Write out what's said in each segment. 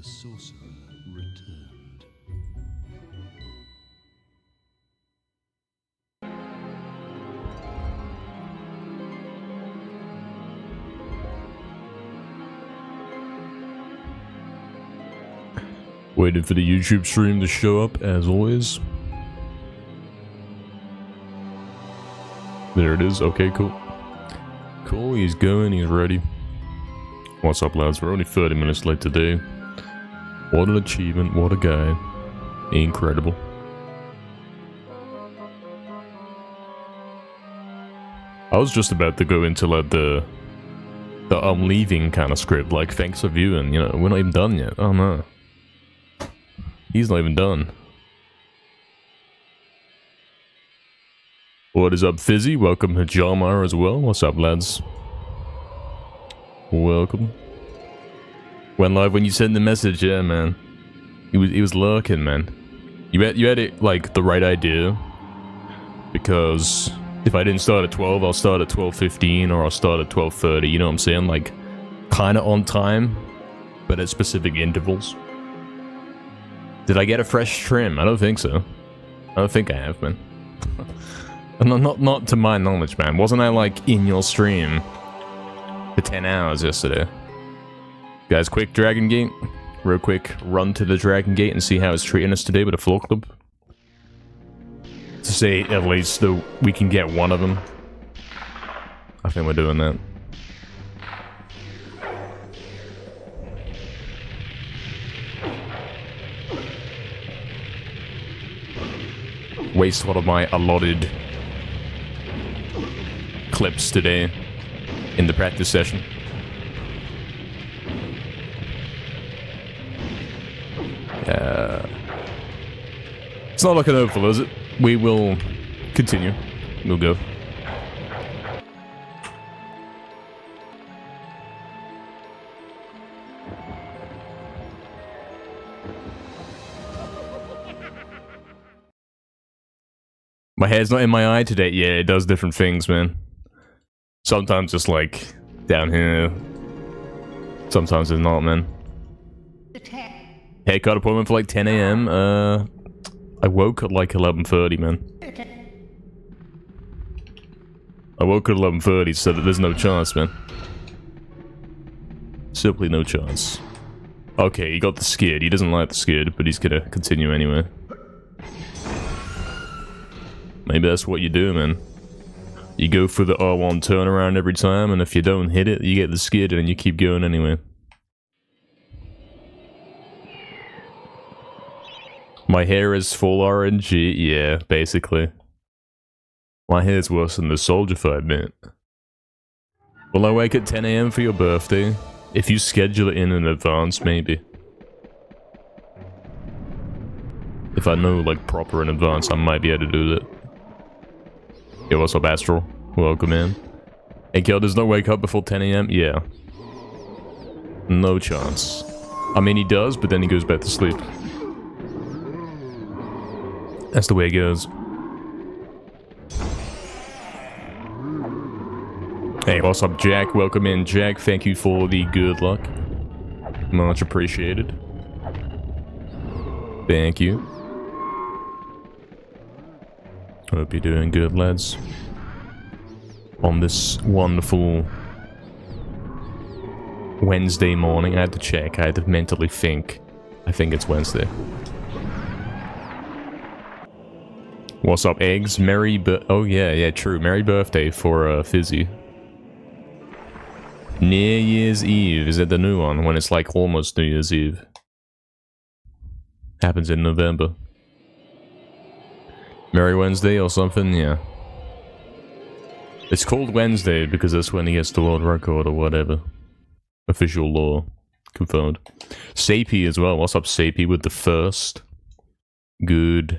The sorcerer returned. Waiting for the YouTube stream to show up, as always. There it is. Okay, cool. Cool, he's going, he's ready. What's up, lads? We're only 30 minutes late today. What an achievement, what a guy. Incredible. I was just about to go into like the I'm leaving kind of script, like thanks for viewing, you know, we're not even done yet. Oh no. He's not even done. What is up, Fizzy? Welcome to Jarmar as well. What's up, lads? Welcome. Went live when you sent the message, yeah, man. He was lurking, man. You had it like the right idea. Because if I didn't start at 12, I'll start at 12:15 or I'll start at 12:30. You know what I'm saying? Like, kind of on time, but at specific intervals. Did I get a fresh trim? I don't think so. I don't think I have, man. not to my knowledge, man. Wasn't I like in your stream for 10 hours yesterday? Guys, quick Dragon Gate. Real quick run to the Dragon Gate and see how it's treating us today with a floor club. To say at least that we can get one of them. I think we're doing that. Waste one of my allotted clips today in the practice session. It's not looking hopeful, is it? We will continue. We'll go. My hair's not in my eye today. Yeah, it does different things, man. Sometimes it's like down here. Sometimes it's not, man. Haircut appointment for like 10 AM. I woke at like 11:30, man. I woke at 11:30, so that there's no chance, man. Simply no chance. Okay, he got the skid. He doesn't like the skid, but he's gonna continue anyway. Maybe that's what you do, man. You go for the R1 turnaround every time, and if you don't hit it, you get the skid, and you keep going anyway. My hair is full RNG? Yeah, basically. My hair's worse than the soldier fight, man. Will I wake at 10 AM for your birthday? If you schedule it in advance, maybe. If I know, like, proper in advance, I might be able to do that. Yo, what's up, Astral? Welcome in. Hey, Kel, does not wake up before 10 AM? Yeah. No chance. I mean, he does, but then he goes back to sleep. That's the way it goes. Hey, what's up, Jack? Welcome in, Jack. Thank you for the good luck. Much appreciated. Thank you. Hope you're doing good, lads. On this wonderful Wednesday morning. I had to check. I had to mentally think. I think it's Wednesday. What's up, eggs? Oh yeah, true. Merry birthday for Fizzy. New Year's Eve. Is it the new one? When it's like almost New Year's Eve. Happens in November. Merry Wednesday or something? Yeah. It's called Wednesday because that's when he gets the world record or whatever. Official law. Confirmed. Sapie as well. What's up, Sapie, with the first? Good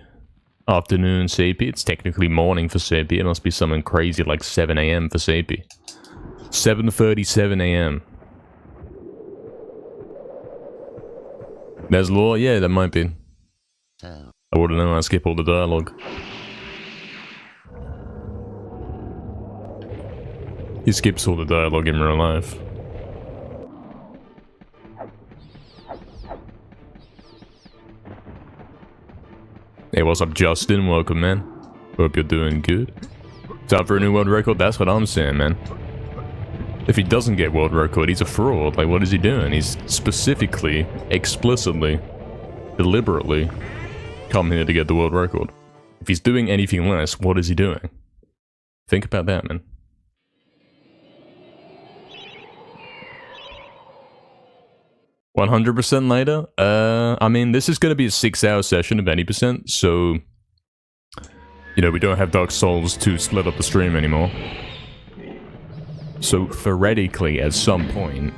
afternoon, Sapie. It's technically morning for Sapie. It must be something crazy like 7 AM for Sapie. 7:37 AM. There's law? Yeah, that might be. I wouldn't know. I skip all the dialogue. He skips all the dialogue in real life. Hey, what's up, Justin? Welcome, man. Hope you're doing good. Time for a new world record? That's what I'm saying, man. If he doesn't get world record, he's a fraud. Like, what is he doing? He's specifically, explicitly, deliberately come here to get the world record. If he's doing anything less, what is he doing? Think about that, man. $100% later? I mean, this is going to be a 6-hour session of any percent, so... You know, we don't have Dark Souls to split up the stream anymore. So, theoretically, at some point...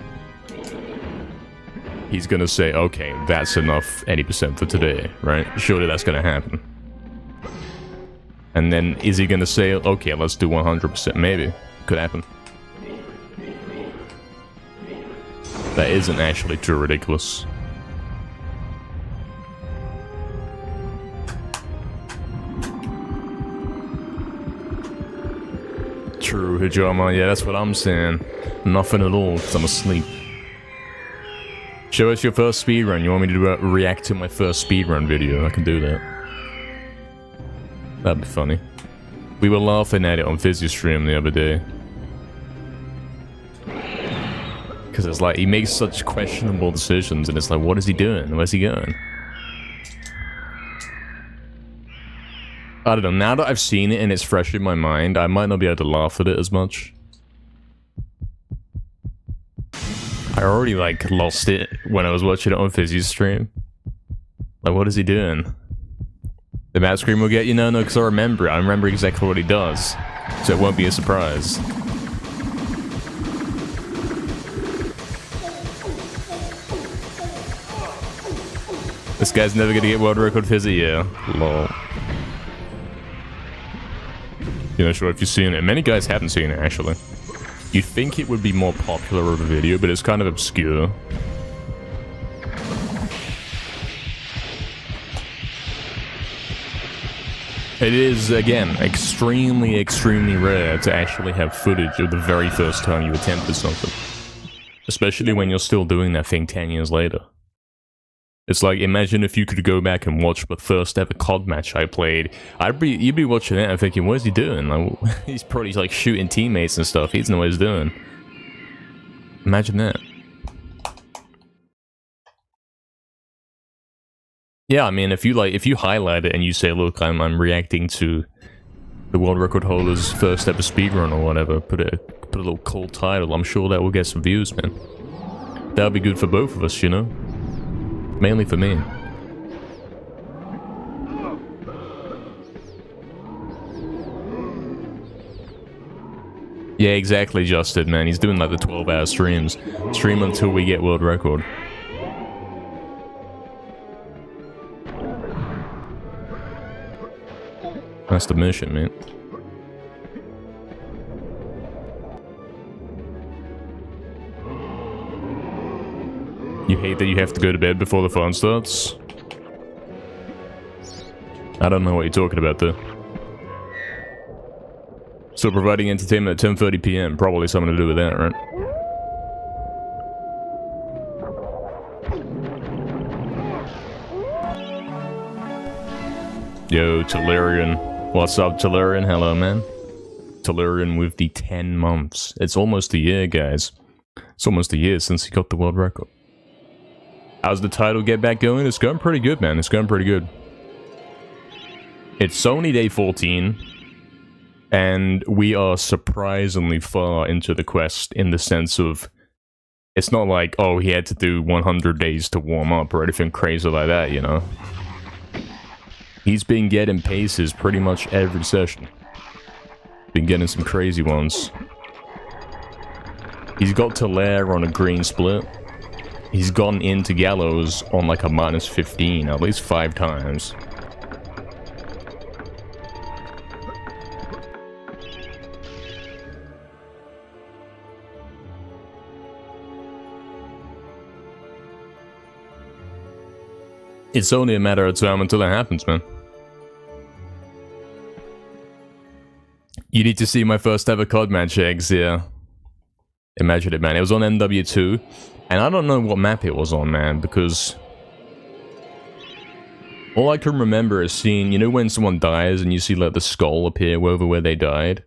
He's gonna say, okay, that's enough 80% for today, right? Surely that's gonna happen. And then, is he gonna say, okay, let's do 100%? Maybe. Could happen. That isn't actually too ridiculous. True, Hijama, yeah, that's what I'm saying. Nothing at all, because I'm asleep. Show us your first speedrun. You want me to react to my first speedrun video? I can do that. That'd be funny. We were laughing at it on Fizzy's stream the other day. Because it's like, he makes such questionable decisions, and it's like, what is he doing? Where's he going? I don't know, now that I've seen it and it's fresh in my mind, I might not be able to laugh at it as much. I already, like, lost it when I was watching it on Fizzy's stream. Like, what is he doing? The map screen will get you? No, because I remember it. I remember exactly what he does. So it won't be a surprise. This guy's never gonna get world record Fizzy, yeah. Lol. You're not sure if you've seen it. Many guys haven't seen it, actually. You'd think it would be more popular of a video, but it's kind of obscure. It is, again, extremely, extremely rare to actually have footage of the very first time you attempted something. Especially when you're still doing that thing 10 years later. It's like, imagine if you could go back and watch the first ever COD match I played. You'd be watching that and thinking, what is he doing? Like, he's probably like shooting teammates and stuff. He doesn't know what he's doing. Imagine that. Yeah, I mean, if you highlight it and you say, look, I'm reacting to the world record holder's first ever speedrun or whatever, put a little cool title, I'm sure that will get some views, man. That would be good for both of us, you know? Mainly for me. Yeah, exactly, Justin, man. He's doing like the 12-hour streams. Stream until we get world record. That's the mission, man. You hate that you have to go to bed before the fun starts? I don't know what you're talking about there. So providing entertainment at 10:30 PM, probably something to do with that, right? Yo, Tellurian. What's up, Tellurian? Hello, man. Tellurian with the 10 months. It's almost a year, guys. It's almost a year since he got the world record. How's the title get back going? It's going pretty good, man. It's going pretty good. It's only day 14, and we are surprisingly far into the quest in the sense of, it's not like, oh, he had to do 100 days to warm up or anything crazy like that, you know? He's been getting paces pretty much every session. Been getting some crazy ones. He's got to lair on a green split. He's gone into Gallows on like a -15 at least 5 times. It's only a matter of time until it happens, man. You need to see my first ever COD match, Eggs, yeah. Imagine it, man. It was on NW2. And I don't know what map it was on, man, because All I can remember is seeing, you know, when someone dies and you see like the skull appear over where they died?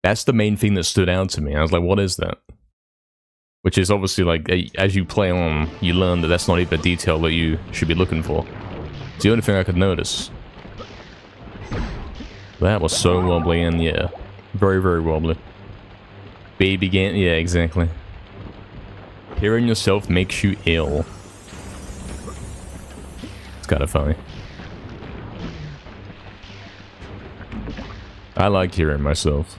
That's the main thing that stood out to me. I was like, what is that? Which is obviously like, as you play on, you learn that that's not even a detail that you should be looking for. It's the only thing I could notice. That was so wobbly, and yeah, very, very wobbly. Baby game, yeah, exactly. Hearing yourself makes you ill. It's kind of funny. I like hearing myself.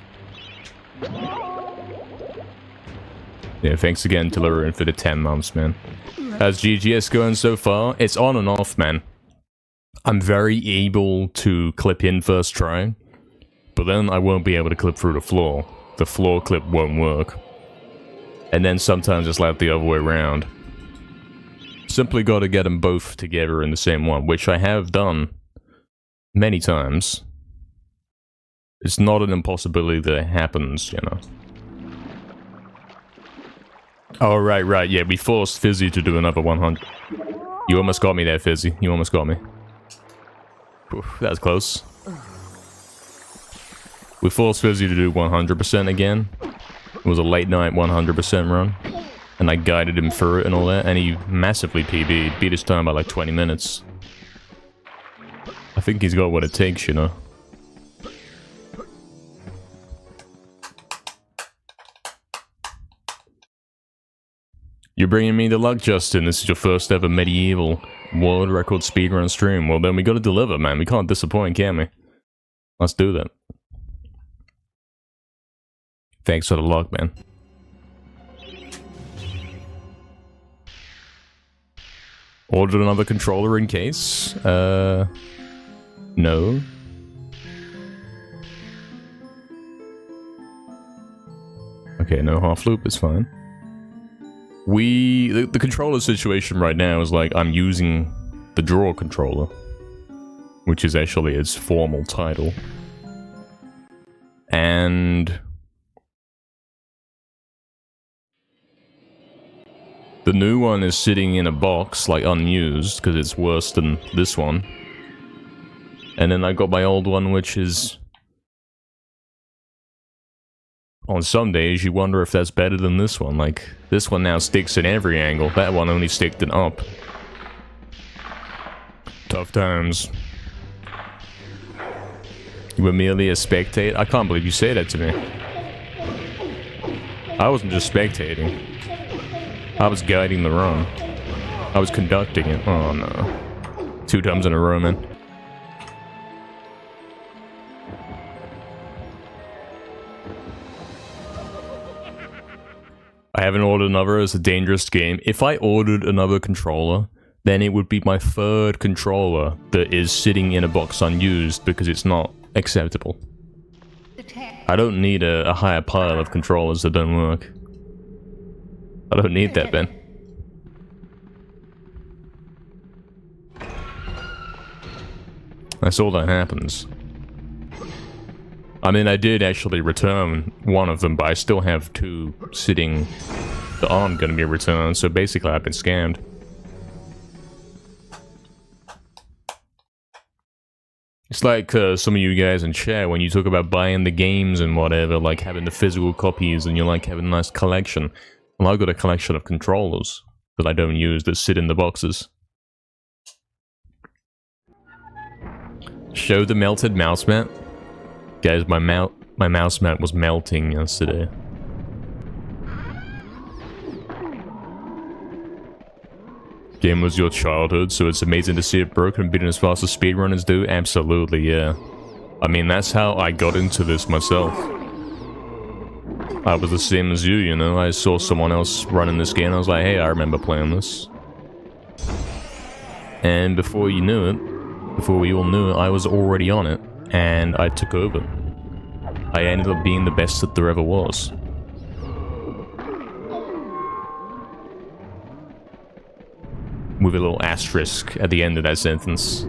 Yeah, thanks again to Lorraine for the 10 months, man. How's GGS going so far? It's on and off, man. I'm very able to clip in first try, but then I won't be able to clip through the floor. The floor clip won't work. And then sometimes it's like the other way around. Simply got to get them both together in the same one, which I have done many times. It's not an impossibility that it happens, you know. Oh, right, yeah, we forced Fizzy to do another 100. You almost got me there, Fizzy. You almost got me. Oof, that was close. We forced Fizzy to do 100% again. It was a late night 100% run. And I guided him through it and all that, and he massively PB'd. Beat his time by like 20 minutes. I think he's got what it takes, you know. You're bringing me the luck, Justin. This is your first ever MediEvil world record speedrun stream. Well, then we gotta deliver, man. We can't disappoint, can we? Let's do that. Thanks for the luck, man. Ordered another controller in case? No. Okay, no half loop is fine. The controller situation right now is like I'm using the draw controller, which is actually its formal title. And the new one is sitting in a box, like unused, because it's worse than this one. And then I got my old one, which is... On some days, you wonder if that's better than this one. Like, this one now sticks in every angle. That one only sticked it up. Tough times. You were merely a spectator? I can't believe you say that to me. I wasn't just spectating. I was guiding the run. I was conducting it. Oh no. 2 times in a row, man. I haven't ordered another. It's a dangerous game. If I ordered another controller, then it would be my 3rd controller that is sitting in a box unused because it's not acceptable. I don't need a higher pile of controllers that don't work. I don't need that, Ben. That's all that happens. I mean, I did actually return one of them, but I still have 2 sitting that aren't going to be returned, so basically I've been scammed. It's like some of you guys in chat, when you talk about buying the games and whatever, like having the physical copies and you like having a nice collection. Well, I've got a collection of controllers that I don't use that sit in the boxes. Show the melted mouse mat. Guys, my mouse mat was melting yesterday. Game was your childhood, so it's amazing to see it broken and beaten as fast as speedrunners do? Absolutely, yeah. I mean, that's how I got into this myself. I was the same as you know? I saw someone else running this game, I was like, hey, I remember playing this. And before you knew it, before we all knew it, I was already on it, and I took over. I ended up being the best that there ever was. With a little asterisk at the end of that sentence.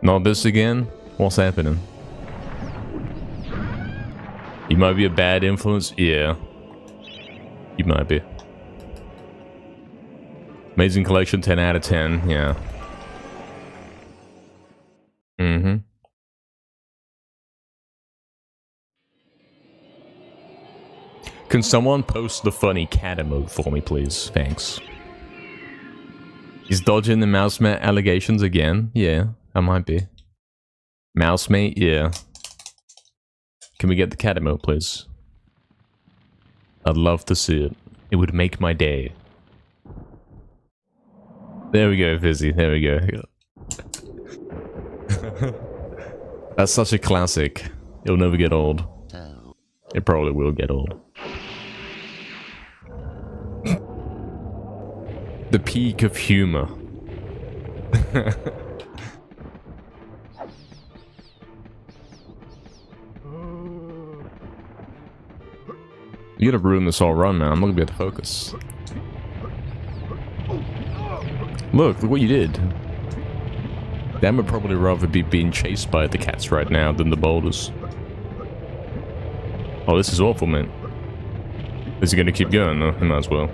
Not this again? What's happening? You might be a bad influence? Yeah. You might be. Amazing collection, 10 out of 10, yeah. Mm-hmm. Can someone post the funny cat emote for me, please? Thanks. He's dodging the mouse mate allegations again? Yeah, I might be. Mouse mate? Yeah. Can we get the cat emote, please? I'd love to see it. It would make my day. There we go, Fizzy. There we go. That's such a classic. It'll never get old. It probably will get old. The peak of humor. You gotta ruin this whole run, man. I'm not gonna be able to focus. Look what you did. Dan would probably rather be being chased by the cats right now than the boulders. Oh, this is awful, man. Is he gonna keep going, though? He might as well.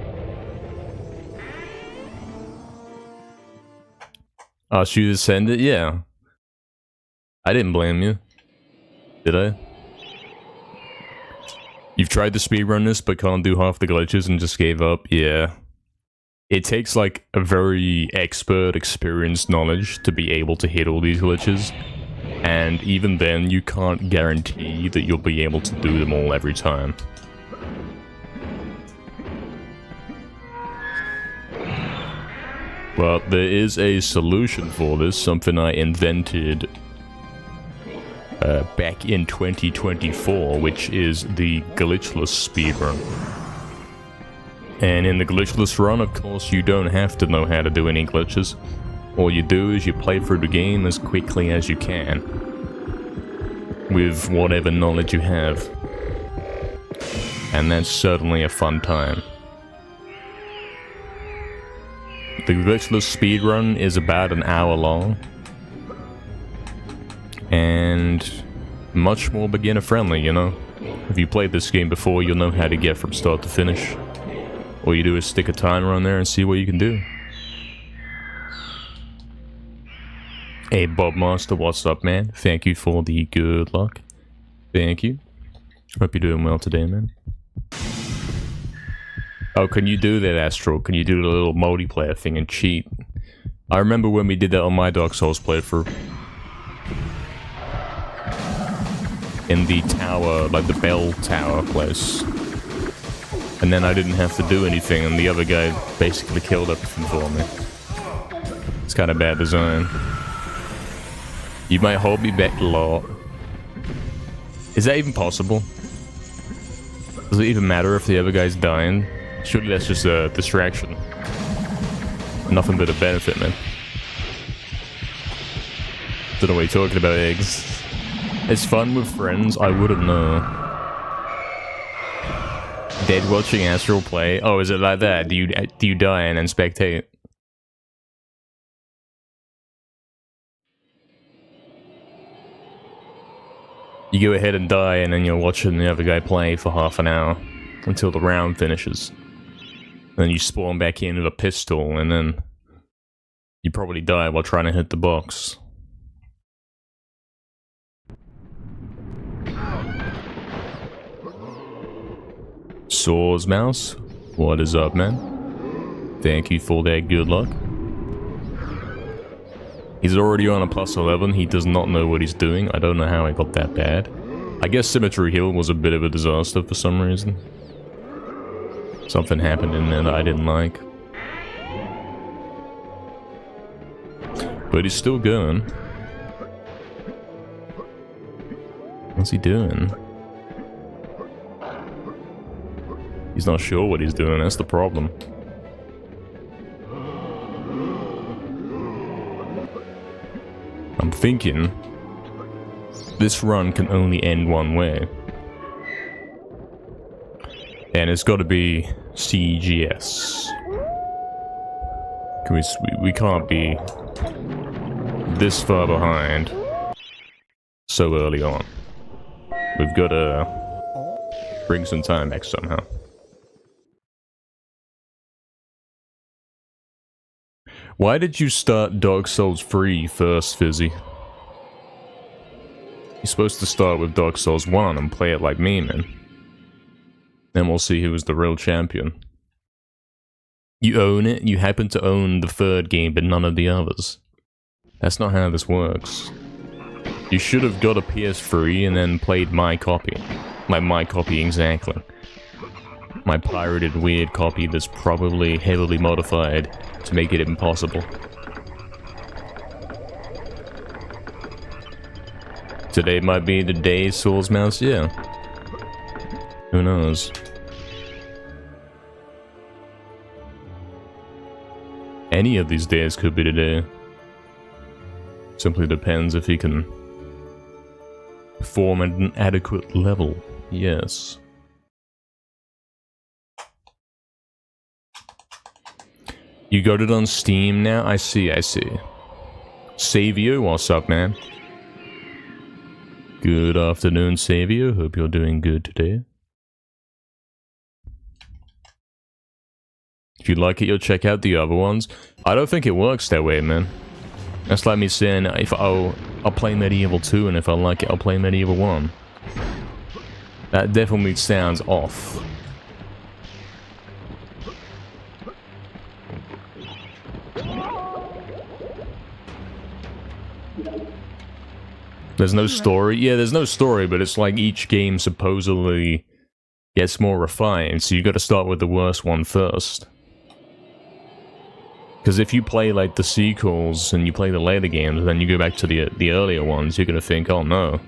Oh, should you send it? Yeah. I didn't blame you. Did I? You've tried to speedrun this, but can't do half the glitches and just gave up? Yeah. It takes, like, a very expert, experienced knowledge to be able to hit all these glitches. And even then, you can't guarantee that you'll be able to do them all every time. Well, there is a solution for this, something I invented back in 2024, which is the glitchless speedrun. And in the glitchless run, of course, you don't have to know how to do any glitches. All you do is you play through the game as quickly as you can, with whatever knowledge you have. And that's certainly a fun time. The glitchless speedrun is about an hour long, and much more beginner friendly, you know? If you played this game before, you'll know how to get from start to finish. All you do is stick a timer on there and see what you can do. Hey Bob Master, what's up, man? Thank you for the good luck. Thank you. Hope you're doing well today, man. Oh, can you do that, Astral? Can you do the little multiplayer thing and cheat? I remember when we did that on my Dark Souls playthrough. In the tower, like the bell tower place. And then I didn't have to do anything, and the other guy basically killed everything for me. It's kind of bad design. You might hold me back a lot. Is that even possible? Does it even matter if the other guy's dying? Surely that's just a distraction. Nothing but a benefit, man. Don't know what you're talking about, eggs. It's fun with friends, I wouldn't know. Dead watching Astral play? Oh, is it like that? Do you die and then spectate? You go ahead and die and then you're watching the other guy play for half an hour until the round finishes. Then you spawn back in with a pistol, and then you probably die while trying to hit the box. Saws Mouse, what is up, man? Thank you for that good luck. He's already on a +11, he does not know what he's doing. I don't know how it got that bad. I guess Symmetry Hill was a bit of a disaster for some reason. Something happened in there that I didn't like. But he's still going. What's he doing? He's not sure what he's doing, that's the problem. I'm thinking this run can only end one way. And it's got to be CGS. We can't be this far behind so early on. We've got to bring some time back somehow. Why did you start Dark Souls 3 first, Fizzy? You're supposed to start with Dark Souls 1 and play it like me, man. Then we'll see who is the real champion. You own it, you happen to own the third game, but none of the others. That's not how this works. You should have got a PS3 and then played my copy. Like my copy exactly. My pirated weird copy that's probably heavily modified to make it impossible. Today might be the day Souls Mouse, yeah. Who knows? Any of these days could be today. Simply depends if he can perform at an adequate level. Yes. You got it on Steam now? I see, I see. Savio, what's up, man? Good afternoon, Savio. Hope you're doing good today. If you like it, you'll check out the other ones. I don't think it works that way, man. That's like me saying, if I'll play MediEvil 2, and if I like it, I'll play MediEvil 1. That definitely sounds off. There's no story? Yeah, there's no story, but it's like each game supposedly gets more refined, so you gotta start with the worst one first. Because if you play like the sequels and you play the later games, and then you go back to the earlier ones, you're gonna think, oh no,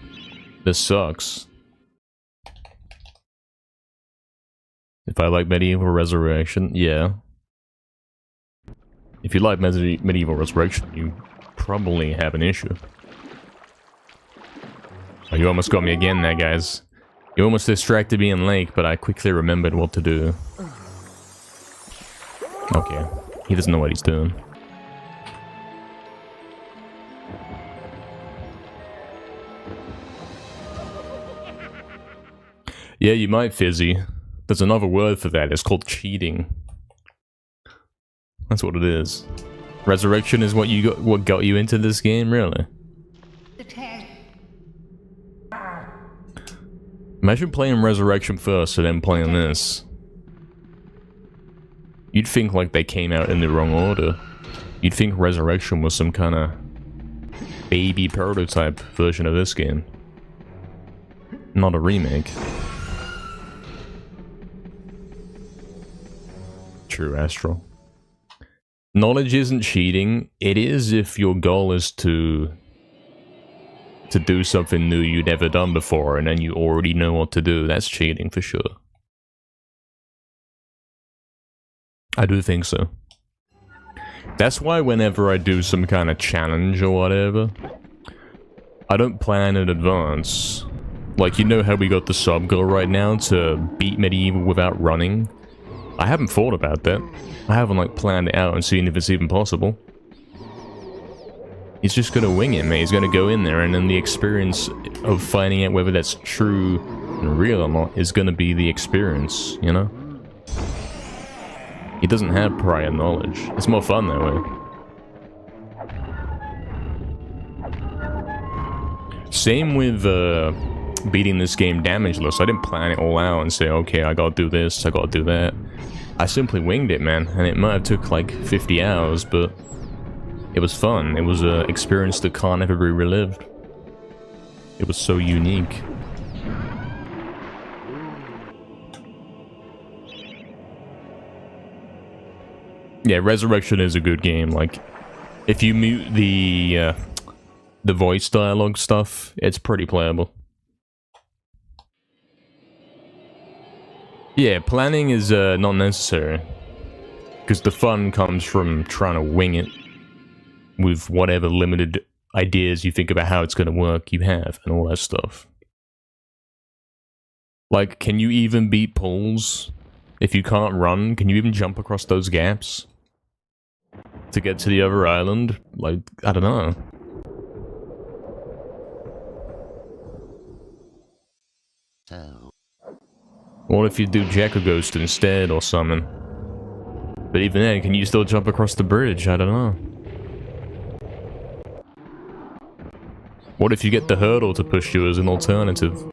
this sucks. If I like MediEvil Resurrection, yeah. If you like MediEvil Resurrection, you probably have an issue. Oh, you almost got me again there, guys. You almost distracted me in Lake, but I quickly remembered what to do. Okay. He doesn't know what he's doing. Yeah, you might, Fizzy. There's another word for that. It's called cheating. That's what it is. Resurrection is what got you into this game, really? Imagine playing Resurrection first and then playing this. You'd think like they came out in the wrong order. You'd think Resurrection was some kind of baby prototype version of this game. Not a remake. True, Astral. Knowledge isn't cheating. It is if your goal is to do something new you'd never done before, and then you already know what to do. That's cheating for sure. I do think so. That's why whenever I do some kind of challenge or whatever, I don't plan in advance. Like, you know how we got the sub goal right now to beat MediEvil without running? I haven't thought about that. I haven't, like, planned it out and seen if it's even possible. He's just gonna wing it, man. He's gonna go in there, and then the experience of finding out whether that's true and real or not is gonna be the experience, you know? He doesn't have prior knowledge. It's more fun that way. Same with beating this game damageless. I didn't plan it all out and say, okay, I gotta do this, I gotta do that. I simply winged it, man, and it might have took like 50 hours, but it was fun. It was an experience that can't ever be relived. It was so unique. Yeah, Resurrection is a good game. Like, if you mute the voice dialogue stuff, it's pretty playable. Yeah, planning is not necessary, because the fun comes from trying to wing it with whatever limited ideas you think about how it's going to work you have, and all that stuff. Like, can you even beat pulls? If you can't run, can you even jump across those gaps to get to the other island? Like, I don't know. What if you do Jack-O-Ghost instead or something? But even then, can you still jump across the bridge? I don't know. What if you get the hurdle to push you as an alternative?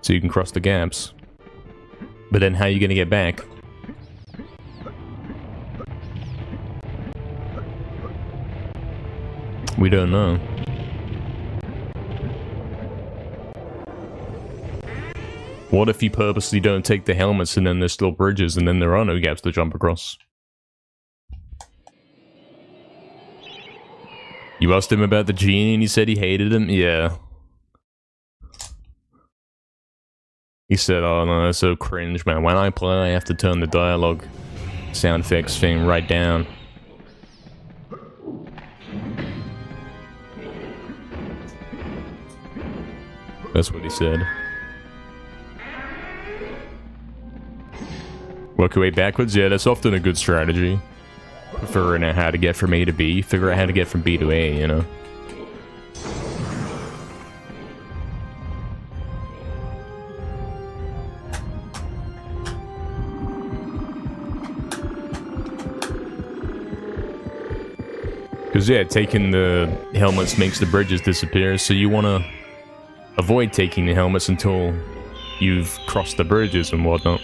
So you can cross the gaps. But then how are you going to get back? We don't know. What if you purposely don't take the helmets and then there's still bridges and then there are no gaps to jump across? You asked him about the genie and he said he hated him? Yeah. He said, oh no, that's so cringe, man. When I play, I have to turn the dialogue sound effects thing right down. That's what he said. Work your way backwards? Yeah, that's often a good strategy. Figuring out how to get from A to B, figure out how to get from B to A, you know? Because, yeah, taking the helmets makes the bridges disappear, so you want to avoid taking the helmets until you've crossed the bridges and whatnot.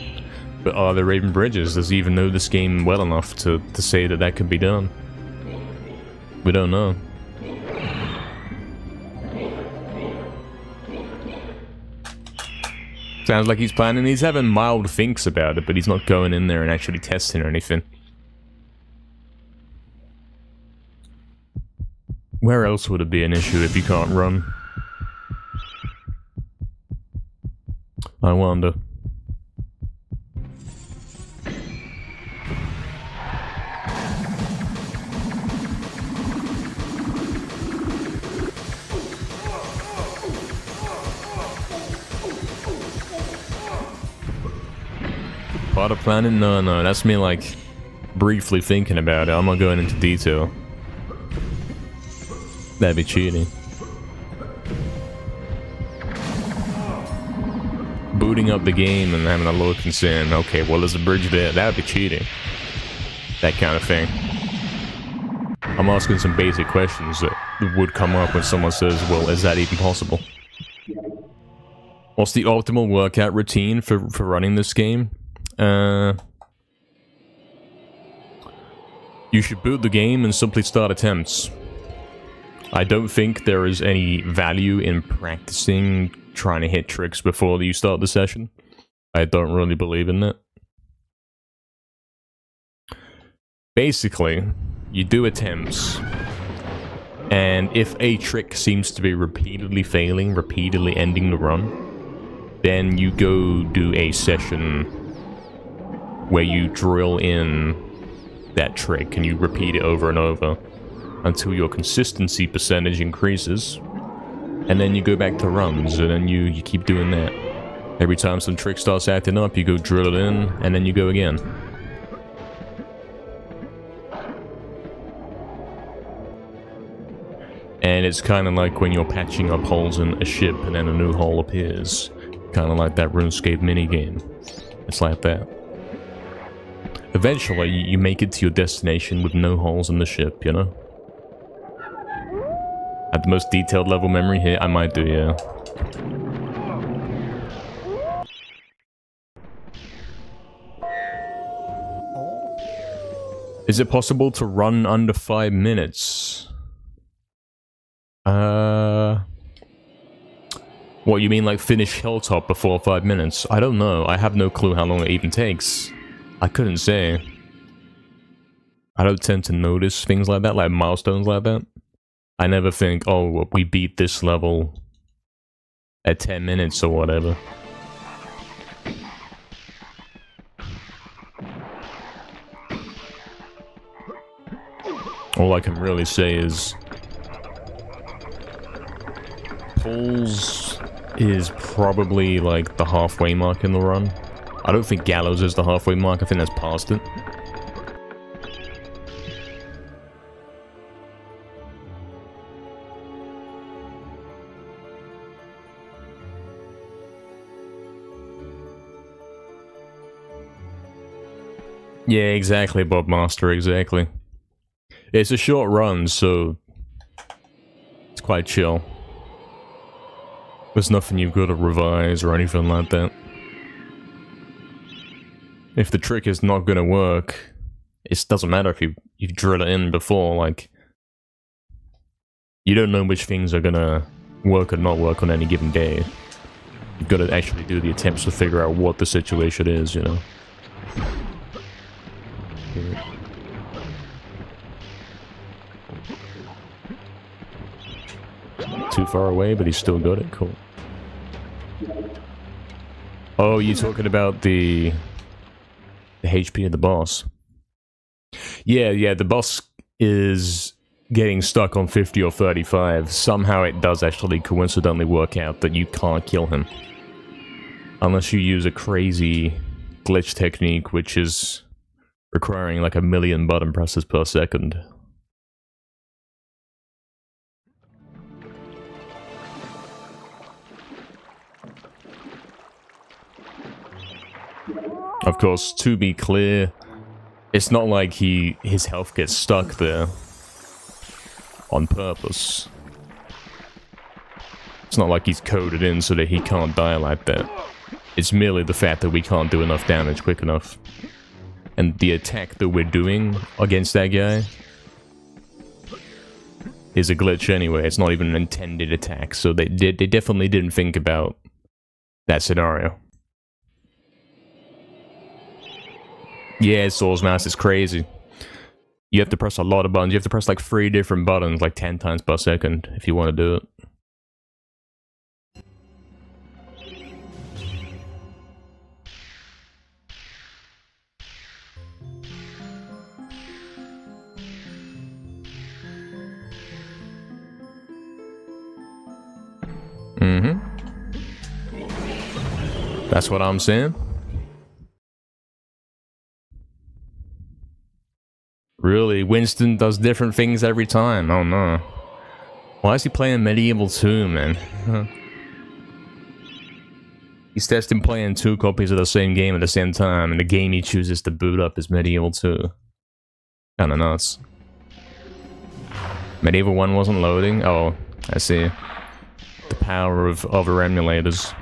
But are there even bridges? Does he even know this game well enough to say that that could be done? We don't know. Sounds like he's planning. He's having mild thinks about it, but he's not going in there and actually testing or anything. Where else would it be an issue if you can't run? I wonder. Part of planning? No, that's me like briefly thinking about it. I'm not going into detail. That'd be cheating. Booting up the game and having a look and saying, okay, well, there's a bridge there. That'd be cheating. That kind of thing. I'm asking some basic questions that would come up when someone says, well, is that even possible? What's the optimal workout routine for running this game? You should boot the game and simply start attempts. I don't think there is any value in practicing trying to hit tricks before you start the session. I don't really believe in that. Basically, you do attempts, and if a trick seems to be repeatedly failing, repeatedly ending the run, then you go do a session where you drill in that trick and you repeat it over and over until your consistency percentage increases, and then you go back to runs, and then you keep doing that. Every time some trick starts acting up, you go drill it in, and then you go again. And it's kind of like when you're patching up holes in a ship and then a new hole appears. Kind of like that RuneScape minigame. It's like that. Eventually, you make it to your destination with no holes in the ship, you know? At the most detailed level memory here, I might do, yeah. Is it possible to run under 5 minutes? What, you mean like finish Hilltop before 5 minutes? I don't know. I have no clue how long it even takes. I couldn't say. I don't tend to notice things like that, like milestones like that. I never think, oh, we beat this level at 10 minutes or whatever. All I can really say is Pulls is probably like the halfway mark in the run. I don't think Gallows is the halfway mark, I think that's past it. Yeah, exactly, Bob Master, exactly. It's a short run, so it's quite chill. There's nothing you've got to revise or anything like that. If the trick is not gonna work, it doesn't matter if you drill it in before, like... You don't know which things are gonna work or not work on any given day. You've got to actually do the attempts to figure out what the situation is, you know? Too far away, but he's still got it. Cool. Oh, you talking about the HP of the boss? Yeah, the boss is getting stuck on 50 or 35. Somehow it does actually coincidentally work out that you can't kill him. Unless you use a crazy glitch technique, which is requiring like 1,000,000 button presses per second. Of course, to be clear, it's not like his health gets stuck there on purpose. It's not like he's coded in so that he can't die like that. It's merely the fact that we can't do enough damage quick enough. And the attack that we're doing against that guy is a glitch anyway. It's not even an intended attack, so they definitely didn't think about that scenario. Yeah, Soul's Mouse is crazy. You have to press a lot of buttons. You have to press like 3 different buttons, like 10 times per second, if you want to do it. That's what I'm saying. Really, Winston does different things every time. Oh no. Why is he playing MediEvil 2, man? He's testing playing 2 copies of the same game at the same time, and the game he chooses to boot up is MediEvil 2. Kinda nuts. MediEvil 1 wasn't loading? Oh, I see. The power of other emulators.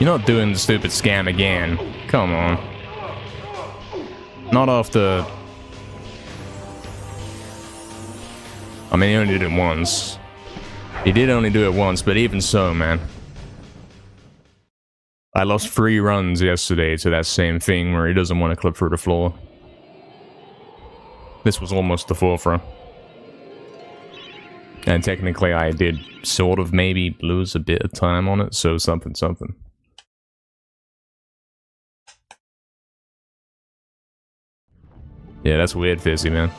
You're not doing the stupid scam again. Come on. Not after... I mean, he only did it once. He did only do it once, but even so, man. I lost 3 runs yesterday to that same thing where he doesn't want to clip through the floor. This was almost the 4th run. And technically I did sort of maybe lose a bit of time on it, so something. Yeah, that's weird, Fizzy, man.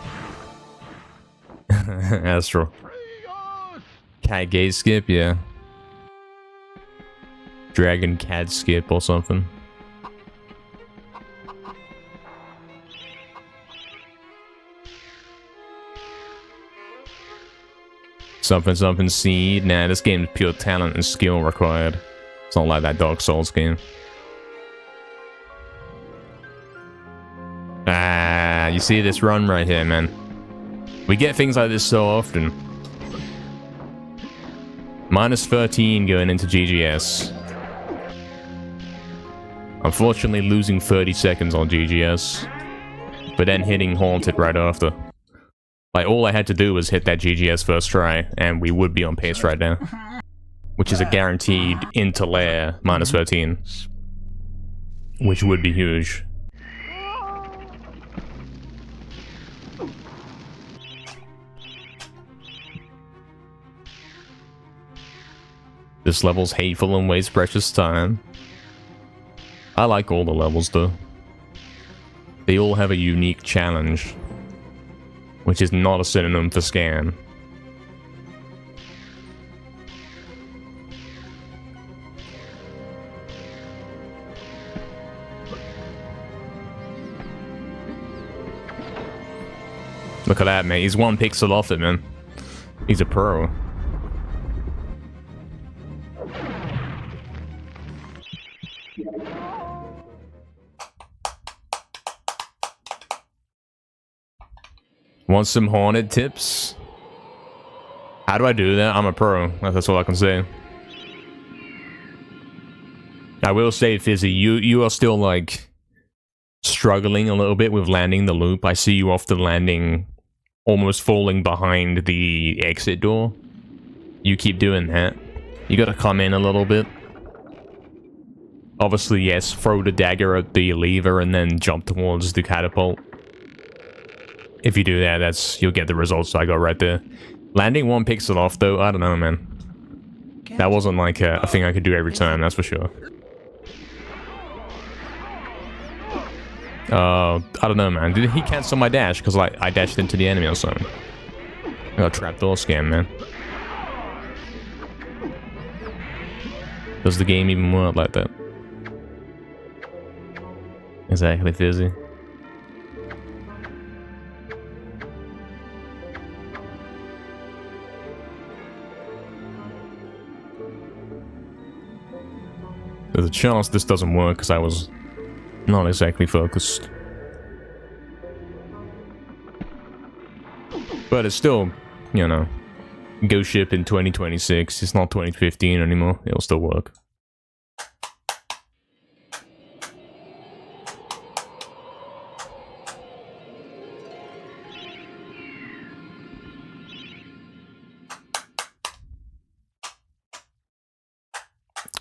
Astro. Cat gaze skip, yeah. Dragon cat skip or something. Something seed. Nah, this game is pure talent and skill required. It's not like that Dark Souls game. Ah, you see this run right here, man. We get things like this so often. Minus 13 going into GGS. Unfortunately losing 30 seconds on GGS. But then hitting Haunted right after. Like, all I had to do was hit that GGS first try, and we would be on pace right now. Which is a guaranteed into lair minus 13. Which would be huge. This level's hateful and wastes precious time. I like all the levels though. They all have a unique challenge, which is not a synonym for scam. Look at that, mate. He's 1 pixel off it, man. He's a pro. Want some haunted tips? How do I do that? I'm a pro. That's all I can say. I will say, Fizzy, you are still, like, struggling a little bit with landing the loop. I see you often landing, almost falling behind the exit door. You keep doing that. You gotta come in a little bit. Obviously, yes, throw the dagger at the lever and then jump towards the catapult. If you do that, you'll get the results I got right there. Landing 1 pixel off, though, I don't know, man. That wasn't like a thing I could do every time, that's for sure. I don't know, man. Did he cancel my dash? Because I dashed into the enemy or something. I got a trapdoor scam, man. Does the game even work like that? Exactly, Fizzy. There's a chance this doesn't work because I was not exactly focused. But it's still, you know, ghost ship in 2026. It's not 2015 anymore. It'll still work.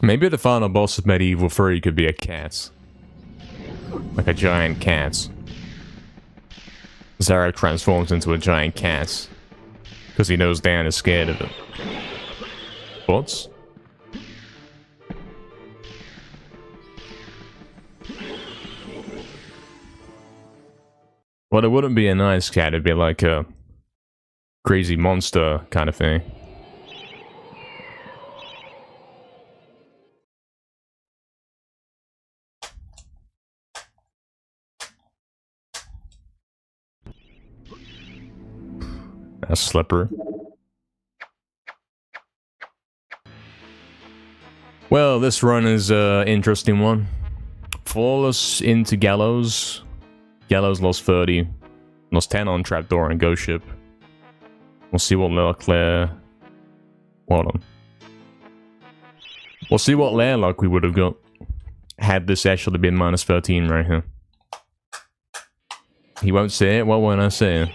Maybe the final boss of MediEvil 3 could be a cat. Like a giant cat. Zarek transforms into a giant cat. Because he knows Dan is scared of it. Thoughts? Well, it wouldn't be a nice cat, it'd be like a crazy monster kind of thing. A slipper. Well, this run is an interesting one. Flawless into Gallows. Gallows lost 30. Lost 10 on Trapdoor and Ghost Ship. We'll see what Leclerc... Hold on. We'll see what Lair luck we would have got. Had this actually been minus 13 right here. He won't say it, what won't I say it?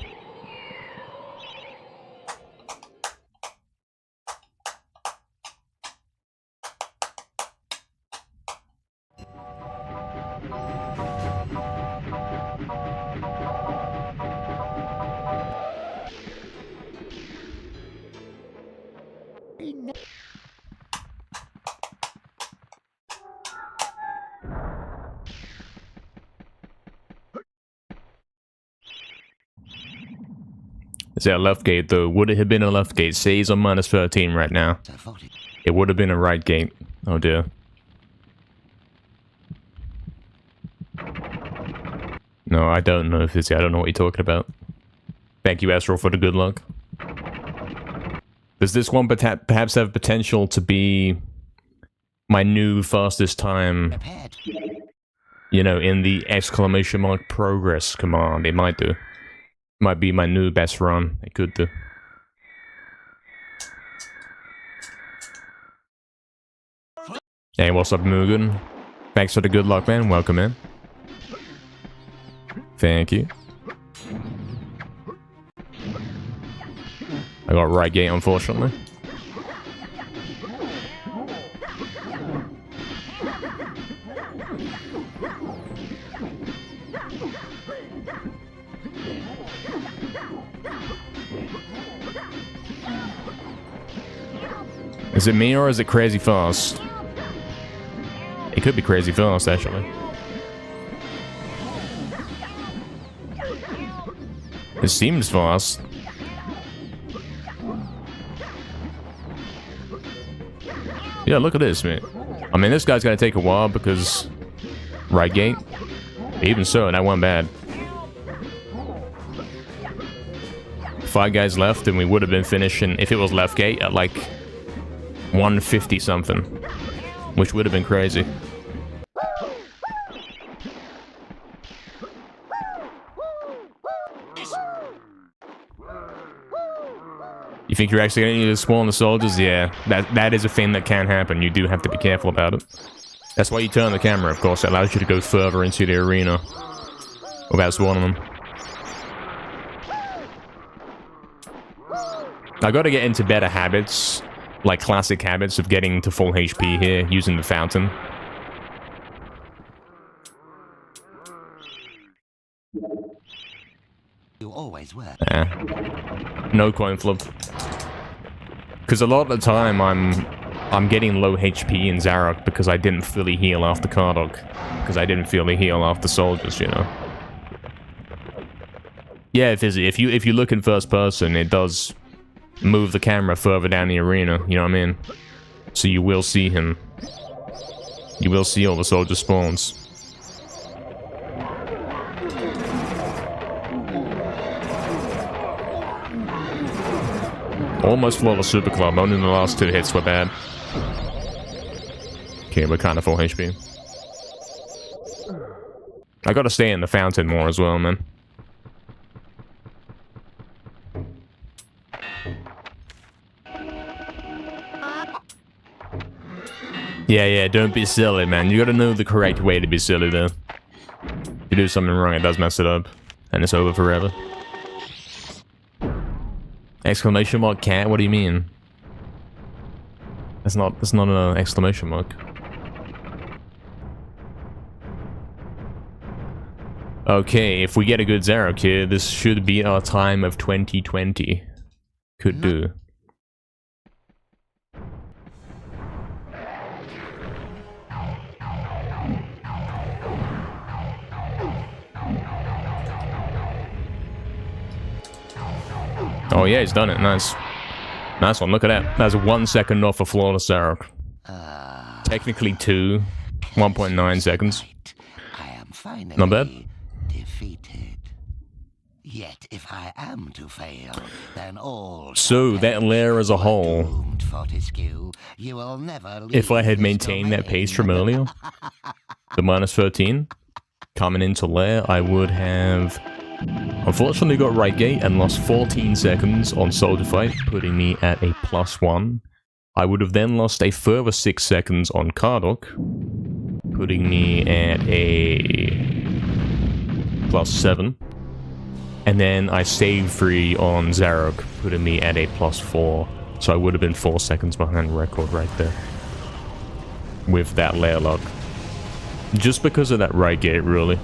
Is that a left gate though? Would it have been a left gate? Say he's on minus 13 right now. It would have been a right gate. Oh dear. No, I don't know if it's... I don't know what you're talking about. Thank you, Astral, for the good luck. Does this one perhaps have potential to be my new fastest time? You know, in the exclamation mark progress command. It might do. Might be my new best run. It could do. Hey, what's up, Mugen? Thanks for the good luck, man. Welcome in. Thank you. I got right gate, unfortunately. Is it me or is it crazy fast? It could be crazy fast, actually. It seems fast. Yeah, look at this, man. I mean, this guy's gonna take a while because... Right gate? Even so, that wasn't bad. 5 guys left and we would have been finishing, if it was left gate, at like 150 something. Which would have been crazy. You think you're actually going to need to spawn the soldiers? Yeah, that is a thing that can happen. You do have to be careful about it. That's why you turn the camera, of course. It allows you to go further into the arena without spawning them. I got to get into better habits, like classic habits of getting to full HP here using the fountain. You always were. No coin flip. Because a lot of the time I'm getting low HP in Zarok because I didn't fully heal after Kardok. Because I didn't fully heal after soldiers, you know. Yeah, Fizzy, if you look in first person, it does move the camera further down the arena, you know what I mean? So you will see him. You will see all the soldier spawns. Almost flawless Super Club, only the last 2 hits were bad. Okay, we're kind of full HP. I gotta stay in the fountain more as well, man. Yeah, don't be silly, man. You gotta know the correct way to be silly, though. If you do something wrong, it does mess it up. And it's over forever. Exclamation mark cat? What do you mean? That's not an exclamation mark. Okay, if we get a good Zarok here, this should be our time of 2020. Could do. Oh yeah, he's done it. Nice. Nice one. Look at that. That's 1 second off a flawless Zarok. Technically 2. 1.9 seconds. I am finally Not bad. defeated. Yet if I am to fail, then all So that layer as a whole, doomed, Fortescue. You will never if I leave had this maintained that pace domain. from earlier, the minus 13, coming into layer, I would have unfortunately got right gate and lost 14 seconds on soldier fight, putting me at a +1. I would have then lost a further 6 seconds on Kardok, putting me at a +7. And then I saved 3 on Zarok, putting me at a +4. So I would have been 4 seconds behind record right there. With that layer lock. Just because of that right gate, really.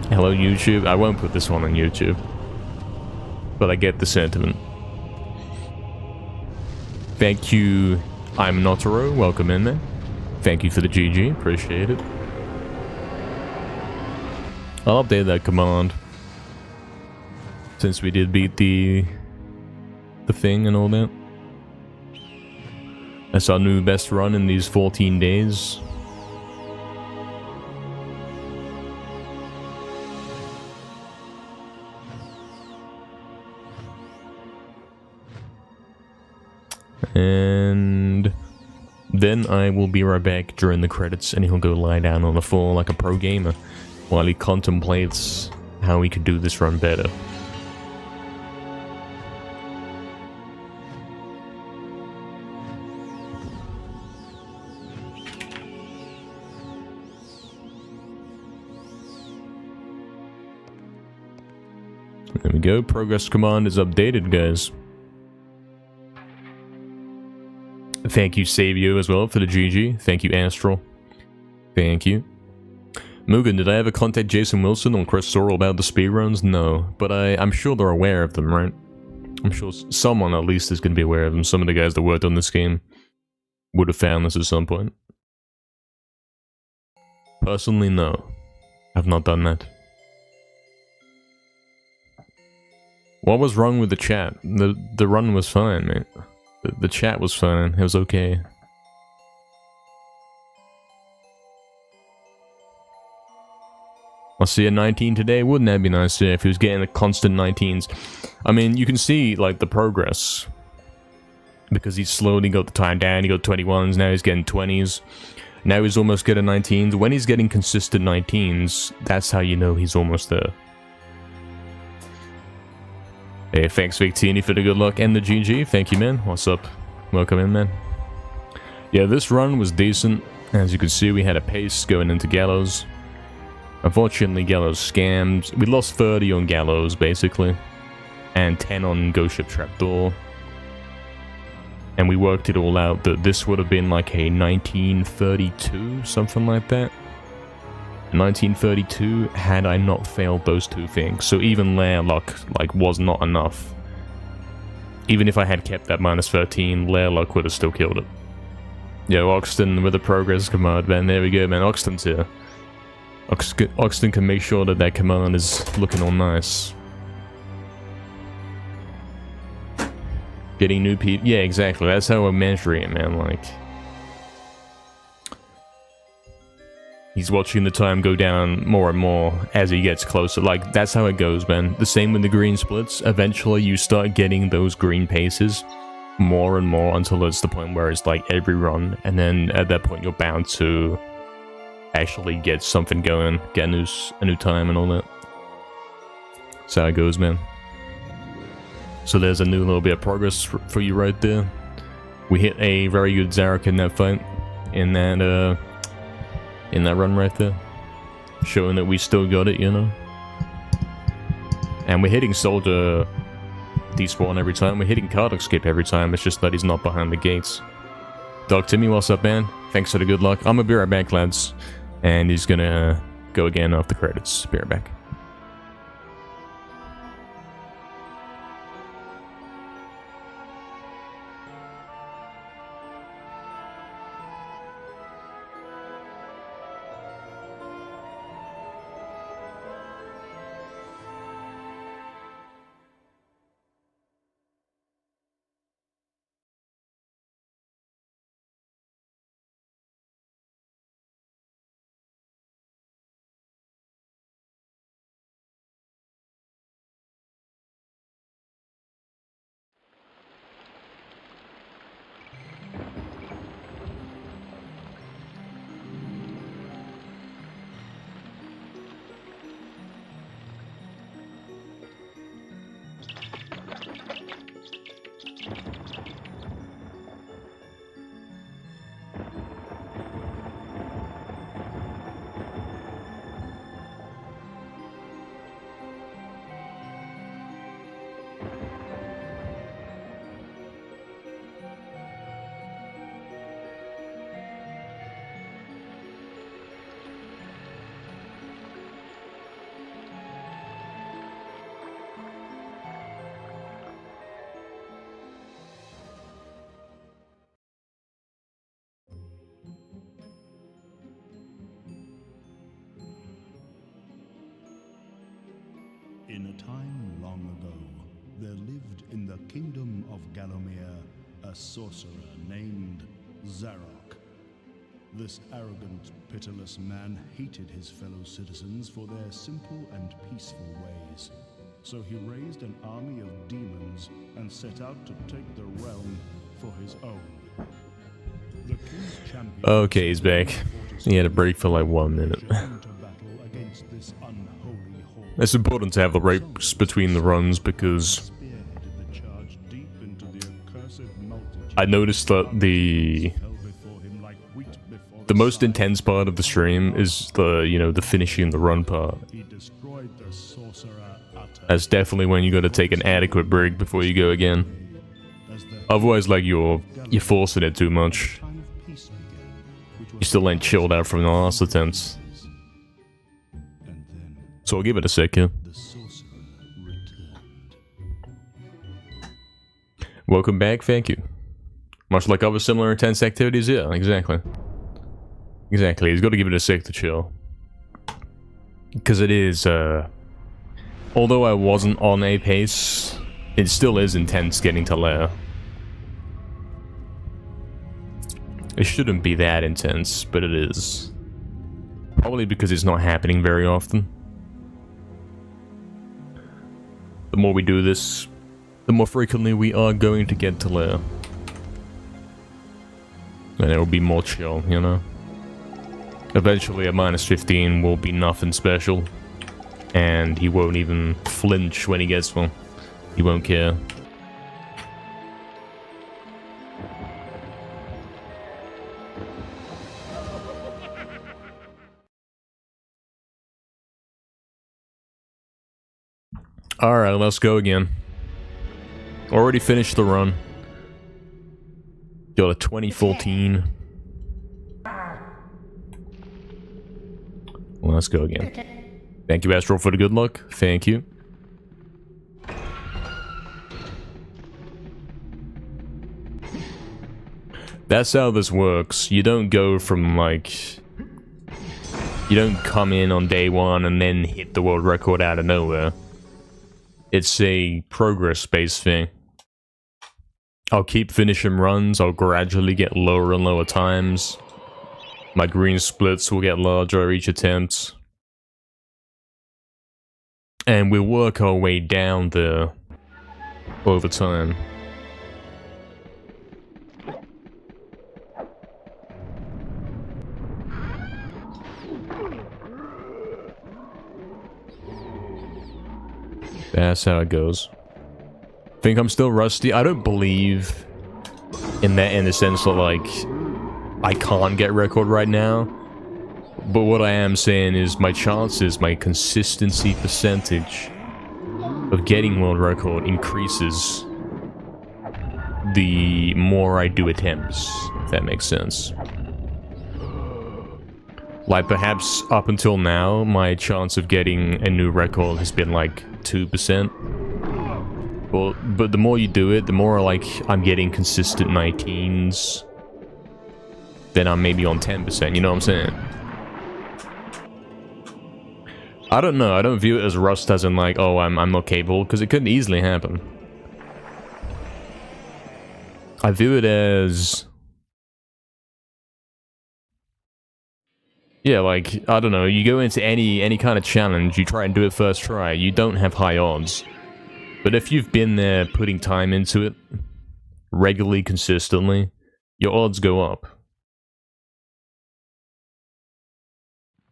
Hello, YouTube. I won't put this one on YouTube. But I get the sentiment. Thank you, I'm Notaro. Welcome in there. Thank you for the GG. Appreciate it. I'll update that command. Since we did beat the thing and all that. That's our new best run in these 14 days. And then I will be right back during the credits and he'll go lie down on the floor like a pro gamer while he contemplates how he could do this run better. There we go, progress command is updated, guys. Thank you, Savio, as well, for the GG. Thank you, Astral. Thank you. Mugen, did I ever contact Jason Wilson or Chris Sorrell about the speedruns? No, but I'm sure they're aware of them, right? I'm sure someone at least is going to be aware of them. Some of the guys that worked on this game would have found this at some point. Personally, no. I've not done that. What was wrong with the chat? The run was fine, mate. The chat was fine. It was okay. I'll see a 19 today. Wouldn't that be nice if he was getting a constant 19s? I mean, you can see, like, the progress. Because he's slowly got the time down. He got 21s, now he's getting 20s. Now he's almost getting 19s. When he's getting consistent 19s, that's how you know he's almost there. Hey, thanks Victini for the good luck and the GG. Thank you, man. What's up? Welcome in, man. Yeah, this run was decent. As you can see, we had a pace going into Gallows. Unfortunately, Gallows scammed. We lost 30 on Gallows, basically. And 10 on Ghost Ship Trapdoor. And we worked it all out that this would have been like a 1932, something like that. 1932 had I not failed those two things. So even lair luck like was not enough. Even if I had kept that minus 13, lair luck would have still killed it. Yo, Oxton with the progress command, man. There we go, man. Oxton's here. Oxton can make sure that that command is looking all nice. Getting new people. Yeah, exactly. That's how I'm measuring it, man. Like, he's watching the time go down more and more as he gets closer. Like, that's how it goes, man. The same with the green splits. Eventually, you start getting those green paces more and more until it's the point where it's like every run. And then at that point, you're bound to actually get something going. Get a new time and all that. That's how it goes, man. So there's a new little bit of progress for you right there. We hit a very good Zarek in that fight. In that run right there. Showing that we still got it, you know. And we're hitting Soldier despawn every time. We're hitting card escape every time. It's just that he's not behind the gates. Dog Timmy, what's up, man? Thanks for the good luck. I'm gonna be right back, lads. And he's gonna go again after credits. Be right back. In a time long ago, there lived in the kingdom of Gallowmere a sorcerer named Zarok. This arrogant, pitiless man hated his fellow citizens for their simple and peaceful ways. So he raised an army of demons and set out to take the realm for his own. The king's champion... Okay, he's back. He had a break for like 1 minute. It's important to have the breaks between the runs because I noticed that the most intense part of the stream is the finishing the run part. That's definitely when you gotta take an adequate break before you go again. Otherwise, like, you're forcing it too much. You still ain't chilled out from the last attempts. So I'll give it a second. Welcome back, thank you. Much like other similar intense activities, yeah, exactly. Exactly, he's got to give it a sec to chill. Because it is, although I wasn't on a pace, it still is intense getting to lair. It shouldn't be that intense, but it is. Probably because it's not happening very often. The more we do this, the more frequently we are going to get to lair. And it'll be more chill, you know? Eventually a -15 will be nothing special. And he won't even flinch when he gets one. He won't care. Alright, let's go again. Already finished the run. Got a 2014. Well, let's go again. Thank you, Astral, for the good luck. Thank you. That's how this works. You don't go from, like... You don't come in on day one and then hit the world record out of nowhere. It's a progress-based thing. I'll keep finishing runs, I'll gradually get lower and lower times. My green splits will get larger each attempt. And we'll work our way down there over time. That's how it goes. Think I'm still rusty? I don't believe in that, in the sense that, like, I can't get record right now. But what I am saying is my chances, my consistency percentage of getting world record increases the more I do attempts, if that makes sense. Like, perhaps up until now, my chance of getting a new record has been like 2%. But the more you do it, the more, like, I'm getting consistent 19s. Then I'm maybe on 10%, you know what I'm saying? I don't know, I don't view it as rust as in, like, oh, I'm not capable, because it could easily happen. I view it as... Yeah, like, I don't know, you go into any kind of challenge, you try and do it first try, you don't have high odds. But if you've been there putting time into it, regularly, consistently, your odds go up.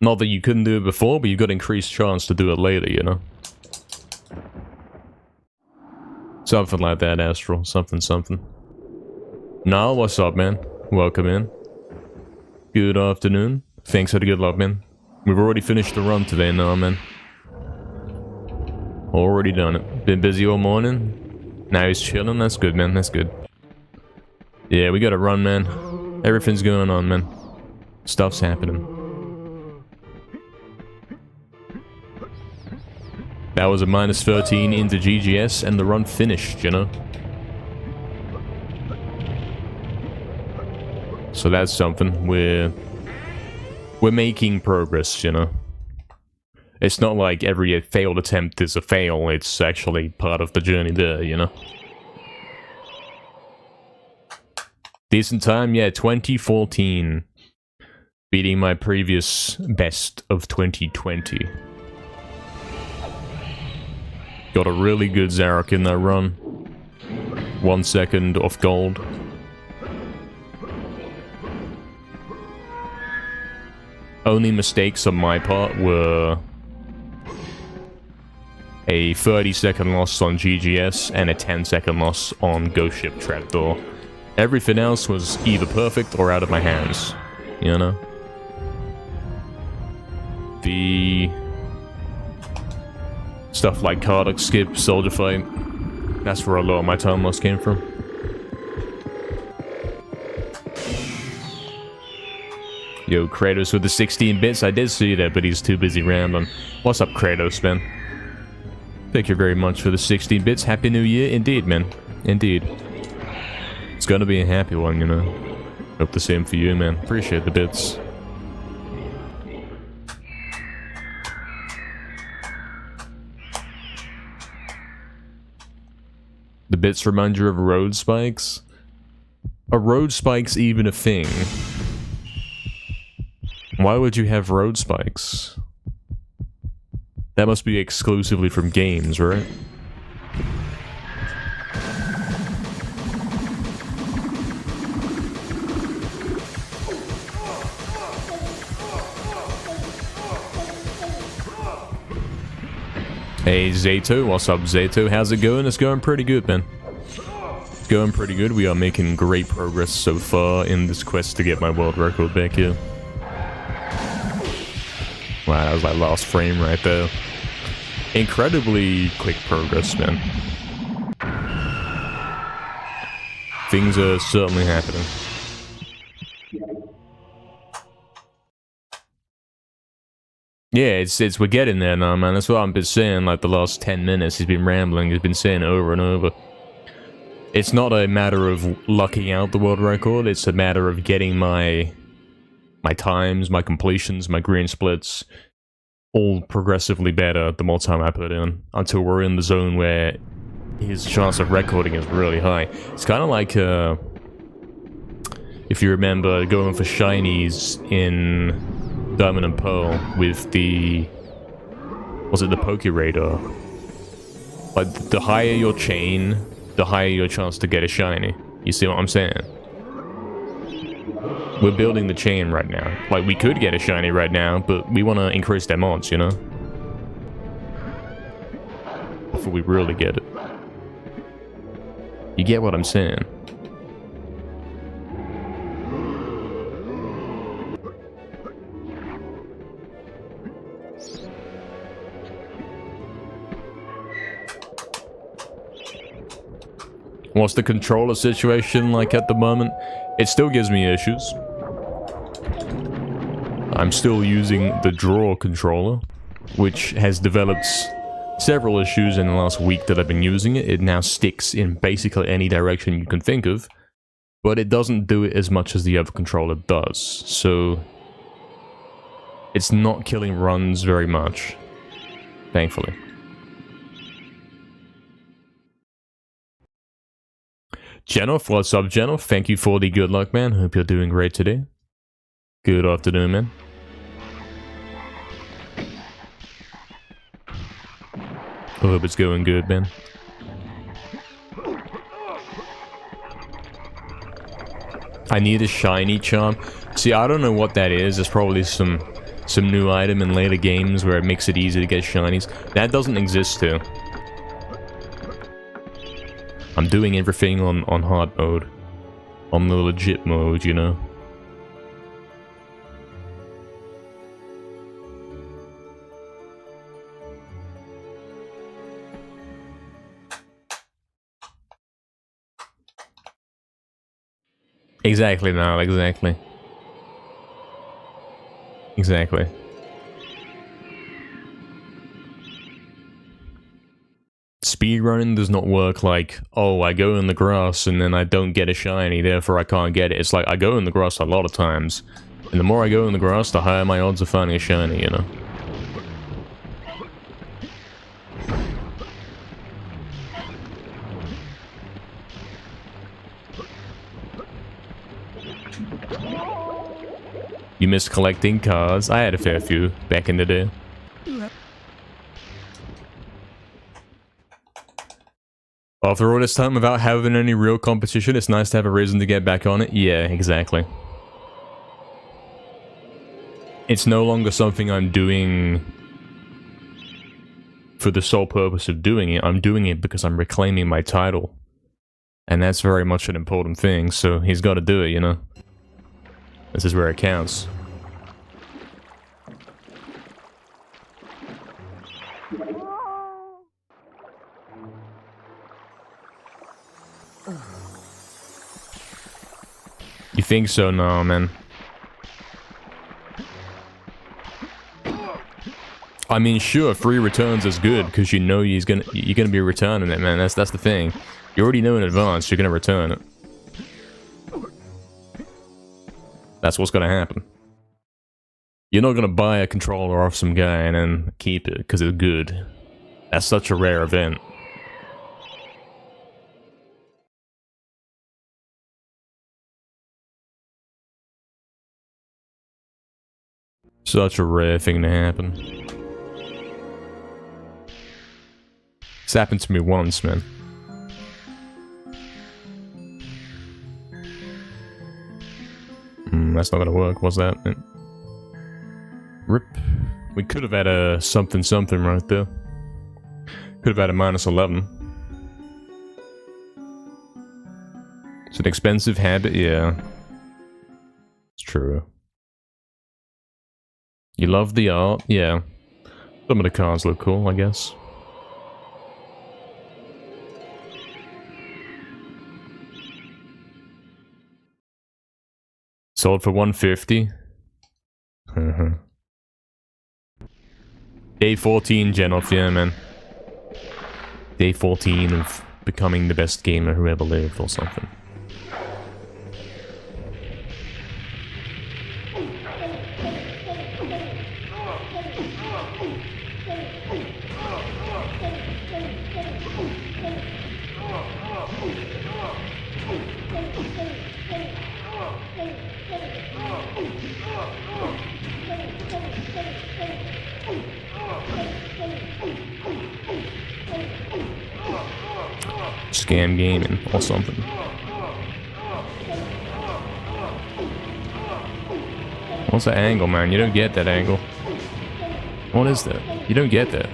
Not that you couldn't do it before, but you've got increased chance to do it later, you know? Something like that, Astral. Something. Nah, what's up, man? Welcome in. Good afternoon. Thanks for the good luck, man. We've already finished the run today, now, man. Already done it. Been busy all morning. Now he's chilling. That's good, man. That's good. Yeah, we gotta run, man. Everything's going on, man. Stuff's happening. That was a -13 into GGS, and the run finished, you know? So that's something. We're making progress, you know? It's not like every failed attempt is a fail, it's actually part of the journey there, you know? Decent time, yeah, 2014. Beating my previous best of 2020. Got a really good Zarok in that run. 1 second off gold. Only mistakes on my part were a 30-second loss on GGS and a 10-second loss on Ghost Ship Trapdoor. Everything else was either perfect or out of my hands, you know? The stuff like Cardiac Skip, Soldier Fight, that's where a lot of my time loss came from. Yo, Kratos with the 16 bits, I did see that, but he's too busy rambling. What's up, Kratos, man? Thank you very much for the 16 bits. Happy New Year, indeed, man. Indeed. It's gonna be a happy one, you know. Hope the same for you, man. Appreciate the bits. The bits remind you of road spikes? Are road spikes even a thing? Why would you have road spikes? That must be exclusively from games, right? Hey Zato, what's up Zato? How's it going? It's going pretty good, man. It's going pretty good. We are making great progress so far in this quest to get my world record back here. Wow, that was my last frame right there. Incredibly quick progress, man. Things are certainly happening. Yeah, it's we're getting there now, man. That's what I've been saying, like, the last 10 minutes. He's been rambling, he's been saying it over and over. It's not a matter of lucking out the world record, it's a matter of getting my times, my completions, my green splits, all progressively better the more time I put in, until we're in the zone where his chance of recording is really high. It's kind of like, if you remember, going for shinies in Diamond and Pearl with the... was it the Poke Radar? Like, the higher your chain, the higher your chance to get a shiny. You see what I'm saying? We're building the chain right now. Like, we could get a shiny right now, but we want to increase their odds, you know? Before we really get it. You get what I'm saying? What's the controller situation like at the moment? It still gives me issues. I'm still using the draw controller, which has developed several issues in the last week that I've been using it. It now sticks in basically any direction you can think of, but it doesn't do it as much as the other controller does. So it's not killing runs very much, thankfully. Jenoff, what's up, Jenoff? Thank you for the good luck, man. Hope you're doing great today. Good afternoon, man. I hope it's going good, man. I need a shiny charm. See, I don't know what that is. There's probably some new item in later games where it makes it easy to get shinies. That doesn't exist too. I'm doing everything on hard mode. On the legit mode, you know? Exactly, now, exactly. Exactly. Speedrunning does not work like, oh, I go in the grass and then I don't get a shiny, therefore I can't get it. It's like, I go in the grass a lot of times, and the more I go in the grass, the higher my odds of finding a shiny, you know? You miss collecting cards? I had a fair few back in the day. After all this time without having any real competition, it's nice to have a reason to get back on it. Yeah, exactly. It's no longer something I'm doing for the sole purpose of doing it. I'm doing it because I'm reclaiming my title. And that's very much an important thing, so he's got to do it, you know? This is where it counts. You think so? No, man. I mean, sure, free returns is good because you know you're gonna be returning it, man. That's the thing. You already know in advance you're gonna return it. That's what's gonna happen. You're not gonna buy a controller off some guy and then keep it because it's good. That's such a rare event. Such a rare thing to happen. It's happened to me once, man. That's not gonna work, was that? Rip. We could have had a something something right there. Could have had a -11. It's an expensive habit, yeah. It's true. You love the art? Yeah. Some of the cards look cool, I guess. Sold for 150. Day 14, Genoff, yeah, man. Day 14 of becoming the best gamer who ever lived, or something. Scam gaming or something. What's the angle, man? You don't get that angle. What is that? You don't get that.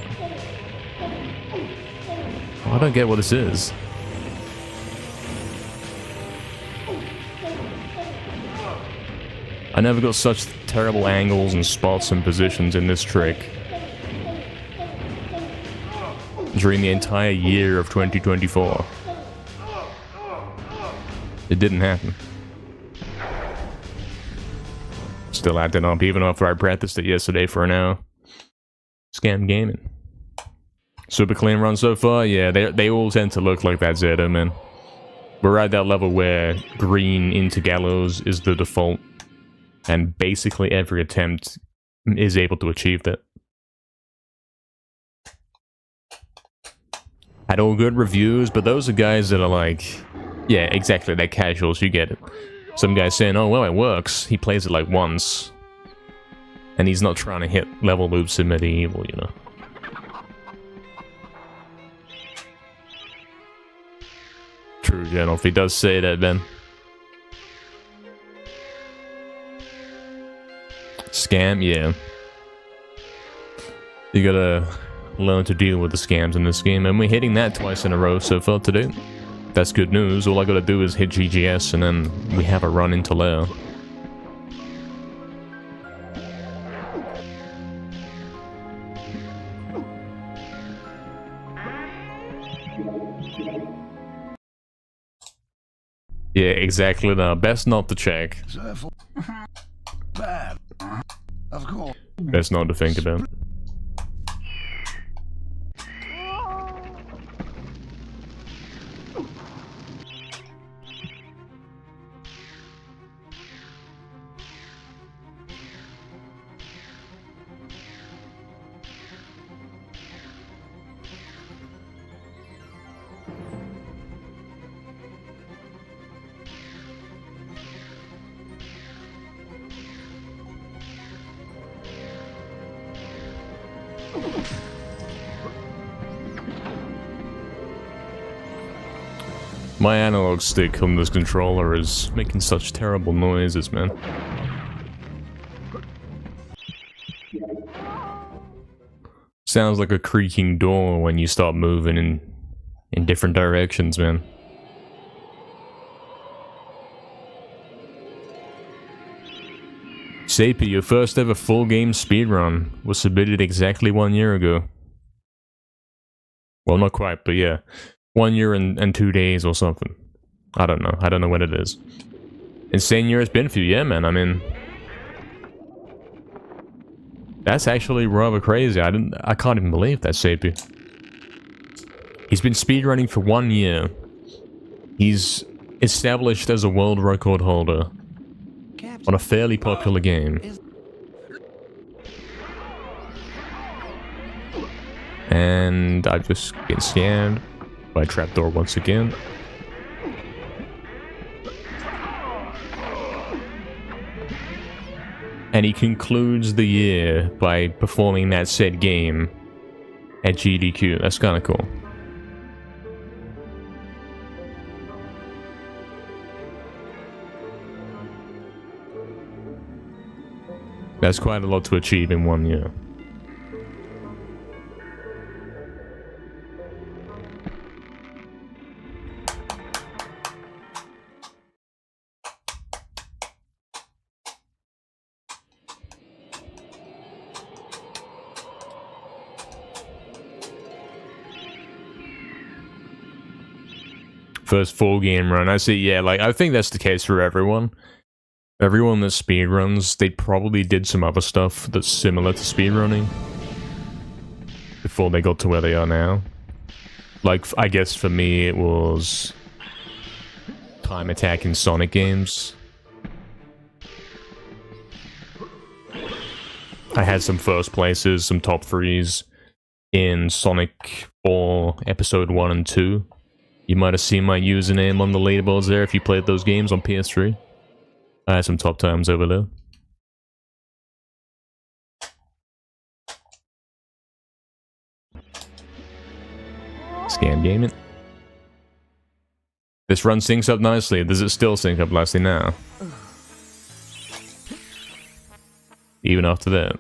Oh, I don't get what this is. I never got such terrible angles and spots and positions in this trick during the entire year of 2024. It didn't happen. Still acting up even after I practiced it yesterday for an hour. Scam gaming. Super clean run so far? Yeah, they all tend to look like that, Zedo, man. We're at that level where green into gallows is the default. And basically every attempt is able to achieve that. Had all good reviews, but those are guys that are like... Yeah, exactly, they're casuals, you get it. Some guy's saying, oh, well, it works. He plays it like once. And he's not trying to hit level loops in MediEvil, you know. True, Genoff, he does say that, Ben. Scam, yeah. You gotta learn to deal with the scams in this game, and we're hitting that twice in a row so far today. That's good news. All I gotta do is hit GGS, and then we have a run into Lair. Yeah, exactly. Now, best not to check. Bad. Of course. Best not to think about. My analog stick on this controller is making such terrible noises, man. Sounds like a creaking door when you start moving in different directions, man. Sapy, your first ever full game speedrun was submitted exactly 1 year ago. Well, not quite, but yeah. 1 year and 2 days or something. I don't know. I don't know when it is. Insane year it's been for you, yeah, man. I mean, that's actually rather crazy. I can't even believe that, Sapy. He's been speedrunning for 1 year. He's established as a world record holder. on a fairly popular game. And I just get scammed by trapdoor once again. And he concludes the year by performing that said game at GDQ. That's kind of cool. That's quite a lot to achieve in 1 year. First full game run. I see, yeah, like, I think that's the case for everyone. Everyone that speedruns, they probably did some other stuff that's similar to speedrunning before they got to where they are now. Like, I guess for me, it was time attack in Sonic games. I had some first places, some top 3s in Sonic 4 Episode 1 and 2. You might have seen my username on the leaderboards there if you played those games on PS3. I had some top times over there. Scam gaming. This run syncs up nicely. Does it still sync up nicely now? Even after that.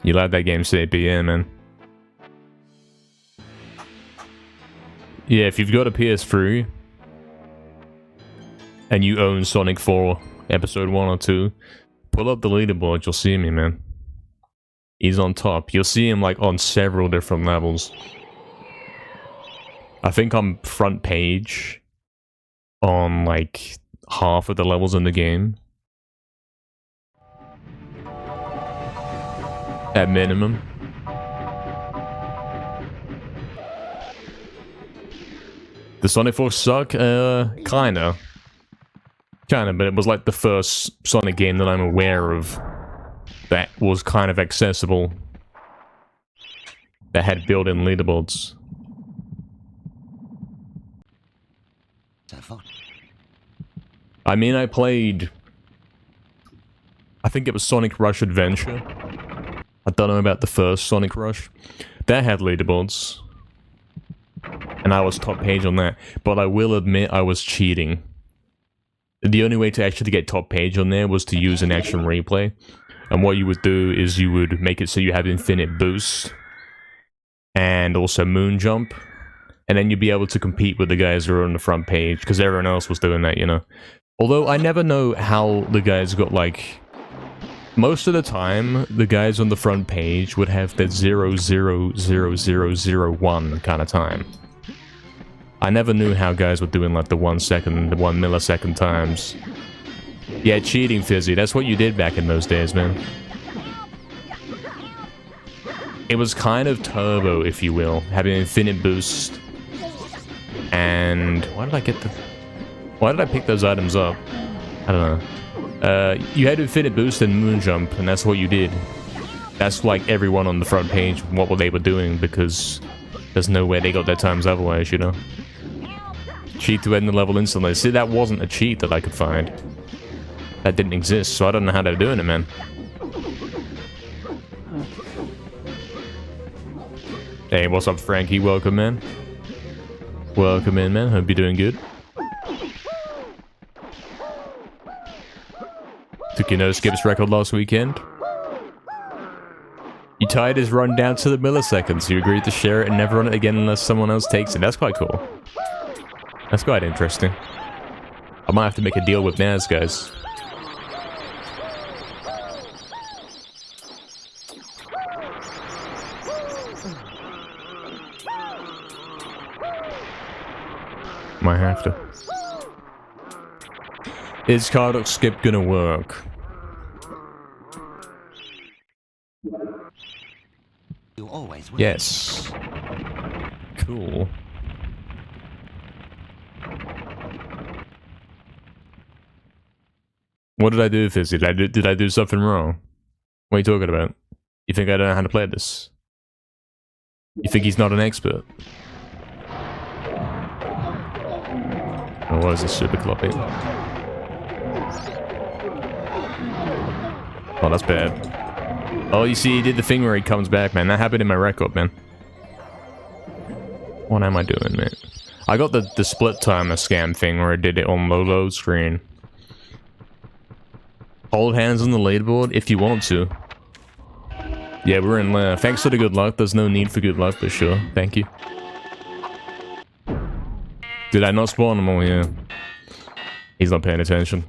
You like that game, CPN, man. Yeah, if you've got a PS3 and you own Sonic 4 Episode 1 or 2, pull up the leaderboard, you'll see me, man. He's on top. You'll see him, like, on several different levels. I think I'm front page on, like, half of the levels in the game. At minimum. Does Sonic 4 suck? Kinda. Kinda, but it was like the first Sonic game that I'm aware of that was kind of accessible. That had built-in leaderboards. I mean, I played... I think it was Sonic Rush Adventure. I don't know about the first Sonic Rush. That had leaderboards. And I was top page on that. But I will admit I was cheating. The only way to actually get top page on there was to use an action replay. And what you would do is you would make it so you have infinite boost. And also moon jump. And then you'd be able to compete with the guys who are on the front page. Because everyone else was doing that, you know. Although I never know how the guys got, like... Most of the time, the guys on the front page would have that 0.00001 kind of time. I never knew how guys were doing like the 1 second, the 1 millisecond times. Yeah, cheating, Fizzy. That's what you did back in those days, man. It was kind of turbo, if you will, having infinite boost. And why did I pick those items up? I don't know. You had infinite boost and moon jump, and that's what you did. That's like everyone on the front page, what they were doing, because there's no way they got their times otherwise, you know? Cheat to end the level instantly. See, that wasn't a cheat that I could find. That didn't exist, so I don't know how they're doing it, man. Hey, what's up, Frankie? Welcome, man. Welcome in, man. Hope you're doing good. Took your no-skips record last weekend. You tied his run down to the milliseconds. You agreed to share it and never run it again unless someone else takes it. That's quite cool. That's quite interesting. I might have to make a deal with Naz, guys. Might have to. Is card skip gonna work? You always will. Yes. Cool. What did I do, Fizzy? Did I do something wrong? What are you talking about? You think I don't know how to play this? You think he's not an expert? Oh, what is this super cloppy? Oh, that's bad. Oh, you see, he did the thing where he comes back, man. That happened in my record, man. What am I doing, man? I got the split timer scam thing where I did it on low screen. Hold hands on the leaderboard if you want to. Yeah, we're in lair. Thanks for the good luck. There's no need for good luck, but sure. Thank you. Did I not spawn him all here? He's not paying attention.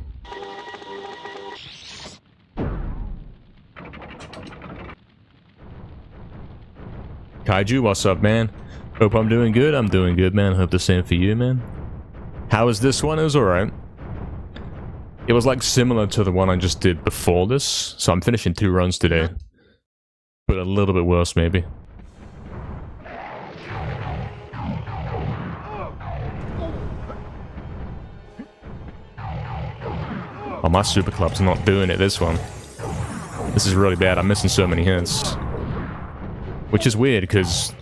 Kaiju, what's up, man? Hope I'm doing good. I'm doing good, man. Hope the same for you, man. How was this one? It was alright. It was like similar to the one I just did before this, so I'm finishing 2 runs today. But a little bit worse, maybe. Oh, my super club's not doing it this one. This is really bad. I'm missing so many hits. Which is weird, because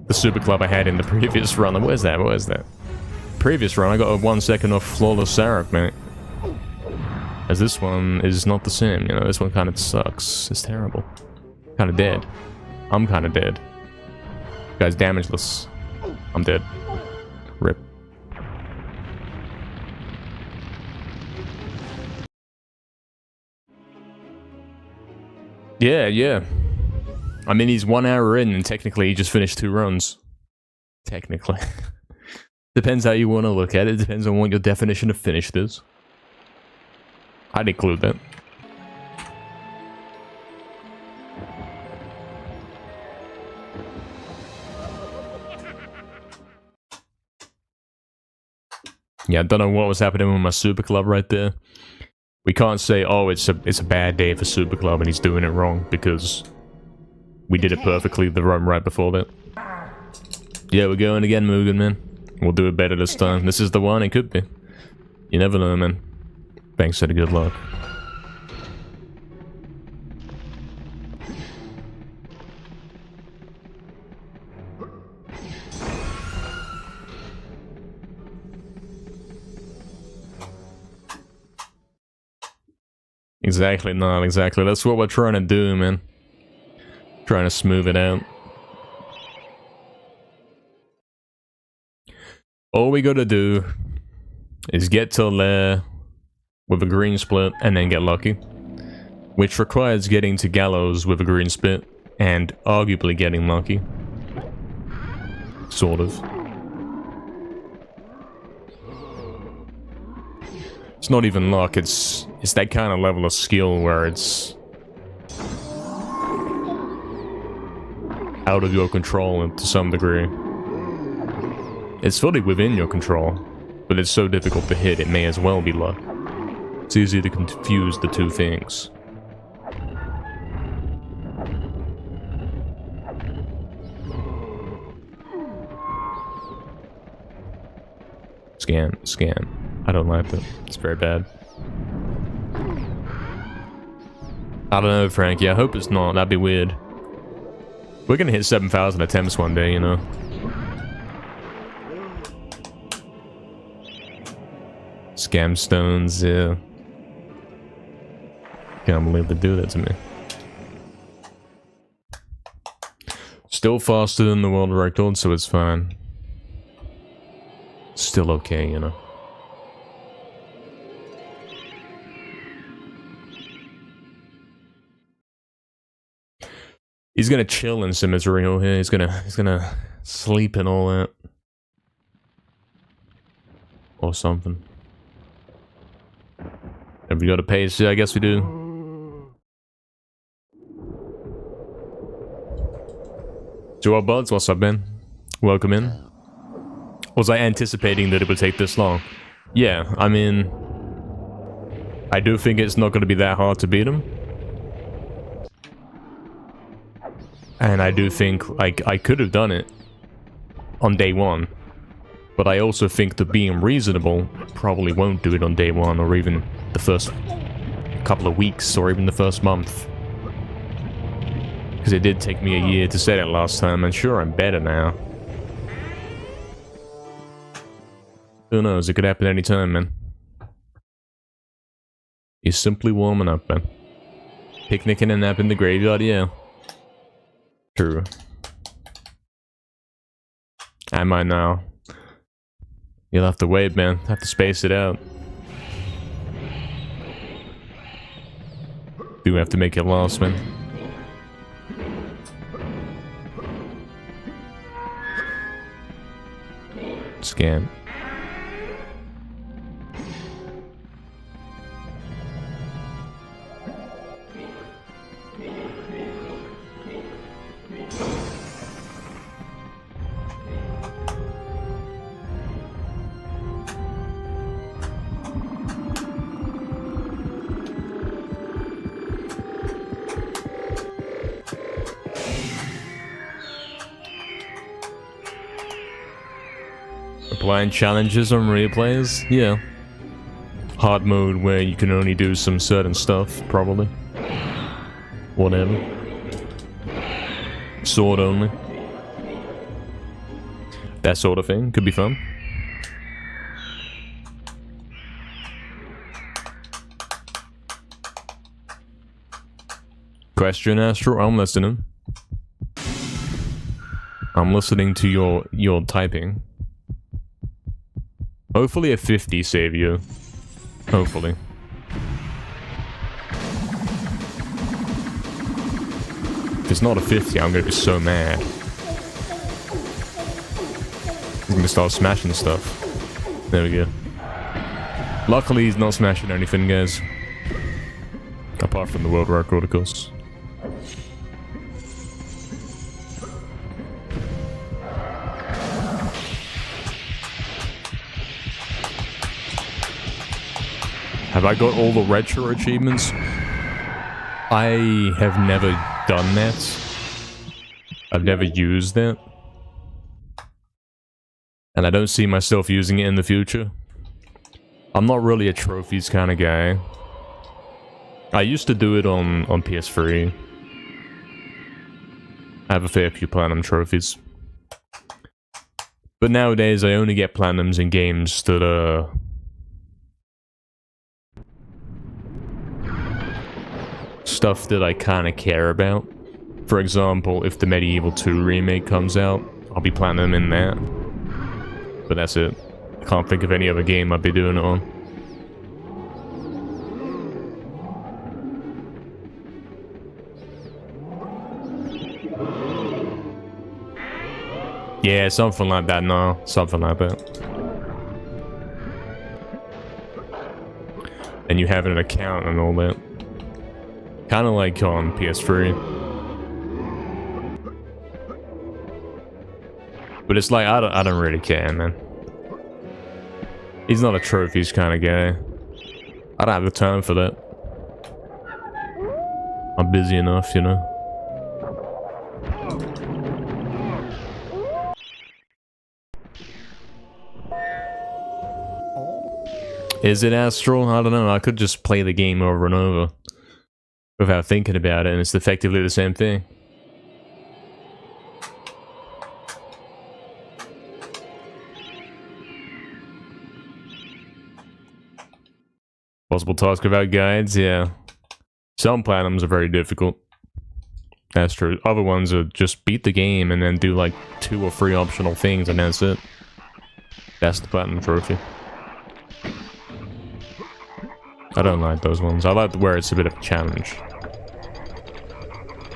the super club I had in the previous run... Where's that? Where's that? Previous run, I got a 1 second off flawless Sarek, mate. As this one is not the same, you know, this one kind of sucks. It's terrible. Kind of dead. I'm kind of dead. Guy's damageless. I'm dead. Rip. Yeah. I mean, he's 1 hour in and technically he just finished 2 runs. Technically. Depends how you want to look at it. Depends on what your definition of finished is. I'd include that. Yeah, I don't know what was happening with my super club right there. We can't say, oh, it's a bad day for super club and he's doing it wrong, because we did it perfectly the run right before that. Yeah, we're going again, Mugen, man. We'll do it better this time. This is the one, it could be. You never know, man. Thanks for the good luck. Exactly, not exactly. That's what we're trying to do, man. Trying to smooth it out. All we gotta do is get to lair with a green split and then get lucky. Which requires getting to gallows with a green split and arguably getting lucky. Sort of. It's not even luck, it's that kind of level of skill where it's out of your control to some degree. It's fully within your control, but it's so difficult to hit it may as well be luck. It's easy to confuse the two things. Scam. I don't like it. It's very bad. I don't know, Frankie. I hope it's not. That'd be weird. We're gonna hit 7,000 attempts one day, you know. Scam stones, yeah. Can't believe they do that to me. Still faster than the world record, so it's fine. Still okay, you know. He's gonna chill in Symmetry here. He's gonna sleep and all that. Or something. Have we got a pace? Yeah, I guess we do. Joel Buds, what's up, man? Welcome in. Was I anticipating that it would take this long? Yeah, I mean... I do think it's not going to be that hard to beat him. And I do think, like, I could have done it on day one. But I also think that being reasonable probably won't do it on day one, or even the first couple of weeks, or even the first month. Because it did take me a year to set it last time, and sure, I'm better now. Who knows, it could happen anytime, man. You're simply warming up, man. Picnicking and nap in the graveyard, yeah. True. Am I now? You'll have to wait, man. Have to space it out. Do have to make it last, man. Scan. Applying challenges on replays? Yeah. Hard mode where you can only do some certain stuff, probably. Whatever. Sword only. That sort of thing. Could be fun. Question, Astro? I'm listening. I'm listening to your typing. Hopefully a 50 save you. Hopefully. If it's not a 50, I'm gonna be so mad. I'm gonna start smashing stuff. There we go. Luckily, he's not smashing anything, guys. Apart from the world record, of course. Have I got all the retro achievements? I have never done that. I've never used that. And I don't see myself using it in the future. I'm not really a trophies kind of guy. I used to do it on PS3. I have a fair few platinum trophies. But nowadays I only get platinums in games that are... stuff that I kind of care about. For example, if the MediEvil 2 remake comes out, I'll be platinum in that. But that's it. I can't think of any other game I'd be doing it on. Yeah, something like that, no. Something like that. And you have an account and all that. Kind of like on PS3. But it's like, I don't really care, man. He's not a trophies kind of guy. I don't have the time for that. I'm busy enough, you know. Is it Astral? I don't know. I could just play the game over and over without thinking about it, and it's effectively the same thing. Possible task without guides? Yeah. Some platinums are very difficult. That's true. Other ones are just beat the game and then do like 2 or 3 optional things and that's it. That's the platinum trophy. I don't like those ones. I like where it's a bit of a challenge.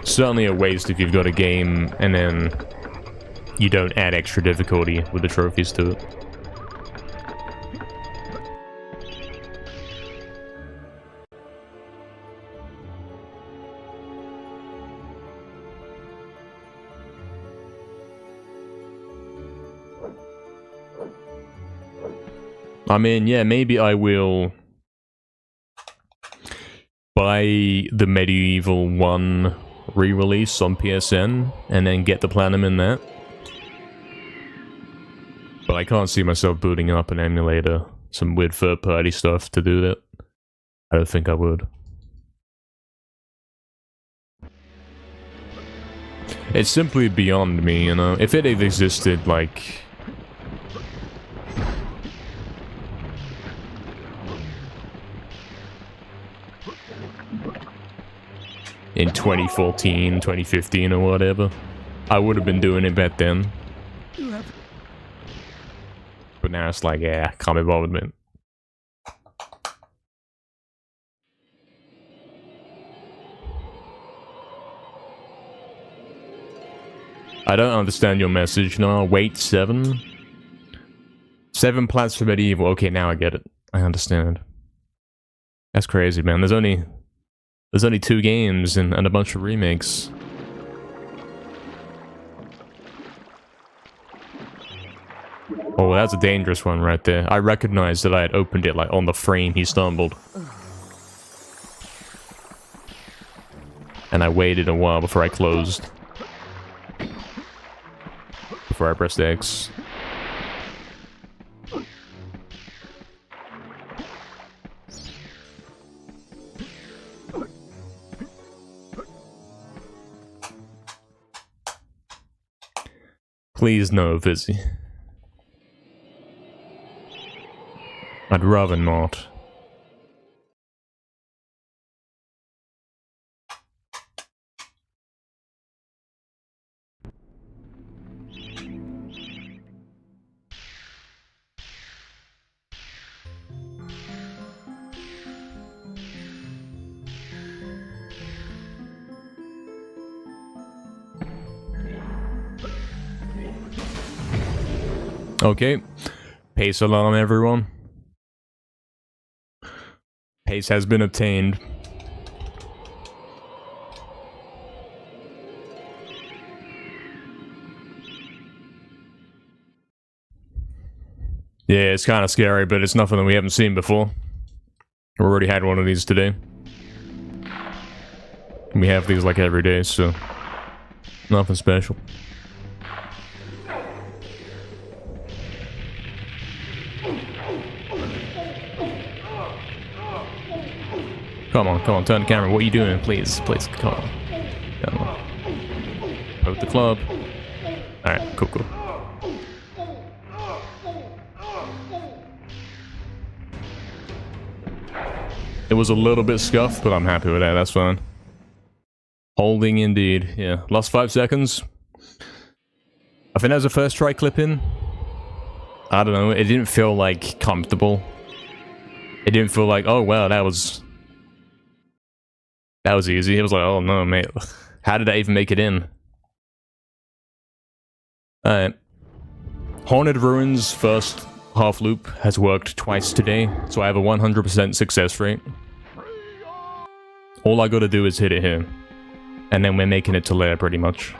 Certainly a waste if you've got a game and then you don't add extra difficulty with the trophies to it. I mean, yeah, maybe I will buy the MediEvil 1 re-release on PSN and then get the platinum in that. But I can't see myself booting up an emulator, some weird third-party stuff to do that. I don't think I would. It's simply beyond me, you know? If it had existed, like... in 2014, 2015 or whatever, I would have been doing it back then. But now it's like, yeah, can't be bothered, man. I don't understand your message. No, wait, 7? 7 plats for MediEvil. Okay, now I get it. I understand. That's crazy, man. There's only 2 games and a bunch of remakes. Oh, that's a dangerous one right there. I recognized that I had opened it like on the frame he stumbled. And I waited a while before I closed. Before I pressed X. Please no, Vizzy. I'd rather not. Okay, pace alarm, everyone. Pace has been obtained. Yeah, it's kind of scary, but it's nothing that we haven't seen before. We already had one of these today. We have these like every day, so nothing special. Come on, turn the camera. What are you doing? Please, come on. Come on. Poke the club. Alright, cool. It was a little bit scuffed, but I'm happy with that. That's fine. Holding indeed. Yeah, last 5 seconds. I think that was a first try clip in. I don't know. It didn't feel like comfortable. It didn't feel like, oh wow, that was easy. It was like, oh no, mate. How did I even make it in? Alright. Haunted Ruins first half loop has worked twice today, so I have a 100% success rate. All I gotta do is hit it here. And then we're making it to lair pretty much.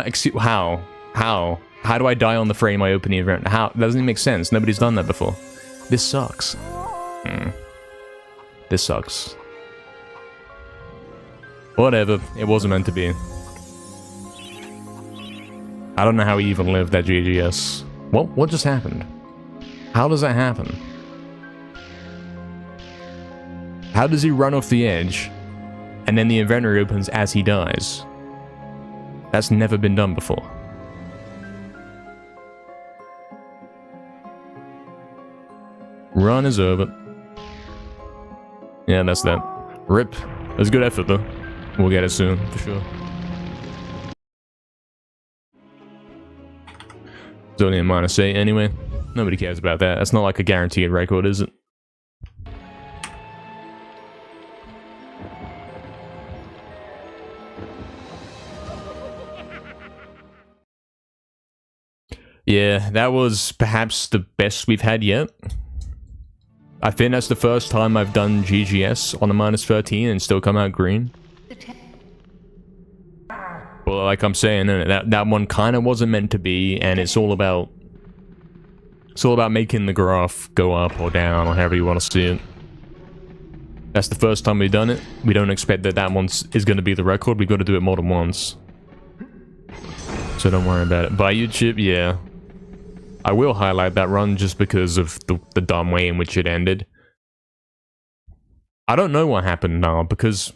Excuse, how? How do I die on the frame I open the event? How? That doesn't even make sense. Nobody's done that before. This sucks. This sucks. Whatever. It wasn't meant to be. I don't know how he even lived that GGS. What just happened? How does that happen? How does he run off the edge, and then the inventory opens as he dies? That's never been done before. Run is over. Yeah, that's that. RIP. It was good effort though. We'll get it soon, for sure. It's only a -8 anyway. Nobody cares about that. That's not like a guaranteed record, is it? Yeah, that was perhaps the best we've had yet. I think that's the first time I've done GGS on a -13 and still come out green. Well, like I'm saying, that one kind of wasn't meant to be, and it's all about making the graph go up or down, or however you want to see it. That's the first time we've done it. We don't expect that one is going to be the record. We've got to do it more than once. So don't worry about it. Bayou chip, yeah. I will highlight that run just because of the dumb way in which it ended. I don't know what happened now, because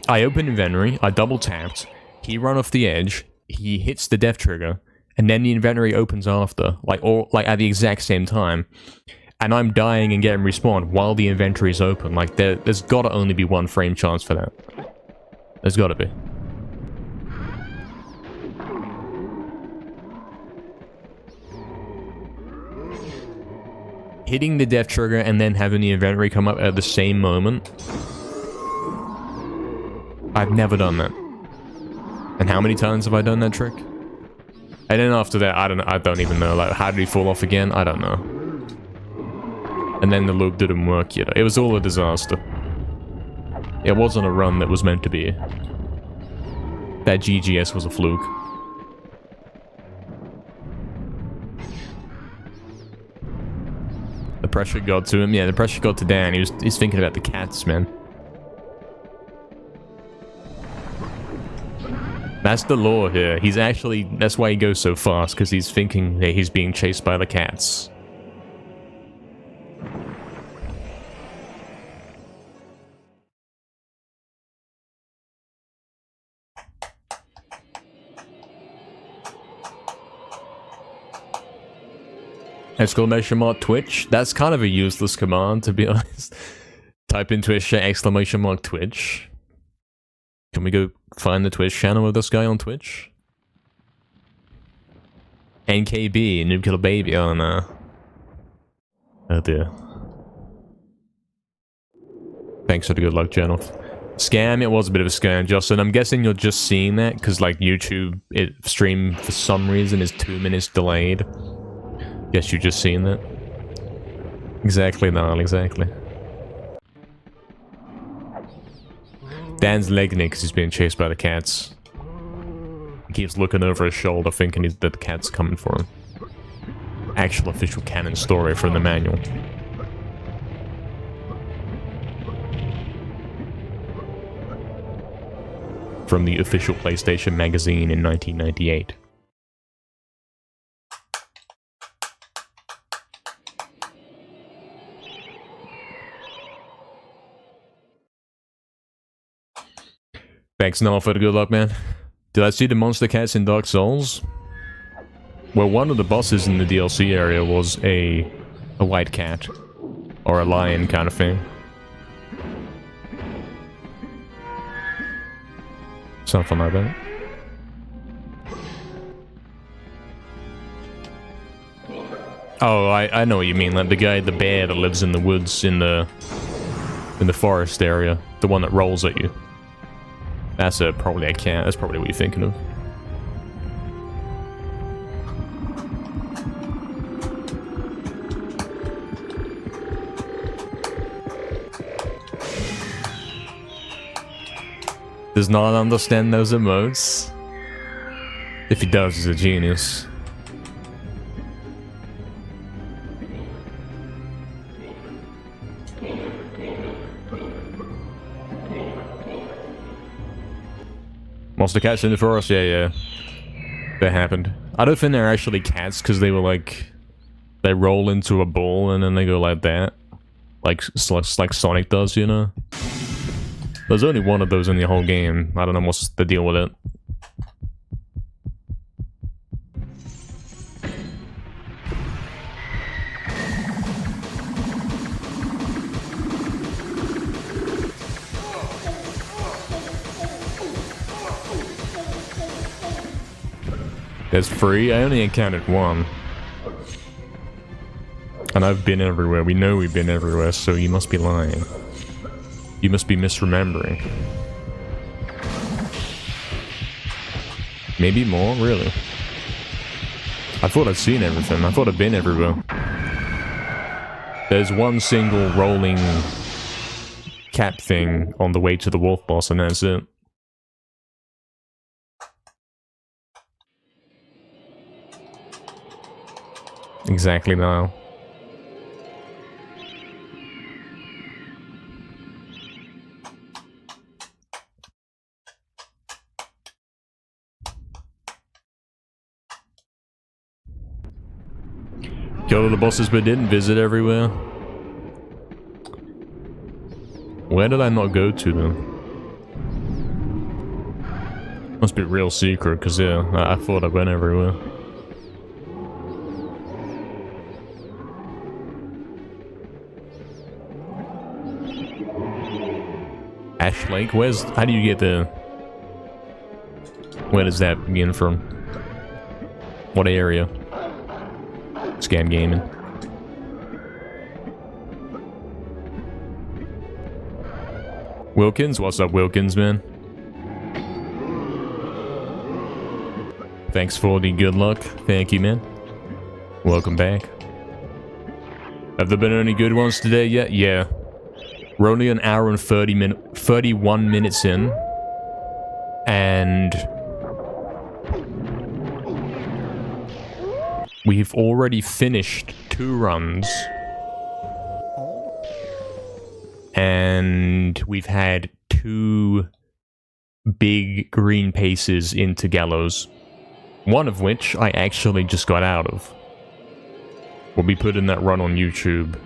I opened inventory, I double tapped, he ran off the edge, he hits the death trigger, and then the inventory opens after, like at the exact same time. And I'm dying and getting respawned while the inventory is open. Like, there's gotta only be one frame chance for that. There's gotta be. Hitting the death trigger and then having the inventory come up at the same moment. I've never done that. And how many times have I done that trick? And then after that, I don't even know. Like, how did he fall off again? I don't know. And then the loop didn't work yet. It was all a disaster. It wasn't a run that was meant to be. That GGS was a fluke. The pressure got to him. Yeah, the pressure got to Dan. He's thinking about the cats, man. That's the lore here. He's actually... That's why he goes so fast, because he's thinking that he's being chased by the cats. Exclamation mark Twitch? That's kind of a useless command, to be honest. Type in Twitch chat exclamation mark Twitch. Can we go find the Twitch channel of this guy on Twitch? NKB, Noob Killer Baby, oh no. Oh dear. Thanks for the good luck, channel. Scam, it was a bit of a scam, Justin. I'm guessing you're just seeing that because, like, YouTube stream for some reason is 2 minutes delayed. Guess you're just seeing that. Exactly, Niall, exactly. Dan's legging it because he's being chased by the cats. He keeps looking over his shoulder thinking that the cat's coming for him. Actual official canon story from the manual. From the official PlayStation magazine in 1998. Thanks, Noel, for the good luck, man. Did I see the monster cats in Dark Souls? Well, one of the bosses in the DLC area was a white cat. Or a lion kind of thing. Something like that. Oh, I know what you mean. Like the bear that lives in the woods in the forest area. The one that rolls at you. That's probably a cat. That's probably what you're thinking of. Does not understand those emotes. If he does, he's a genius. Monster cats in the forest? Yeah. That happened. I don't think they're actually cats, because they were like... They roll into a ball and then they go like that. Like Sonic does, you know? There's only one of those in the whole game. I don't know what's the deal with it. There's 3? I only encountered 1. And I've been everywhere. We know we've been everywhere, so you must be lying. You must be misremembering. Maybe more? Really? I thought I'd seen everything. I thought I'd been everywhere. There's one single rolling cat thing on the way to the wolf boss, and that's it. Exactly now. Killed all the bosses but didn't visit everywhere. Where did I not go to then? Must be real secret, because yeah, I thought I went everywhere. Ash Lake? Where's... How do you get there? Where does that begin from? What area? Scan gaming. Wilkins? What's up, Wilkins, man? Thanks for the good luck. Thank you, man. Welcome back. Have there been any good ones today yet? Yeah. We're only an hour and 31 minutes in. And... we've already finished 2 runs. And we've had 2 big green paces into Gallows. One of which I actually just got out of. We'll be putting that run on YouTube.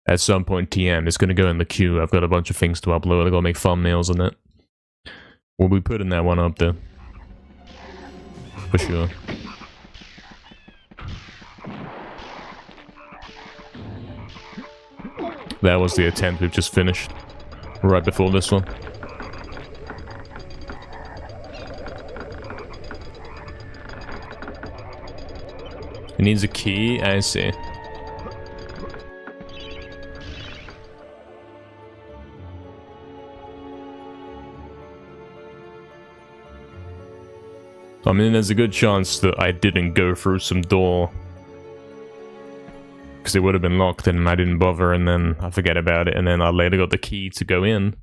At some point, TM. It's going to go in the queue. I've got a bunch of things to upload. I've got to make thumbnails on it. We'll be putting that one up there. For sure. That was the attempt we've just finished. Right before this one. It needs a key, I see. I mean, there's a good chance that I didn't go through some door. Because it would have been locked and I didn't bother, and then I forget about it, and then I later got the key to go in.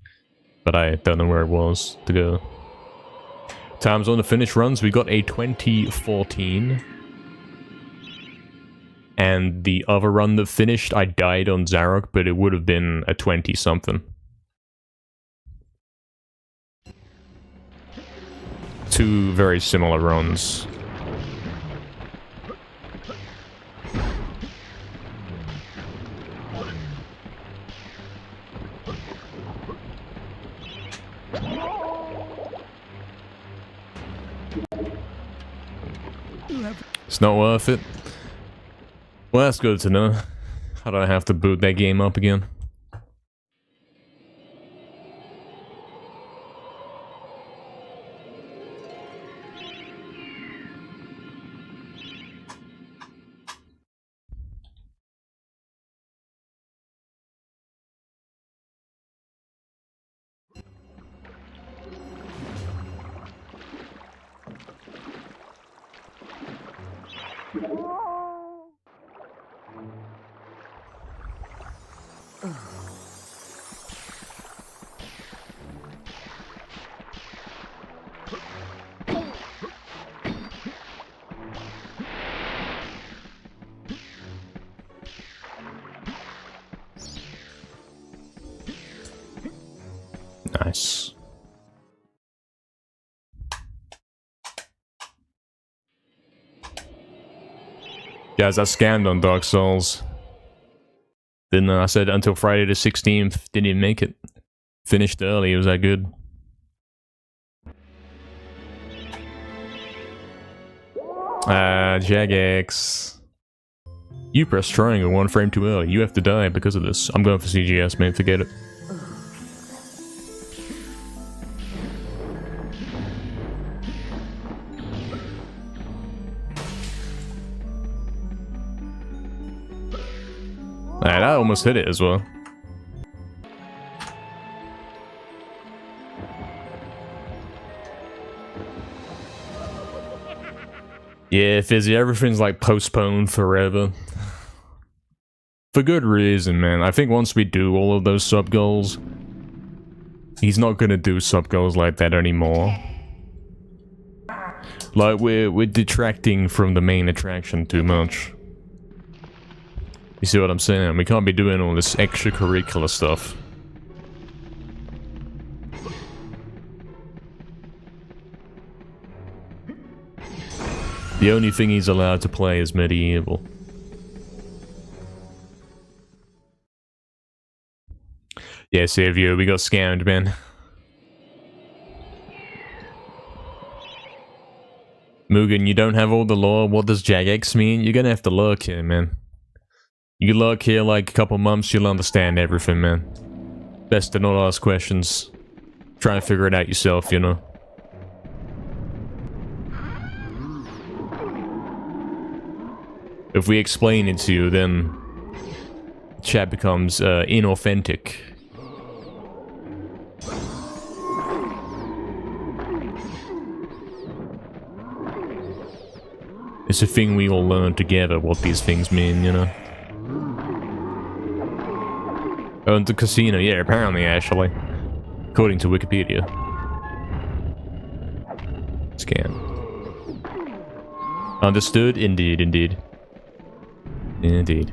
But I don't know where it was to go. Times on the finish runs, we got a 2014. And the other run that finished, I died on Zarok, but it would have been a 20-something. 2 very similar runs. It's not worth it. Well, that's good to know. How do I have to boot that game up again? Nice. Guys, I scammed on Dark Souls. Then I said until Friday the 16th, didn't even make it. Finished early, it was that good. Jagex. You pressed triangle 1 frame too early. You have to die because of this. I'm going for CGS, man. Forget it. Alright, I almost hit it as well. Yeah, Fizzy, everything's like postponed forever. For good reason, man. I think once we do all of those sub-goals, he's not gonna do sub-goals like that anymore. Like, we're detracting from the main attraction too much. You see what I'm saying? We can't be doing all this extracurricular stuff. The only thing he's allowed to play is MediEvil. Yeah, Savio, we got scammed, man. Mugen, you don't have all the lore. What does Jagex mean? You're gonna have to lurk here, man. You lurk here like a couple months, you'll understand everything, man. Best to not ask questions. Try and figure it out yourself, you know. If we explain it to you, then chat becomes inauthentic. It's a thing we all learn together, what these things mean, you know? Oh, and the casino, yeah, apparently, actually. According to Wikipedia. Scan. Understood? Indeed, indeed. Indeed.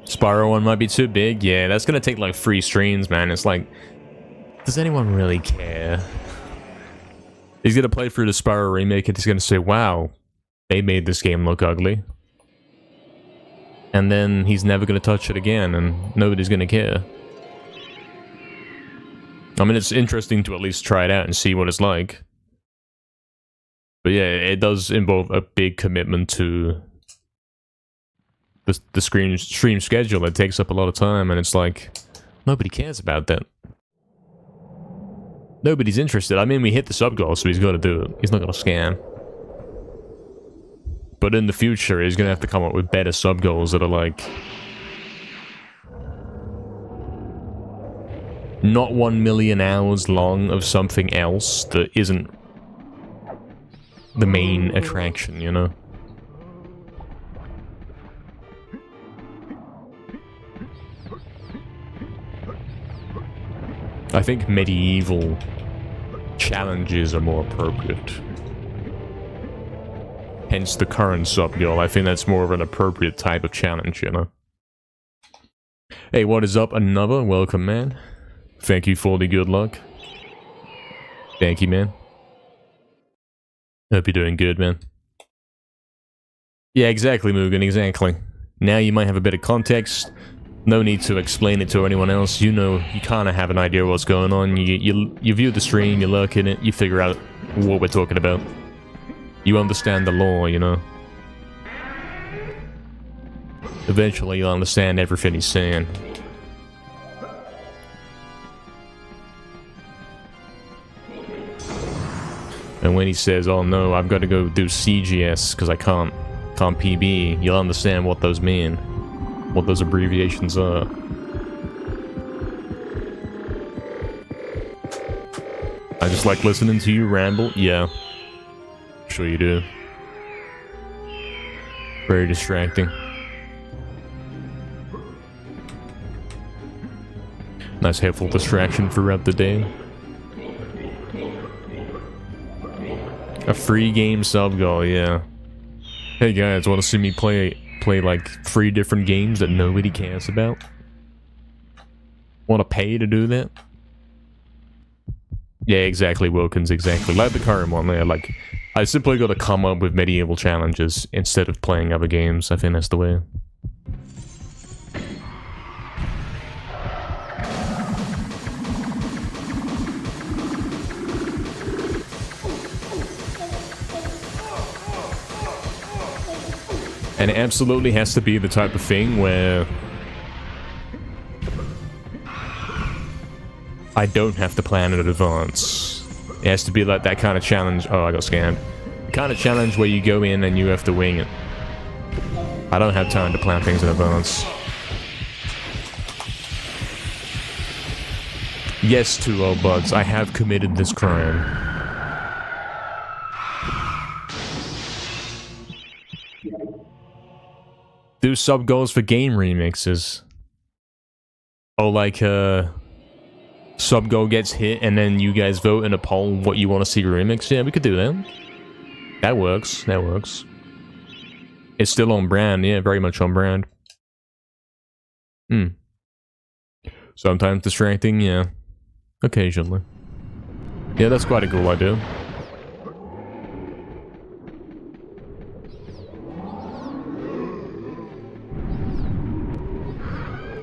Spyro one might be too big. Yeah, that's gonna take like 3 streams, man. It's like, does anyone really care? He's gonna play through the Spyro remake and he's gonna say, wow, they made this game look ugly. And then he's never gonna touch it again and nobody's gonna care. I mean, it's interesting to at least try it out and see what it's like. But yeah, it does involve a big commitment to the stream schedule. It takes up a lot of time, and it's like, nobody cares about that. Nobody's interested. I mean, we hit the sub goal, so he's got to do it. He's not going to scam. But in the future, he's going to have to come up with better sub goals that are like, not 1 million hours long of something else that isn't the main attraction, you know? I think MediEvil challenges are more appropriate. Hence the current sub goal. I think that's more of an appropriate type of challenge, you know? Hey, what is up? Another welcome, man. Thank you for the good luck. Thank you, man. Hope you're doing good, man. Yeah, exactly, Mugen, exactly. Now you might have a bit of context. No need to explain it to anyone else. You know, you kind of have an idea what's going on. You view the stream, you lurk in it, you figure out what we're talking about. You understand the lore, you know. Eventually you'll understand everything he's saying. And when he says, oh no, I've got to go do CGS because I can't PB, you'll understand what those mean. What those abbreviations are. I just like listening to you ramble. Yeah. Sure you do. Very distracting. Nice helpful distraction throughout the day. A free game sub goal, yeah. Hey guys, want to see me play like 3 different games that nobody cares about? Want to pay to do that? Yeah, exactly, Wilkins, exactly. Like the current one there, like, I simply got to come up with MediEvil challenges instead of playing other games. I think that's the way. And it absolutely has to be the type of thing where I don't have to plan in advance. It has to be like that kind of challenge. Oh, I got scammed. The kind of challenge where you go in and you have to wing it. I don't have time to plan things in advance. Yes, 2 buds, I have committed this crime. Do sub goals for game remixes. Oh, like, sub goal gets hit and then you guys vote in a poll what you want to see remixed? Yeah, we could do that. That works. That works. It's still on brand, yeah, very much on brand. Sometimes distracting, yeah. Occasionally. Yeah, that's quite a cool idea.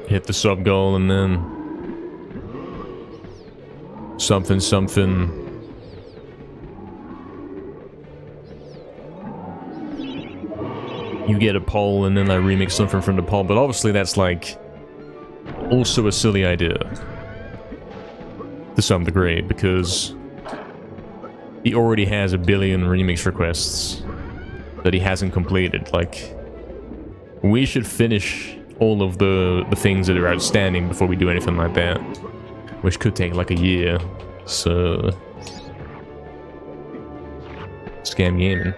Hit the sub goal and then something. You get a poll and then I remix something from the poll, but obviously that's like also a silly idea to some degree because he already has a billion remix requests that he hasn't completed. Like, we should finish all of the things that are outstanding before we do anything like that, which could take like a year. So scam gaming.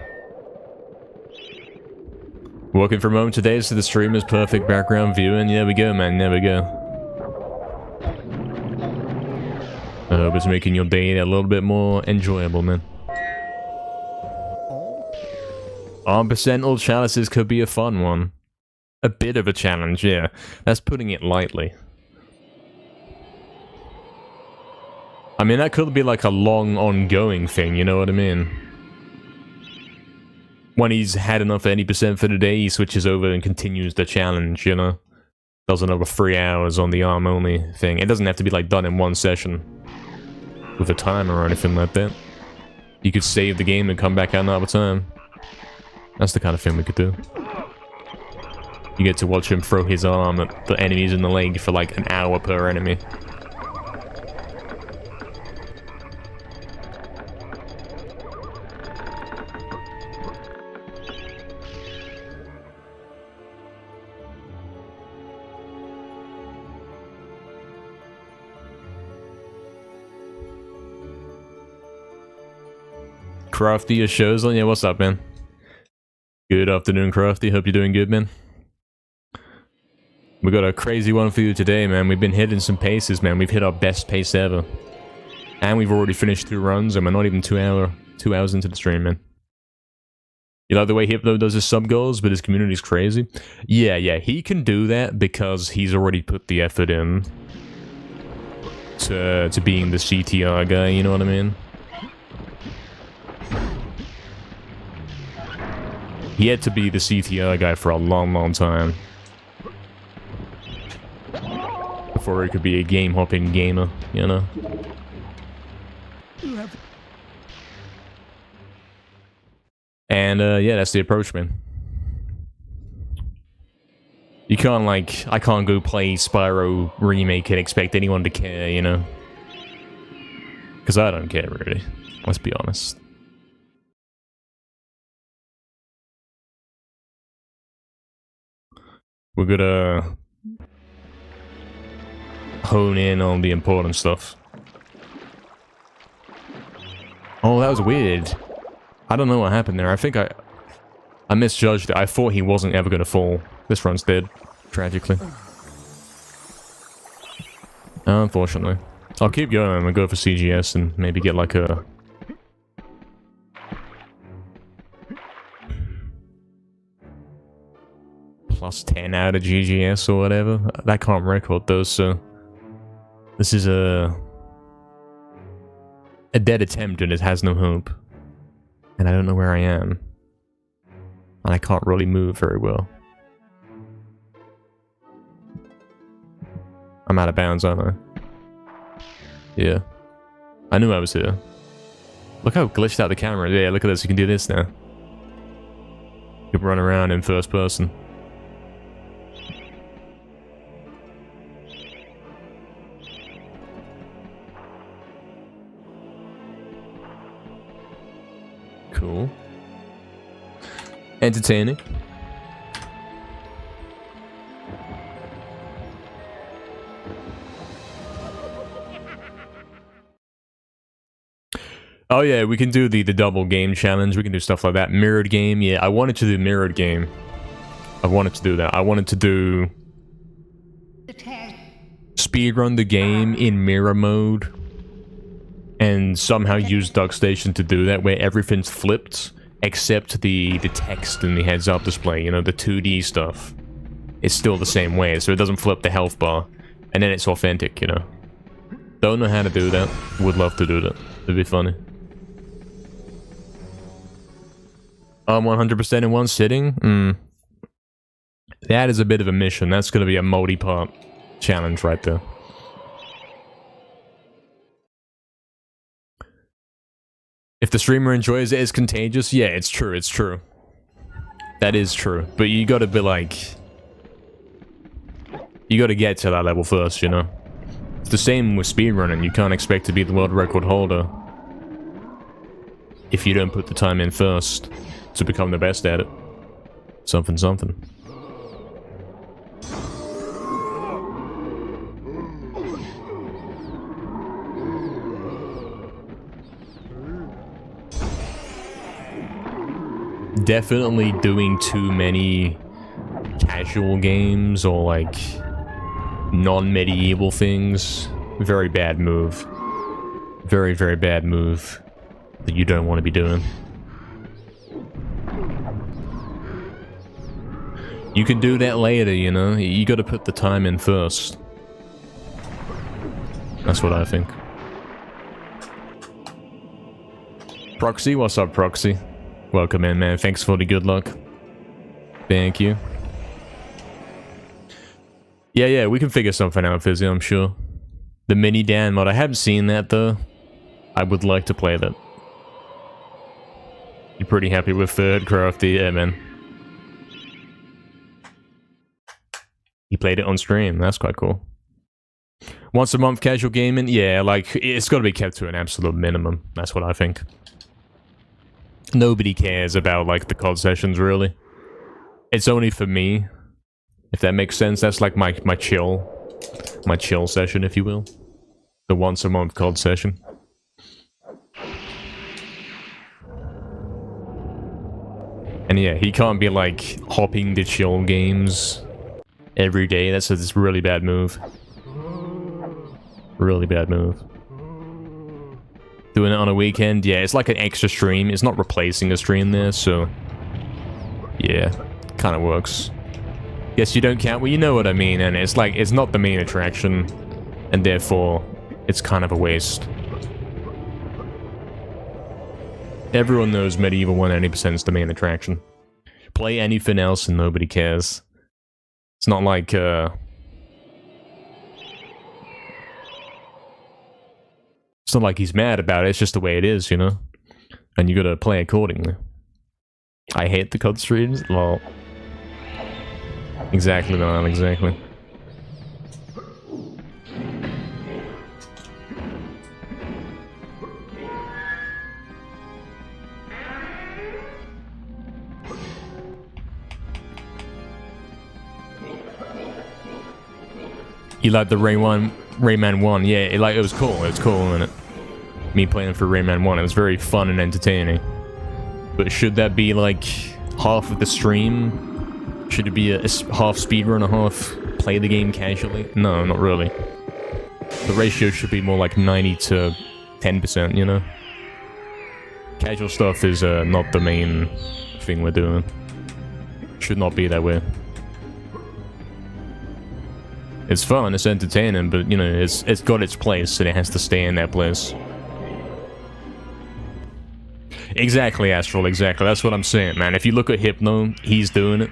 Working from home today, so the stream is perfect background viewing. There we go, man. There we go. I hope it's making your day a little bit more enjoyable, man. 1% all chalices could be a fun one. A bit of a challenge, yeah. That's putting it lightly. I mean, that could be like a long, ongoing thing, you know what I mean? When he's had enough 80% for the day, he switches over and continues the challenge, you know? Does another 3 hours on the arm only thing. It doesn't have to be like done in one session with a timer or anything like that. You could save the game and come back out another time. That's the kind of thing we could do. You get to watch him throw his arm at the enemies in the leg for like an hour per enemy. Crafty, your show's on? Yeah, what's up, man? Good afternoon, Crafty. Hope you're doing good, man. We got a crazy one for you today, man. We've been hitting some paces, man. We've hit our best pace ever. And we've already finished 2 runs, and we're not even 2 hours into the stream, man. You like the way Hypno does his sub goals, but his community's crazy? Yeah, he can do that because he's already put the effort in to being the CTR guy, you know what I mean? He had to be the CTR guy for a long time. Before he could be a game-hopping gamer, you know? And, yeah, that's the approach, man. You can't, like, I can't go play Spyro Remake and expect anyone to care, you know? Because I don't care, really. Let's be honest. We're gonna hone in on the important stuff. Oh, that was weird. I don't know what happened there. I think I misjudged it. I thought he wasn't ever gonna fall. This run's dead, tragically. Unfortunately. I'll keep going and go for CGS and maybe get like a... +10 out of GGS or whatever. That can't record those, so... This is a dead attempt and it has no hope. And I don't know where I am. And I can't really move very well. I'm out of bounds, aren't I? Yeah. I knew I was here. Look how glitched out the camera. Yeah, look at this. You can do this now. You can run around in first person. Cool. Entertaining. Oh yeah, we can do the double game challenge. We can do stuff like that. Mirrored game. Yeah, I wanted to do mirrored game. I wanted to do that. I wanted to do speedrun the game in mirror mode and somehow use DuckStation to do that, where everything's flipped except the text in the heads-up display, you know, the 2D stuff. It's still the same way, so it doesn't flip the health bar. And then it's authentic, you know. Don't know how to do that. Would love to do that. It'd be funny. 100% in one sitting? That is a bit of a mission. That's gonna be a multi-part challenge right there. If the streamer enjoys it, it's contagious. Yeah, it's true, it's true. That is true. But you gotta be like... You gotta get to that level first, you know? It's the same with speedrunning. You can't expect to be the world record holder if you don't put the time in first to become the best at it. Something, something. Definitely doing too many casual games or like non-MediEvil things. Very bad move. Very, very bad move that you don't want to be doing. You can do that later, you know? You gotta put the time in first. That's what I think. Proxy, what's up, Proxy? Welcome in, man. Thanks for the good luck. Thank you. Yeah, we can figure something out, Fizzy, I'm sure. The mini Dan mod, I haven't seen that, though. I would like to play that. You're pretty happy with Third Crafty? Yeah, man. He played it on stream. That's quite cool. Once a month casual gaming? Yeah, like, it's got to be kept to an absolute minimum. That's what I think. Nobody cares about, like, the COD sessions, really. It's only for me, if that makes sense. That's like my chill session, if you will. The once a month COD session. And yeah, he can't be, like, hopping to chill games every day. That's a really bad move. Really bad move. Doing it on a weekend, yeah, it's like an extra stream. It's not replacing a stream there, so... Yeah, kind of works. Yes, you don't count. Well, you know what I mean, and it's like, it's not the main attraction, and therefore, it's kind of a waste. Everyone knows MediEvil 180% is the main attraction. Play anything else and nobody cares. It's not like, It's not like he's mad about it, it's just the way it is, you know? And you gotta play accordingly. I hate the COD streams? Lol. Exactly, man, exactly. You like the Rayman 1? Yeah, it was cool. It was cool, wasn't it? Me playing for Rayman 1, it was very fun and entertaining. But should that be like half of the stream? Should it be a half speedrun, a half play the game casually? No, not really. The ratio should be more like 90 to 10%, you know? Casual stuff is not the main thing we're doing. Should not be that way. It's fun, it's entertaining, but, you know, it's got its place, and it has to stay in that place. Exactly, Astral, exactly. That's what I'm saying, man. If you look at Hypno, he's doing it.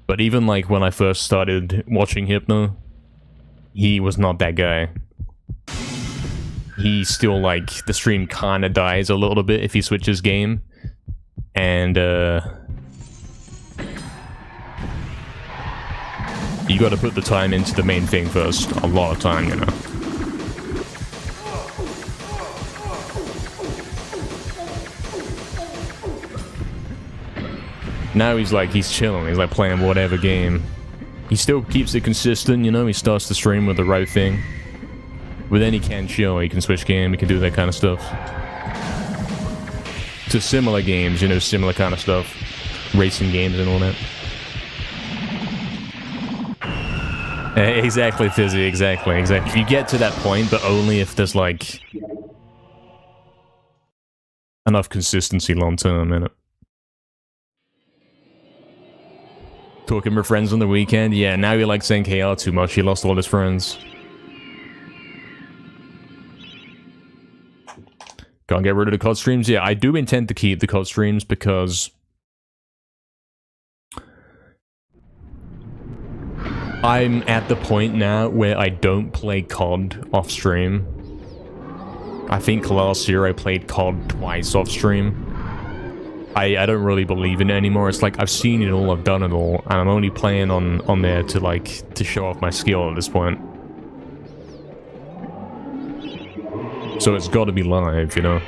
But even, like, when I first started watching Hypno, he was not that guy. He still, like, the stream kinda dies a little bit if he switches game. And, you gotta put the time into the main thing first. A lot of time, you know. Now he's chilling. He's like playing whatever game. He still keeps it consistent, you know. He starts the stream with the right thing. But then he can chill. He can switch game. He can do that kind of stuff. To similar games, you know, similar kind of stuff. Racing games and all that. Exactly, Fizzy, exactly. If you get to that point, but only if there's, like, enough consistency long term, innit? Talking with friends on the weekend? Yeah, now he likes NKR too much. He lost all his friends. Can't get rid of the COD streams? Yeah, I do intend to keep the COD streams because I'm at the point now where I don't play COD off stream. I think last year I played COD twice off stream. I don't really believe in it anymore. It's like I've seen it all, I've done it all, and I'm only playing on there to like to show off my skill at this point. So it's got to be live, you know.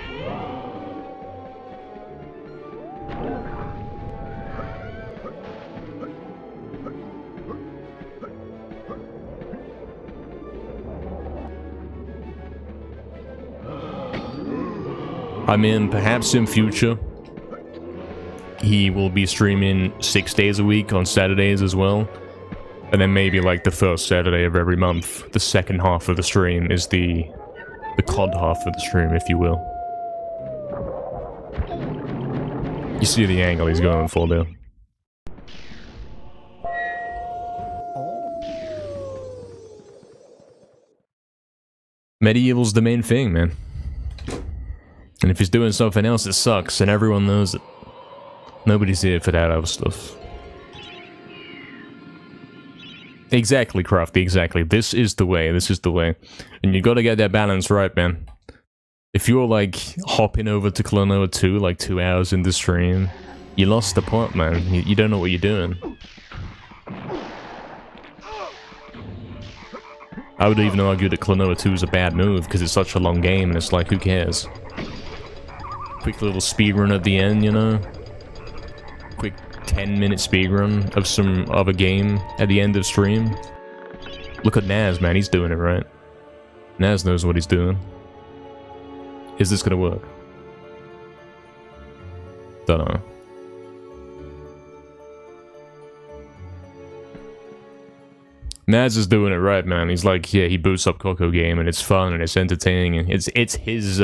I mean, perhaps in future he will be streaming 6 days a week on Saturdays as well. And then maybe like the first Saturday of every month, the second half of the stream is the COD half of the stream, if you will. You see the angle he's going for there. MediEvil's the main thing, man. And if he's doing something else, it sucks, and everyone knows it. Nobody's here for that other stuff. Exactly, Crafty, exactly. This is the way, this is the way. And you gotta get that balance right, man. If you're, like, hopping over to Klonoa 2, like 2 hours in the stream, you lost the plot, man. You don't know what you're doing. I would even argue that Klonoa 2 is a bad move, because it's such a long game, and it's like, who cares? Quick little speedrun at the end, you know? Quick 10-minute speedrun of a game at the end of stream. Look at Naz, man, he's doing it right. Naz knows what he's doing. Is this gonna work? Don't know. Naz is doing it right, man. He's like, yeah, he boots up Coco game and it's fun and it's entertaining and it's his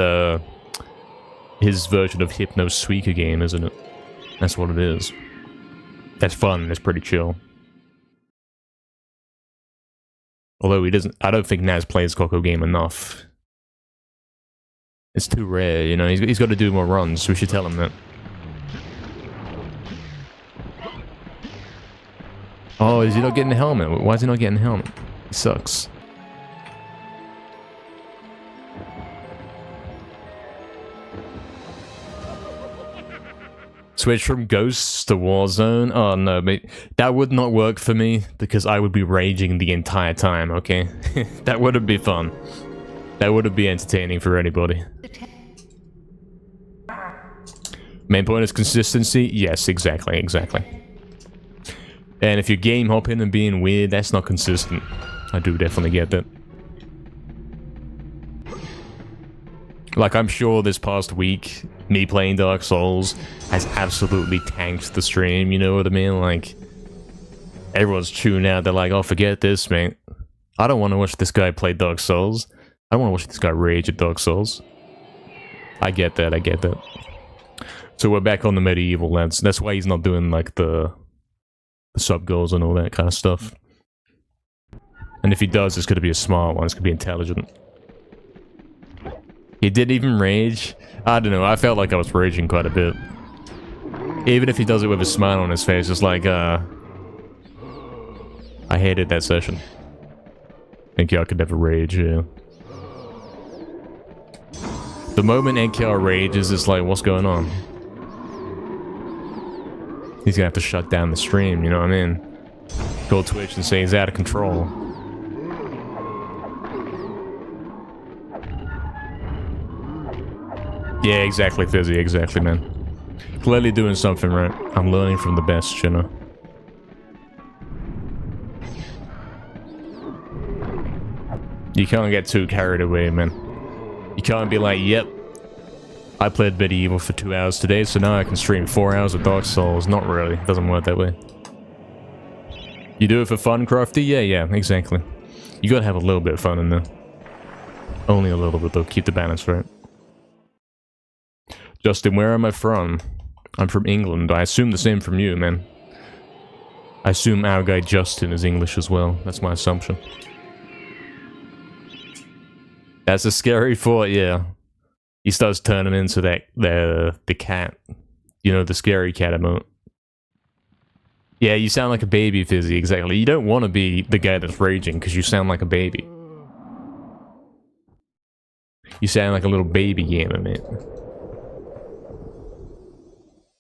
version of Hypno Suika game, isn't it? That's what it is. That's fun, it's pretty chill. Although he doesn't, I don't think Naz plays Coco game enough. It's too rare, you know, he's got to do more runs, we should tell him that. Oh, is he not getting the helmet? Why is he not getting the helmet? He sucks. Switch from Ghosts to Warzone? Oh no, mate. That would not work for me, because I would be raging the entire time, okay? That wouldn't be fun. That wouldn't be entertaining for anybody. Main point is consistency? Yes, exactly, exactly. And if you're game hopping and being weird, that's not consistent. I do definitely get that. Like, I'm sure this past week, me playing Dark Souls has absolutely tanked the stream, you know what I mean? Like, everyone's tuning out, they're like, oh, forget this, mate. I don't want to watch this guy play Dark Souls. I want to watch this guy rage at Dark Souls. I get that, I get that. So we're back on the MediEvil, that's why he's not doing, like, the sub goals and all that kind of stuff. And if he does, it's going to be a smart one, it's going to be intelligent. He did even rage. I don't know, I felt like I was raging quite a bit. Even if he does it with a smile on his face, it's like, I hated that session. NKR could never rage, yeah. The moment NKR rages, it's like, what's going on? He's gonna have to shut down the stream, you know what I mean? Go Twitch and say he's out of control. Yeah, exactly, Fizzy, exactly, man. Clearly doing something right. I'm learning from the best, you know. You can't get too carried away, man. You can't be like, yep, I played MediEvil for 2 hours today, so now I can stream 4 hours of Dark Souls. Not really. It doesn't work that way. You do it for fun, Crafty? Yeah, exactly. You gotta have a little bit of fun in there. Only a little bit, though. Keep the balance right. Justin, where am I from? I'm from England. I assume the same from you, man. I assume our guy Justin is English as well. That's my assumption. That's a scary thought, yeah. He starts turning into the cat. You know, the scary cat emote. Yeah, you sound like a baby, Fizzy, exactly. You don't want to be the guy that's raging, because you sound like a baby. You sound like a little baby gamer, mate.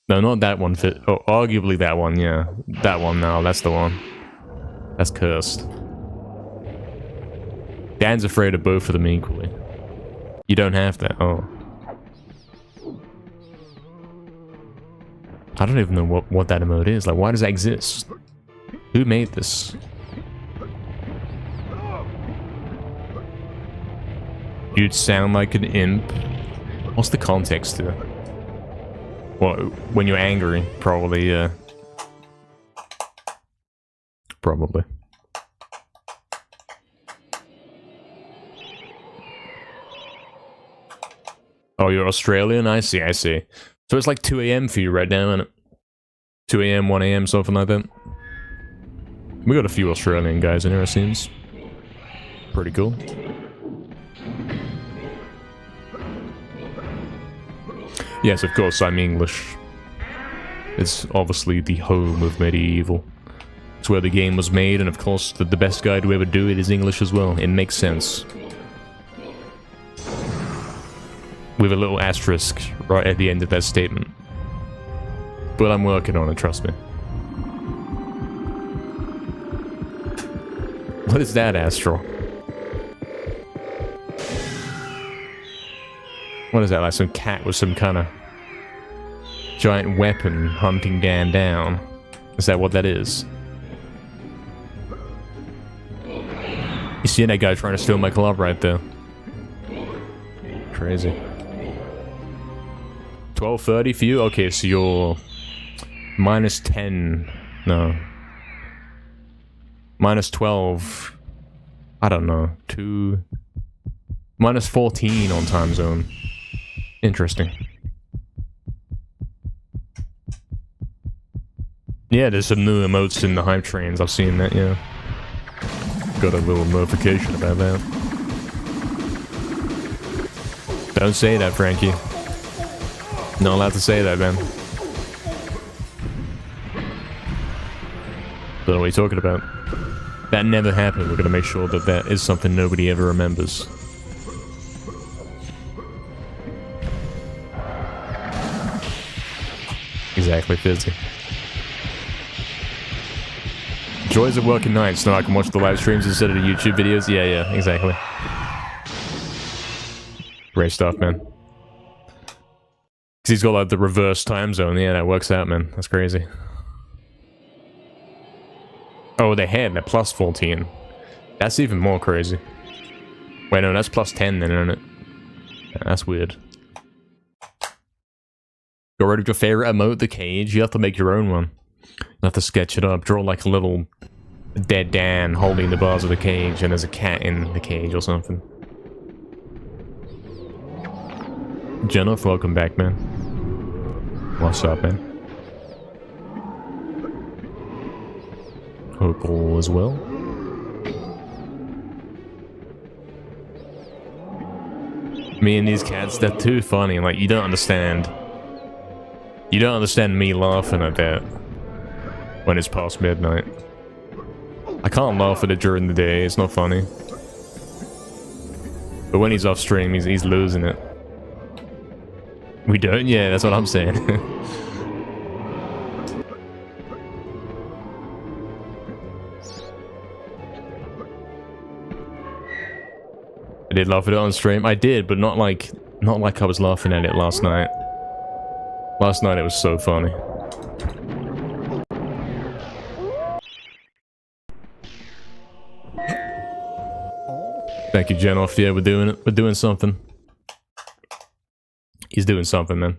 No, not that one. Oh, arguably that one, yeah. That one, no, that's the one. That's cursed. Dan's afraid of both of them equally. You don't have that, oh. I don't even know what that emote is. Like, why does that exist? Who made this? You'd sound like an imp. What's the context to it? Well, when you're angry, probably, yeah. Probably. Oh, you're Australian? I see, I see. So it's like 2 AM for you right now, isn't it? 2 AM, 1 AM, something like that. We got a few Australian guys in here, it seems. Pretty cool. Yes, of course, I'm English. It's obviously the home of MediEvil. It's where the game was made, and of course, the best guy to ever do it is English as well. It makes sense. With a little asterisk right at the end of that statement. But I'm working on it, trust me. What is that, Astral? What is that, like some cat with some kind of giant weapon hunting Dan down? Is that what that is? You see that guy trying to steal my club right there? Crazy. 12:30 for you? Okay, so you're minus 10. No. Minus 12. I don't know. 2. Minus 14 on time zone. Interesting. Yeah, there's some new emotes in the hype trains. I've seen that, yeah. Got a little notification about that. Don't say that, Frankie. Not allowed to say that, man. Don't know what you're talking about. That never happened. We're gonna make sure that that is something nobody ever remembers. Exactly, Fizzy. Joys of working nights. Now I can watch the live streams instead of the YouTube videos. Yeah, yeah, exactly. Great stuff, man. Because he's got like the reverse time zone. Yeah, that works out, man. That's crazy. Oh, they had that plus 14. That's even more crazy. Wait, no, that's plus 10 then, isn't it? Yeah, that's weird. Got rid of your favorite emote, the cage. You have to make your own one. You have to sketch it up. Draw like a little dead Dan holding the bars of the cage, and there's a cat in the cage or something. Jennifer, welcome back, man. What's up, man? Hope all is well. Me and these cats, they're too funny. Like, you don't understand. You don't understand me laughing at that when it's past midnight. I can't laugh at it during the day, it's not funny. But when he's off stream, he's losing it. We don't? Yeah, that's what I'm saying. I did laugh at it on stream. I did, but not like I was laughing at it last night. Last night it was so funny. Thank you, Genoff. Yeah, we're doing it. We're doing something. He's doing something, man.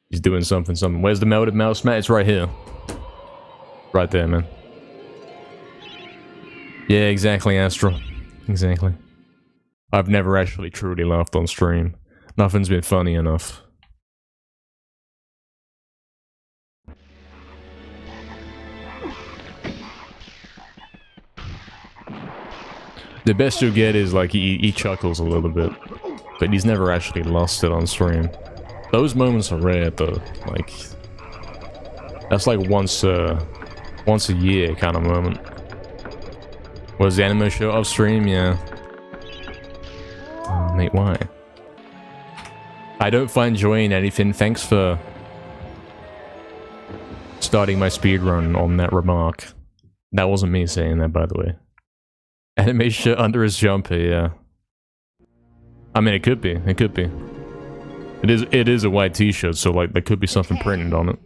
He's doing something. Where's the melted mouse mat? It's right here. Right there, man. Yeah, exactly, Astro. Exactly. I've never actually truly laughed on stream. Nothing's been funny enough. The best you'll get is like he chuckles a little bit, but he's never actually lost it on stream. Those moments are rare though. Like that's like once a year kind of moment. Was the anime show off stream? Yeah. Oh, mate, why? I don't find joy in anything. Thanks for starting my speedrun on that remark. That wasn't me saying that, by the way. Anime shit under his jumper, yeah. I mean, it could be. It could be. It is a white t-shirt, so like there could be something printed on it.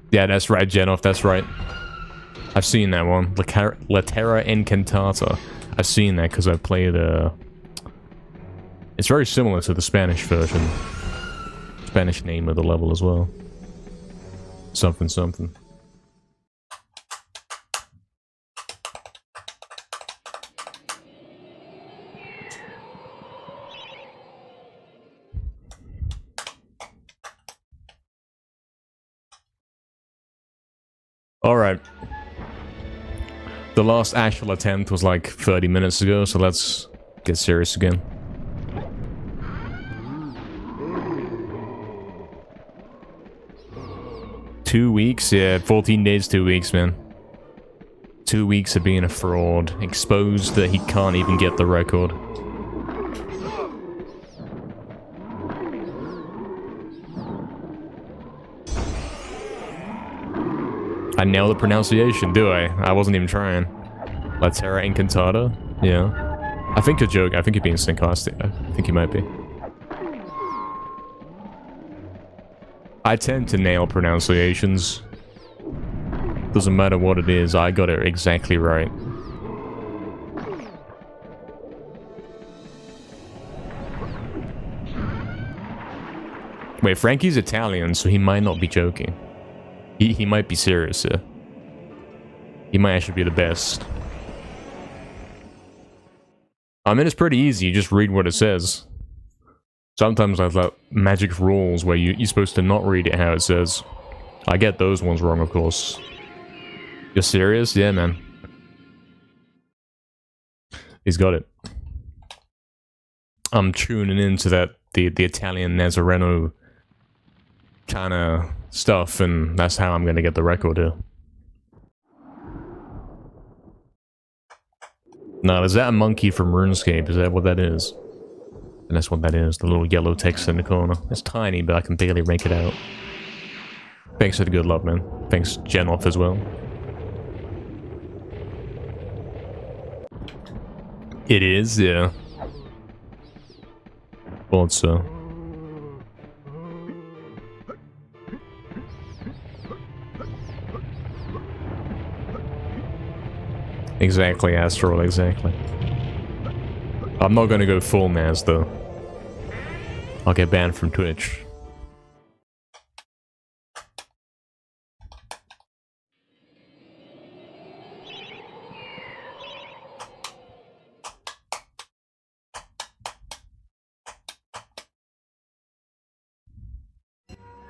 Yeah, that's right, Genoff. That's right. I've seen that one. La Terra Incantata. I've seen that because I played it's very similar to the Spanish version. Spanish name of the level as well. Something something. Alright. The last actual attempt was like 30 minutes ago, so let's get serious again. Two weeks? Yeah, 14 days, 2 weeks, man. 2 weeks of being a fraud. Exposed that he can't even get the record. I nailed the pronunciation, do I? I wasn't even trying. La Terra Incantata? Yeah. I think you're joking. I think you're being sarcastic. I think you might be. I tend to nail pronunciations. Doesn't matter what it is, I got it exactly right. Wait, Frankie's Italian, so he might not be joking. He might be serious here. He might actually be the best. I mean, it's pretty easy. You just read what it says. Sometimes I've like magic rules where you're supposed to not read it how it says. I get those ones wrong, of course. You're serious? Yeah, man. He's got it. I'm tuning into that the Italian Nazareno kind of stuff, and that's how I'm gonna get the record here. No, is that a monkey from RuneScape? Is that what that is? And that's what that is, the little yellow text in the corner. It's tiny, but I can barely make it out. Thanks for the good love, man. Thanks, Genoff, as well. It is, yeah. Thought so. Exactly, Astral, exactly. I'm not gonna go full Naz, though. I'll get banned from Twitch.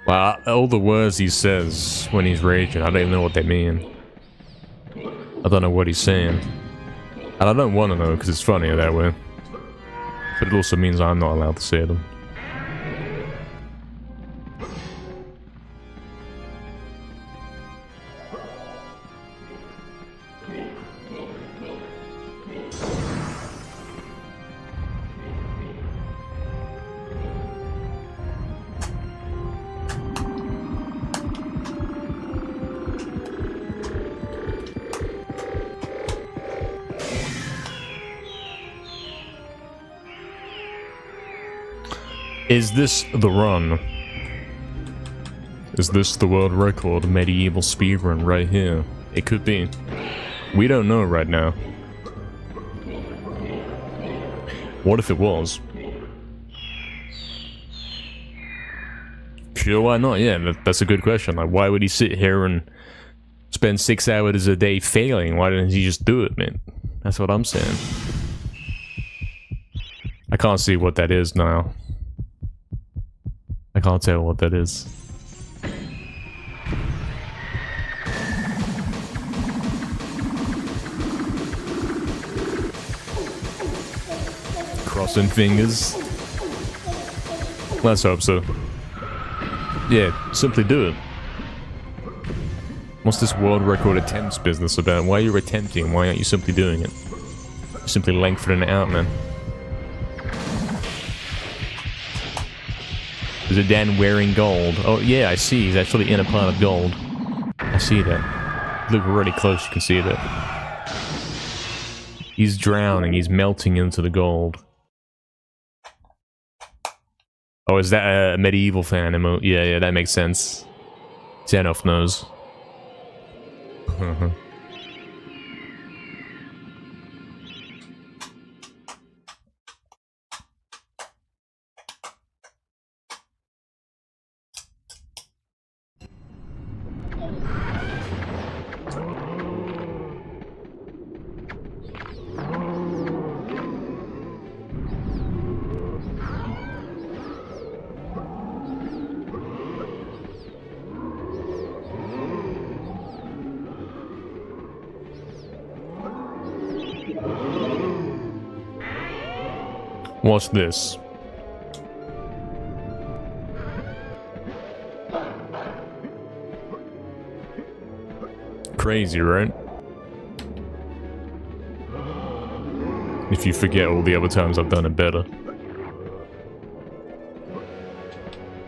Well, all the words he says when he's raging, I don't even know what they mean. I don't know what he's saying. And I don't want to know, because it's funnier that way. But it also means I'm not allowed to say them. Is this the run? Is this the world record MediEvil speedrun right here? It could be. We don't know right now. What if it was? Sure, why not? Yeah, that's a good question. Like, why would he sit here and spend 6 hours a day failing? Why didn't he just do it, man? That's what I'm saying. I can't see what that is now. I can't tell what that is. Crossing fingers. Let's hope so. Yeah, simply do it. What's this world record attempts business about? Why are you attempting? Why aren't you simply doing it? You're simply lengthening it out, man. Is it Dan wearing gold? Oh, yeah, I see. He's actually in a pile of gold. I see that. Look really close, you can see that. He's drowning. He's melting into the gold. Oh, is that a MediEvil fan emote? Yeah, that makes sense. Xenof knows. What's this? Crazy, right? If you forget all the other times I've done it better.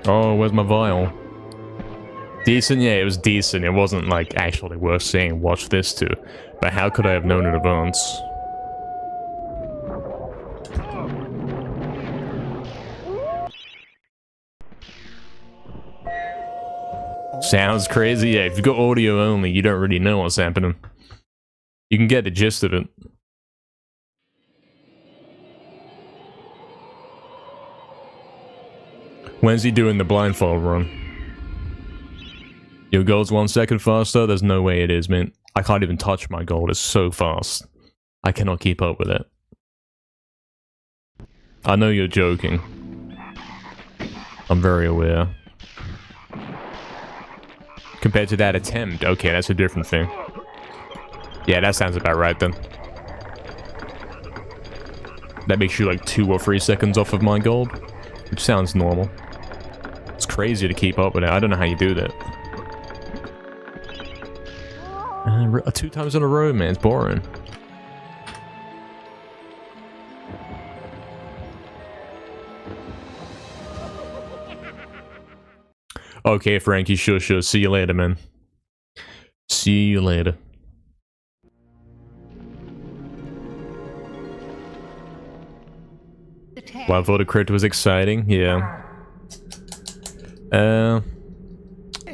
Oh, where's my vial? Decent? Yeah, it was decent. It wasn't, like, actually worth saying watch this to. But how could I have known in advance? Sounds crazy. Yeah, if you've got audio only, you don't really know what's happening. You can get the gist of it. When's he doing the blindfold run? Your gold's 1 second faster? There's no way it is, man. I can't even touch my gold. It's so fast. I cannot keep up with it. I know you're joking. I'm very aware. Compared to that attempt. Okay, that's a different thing. Yeah, that sounds about right then. That makes you like 2 or 3 seconds off of my gold. Which sounds normal. It's crazy to keep up with it. I don't know how you do that. 2 times in a row, man. It's boring. Okay, Frankie, sure. See you later, man. See you later. Well, I thought the crypt was exciting, yeah. I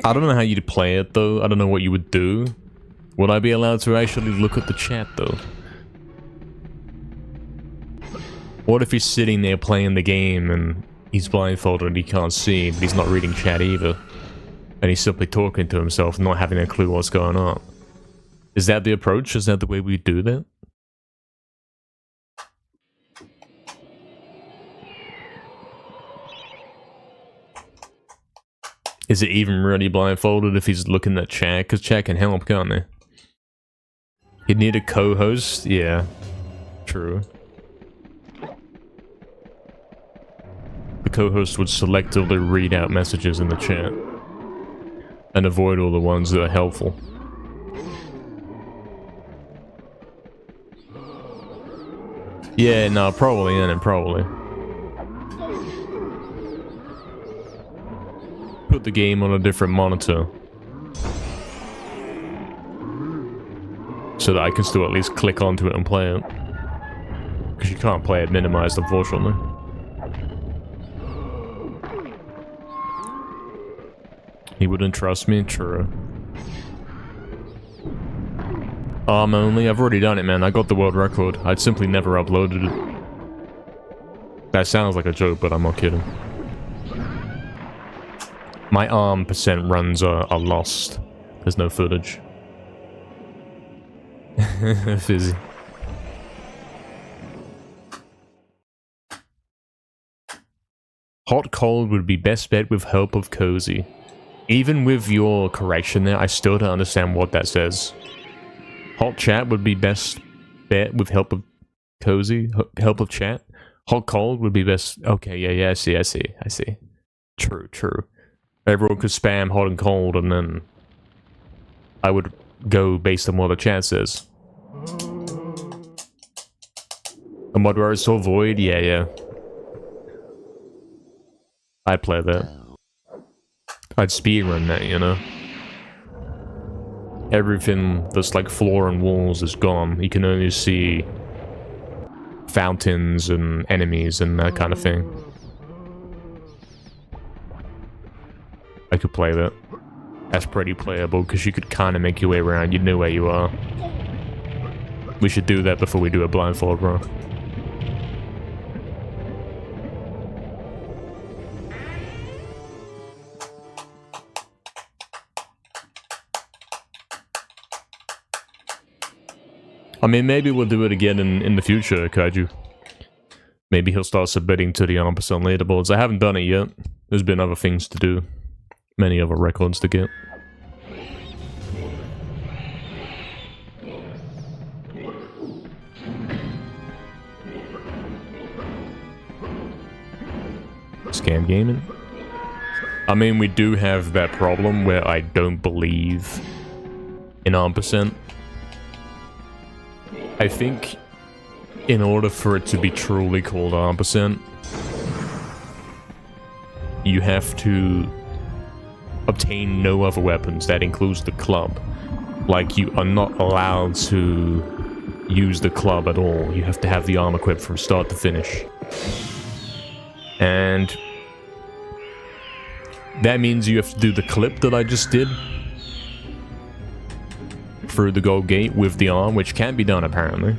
don't know how you'd play it, though. I don't know what you would do. Would I be allowed to actually look at the chat, though? What if he's sitting there playing the game and he's blindfolded and he can't see, but he's not reading chat either? And he's simply talking to himself, not having a clue what's going on. Is that the approach? Is that the way we do that? Is it even really blindfolded if he's looking at chat? Because chat can help, can't they? He'd need a co-host? Yeah. True. The co-host would selectively read out messages in the chat. And avoid all the ones that are helpful. Yeah, no, probably, and probably. Put the game on a different monitor. So that I can still at least click onto it and play it. Because you can't play it minimized, unfortunately. He wouldn't trust me? True. ARM only? I've already done it, man. I got the world record. I'd simply never uploaded it. That sounds like a joke, but I'm not kidding. My ARM percent runs are lost. There's no footage. Fizzy. Hot cold would be best bet with help of cozy. Even with your correction there, I still don't understand what that says. Hot chat would be best bet with help of cozy? Help of chat? Hot cold would be best. Okay, yeah, I see. True. Everyone could spam hot and cold, and then I would go based on what the chat says. A mod where it's so void? Yeah. I'd play that. I'd speedrun that, you know? Everything that's like floor and walls is gone. You can only see fountains and enemies and that kind of thing. I could play that. That's pretty playable because you could kind of make your way around. You know where you are. We should do that before we do a blindfold run. I mean, maybe we'll do it again in the future, Kaiju. Maybe he'll start submitting to the 100% leaderboards. I haven't done it yet. There's been other things to do. Many other records to get. Scam gaming? I mean, we do have that problem where I don't believe in 100%. I think in order for it to be truly called 100%, you have to obtain no other weapons. That includes the club. Like, you are not allowed to use the club at all. You have to have the arm equipped from start to finish. And that means you have to do the clip that I just did through the gold gate with the arm, which can be done apparently.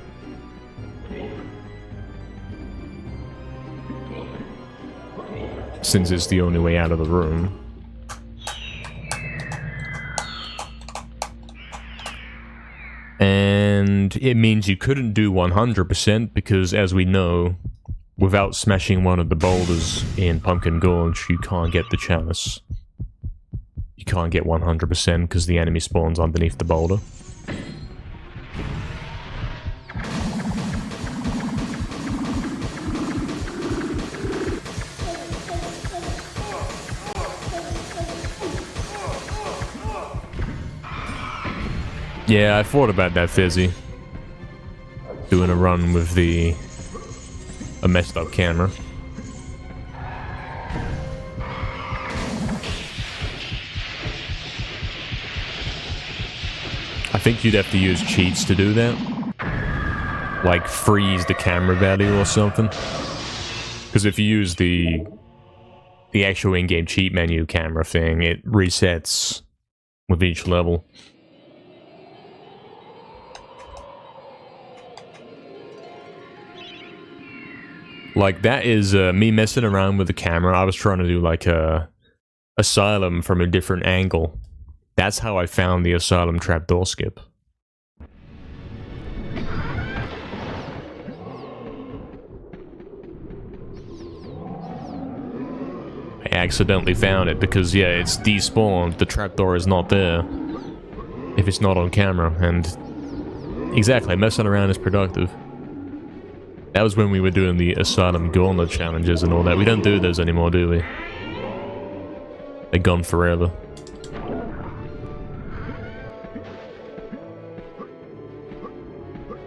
Since it's the only way out of the room. And it means you couldn't do 100% because, as we know, without smashing one of the boulders in Pumpkin Gorge, you can't get the chalice. You can't get 100% because the enemy spawns underneath the boulder. Yeah, I thought about that, Fizzy. Doing a run with a messed up camera. I think you'd have to use cheats to do that. Like freeze the camera value or something. Because if you use the actual in-game cheat menu camera thing, it resets with each level. Like, that is me messing around with the camera. I was trying to do, like, a Asylum from a different angle. That's how I found the Asylum trapdoor skip. I accidentally found it because, yeah, it's despawned. The trapdoor is not there if it's not on camera. And exactly, messing around is productive. That was when we were doing the Asylum Gauntlet challenges and all that. We don't do those anymore, do we? They're gone forever.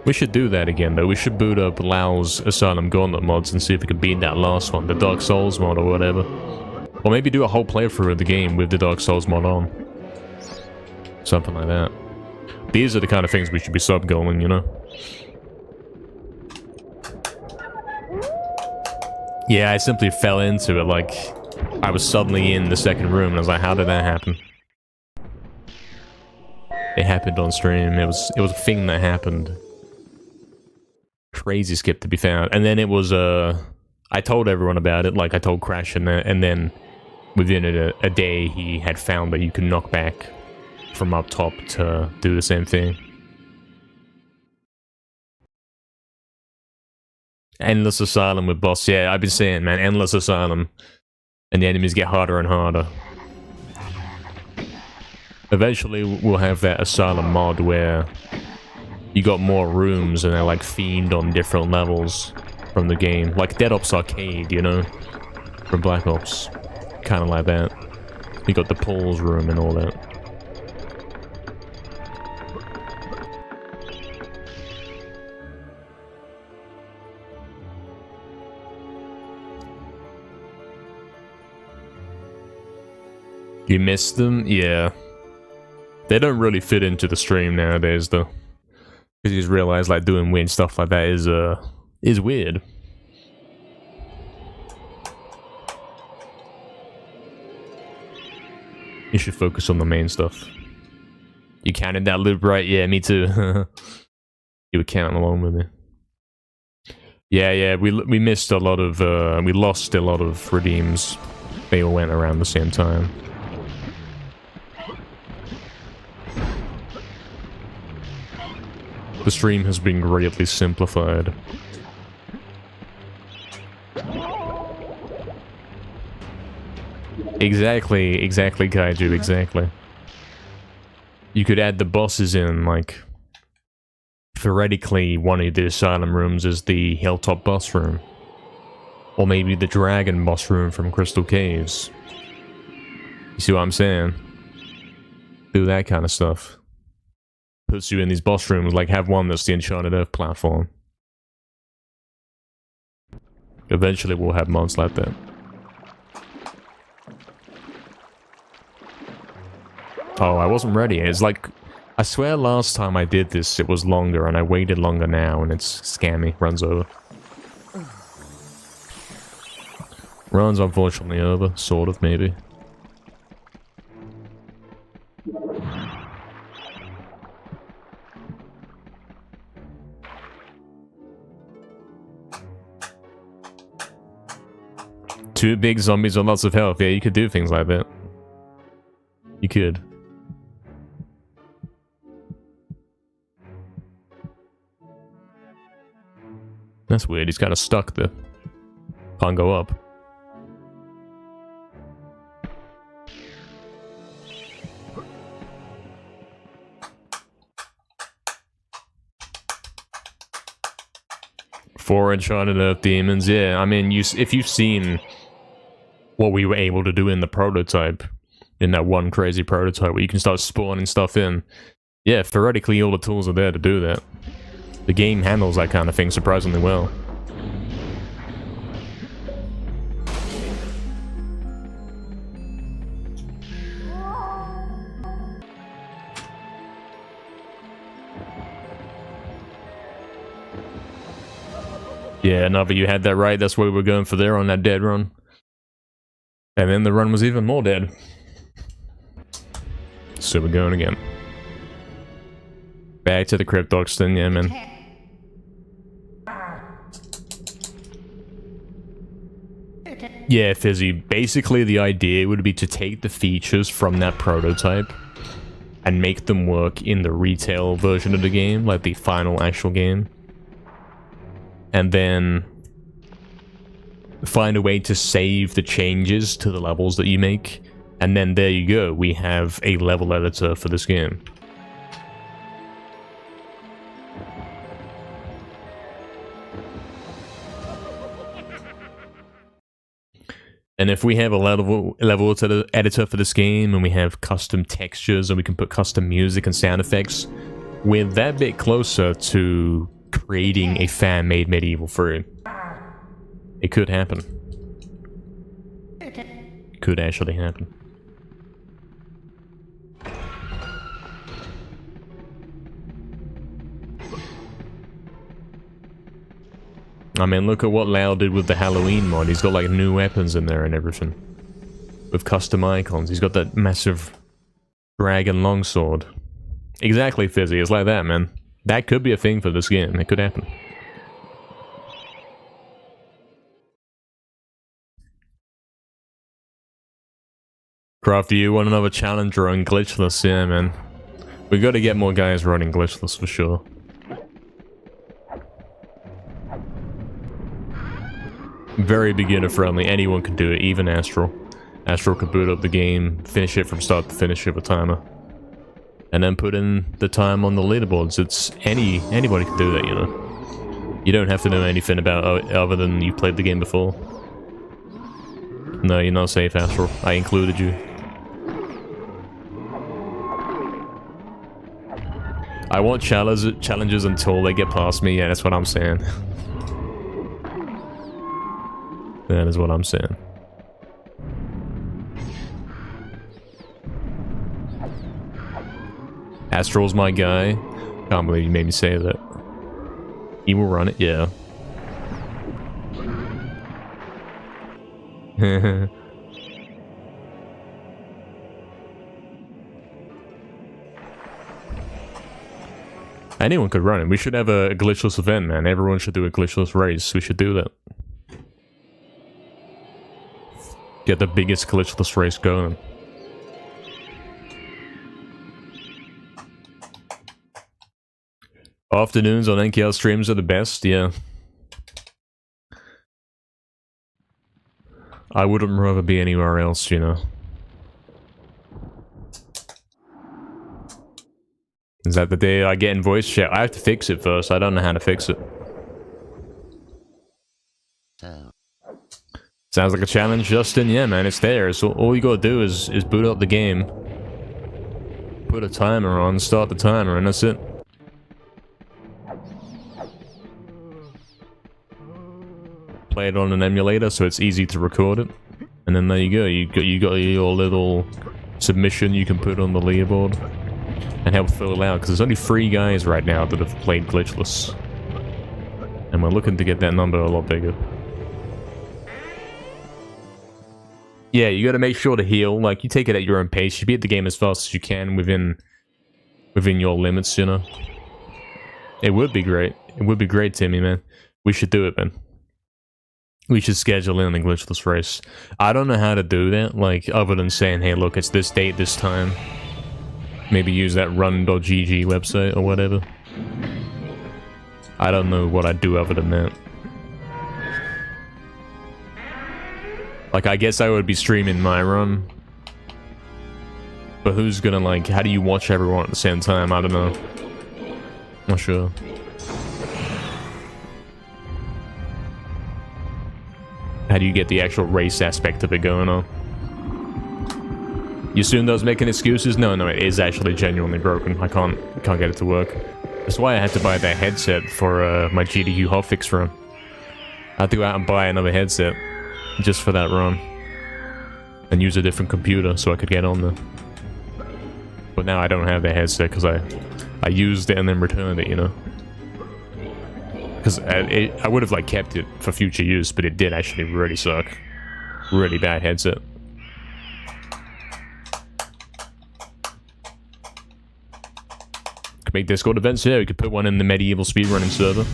We should do that again, though. We should boot up Lau's Asylum Gauntlet mods and see if we can beat that last one, the Dark Souls mod or whatever. Or maybe do a whole playthrough of the game with the Dark Souls mod on. Something like that. These are the kind of things we should be sub-goaling, you know? Yeah, I simply fell into it, like, I was suddenly in the second room, and I was like, how did that happen? It happened on stream, it was a thing that happened. Crazy skip to be found. And then it was, I told everyone about it, like, I told Crash, and then within a day, he had found that you can knock back from up top to do the same thing. Endless Asylum with boss. Yeah, I've been saying, man, Endless Asylum. And the enemies get harder and harder. Eventually, we'll have that Asylum mod where you got more rooms and they're like themed on different levels. from the game. Like Dead Ops Arcade, you know? From Black Ops. Kind of like that. You got the pools room and all that. You missed them? Yeah. They don't really fit into the stream nowadays, though. Because you just realize, like, doing weird stuff like that is weird. You should focus on the main stuff. You counted that loop right? Yeah, me too. You were counting along with me. Yeah, we missed a lot of, we lost a lot of redeems. They all went around the same time. The stream has been greatly simplified. Exactly, Kaiju, exactly. You could add the bosses in, like... Theoretically, one of the asylum rooms is the Hilltop boss room. Or maybe the Dragon boss room from Crystal Caves. You see what I'm saying? Do that kind of stuff. Puts you in these boss rooms, like have one that's the Enchanted Earth platform. Eventually we'll have mods like that. Oh, I wasn't ready. It's like, I swear last time I did this it was longer and I waited longer now and it's scammy, runs over. Runs unfortunately over, sort of, maybe. Two big zombies with lots of health. Yeah, you could do things like that. You could. That's weird. He's kind of stuck there. Can't go up. Four Enchanted Earth demons. Yeah, I mean, if you've seen what we were able to do in the prototype, in that one crazy prototype where you can start spawning stuff in, yeah, theoretically all the tools are there to do that. The game handles that kind of thing surprisingly well. Yeah, Navi, you had that right. That's what we were going for there on that dead run. And then the run was even more dead. So we're going again. Back to the Cryptoxton, yeah, man. Yeah, Fizzy. Basically, the idea would be to take the features from that prototype and make them work in the retail version of the game, like the final actual game. And then find a way to save the changes to the levels that you make. And then there you go, we have a level editor for this game. And if we have a level editor for this game, and we have custom textures, and we can put custom music and sound effects, we're that bit closer to creating a fan-made MediEvil 3. It could happen. Could actually happen. I mean, look at what Lau did with the Halloween mod. He's got like new weapons in there and everything. With custom icons. He's got that massive dragon longsword. Exactly, Fizzy. It's like that, man. That could be a thing for this game. It could happen. Crafty, you want another challenge running glitchless? Yeah, man. We gotta get more guys running glitchless for sure. Very beginner friendly. Anyone can do it, even Astral. Astral could boot up the game, finish it from start to finish with a timer. And then put in the time on the leaderboards. It's anybody can do that, you know. You don't have to know anything about it other than you played the game before. No, you're not safe, Astral. I included you. I want challenges until they get past me. Yeah, that's what I'm saying. That is what I'm saying. Astral's my guy. Can't believe you made me say that. He will run it, yeah. Anyone could run it. We should have a glitchless event, man. Everyone should do a glitchless race. We should do that. Get the biggest glitchless race going. Afternoons on NKL streams are the best, yeah. I wouldn't rather be anywhere else, you know. Is that the day I get in voice chat? I have to fix it first. I don't know how to fix it. Sounds like a challenge, Justin. Yeah, man, it's there. So all you gotta do is boot up the game, put a timer on, start the timer, and that's it. Play it on an emulator so it's easy to record it, and then there you go. You got your little submission you can put on the leaderboard and help fill it out, because there's only 3 guys right now that have played glitchless, and we're looking to get that number a lot bigger. Yeah, you got to make sure to heal. Like, you take it at your own pace. You beat the game as fast as you can within your limits, you know. It would be great. It would be great, Timmy, man. We should do it, man. We should schedule in a glitchless race. I don't know how to do that, like, other than saying, hey, look, it's this date, this time. Maybe use that run.gg website or whatever. I don't know what I'd do other than that. Like, I guess I would be streaming my run. But who's gonna, like, how do you watch everyone at the same time? I don't know. Not sure. How do you get the actual race aspect of it going on? You assume those making excuses? No, it is actually genuinely broken. I can't get it to work. That's why I had to buy that headset for my GDQ hotfix run. I had to go out and buy another headset just for that run, and use a different computer so I could get on there. But now I don't have the headset because I used it and then returned it, you know. Because I would have like kept it for future use, but it did actually really suck. Really bad headset. Could make Discord events, yeah. We could put one in the MediEvil speedrunning server.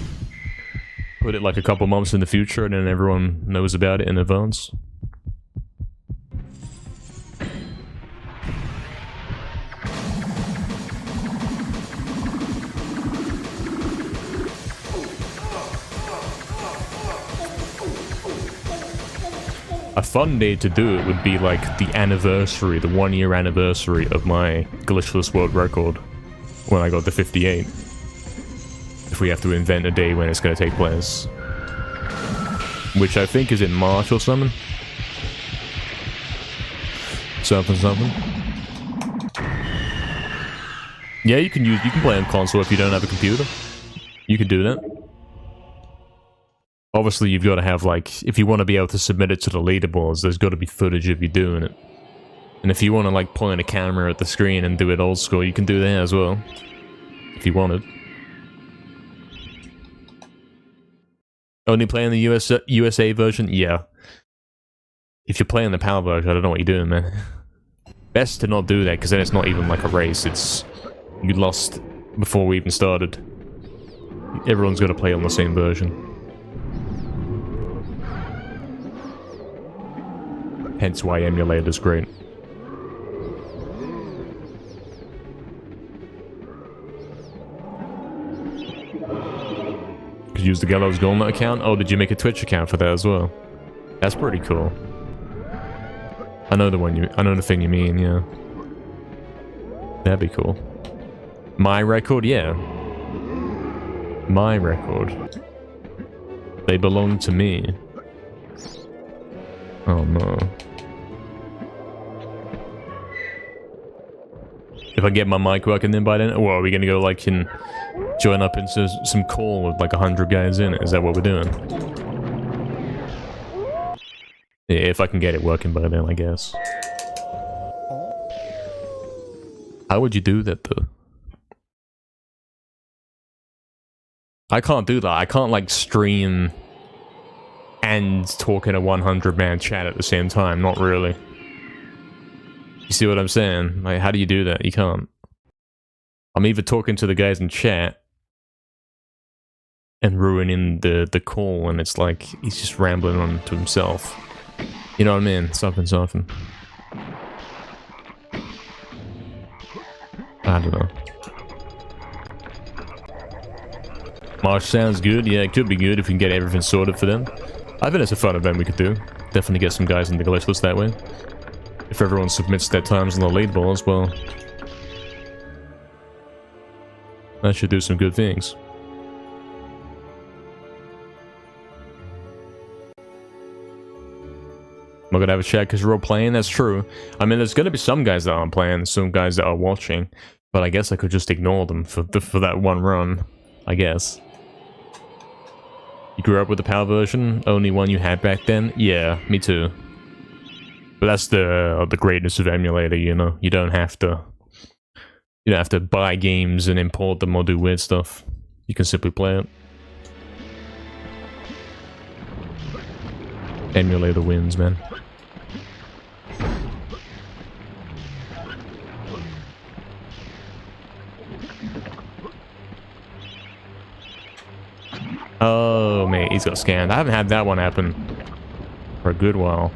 Put it like a couple months in the future, and then everyone knows about it in advance. A fun day to do it would be like the anniversary, the 1-year anniversary of my glitchless world record when I got to 58. If we have to invent a day when it's going to take place. Which I think is in March or something. Something. Yeah, you can play on console if you don't have a computer. You can do that. Obviously, you've got to have, like, if you want to be able to submit it to the leaderboards, there's got to be footage of you doing it. And if you want to, like, point a camera at the screen and do it old school, you can do that as well. If you wanted. Only playing the USA version? Yeah. If you're playing the PAL version, I don't know what you're doing, man. Best to not do that, because then it's not even like a race. It's... you lost before we even started. Everyone's got to play on the same version. Hence why emulator's great. Could use the Gallows Gauntlet account? Oh, did you make a Twitch account for that as well? That's pretty cool. I know the thing you mean, yeah. That'd be cool. My record, yeah. My record. They belong to me. Oh no. If I get my mic working then by then, or are we gonna go like join up into some call with like 100 guys in it? Is that what we're doing? Yeah, if I can get it working by then, I guess. How would you do that though? I can't do that. I can't like stream and talk in a 100-man chat at the same time. Not really. You see what I'm saying? Like, how do you do that? You can't. I'm either talking to the guys in chat and ruining the call, and it's like he's just rambling on to himself. You know what I mean? Something. I don't know. March sounds good. Yeah, it could be good if we can get everything sorted for them. I think it's a fun event we could do. Definitely get some guys in the glitch list that way. If everyone submits their times on the leaderboards, well, that should do some good things. Am I gonna have a chat because you're all playing? That's true. I mean, there's gonna be some guys that aren't playing, some guys that are watching, but I guess I could just ignore them for that one run, I guess. You grew up with the PAL version? Only one you had back then? Yeah, me too. But that's the greatness of emulator, you know? You don't have to buy games and import them or do weird stuff. You can simply play it. Emulator wins, man. Oh, mate, he's got scanned. I haven't had that one happen for a good while.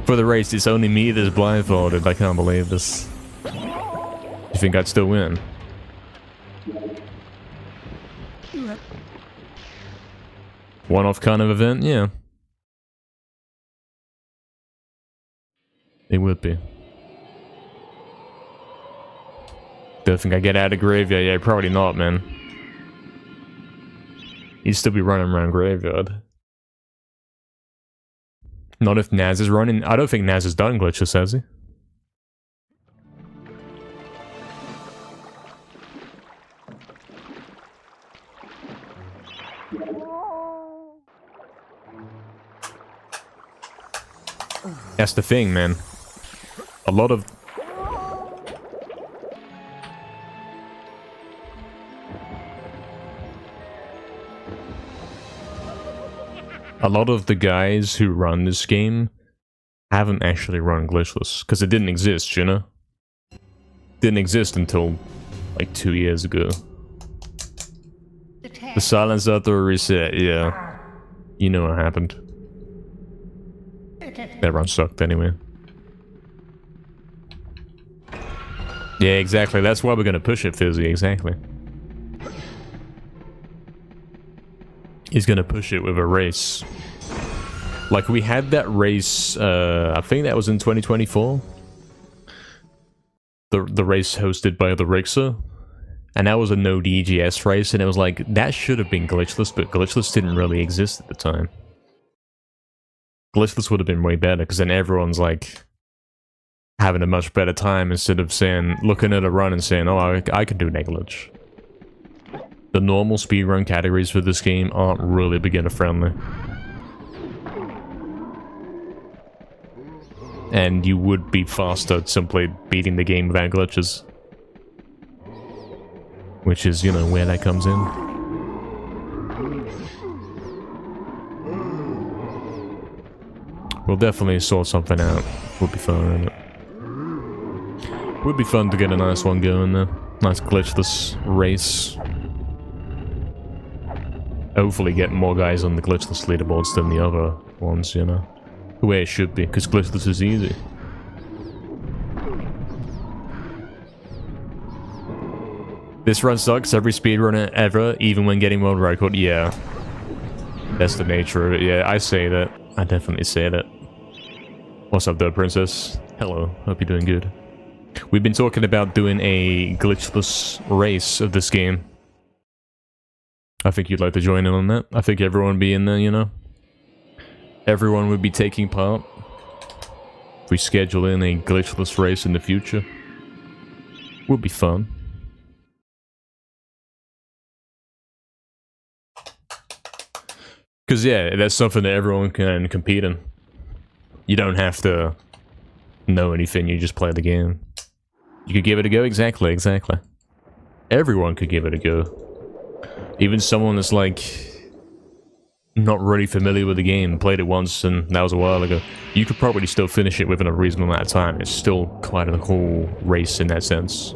For the race, it's only me that's blindfolded. I can't believe this. You think I'd still win? One-off kind of event? Yeah. It would be. Don't think I get out of graveyard? Yeah, probably not, man. You'd still be running around graveyard. Not if Naz is running. I don't think Naz has done glitches, has he? That's the thing, man. A lot of the guys who run this game haven't actually run glitchless because it didn't exist, you know? Didn't exist until like 2 years ago. The silence after a reset, yeah. You know what happened. That run sucked anyway. Yeah, exactly. That's why we're gonna push it, Fizzy. Exactly. He's gonna push it with a race. Like, we had that race, I think that was in 2024. The race hosted by the Rixer. And that was a no DGS race, and it was like, that should have been glitchless, but glitchless didn't really exist at the time. Glitchless would have been way better, because then everyone's like having a much better time instead of saying, looking at a run and saying, oh, I can do glitch. The normal speedrun categories for this game aren't really beginner friendly. And you would be faster simply beating the game without glitches. Which is, you know, where that comes in. We'll definitely sort something out. Would be fun, wouldn't it? Would be fun to get a nice one going though. Nice glitchless race. Hopefully get more guys on the glitchless leaderboards than the other ones, you know. The way it should be, because glitchless is easy. This run sucks, every speedrunner ever, even when getting world record. Yeah. That's the nature of it, yeah, I say that. I definitely say that. What's up, though, Princess? Hello, hope you're doing good. We've been talking about doing a glitchless race of this game. I think you'd like to join in on that. I think everyone would be in there, you know? Everyone would be taking part. If we schedule in a glitchless race in the future, would be fun. Because, yeah, that's something that everyone can compete in. You don't have to know anything, you just play the game. You could give it a go? Exactly, exactly. Everyone could give it a go. Even someone that's, like, not really familiar with the game, played it once and that was a while ago. You could probably still finish it within a reasonable amount of time. It's still quite a cool race in that sense.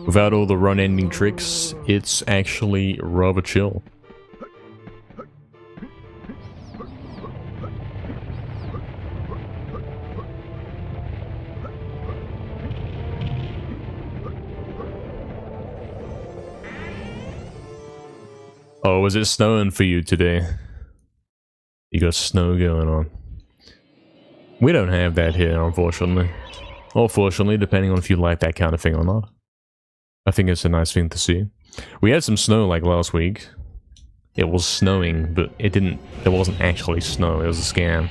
Without all the run-ending tricks, it's actually rather chill. Oh, is it snowing for you today? You got snow going on. We don't have that here, unfortunately. Or fortunately, depending on if you like that kind of thing or not. I think it's a nice thing to see. We had some snow like last week. It was snowing, but it wasn't actually snow, it was a scam.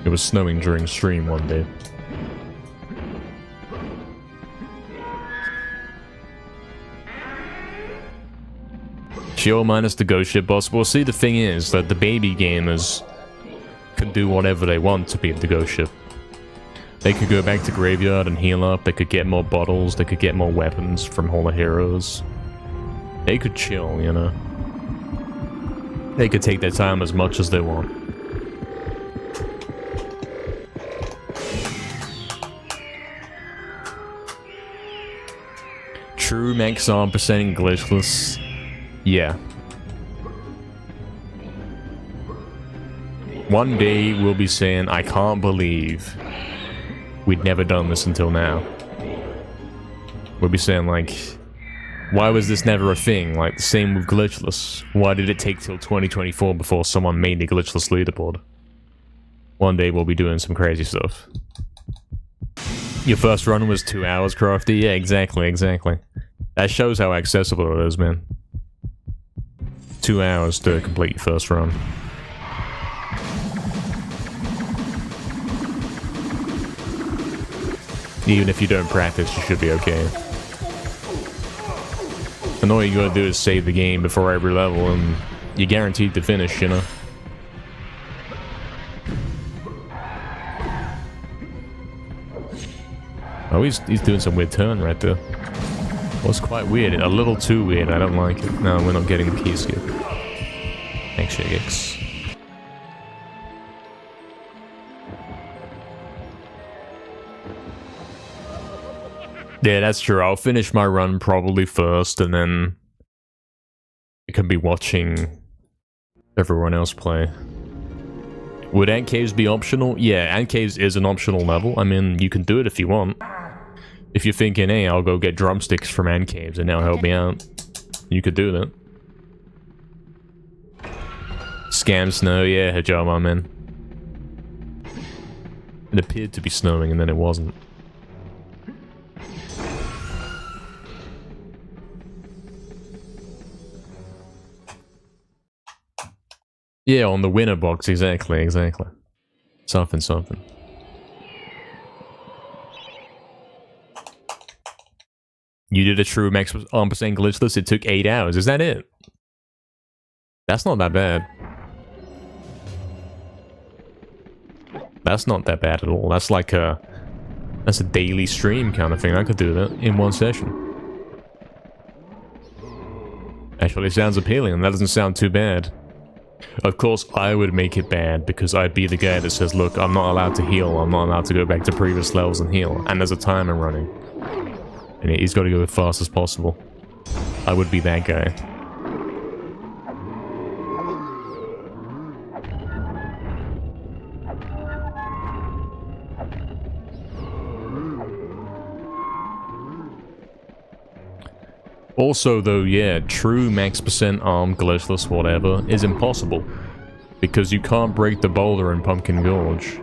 It was snowing during stream one day. Chill minus the ghost ship boss. Well, see, the thing is that the baby gamers can do whatever they want to beat the ghost ship. They could go back to graveyard and heal up, they could get more bottles, they could get more weapons from Hall of Heroes. They could chill, you know. They could take their time as much as they want. True max arm percent glitchless. Yeah. One day we'll be saying, I can't believe we'd never done this until now. We'll be saying like, why was this never a thing? Like the same with glitchless. Why did it take till 2024 before someone made a glitchless leaderboard? One day we'll be doing some crazy stuff. Your first run was 2 hours, Crafty? Yeah, exactly, exactly. That shows how accessible it is, man. 2 hours to complete your first run. Even if you don't practice, you should be okay. And all you gotta do is save the game before every level, and you're guaranteed to finish, you know? Oh, he's doing some weird turn right there. Well, it's quite weird. A little too weird. I don't like it. No, we're not getting the key skip. Thanks, Shagix. Yeah, that's true. I'll finish my run probably first, and then I can be watching everyone else play. Would Ant Caves be optional? Yeah, Ant Caves is an optional level. I mean, you can do it if you want. If you're thinking, hey, I'll go get drumsticks from Ant Caves and they'll help me out, you could do that. Scam snow, yeah, Hajama, man. It appeared to be snowing and then it wasn't. Yeah, on the winner box, exactly, exactly. Something, something. You did a true max arm percent glitchless, it took 8 hours, is that it? That's not that bad. That's not that bad at all. That's like a... That's a daily stream kind of thing. I could do that in one session. Actually, it sounds appealing. That doesn't sound too bad. Of course, I would make it bad because I'd be the guy that says, look, I'm not allowed to heal. I'm not allowed to go back to previous levels and heal. And there's a timer running. And he's got to go as fast as possible. I would be that guy. Also though, yeah, true max percent arm, glitchless, whatever, is impossible. Because you can't break the boulder in Pumpkin Gorge.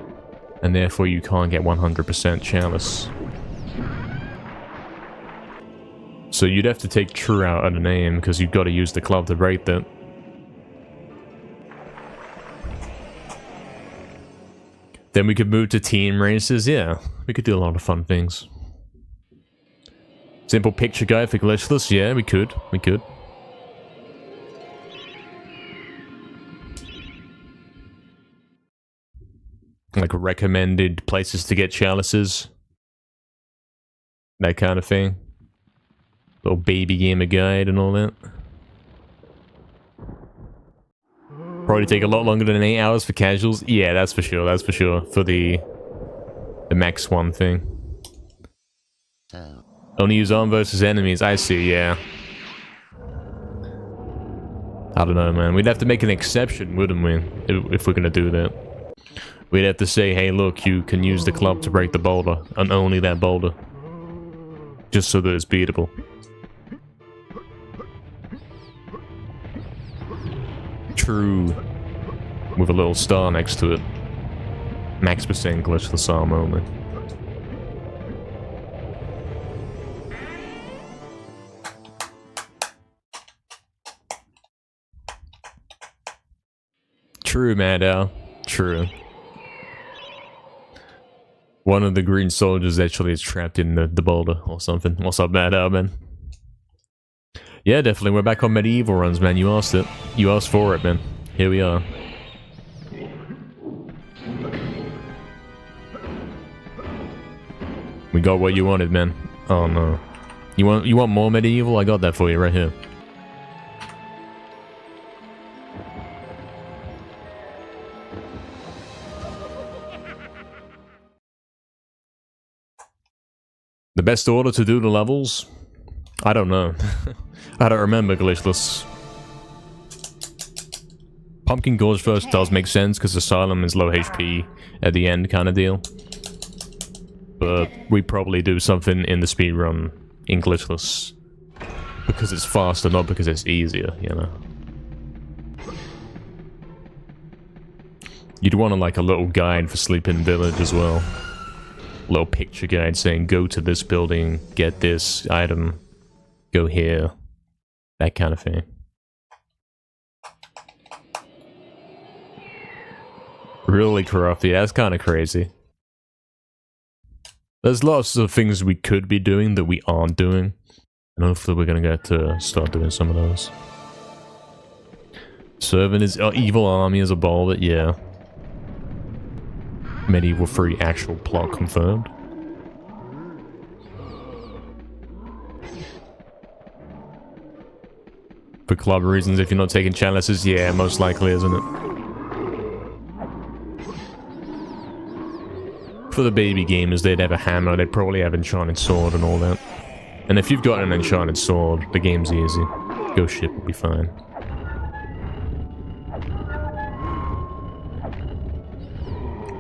And therefore you can't get 100% chalice. So you'd have to take true out of the name, because you've got to use the club to break that. Then we could move to team races, yeah. We could do a lot of fun things. Simple picture guide for glitchless, yeah, we could. We could. Like recommended places to get chalices. That kind of thing. Little baby gamer guide and all that. Probably take a lot longer than 8 hours for casuals. Yeah, that's for sure, that's for sure. For the max one thing. Only use arm versus enemies, I see, yeah. I don't know, man. We'd have to make an exception, wouldn't we? If we're gonna do that. We'd have to say, hey, look, you can use the club to break the boulder. And only that boulder. Just so that it's beatable. True. With a little star next to it. Max percent glitchless arm only. True, Maddow. True. One of the green soldiers actually is trapped in the boulder or something. What's up, Maddow, man? Yeah, definitely. We're back on MediEvil runs, man. You asked it. You asked for it, man. Here we are. We got what you wanted, man. Oh no. You want more MediEvil? I got that for you right here. The best order to do the levels? I don't know. I don't remember glitchless. Pumpkin Gorge first does make sense because Asylum is low HP at the end kind of deal. But we probably do something in the speedrun in glitchless. Because it's faster, not because it's easier, you know. You'd want like a little guide for Sleeping Village as well. Little picture guide saying go to this building, get this item, go here. That kind of thing. Really corrupt, yeah, that's kind of crazy. There's lots of things we could be doing that we aren't doing. And hopefully we're gonna get to start doing some of those. Serving his evil army as a ball, but yeah. MediEvil 3 actual plot confirmed. For club reasons, if you're not taking chalices, yeah, most likely, isn't it? For the baby gamers, they'd have a hammer, they'd probably have enchanted sword and all that. And if you've got an enchanted sword, the game's easy. Ghost ship will be fine.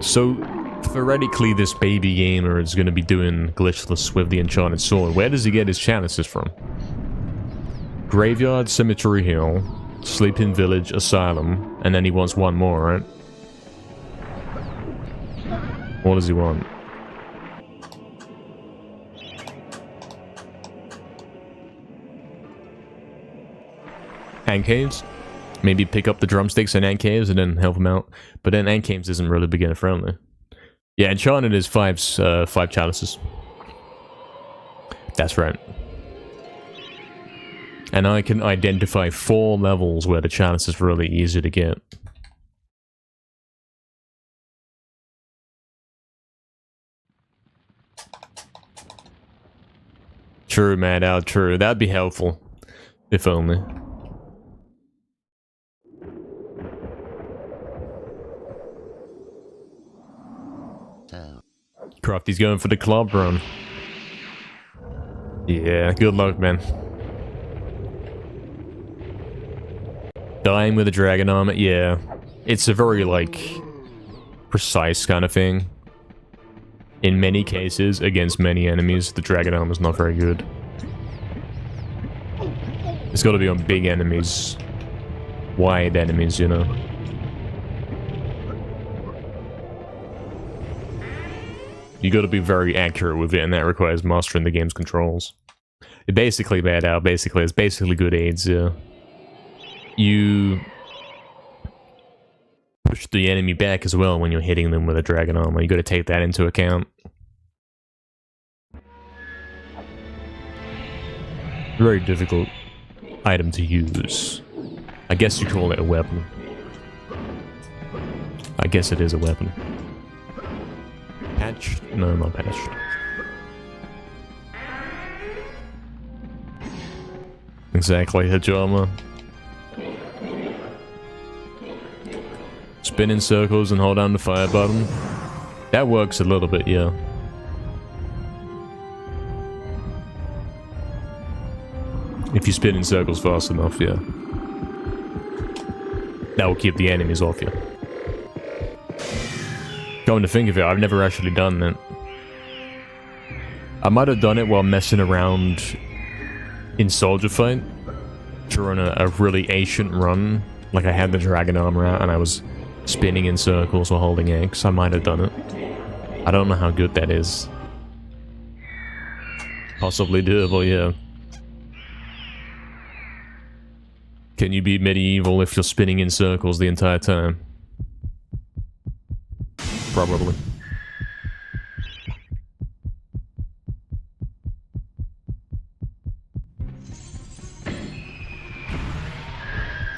So, theoretically, this baby gamer is going to be doing glitchless with the enchanted sword. Where does he get his chalices from? Graveyard, Cemetery Hill, Sleeping Village, Asylum, and then he wants one more, right? What does he want? Ant caves? Maybe pick up the drumsticks and ant caves and then help him out. But then ant caves isn't really beginner friendly. Yeah, enchanted is 5 chalices. That's right. And I can identify 4 levels where the chalice is really easy to get. True, Maddow, true. That'd be helpful. If only. Crafty's going for the club run. Yeah, good luck, man. Dying with a dragon armor, yeah. It's a very, like, precise kind of thing. In many cases, against many enemies, the dragon armor's not very good. It's gotta be on big enemies. Wide enemies, you know. You got to be very accurate with it, and that requires mastering the game's controls. It basically bad out. Basically, it's basically good aids. You push the enemy back as well when you're hitting them with a dragon armor. You got to take that into account. Very difficult item to use. I guess you call it a weapon. I guess it is a weapon. Patched? No, not patched. Exactly, Hijama. Spin in circles and hold down the fire button. That works a little bit, yeah. If you spin in circles fast enough, yeah. That will keep the enemies off you. Come to think of it, I've never actually done that. I might have done it while messing around in Soldier Fight during a really ancient run. Like I had the dragon armor out and I was spinning in circles while holding X. I might have done it. I don't know how good that is. Possibly doable, yeah. Can you beat MediEvil if you're spinning in circles the entire time? Probably.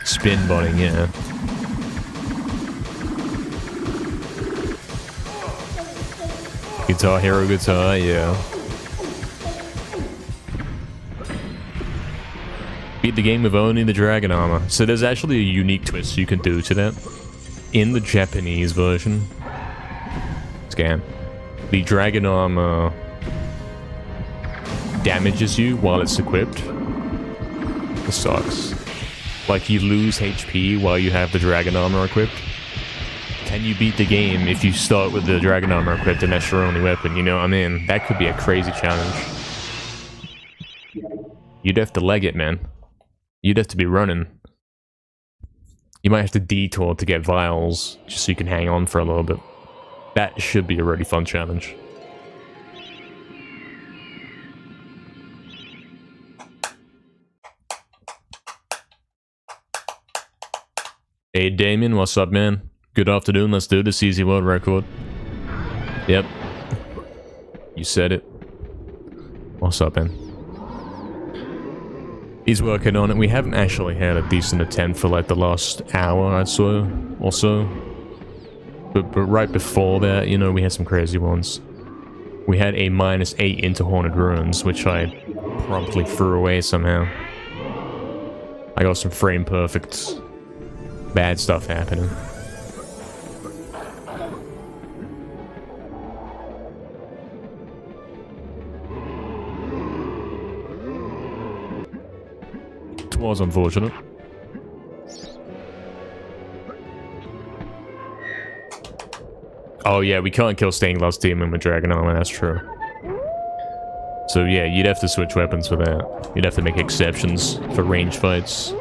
Spin botting, yeah. Guitar Hero guitar, yeah. Beat the game with only the dragon armor. So there's actually a unique twist you can do to that. In the Japanese version, scan, the dragon armor damages you while it's equipped. This sucks. Like you lose HP while you have the dragon armor equipped. Can you beat the game if you start with the dragon armor equipped and that's your only weapon? You know what I mean? That could be a crazy challenge. You'd have to leg it, man. You'd have to be running. You might have to detour to get vials, just so you can hang on for a little bit. That should be a really fun challenge. Hey Damien, what's up, man? Good afternoon, let's do this easy world record. Yep. You said it. What's up, man? He's working on it. We haven't actually had a decent attempt for like the last hour, I'd say, or so. But right before that, you know, we had some crazy ones. We had a -8 into Haunted Ruins, which I promptly threw away somehow. I got some frame perfect bad stuff happening. It was unfortunate. Oh yeah, we can't kill Stained Glass Demon with Dragon Armor, that's true. So yeah, you'd have to switch weapons for that. You'd have to make exceptions for range fights.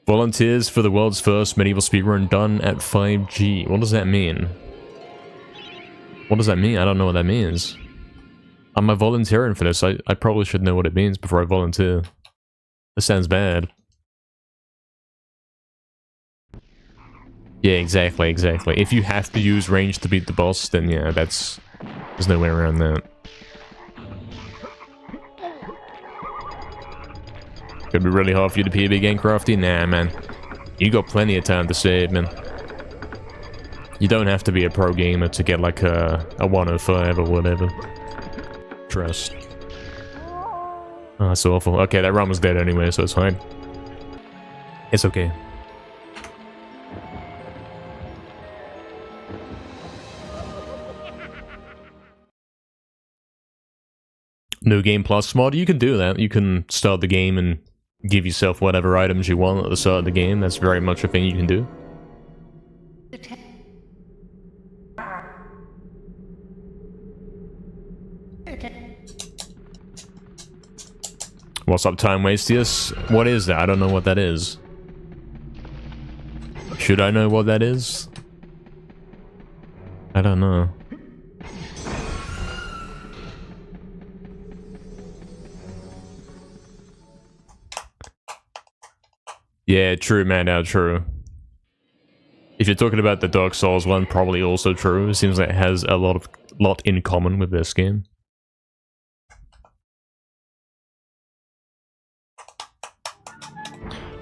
Volunteers for the world's first medieval speedrun done at 5G. What does that mean? What does that mean? I don't know what that means. Am I volunteering for this? I probably should know what it means before I volunteer. This sounds bad. Yeah, exactly, exactly. If you have to use range to beat the boss, then yeah, there's no way around that. Could be really hard for you to PB again, Crafty? Nah, man. You got plenty of time to save, man. You don't have to be a pro gamer to get like a 105 or whatever. Trust. Oh, that's awful. Okay, that run was dead anyway, so it's fine. It's okay. New Game Plus mod? You can do that. You can start the game and give yourself whatever items you want at the start of the game. That's very much a thing you can do. What's up, Time Wastius? What is that? I don't know what that is. Should I know what that is? I don't know. Yeah, true, man, now true. If you're talking about the Dark Souls one, probably also true. It seems like it has a lot in common with this game.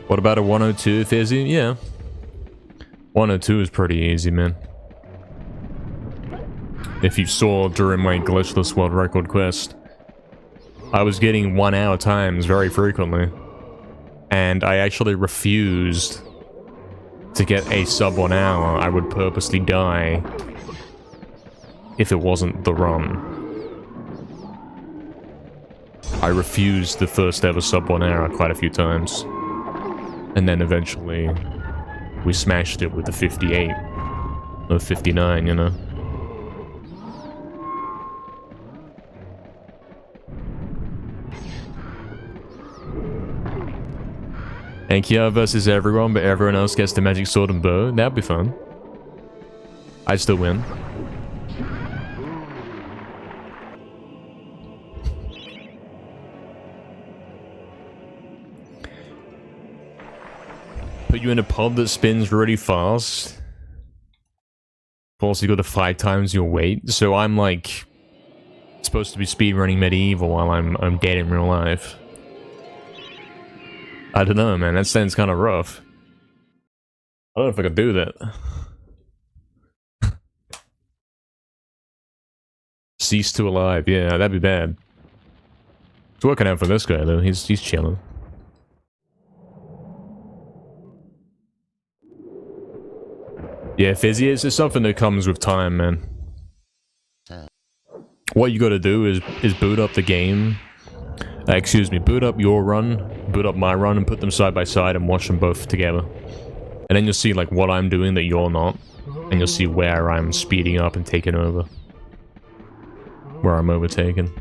What about a 102, Fizzy? Yeah. 102 is pretty easy, man. If you saw during my glitchless world record quest, I was getting 1 hour times very frequently. And I actually refused to get a sub 1 hour. I would purposely die if it wasn't the run. I refused the first ever sub 1 hour quite a few times. And then eventually we smashed it with the 58 or 59, you know. Ankia versus everyone, but everyone else gets the magic sword and bow. That'd be fun. I'd still win. Put you in a pod that spins really fast. Also, you got to 5 times your weight. So I'm like supposed to be speedrunning MediEvil while I'm dead in real life. I don't know, man. That sounds kind of rough. I don't know if I could do that. Cease to alive. Yeah, that'd be bad. It's working out for this guy though. He's chilling. Yeah, Fizzy, it's just something that comes with time, man. What you gotta do is boot up the game. Excuse me, boot up your run, boot up my run, and put them side by side and watch them both together. And then you'll see, like, what I'm doing that you're not. And you'll see where I'm speeding up and taking over. Where I'm overtaken.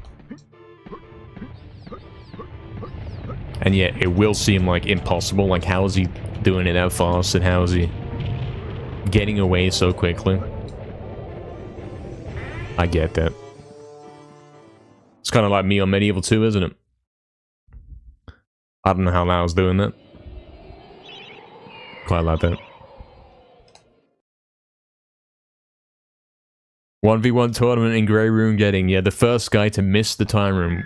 And yeah, it will seem, like, impossible. Like, how is he doing it that fast, and how is he getting away so quickly? I get that. It's kind of like me on MediEvil 2, isn't it? I don't know how Lau's doing that. Quite like that. 1v1 tournament in Grey Room getting, yeah, the first guy to miss the time room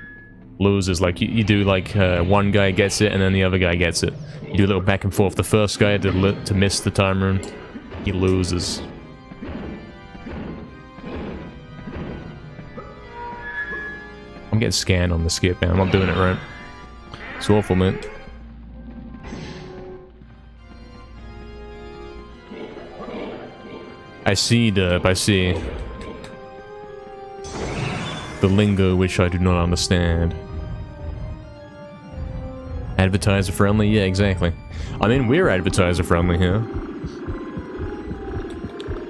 loses. Like, you do, like, one guy gets it and then the other guy gets it. You do a little back and forth. The first guy to miss the time room, he loses. I'm getting scanned on the skip, man. I'm not doing it right. It's awful, man. I see, Derp, I see. The lingo which I do not understand. Advertiser friendly? Yeah, exactly. I mean, we're advertiser friendly here.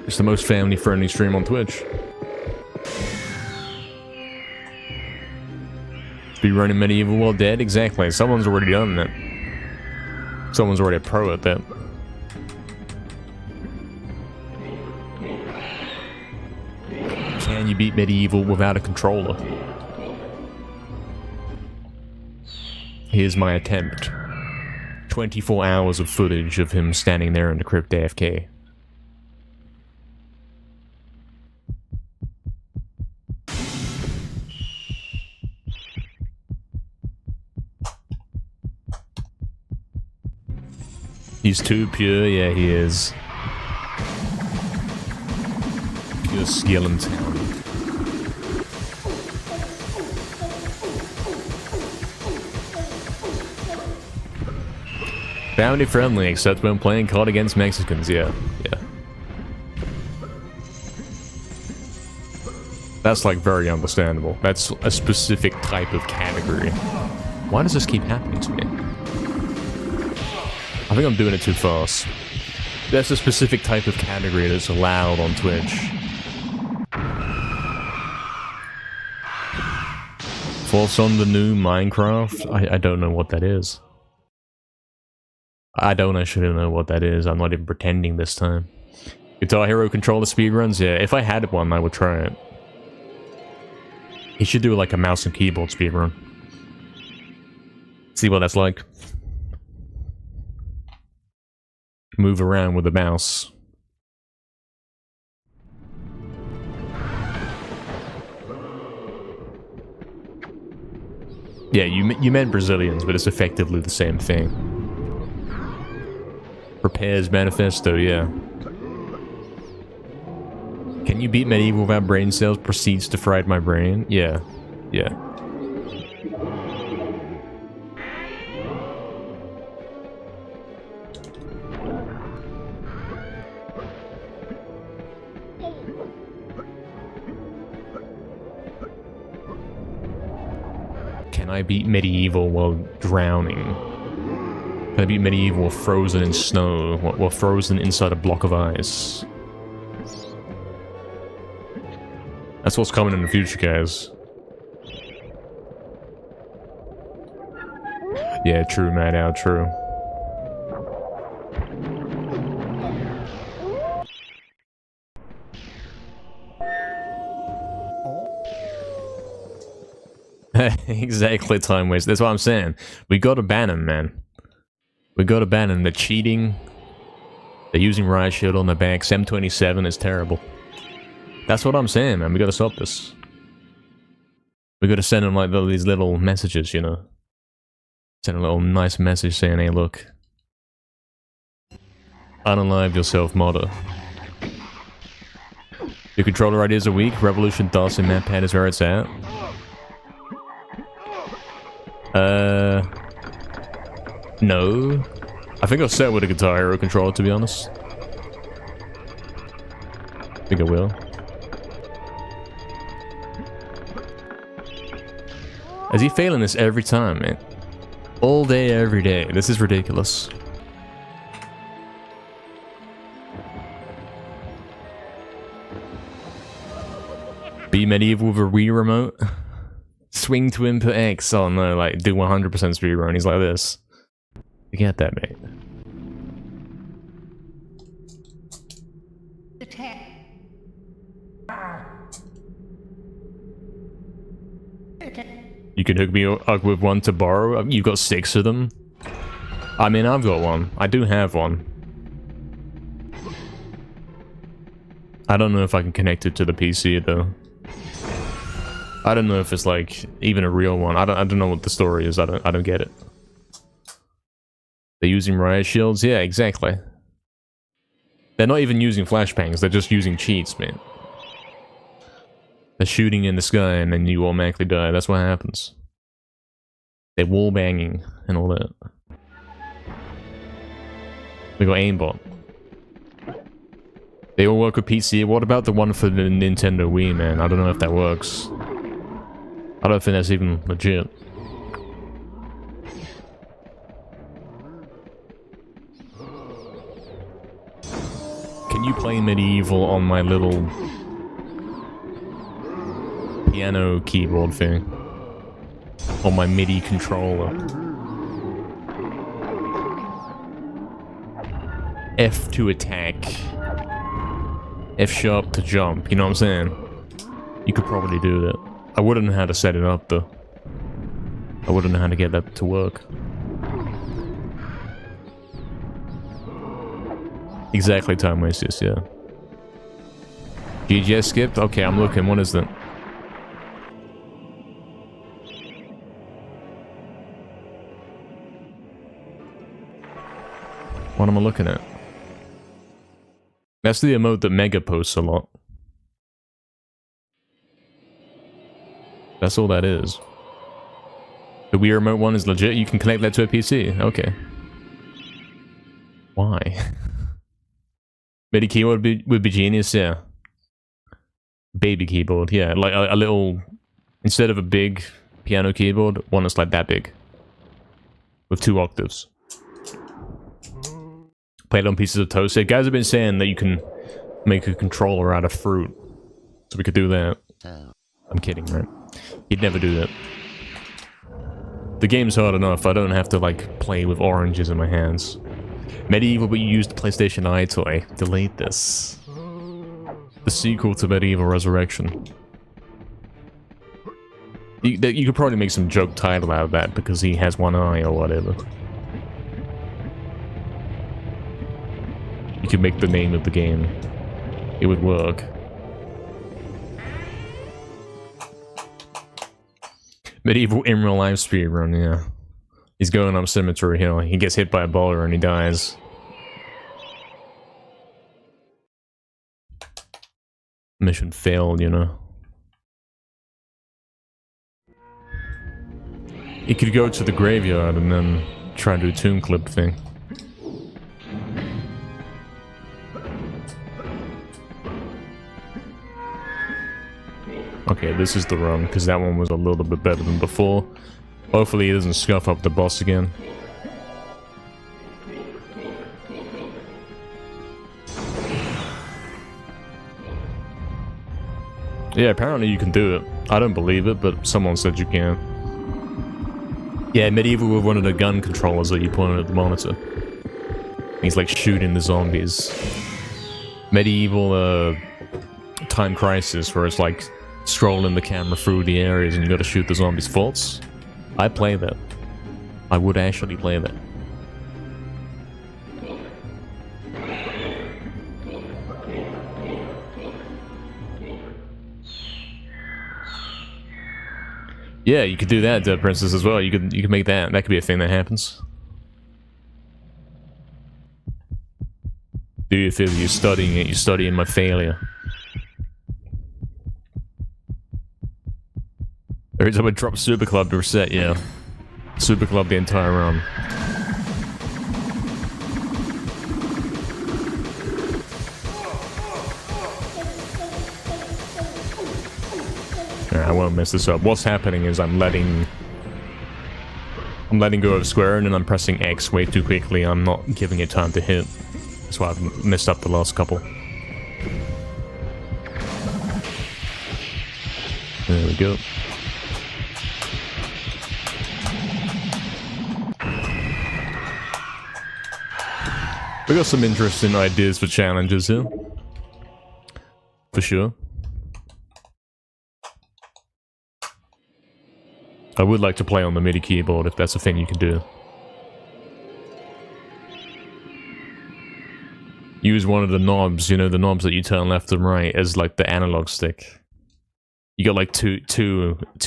It's the most family friendly stream on Twitch. Be running MediEvil while dead? Exactly. Someone's already done that. Someone's already a pro at that. Can you beat MediEvil without a controller? Here's my attempt. 24 hours of footage of him standing there in the crypt AFK. He's too pure, yeah, he is. Pure skill and talent. Family friendly, except when playing COD against Mexicans, yeah, yeah. That's, like, very understandable. That's a specific type of category. Why does this keep happening to me? I think I'm doing it too fast. That's a specific type of category that's allowed on Twitch. What's on the new Minecraft? I don't know what that is. I don't actually know what that is. I'm not even pretending this time. Guitar Hero controller speedruns? Yeah, if I had one, I would try it. He should do like a mouse and keyboard speedrun. See what that's like. Move around with the mouse. Yeah, you meant Brazilians, but it's effectively the same thing. Repairs Manifesto, yeah. Can you beat MediEvil without brain cells? Proceeds to fried my brain? Yeah. Yeah. Can I beat MediEvil while drowning? Can I beat MediEvil while frozen in snow? While frozen inside a block of ice? That's what's coming in the future, guys. Yeah, true, Mad Owl, true. Exactly, time waste. That's what I'm saying. We gotta ban him, man. We gotta ban him. They're cheating. They're using riot shield on their back. M27 is terrible. That's what I'm saying, man. We gotta stop this. We gotta send them like these little messages, you know. Send a little nice message saying, hey, look. Unalive yourself, modder. Your controller ideas are weak. Revolution DOS and map pad is where it's at. No. I think I'll set with a Guitar Hero controller, to be honest. I think I will. Is he failing this every time, man? All day, every day. This is ridiculous. Be MediEvil with a Wii remote. Swing to input X. Oh no, like do 100% speedrun. He's like this. You get that, mate. You can hook me up with one to borrow. You've got 6 of them. I mean, I've got one. I do have one. I don't know if I can connect it to the PC though. I don't know if it's like even a real one. I don't know what the story is. I don't get it. They're using riot shields? Yeah, exactly. They're not even using flashbangs, they're just using cheats, man. They're shooting in the sky and then you automatically die. That's what happens. They're wall banging and all that. We got aimbot. They all work with PC. What about the one for the Nintendo Wii, man? I don't know if that works. I don't think that's even legit. Can you play MediEvil on my little piano keyboard thing? On my MIDI controller? F to attack. F sharp to jump, you know what I'm saying? You could probably do that. I wouldn't know how to set it up though. I wouldn't know how to get that to work. Exactly, time wastes, yeah. GGS skipped? Okay, I'm looking. What is that? What am I looking at? That's the emote that Mega posts a lot. That's all that is. The Wii Remote one is legit? You can connect that to a PC? Okay. Why? MIDI keyboard would be genius, yeah. Baby keyboard, yeah. Like a little... Instead of a big piano keyboard, one that's like that big. With 2 octaves. Played on pieces of toast. Yeah, guys have been saying that you can make a controller out of fruit. So we could do that. I'm kidding, right? He'd never do that. The game's hard enough, I don't have to, like, play with oranges in my hands. MediEvil, but you used the PlayStation Eye toy. Delete this. The sequel to MediEvil Resurrection. You could probably make some joke title out of that because he has one eye or whatever. You could make the name of the game. It would work. MediEvil in real life speedrun, yeah. He's going up Cemetery Hill. He gets hit by a boulder and he dies. Mission failed, you know. He could go to the graveyard and then try to do a tomb clip thing. Okay, this is the run, because that one was a little bit better than before. Hopefully he doesn't scuff up the boss again. Yeah, apparently you can do it. I don't believe it, but someone said you can. Yeah, MediEvil with one of the gun controllers that you pointed at the monitor. He's like shooting the zombies. MediEvil, Time Crisis, where it's like scrolling the camera through the areas and you gotta shoot the zombies' faults. I play that. I would actually play that. Yeah, you could do that, Dead Princess, as well. You could make that. That could be a thing that happens. Do you feel you're studying it? You're studying my failure. Every time I drop Super Club to reset, yeah. Super Club the entire run. Alright, I won't mess this up. What's happening is I'm letting go of square and then I'm pressing X way too quickly. I'm not giving it time to hit. That's why I've messed up the last couple. There we go. We got some interesting ideas for challenges here. For sure. I would like to play on the MIDI keyboard if that's a thing you can do. Use one of the knobs, you know, the knobs that you turn left and right as like the analog stick. You got like two,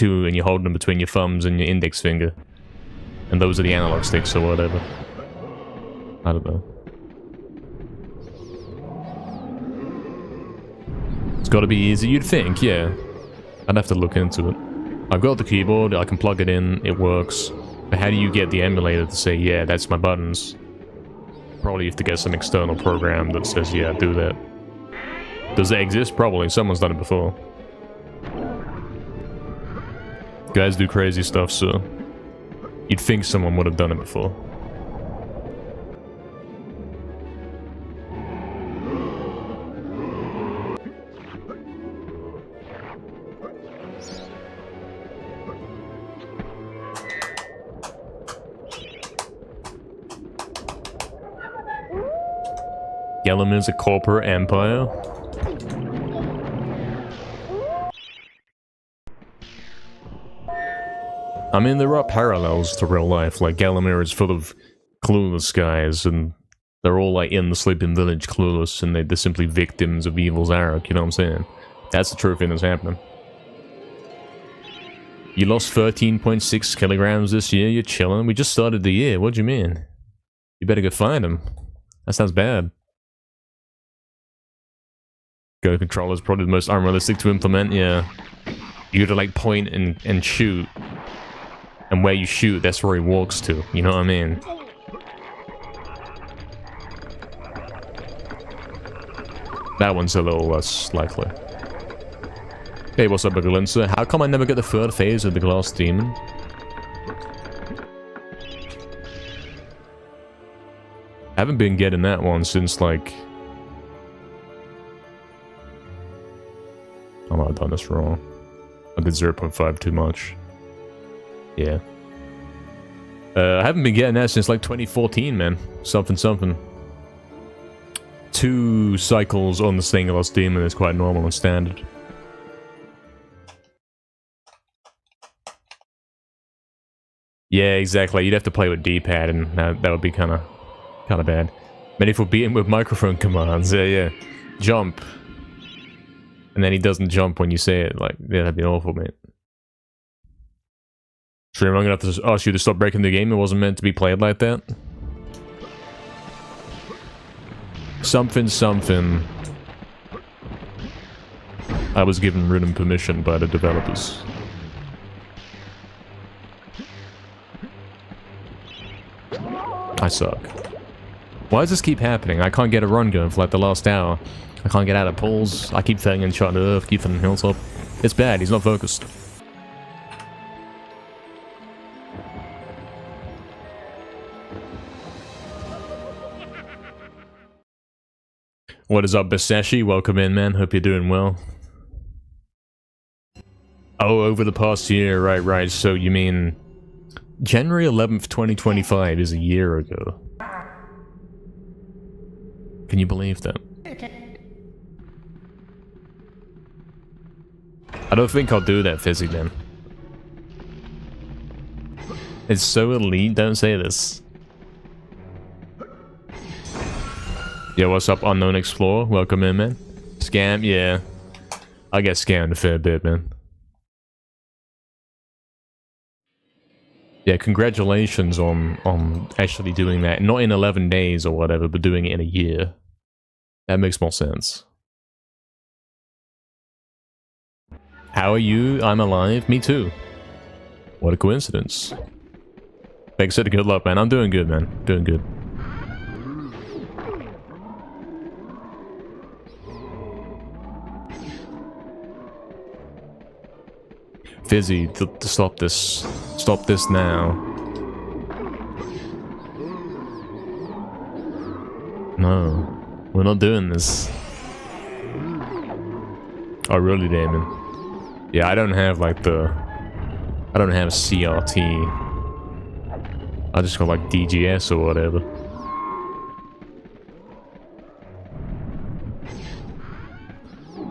and you hold them between your thumbs and your index finger. And those are the analog sticks or whatever. I don't know. It's gotta be easy, you'd think, yeah. I'd have to look into it. I've got the keyboard, I can plug it in, it works. But how do you get the emulator to say, yeah, that's my buttons? Probably you have to get some external program that says, yeah, do that. Does it exist? Probably. Someone's done it before. Guys do crazy stuff, so you'd think someone would have done it before. Gelamir's a corporate empire. I mean, there are parallels to real life, like Galamir is full of clueless guys, and they're all like in the sleeping village clueless, and they're simply victims of evil Zarok, you know what I'm saying? That's the true thing that's happening. You lost 13.6 kilograms this year, you're chilling? We just started the year, what do you mean? You better go find them. That sounds bad. Go controller is probably the most unrealistic to implement, yeah. You gotta like point and shoot. And where you shoot, that's where he walks to, you know what I mean? That one's a little less likely. Hey, what's up, Buggalinsa? How come I never get the third phase of the Glass Demon? I haven't been getting that one since like... I might have done this wrong. I did 0.5 too much. Yeah. I haven't been getting that since like 2014, man. Something. 2 cycles on the Single-Lost Demon is quite normal and standard. Yeah, exactly. You'd have to play with D-pad, and that would be kind of bad. MediEvil beat him with microphone commands. Yeah. Jump. And then he doesn't jump when you say it. Like, yeah, that'd be awful, mate. Stream, I'm gonna have to ask you to stop breaking the game. It wasn't meant to be played like that. Something. I was given written permission by the developers. I suck. Why does this keep happening? I can't get a run going for like the last hour. I can't get out of pulls. I keep failing Uncharted Earth, keep failing Hilltop. It's bad, he's not focused. What is up, Baseshi? Welcome in, man. Hope you're doing well. Oh, over the past year, right. So you mean January 11th, 2025 is a year ago. Can you believe that? I don't think I'll do that, Fizzy, then. It's so elite, don't say this. Yo, what's up, Unknown Explorer? Welcome in, man. Scam, yeah. I get scammed a fair bit, man. Yeah, congratulations on actually doing that. Not in 11 days or whatever, but doing it in a year. That makes more sense. How are you? I'm alive. Me too. What a coincidence. Thanks for the good luck, man. I'm doing good, man. Doing good. Fizzy, to stop this. Stop this now. No, we're not doing this. Oh, really, Damon? Yeah, I don't have like the... I don't have CRT. I just got like DGS or whatever.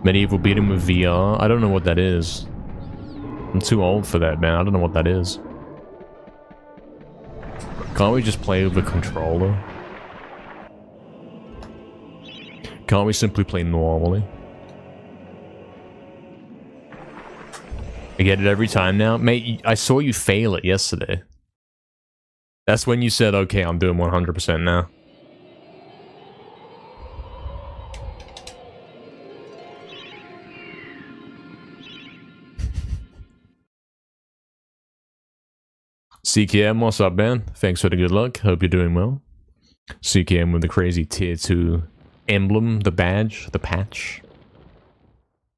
MediEvil beat him with VR? I don't know what that is. I'm too old for that, man. I don't know what that is. Can't we just play with the controller? Can't we simply play normally? I get it every time now. Mate, I saw you fail it yesterday. That's when you said, okay, I'm doing 100% now. CKM, what's up, man? Thanks for the good luck. Hope you're doing well. CKM with the crazy tier 2 emblem, the badge, the patch.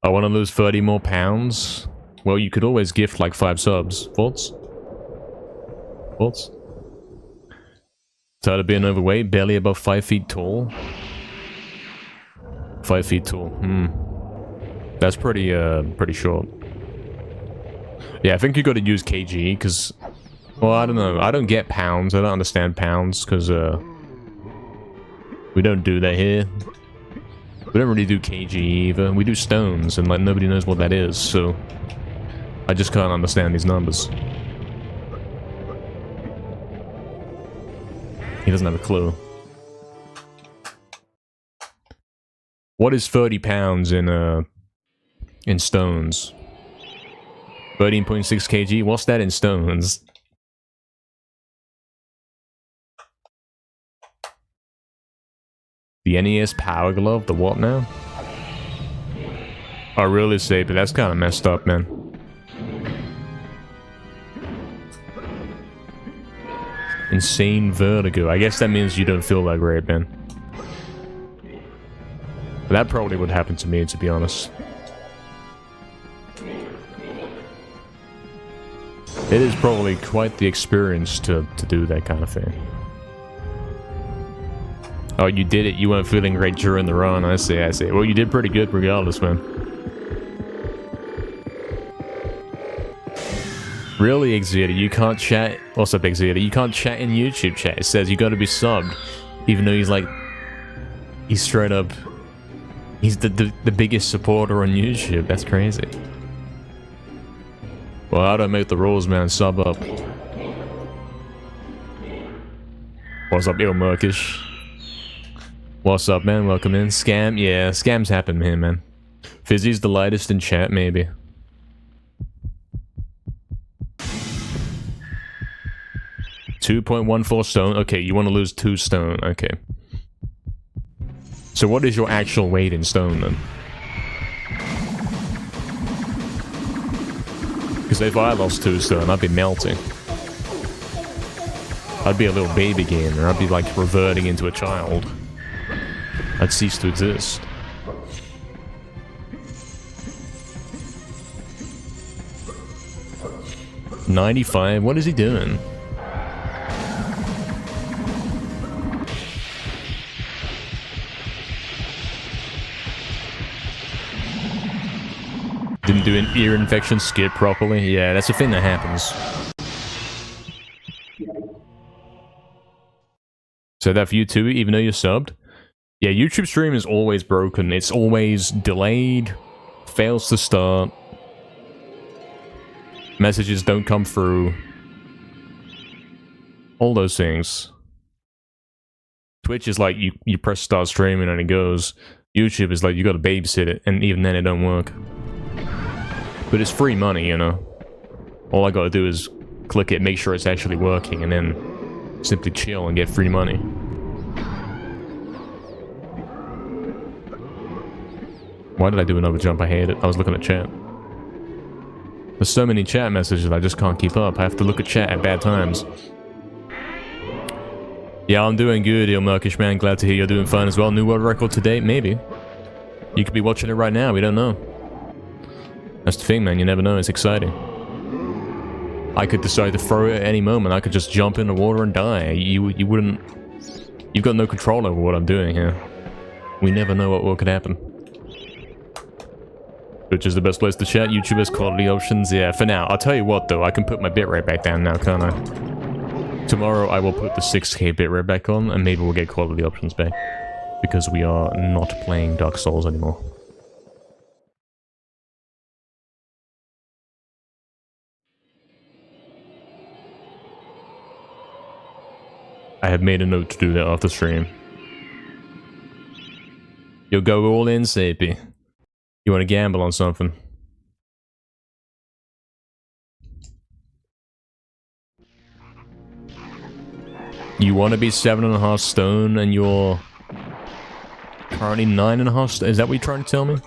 I want to lose 30 more pounds. Well, you could always gift like 5 subs. Thoughts? Thoughts? Tired of being overweight, barely above 5 feet tall. 5 feet tall. That's pretty short. Yeah, I think you got to use kg, because... Well, I don't know. I don't get pounds. I don't understand pounds, because, we don't do that here. We don't really do kg either. We do stones, and, like, nobody knows what that is, so... I just can't understand these numbers. He doesn't have a clue. What is 30 pounds in stones? 13.6 kg? What's that in stones? The NES Power Glove? The what now? Oh, really, Saber? That's kind of messed up, man. Insane vertigo. I guess that means you don't feel that great, man. But that probably would happen to me, to be honest. It is probably quite the experience to do that kind of thing. Oh, you did it. You weren't feeling great during the run. I see, I see. Well, you did pretty good regardless, man. Really, Exeter, you can't chat. What's up, Exeter? You can't chat in YouTube chat. It says you gotta be subbed. Even though he's like... He's straight up... He's the biggest supporter on YouTube. That's crazy. Well, I don't make the rules, man. Sub up. What's up, Ill Murkish? What's up, man? Welcome in. Scam? Yeah, scams happen here, man. Fizzy's the lightest in chat, maybe. $2.14 stone. Okay, you want to lose 2 stone. Okay. So what is your actual weight in stone, then? Because if I lost 2 stone, I'd be melting. I'd be a little baby gamer. I'd be like reverting into a child. I'd cease to exist. $95? What is he doing? Didn't do an ear infection skip properly? Yeah, that's a thing that happens. So that for you too, even though you're subbed? Yeah, YouTube stream is always broken. It's always delayed, fails to start, messages don't come through, all those things. Twitch is like you press start streaming and it goes. YouTube is like you gotta babysit it, and even then it don't work. But it's free money, you know. All I gotta do is click it, make sure it's actually working, and then simply chill and get free money. Why did I do another jump? I hate it. I was looking at chat. There's so many chat messages I just can't keep up. I have to look at chat at bad times. Yeah, I'm doing good, Il Murkish man. Glad to hear you're doing fine as well. New world record today? Maybe. You could be watching it right now. We don't know. That's the thing, man. You never know. It's exciting. I could decide to throw it at any moment. I could just jump in the water and die. You wouldn't... You've got no control over what I'm doing here. We never know what could happen. Which is the best place to chat. YouTube has quality options. Yeah, for now. I'll tell you what, though. I can put my bitrate back down now, can't I? Tomorrow, I will put the 6K bitrate back on, and maybe we'll get quality options back. Because we are not playing Dark Souls anymore. I have made a note to do that after stream. You'll go all in, Sapy. You want to gamble on something? You want to be 7.5 stone and you're currently 9.5 stone? Is that what you're trying to tell me?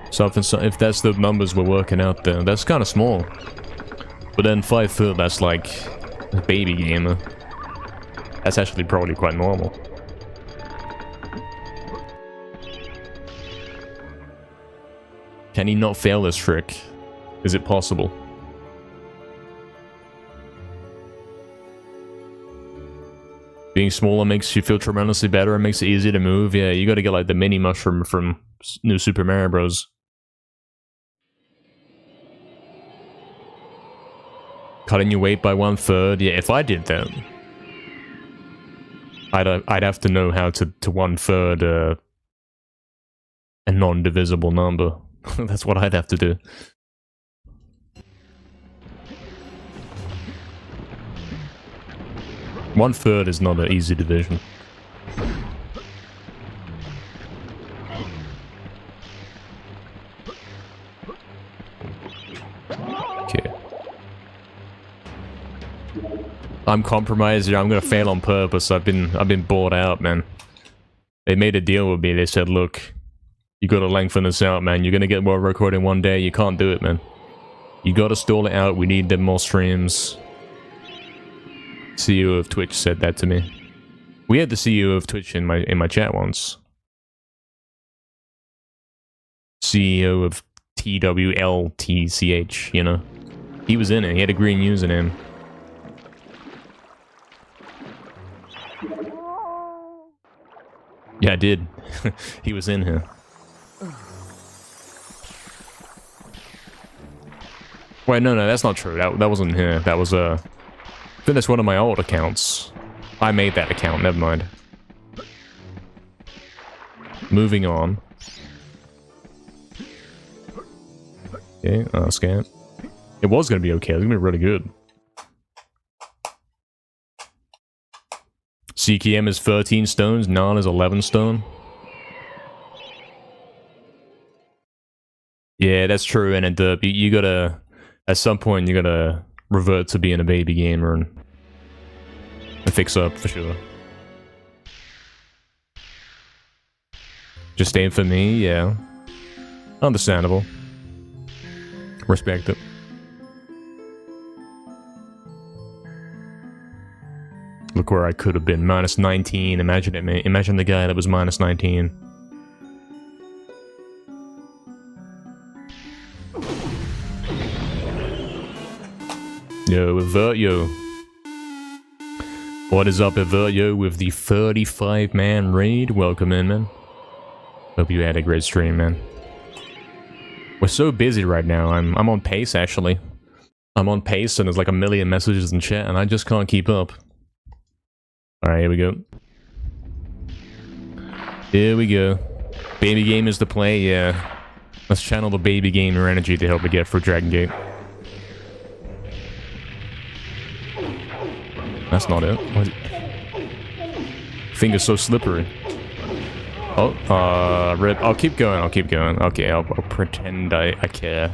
Something, so if that's the numbers we're working out there, that's kind of small. But then 5 foot, that's like a baby gamer. That's actually probably quite normal. Can he not fail this trick? Is it possible? Being smaller makes you feel tremendously better and makes it easier to move. Yeah, you gotta get like the mini mushroom from New Super Mario Bros. Cutting your weight by 1/3. Yeah, if I did that, I'd have to know how to 1/3 a non-divisible number. That's what I'd have to do. One-third is not an easy division. Okay. I'm compromised here. I'm gonna fail on purpose. I've been bored out, man. They made a deal with me. They said, look, you gotta lengthen this out, man. You're gonna get world record in one day. You can't do it, man. You gotta stall it out. We need them more streams. CEO of Twitch said that to me. We had the CEO of Twitch in my chat once. CEO of TWLTCH, you know. He was in it. He had a green username. Yeah, I did. He was in here. Wait, no, that's not true. That wasn't here. That was, I think that's one of my old accounts. I made that account, never mind. Moving on. Okay, scan. It was gonna be okay. It was gonna be really good. CKM is 13 stones, Nan is 11 stone. Yeah, that's true, and you gotta... At some point, you gotta revert to being a baby gamer and fix up, for sure. Just aim for me, yeah. Understandable. Respect it. Look where I could have been. Minus 19. Imagine it, mate. Imagine the guy that was minus 19. Yo, Evertyo. What is up, Evertyo, with the 35-man raid? Welcome in, man. Hope you had a great stream, man. We're so busy right now. I'm on pace, actually. I'm on pace, and there's like a million messages in chat, and I just can't keep up. Alright, here we go. Here we go. Baby gamers to play, yeah. Let's channel the baby gamer energy to help me get through Dragon Gate. That's not it. What is it? Finger's so slippery. Oh, rip. I'll keep going, Okay, I'll pretend I care.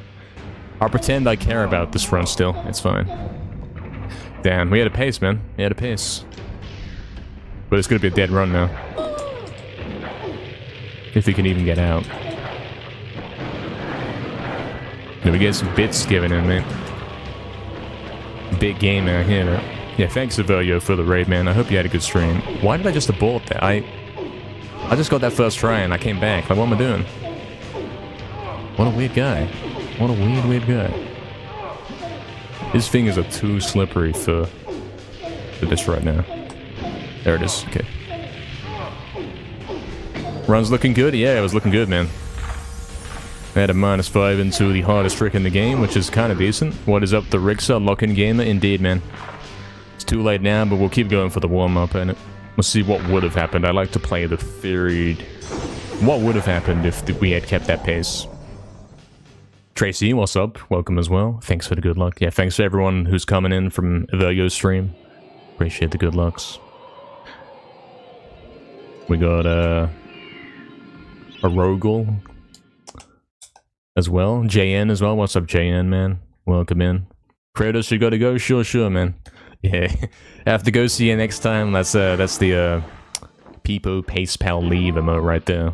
I'll pretend I care about this front still. It's fine. Damn, we had a pace, man. We had a pace. But it's gonna be a dead run now. If we can even get out. Then we get some bits given in, man. Big game out here, man. Yeah, thanks, Evertyo, for the raid, man. I hope you had a good stream. Why did I just abort that? I just got that first try and I came back. Like, what am I doing? What a weird guy. What a weird guy. His fingers are too slippery for this right now. There it is. Okay. Run's looking good? Yeah, it was looking good, man. I had a -5 into the hardest trick in the game, which is kind of decent. What is up, the Rixa lock-in gamer? Indeed, man. It's too late now, but we'll keep going for the warm-up, and let's see what would have happened. I like to play the theory. What would have happened if we had kept that pace? Tracy, what's up? Welcome as well. Thanks for the good luck. Yeah, thanks to everyone who's coming in from Evertyo's stream. Appreciate the good lucks. We got a Rogel as well. JN as well. What's up, JN, man? Welcome in. Kratos, you gotta go? Sure, man. Yeah, I have to go see you next time. That's the Peepo Pace Pal Leave emote right there.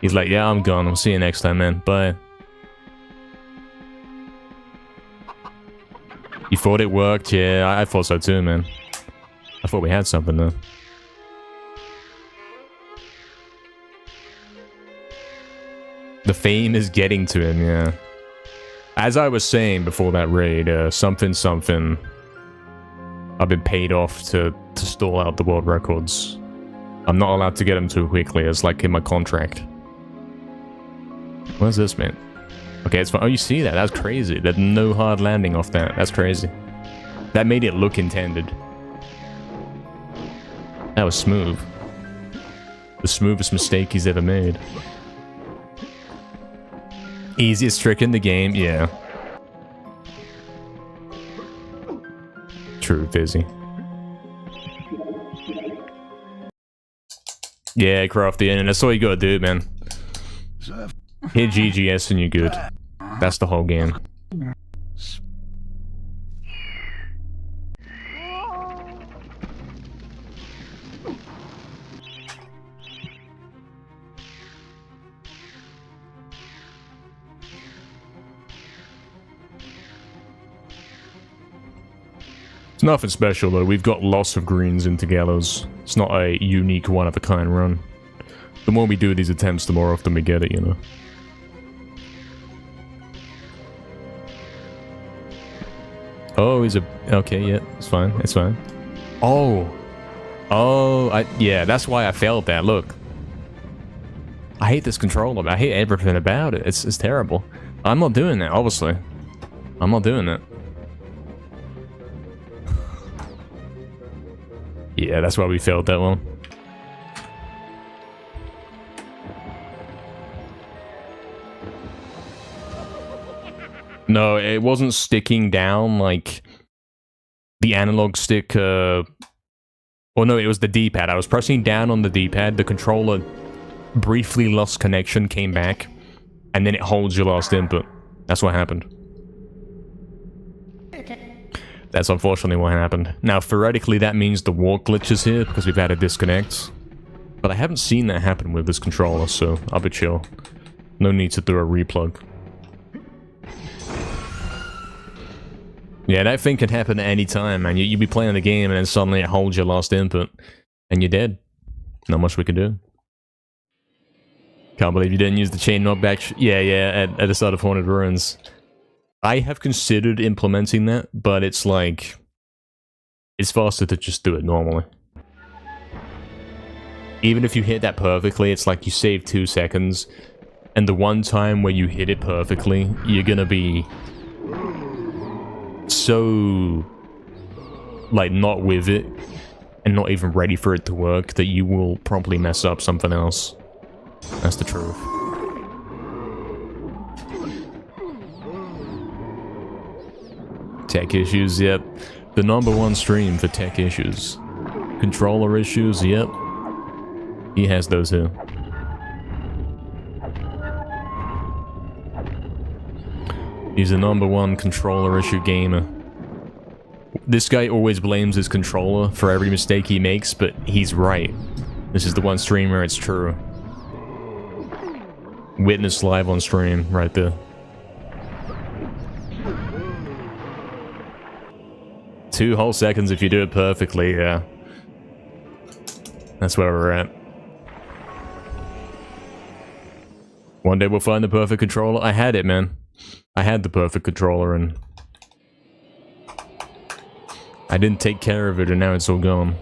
He's like, yeah, I'm gone. I'll see you next time, man. Bye. You thought it worked? Yeah, I thought so too, man. I thought we had something though. The fame is getting to him, yeah. As I was saying before that raid, something. I've been paid off to stall out the world records. I'm not allowed to get them too quickly, it's like in my contract. What's this, man? Okay, it's fine. Oh, you see that? That's crazy. There's no hard landing off that. That's crazy. That made it look intended. That was smooth. The smoothest mistake he's ever made. Easiest trick in the game, yeah. True, busy. Yeah, Crafty, and that's all you gotta do, man. Hit GGS and you're good. That's the whole game. It's nothing special though, we've got lots of greens into gallows. It's not a unique one-of-a-kind run. The more we do these attempts, the more often we get it, you know. Oh, he's a... Okay, yeah, it's fine, it's fine. Oh! Yeah, that's why I failed that, look. I hate this controller, I hate everything about it, it's terrible. I'm not doing that, obviously. I'm not doing it. Yeah, that's why we failed that one. No, it wasn't sticking down like the analog stick. Well, no, it was the D-pad. I was pressing down on the D-pad. The controller briefly lost connection, came back, and then it holds your last input. That's what happened. That's unfortunately what happened. Now, theoretically, that means the walk glitch is here because we've had a disconnect. But I haven't seen that happen with this controller, so I'll be chill. No need to do a replug. Yeah, that thing can happen at any time, man. You be playing the game and then suddenly it holds your last input. And you're dead. Not much we can do. Can't believe you didn't use the chain knockback. Yeah, at the start of Haunted Ruins. I have considered implementing that, but it's like... It's faster to just do it normally. Even if you hit that perfectly, it's like you save 2 seconds. And the one time where you hit it perfectly, you're gonna be... so... like, not with it. And not even ready for it to work, that you will probably mess up something else. That's the truth. Tech issues, yep. The #1 stream for tech issues. Controller issues, yep. He has those here. He's a #1 controller issue gamer. This guy always blames his controller for every mistake he makes, but he's right. This is the one streamer, it's true. Witness live on stream, right there. 2 whole seconds if you do it perfectly, yeah. That's where we're at. One day we'll find the perfect controller. I had it, man. I had the perfect controller and... I didn't take care of it and now it's all gone.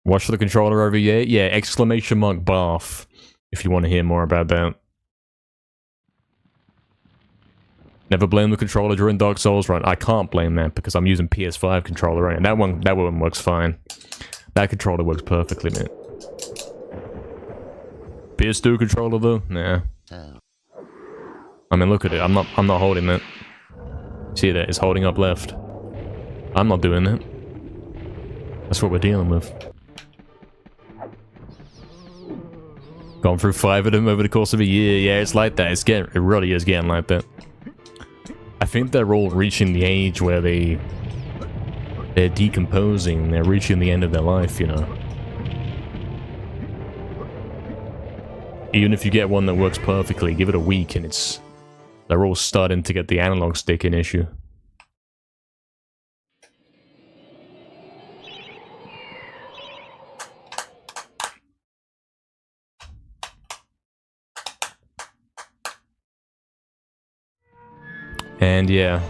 Watch the controller over here? Yeah, !bath. If you want to hear more about that. Never blame the controller during Dark Souls run. I can't blame that because I'm using PS5 controller right and that one works fine. That controller works perfectly, man. PS2 controller though? Nah. I mean, look at it. I'm not holding that. See that? It's holding up left. I'm not doing that. That's what we're dealing with. Gone through 5 of them over the course of a year. Yeah, it's like that. It really is getting like that. I think they're all reaching the age where they're decomposing. They're reaching the end of their life, you know. Even if you get one that works perfectly, give it a week and they're all starting to get the analog stick in issue. And yeah,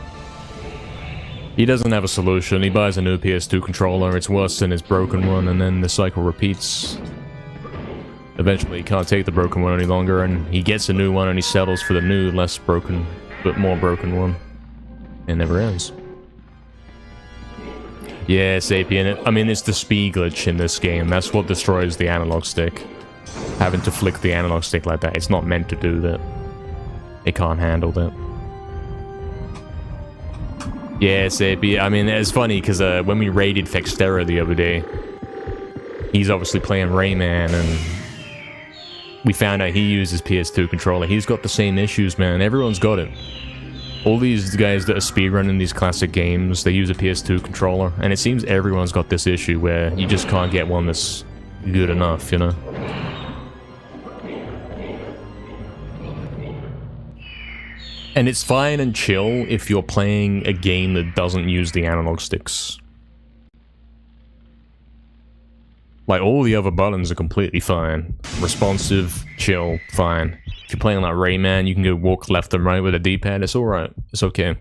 he doesn't have a solution. He buys a new PS2 controller, it's worse than his broken one, and then the cycle repeats. Eventually he can't take the broken one any longer, and he gets a new one and he settles for the new, less broken, but more broken one. It never ends. Yeah, Sapien, I mean, it's the speed glitch in this game. That's what destroys the analog stick. Having to flick the analog stick like that. It's not meant to do that. It can't handle that. Yeah, Sapien, I mean, it's funny, because when we raided Fextera the other day, he's obviously playing Rayman, and we found out he uses PS2 controller. He's got the same issues, man. Everyone's got it. All these guys that are speedrunning these classic games, they use a PS2 controller, and it seems everyone's got this issue where you just can't get one that's good enough, you know? And it's fine and chill if you're playing a game that doesn't use the analog sticks. Like, all the other buttons are completely fine. Responsive, chill, fine. If you're playing like Rayman, you can go walk left and right with a D-pad, it's alright. It's okay.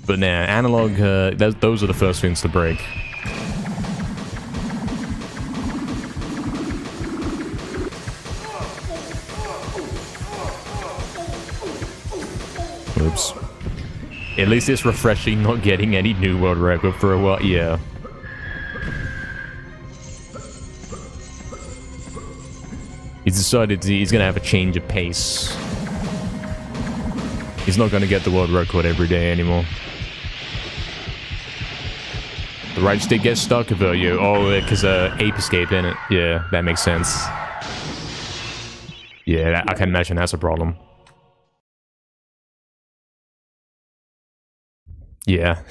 But nah, analog, those are the first things to break. loops. At least it's refreshing not getting any new world record for a while. Yeah. He's decided he's gonna have a change of pace. He's not gonna get the world record every day anymore. The right stick gets stuck about you. Oh, because Ape Escape in it. Yeah, that makes sense. Yeah, I can imagine that's a problem. Yeah.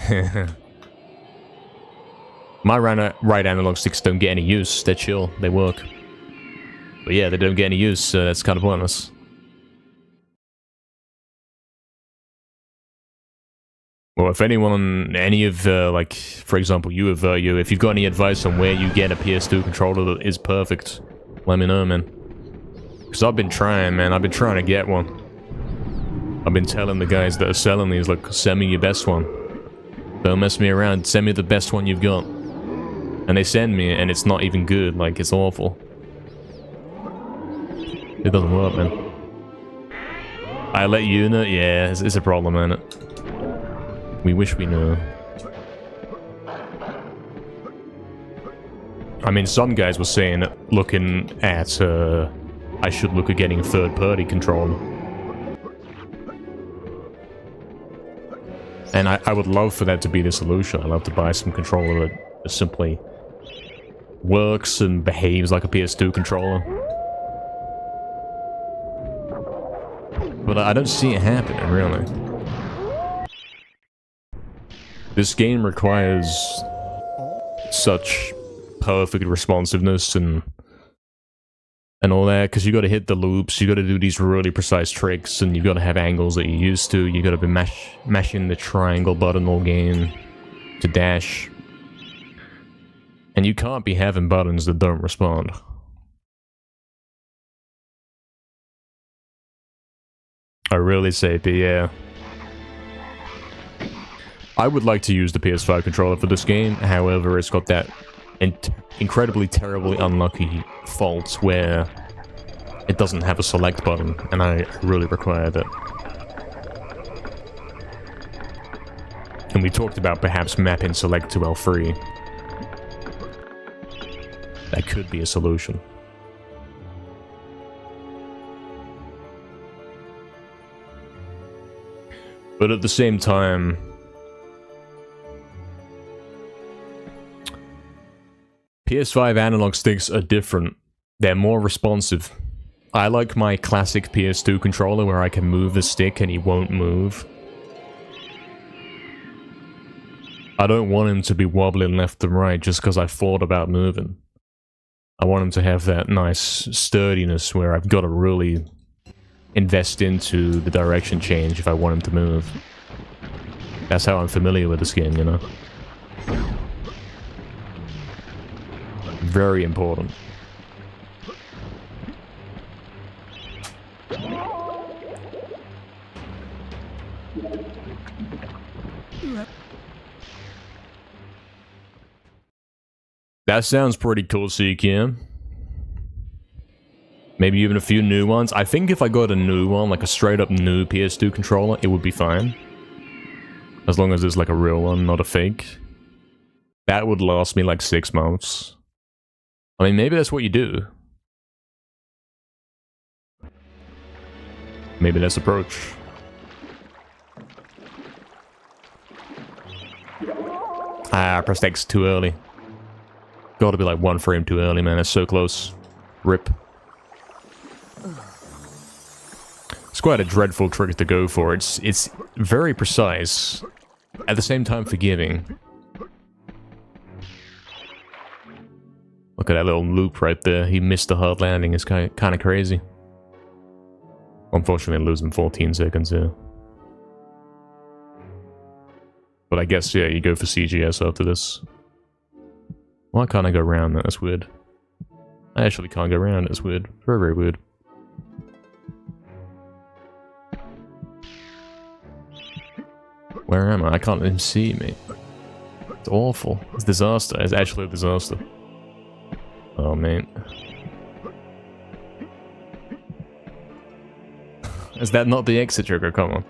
My right analog sticks don't get any use. They're chill. They work. But yeah, they don't get any use, so that's kind of pointless. Well, if anyone, any of, like, for example, you, if you've got any advice on where you get a PS2 controller that is perfect, let me know, man. Because I've been trying, man. I've been trying to get one. I've been telling the guys that are selling these, like, send me your best one. Don't mess me around. Send me the best one you've got. And they send me, and it's not even good. Like, it's awful. It doesn't work, man. I let you know? Yeah, it's a problem, isn't it? We wish we knew. I mean, some guys were saying that looking at, I should look at getting a third-party controller. And I would love for that to be the solution. I'd love to buy some controller that simply works and behaves like a PS2 controller. But I don't see it happening, really. This game requires such perfect responsiveness and all that, because you got to hit the loops, you got to do these really precise tricks, and you got to have angles that you're used to. You got to be mashing the triangle button all game to dash, and you can't be having buttons that don't respond. I really say, but yeah. I would like to use the PS5 controller for this game, however, it's got that incredibly, terribly unlucky fault where it doesn't have a select button, and I really require that. And we talked about perhaps mapping select to L3. That could be a solution. But at the same time, PS5 analog sticks are different. They're more responsive. I like my classic PS2 controller where I can move the stick and he won't move. I don't want him to be wobbling left and right just because I thought about moving. I want him to have that nice sturdiness where I've got to really invest into the direction change if I want him to move. That's how I'm familiar with this game, you know? Very important. That sounds pretty cool, Seekia. Maybe even a few new ones. I think if I got a new one, like a straight up new PS2 controller, it would be fine. As long as it's like a real one, not a fake. That would last me like 6 months. I mean, maybe that's what you do. Maybe that's the approach. Ah, I pressed X too early. Gotta be like 1 frame too early, man. That's so close. Rip. It's quite a dreadful trick to go for. It's very precise. At the same time forgiving. Look at that little loop right there. He missed the hard landing. It's kind of crazy. Unfortunately, losing 14 seconds here. But I guess, yeah, you go for CGS after this. Why can't I go around that? That's weird. I actually can't go around it. That's weird. Very, very weird. Where am I? I can't even see me. It's awful. It's a disaster. It's actually a disaster. Oh, man. Is that not the exit trigger? Come on.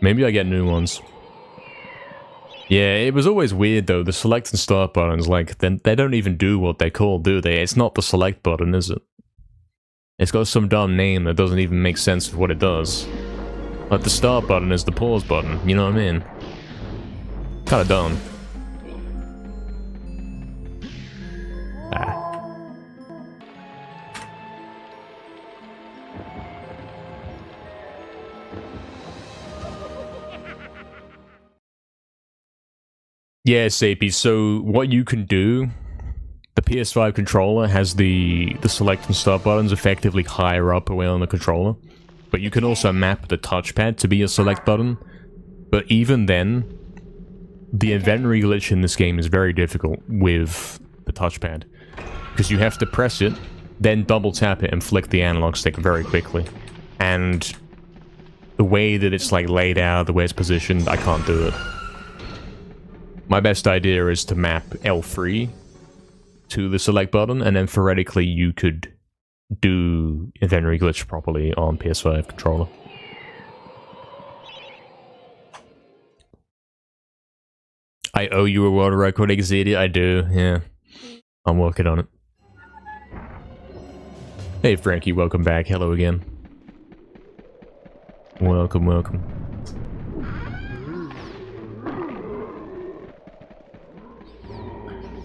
Maybe I get new ones. Yeah, it was always weird though. The select and start buttons, like, they don't even do what they're called, do they? It's not the select button, is it? It's got some dumb name that doesn't even make sense of what it does. Like, the start button is the pause button, you know what I mean? Kinda dumb. Ah. Yeah, Sapie, so what you can do, the PS5 controller has the select and start buttons effectively higher up away on the controller, but you can also map the touchpad to be a select button, but even then, the inventory glitch in this game is very difficult with the touchpad, because you have to press it, then double tap it and flick the analog stick very quickly, and the way that it's like laid out, the way it's positioned, I can't do it. My best idea is to map L3 to the select button, and then theoretically you could do inventory glitch properly on PS5 controller. I owe you a world record, Exedia. I do, yeah. I'm working on it. Hey Frankie, welcome back. Hello again. Welcome, welcome.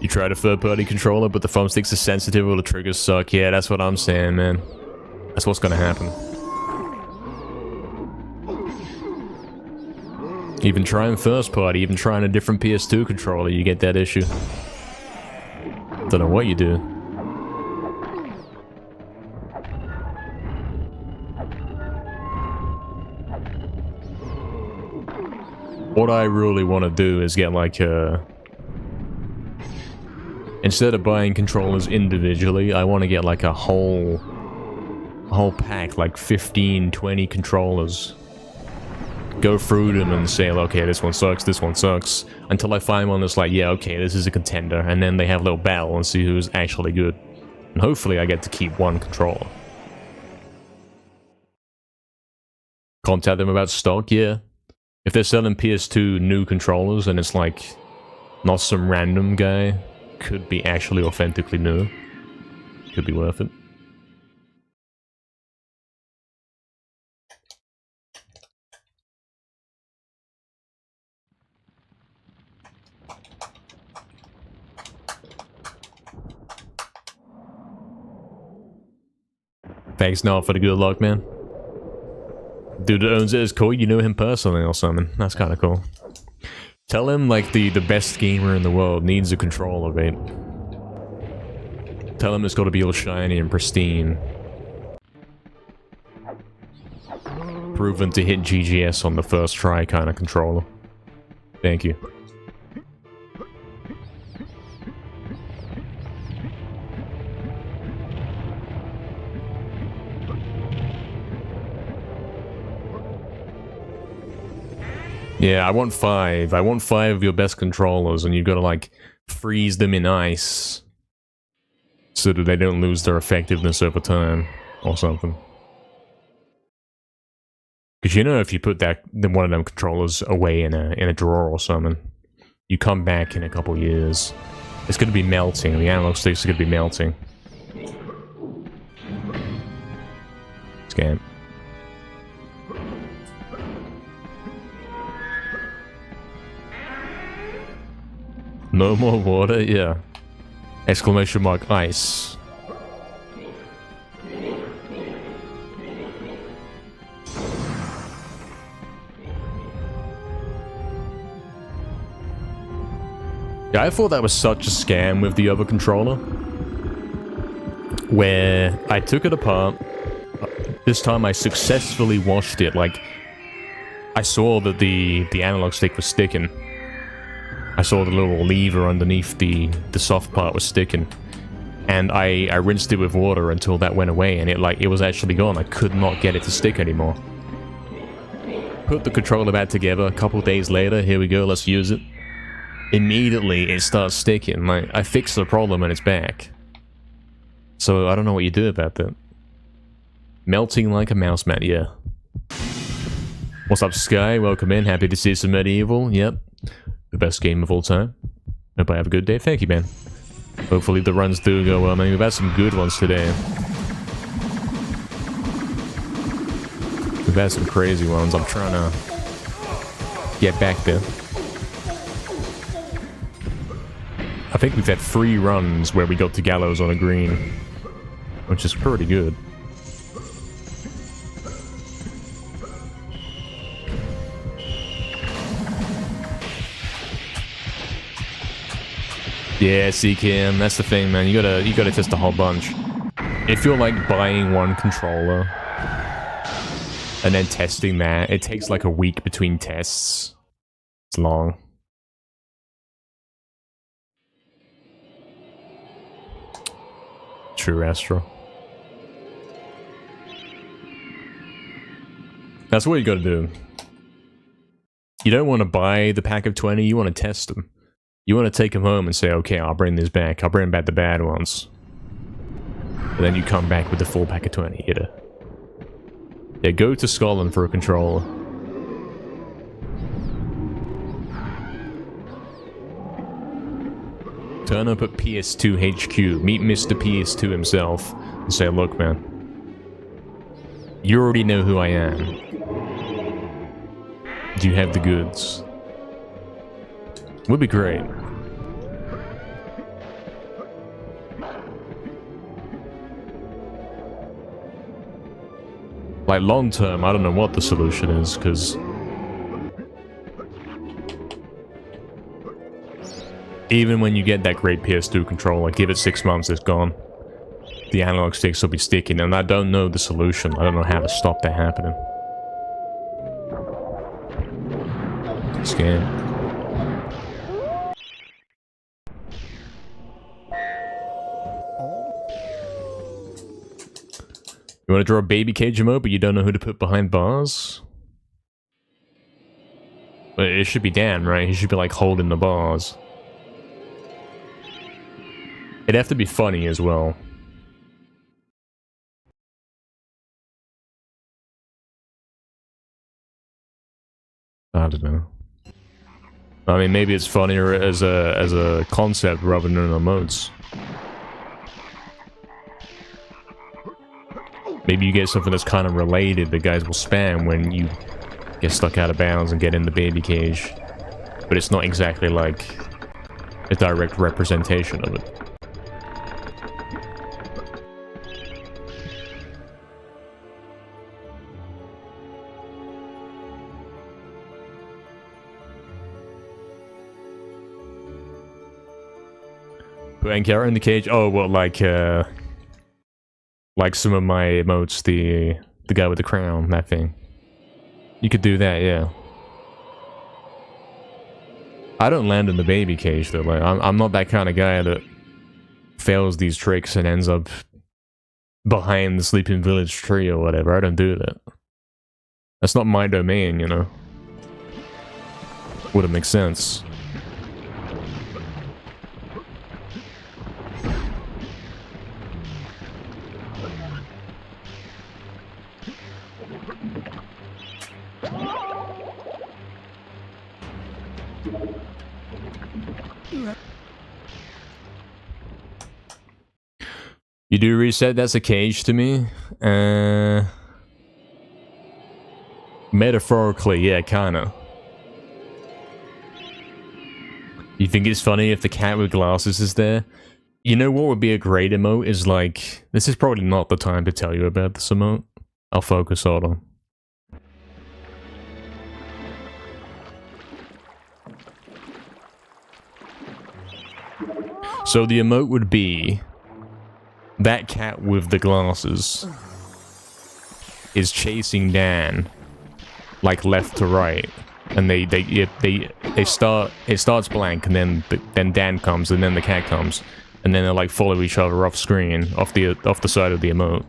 You tried a third-party controller, but the thumbsticks are sensitive or the triggers suck. Yeah, that's what I'm saying, man. That's what's gonna happen. Even trying first-party, even trying a different PS2 controller, you get that issue. Don't know what you do. What I really want to do is get like a... Instead of buying controllers individually, I want to get like a whole pack, like 15, 20 controllers. Go through them and say, okay, this one sucks, until I find one that's like, yeah, okay, this is a contender, and then they have a little battle and see who's actually good. And hopefully I get to keep one controller. Contact them about stock, yeah. If they're selling PS2 new controllers and it's like, not some random guy, could be actually authentically new. Could be worth it. Thanks, Noel, for the good luck, man. Dude that owns it is cool. You know him personally or something. That's kind of cool. Tell him, like, the best gamer in the world needs a controller, mate. Tell him it's got to be all shiny and pristine. Proven to hit GGS on the first try kind of controller. Thank you. Yeah, I want 5. I want 5 of your best controllers, and you've got to, like, freeze them in ice so that they don't lose their effectiveness over time, or something. Because you know, if you put one of them controllers away in a drawer or something, you come back in a couple years, it's going to be melting. The analog sticks are going to be melting. Scam. No more water? Yeah. Exclamation mark ice. Yeah, I thought that was such a scam with the other controller. Where I took it apart. This time I successfully washed it. Like, I saw that the analog stick was sticking. I saw the little lever underneath the soft part was sticking, and I rinsed it with water until that went away, and it was actually gone. I could not get it to stick anymore. Put the controller back together. A couple days later, here we go. Let's use it. Immediately, it starts sticking. Like, I fixed the problem and it's back. So I don't know what you do about that. Melting like a mouse mat, yeah. What's up, Sky? Welcome in. Happy to see some MediEvil. Yep. The best game of all time. Hope I have a good day. Thank you, man. Hopefully the runs do go well. I mean, we've had some good ones today. We've had some crazy ones. I'm trying to get back there. I think we've had 3 runs where we got to Gallows on a green, which is pretty good. Yeah, CKM, that's the thing, man. You gotta test a whole bunch. If you're like buying one controller and then testing that, it takes like a week between tests. It's long. True, Astro. That's what you gotta do. You don't want to buy the pack of 20, you want to test them. You want to take them home and say, okay, I'll bring this back. I'll bring back the bad ones. And then you come back with the full pack of 20, you know. Yeah, go to Scotland for a controller. Turn up at PS2 HQ, meet Mr. PS2 himself, and say, look, man, you already know who I am. Do you have the goods? Would be great. Like, long term, I don't know what the solution is, because even when you get that great PS2 controller, give it 6 months, it's gone. The analog sticks will be sticking, and I don't know the solution. I don't know how to stop that happening. Scam. You want to draw a baby cage emote, but you don't know who to put behind bars? But it should be Dan, right? He should be like holding the bars. It'd have to be funny as well. I don't know. I mean, maybe it's funnier as a concept rather than emotes. Maybe you get something that's kind of related that guys will spam when you get stuck out of bounds and get in the baby cage. But it's not exactly like a direct representation of it. Put Ankara in the cage? Oh, well, like some of my emotes, the guy with the crown, that thing. You could do that, yeah. I don't land in the baby cage though. Like, I'm not that kind of guy that fails these tricks and ends up behind the Sleeping Village tree or whatever. I don't do that. That's not my domain, you know. Wouldn't make sense. You do reset? That's a cage to me. Metaphorically, yeah, kinda. You think it's funny if the cat with glasses is there? You know what would be a great emote is like... This is probably not the time to tell you about this emote. I'll focus on. So the emote would be... That cat with the glasses is chasing Dan, like left to right, and they start. It starts blank, and then Dan comes, and then the cat comes, and then they like follow each other off screen, off the side of the emote,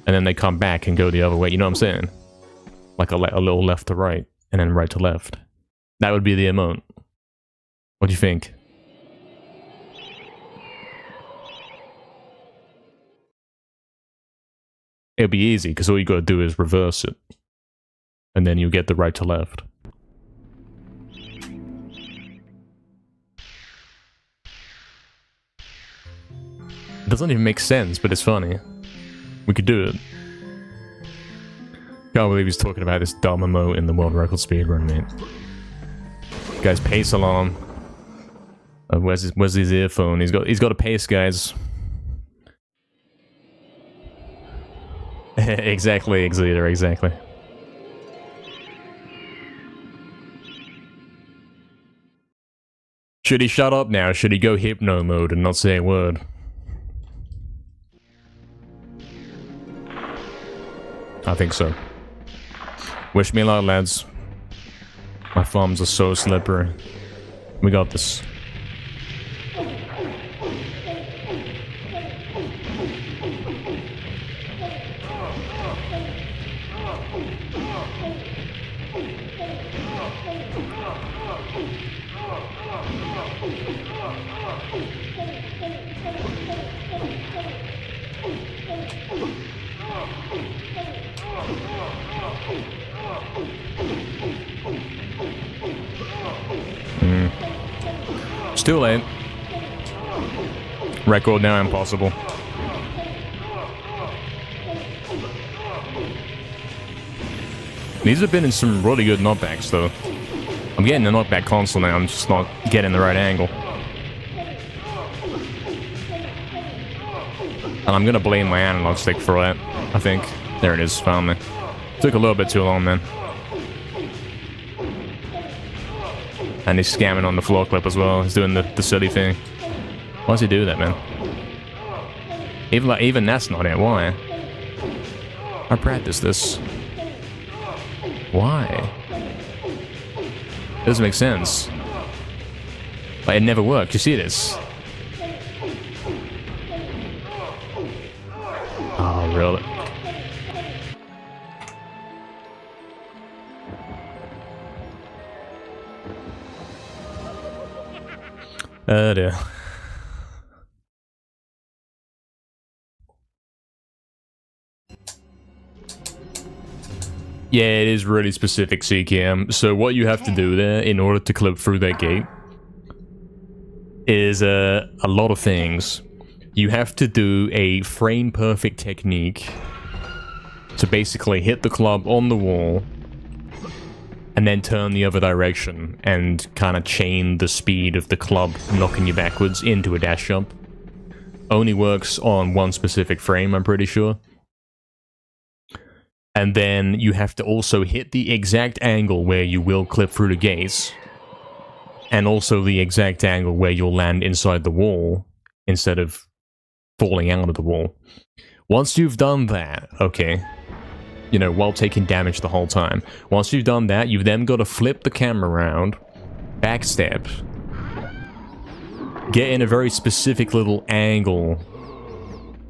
and then they come back and go the other way. You know what I'm saying? Like a little left to right, and then right to left. That would be the emote. What do you think? It'll be easy, because all you gotta do is reverse it. and then you get the right to left. It doesn't even make sense, but it's funny. We could do it. Can't believe he's talking about this dumb emote in the world record speedrun, mate. Guys, pace alarm. Where's his earphone? He's got a pace, guys. Exactly, Exeter, exactly. Should he shut up now? Should he go hypno mode and not say a word? I think so. Wish me luck, lads. My thumbs are so slippery. We got this. It's too late. Record now impossible. These have been in some really good knockbacks though. I'm getting the knockback console now, I'm just not getting the right angle. And I'm gonna blame my analog stick for that, I think. There it is, found me. Took a little bit too long, man. And he's scamming on the floor clip as well. He's doing the silly thing. Why does he do that, man? Even that's not it. Why? I practiced this. Why? It doesn't make sense. Like, it never worked. You see this? Oh, really? Oh dear. Yeah, it is really specific CKM. So what you have to do there in order to clip through that gate is a lot of things. You have to do a frame perfect technique to basically hit the club on the wall and then turn the other direction and kind of chain the speed of the club knocking you backwards into a dash jump. Only works on one specific frame, I'm pretty sure. And then you have to also hit the exact angle where you will clip through the gates, and also the exact angle where you'll land inside the wall instead of falling out of the wall. Once you've done that, okay, you know, while taking damage the whole time. Once you've done that, you've then got to flip the camera around, backstep, get in a very specific little angle,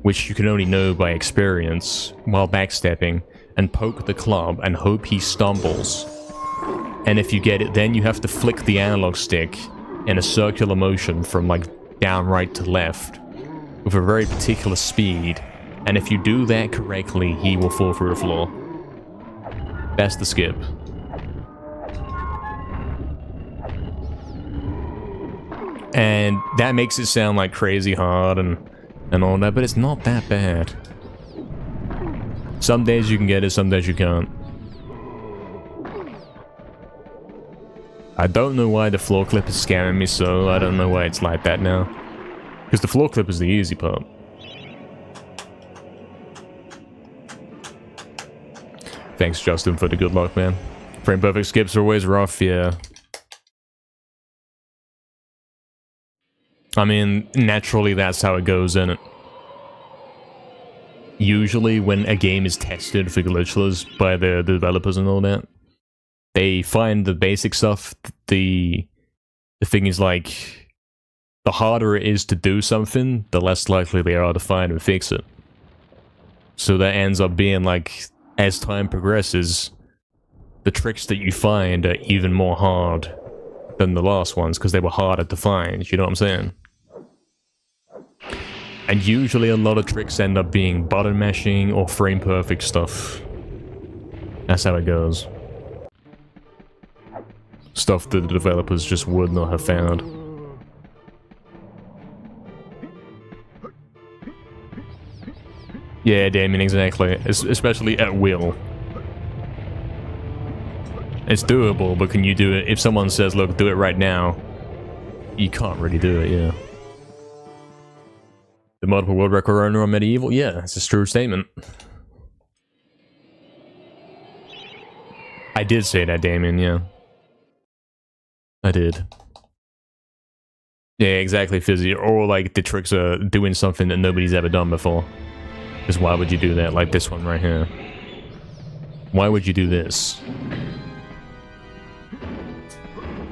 which you can only know by experience, while backstepping, and poke the club and hope he stumbles. And if you get it, then you have to flick the analog stick in a circular motion from like down right to left with a very particular speed. And if you do that correctly, he will fall through the floor. That's the skip. And that makes it sound like crazy hard and all that, but it's not that bad. Some days you can get it, some days you can't. I don't know why the floor clip is scaring me so. I don't know why it's like that now. Because the floor clip is the easy part. Thanks, Justin, for the good luck, man. Frame perfect skips are always rough, yeah. I mean, naturally that's how it goes, isn't it? Usually when a game is tested for glitchless by the developers and all that, they find the basic stuff. The thing is, like, the harder it is to do something, the less likely they are to find and fix it. So that ends up being like, as time progresses, the tricks that you find are even more hard than the last ones, because they were harder to find, you know what I'm saying? And usually a lot of tricks end up being button mashing or frame perfect stuff. That's how it goes. Stuff that the developers just would not have found. Yeah, Damien, exactly. Especially at will. It's doable, but can you do it? If someone says, look, do it right now, you can't really do it, yeah. The multiple world record owner on MediEvil? Yeah, that's a true statement. I did say that, Damien, yeah. I did. Yeah, exactly, Fizzy. Or, like, the tricks are doing something that nobody's ever done before. Because why would you do that? Like this one right here. Why would you do this?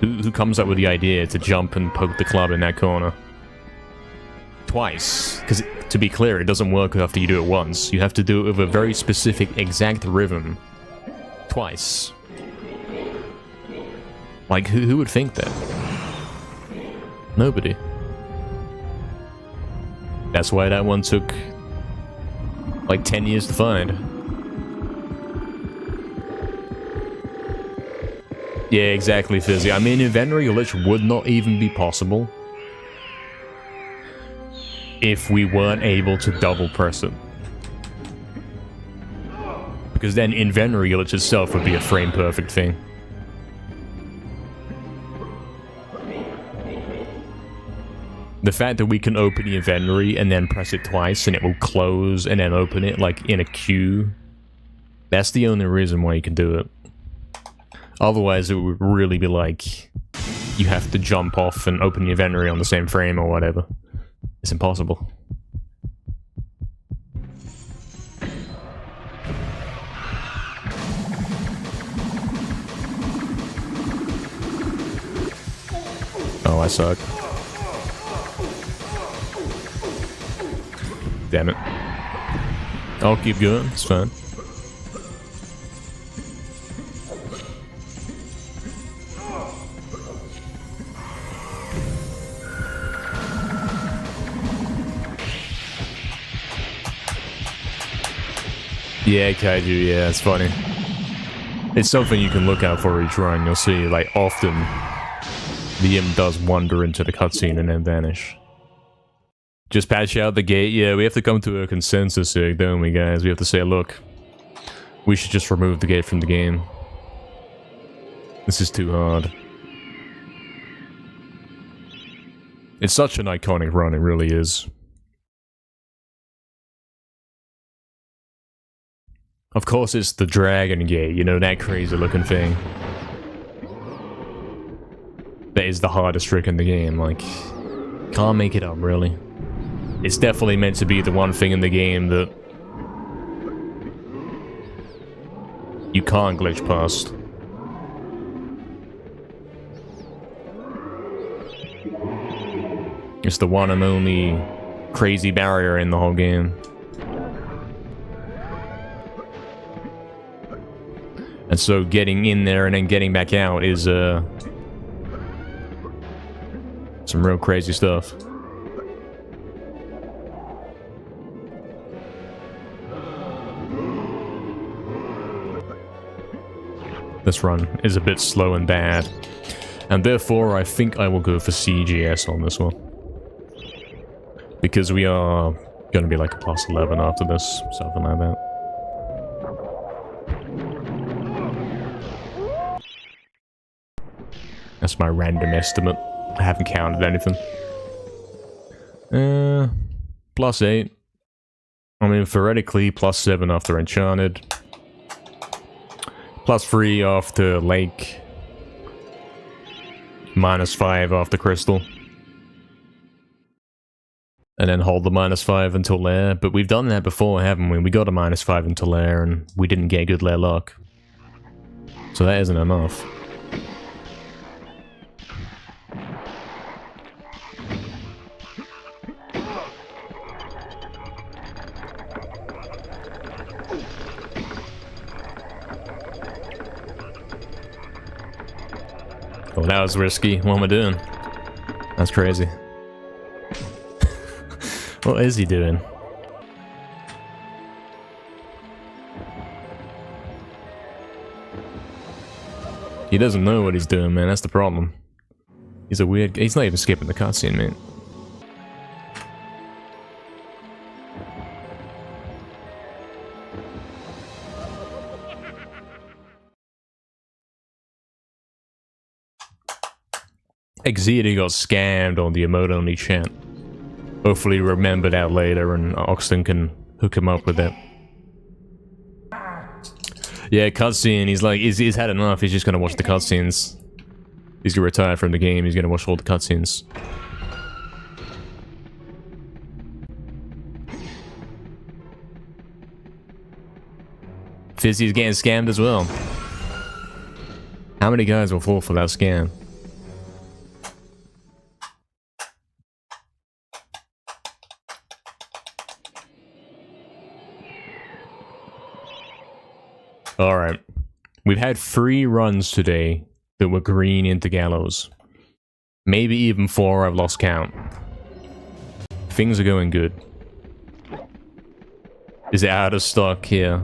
Who comes up with the idea to jump and poke the club in that corner? Twice. Because, to be clear, it doesn't work after you do it once. You have to do it with a very specific, exact rhythm. Twice. Like, who would think that? Nobody. That's why that one took like 10 years to find. Yeah, exactly, Fizzy. I mean, inventory glitch would not even be possible if we weren't able to double press it. Because then inventory glitch itself would be a frame perfect thing. The fact that we can open the inventory and then press it twice and it will close and then open it like in a queue, that's the only reason why you can do it. Otherwise it would really be like you have to jump off and open the inventory on the same frame or whatever. It's impossible. Oh, I suck. Damn it. I'll keep going, it's fine. Yeah, Kaiju, yeah, it's funny. It's something you can look out for each run. You'll see, like, often the imp does wander into the cutscene and then vanish. Just patch out the gate. Yeah, we have to come to a consensus here, don't we, guys? We have to say, look, we should just remove the gate from the game. This is too hard. It's such an iconic run, it really is. Of course it's the Dragon Gate, you know, that crazy looking thing. That is the hardest trick in the game, like, can't make it up, really. It's definitely meant to be the one thing in the game that you can't glitch past. It's the one and only crazy barrier in the whole game. And so getting in there and then getting back out is some real crazy stuff. This run is a bit slow and bad, and therefore I think I will go for CGS on this one. Because we are going to be like a plus 11 after this, something like that. That's my random estimate. I haven't counted anything. Plus 8. I mean, theoretically, plus 7 after Enchanted. Plus 3 after Lake. Minus 5 after Crystal. And then hold the minus 5 until Lair. But we've done that before, haven't we? We got a minus 5 until Lair, and we didn't get good Lair luck. So that isn't enough. Oh, that was risky. What am I doing? That's crazy. What is he doing? He doesn't know what he's doing, man. That's the problem. He's a weird... He's not even skipping the cutscene, man. Exeter got scammed on the emote-only chat. Hopefully remember that later and Oxton can hook him up with it. Yeah, cutscene, he's like, he's had enough, he's just gonna watch the cutscenes. He's gonna retire from the game, he's gonna watch all the cutscenes. Fizzy's getting scammed as well. How many guys will fall for that scam? Alright. We've had 3 runs today that were green into Gallows. Maybe even 4, I've lost count. Things are going good. Is it out of stock here?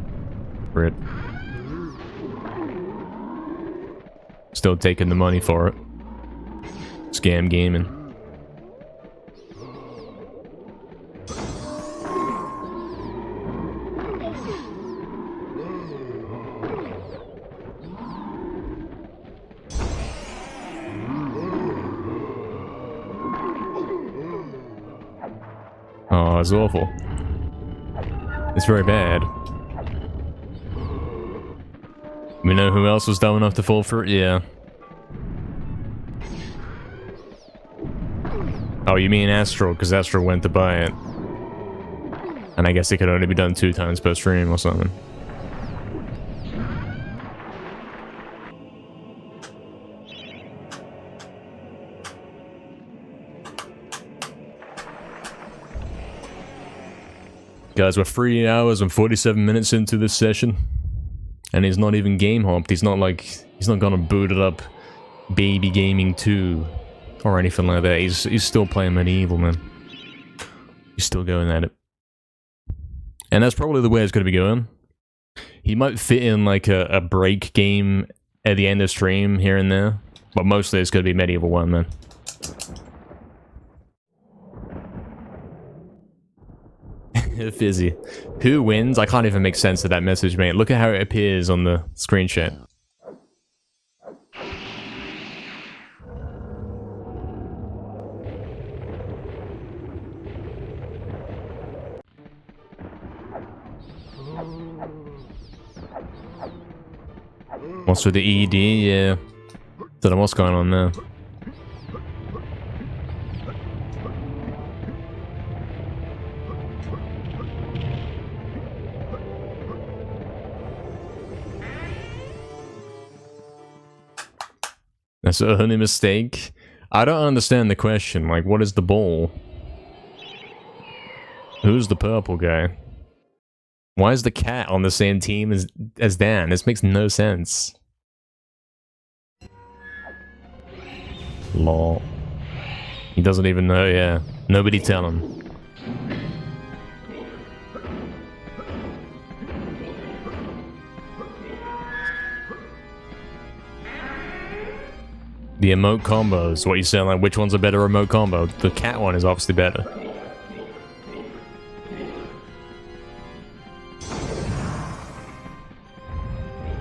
Brit. Still taking the money for it. Scam gaming. Oh, it's awful. It's very bad. We know who else was dumb enough to fall for it? Yeah. Oh, you mean Astral, because Astral went to buy it. And I guess it could only be done 2 times per stream or something. Guys, we're 3 hours and 47 minutes into this session. And he's not even game hopped. He's not like... He's not gonna boot it up Baby Gaming 2 or anything like that. He's still playing MediEvil, man. He's still going at it. And that's probably the way it's gonna be going. He might fit in like a break game at the end of stream here and there. But mostly it's gonna be MediEvil 1, man. Fizzy. Who wins? I can't even make sense of that message, mate. Look at how it appears on the screenshot. What's with the ED? Yeah. Don't know what's going on there. That's a honey mistake. I don't understand the question. Like, what is the ball? Who's the purple guy? Why is the cat on the same team as Dan? This makes no sense. Lol. He doesn't even know, yeah. Nobody tell him. The emote combos, what you saying, like which one's a better emote combo? The cat one is obviously better.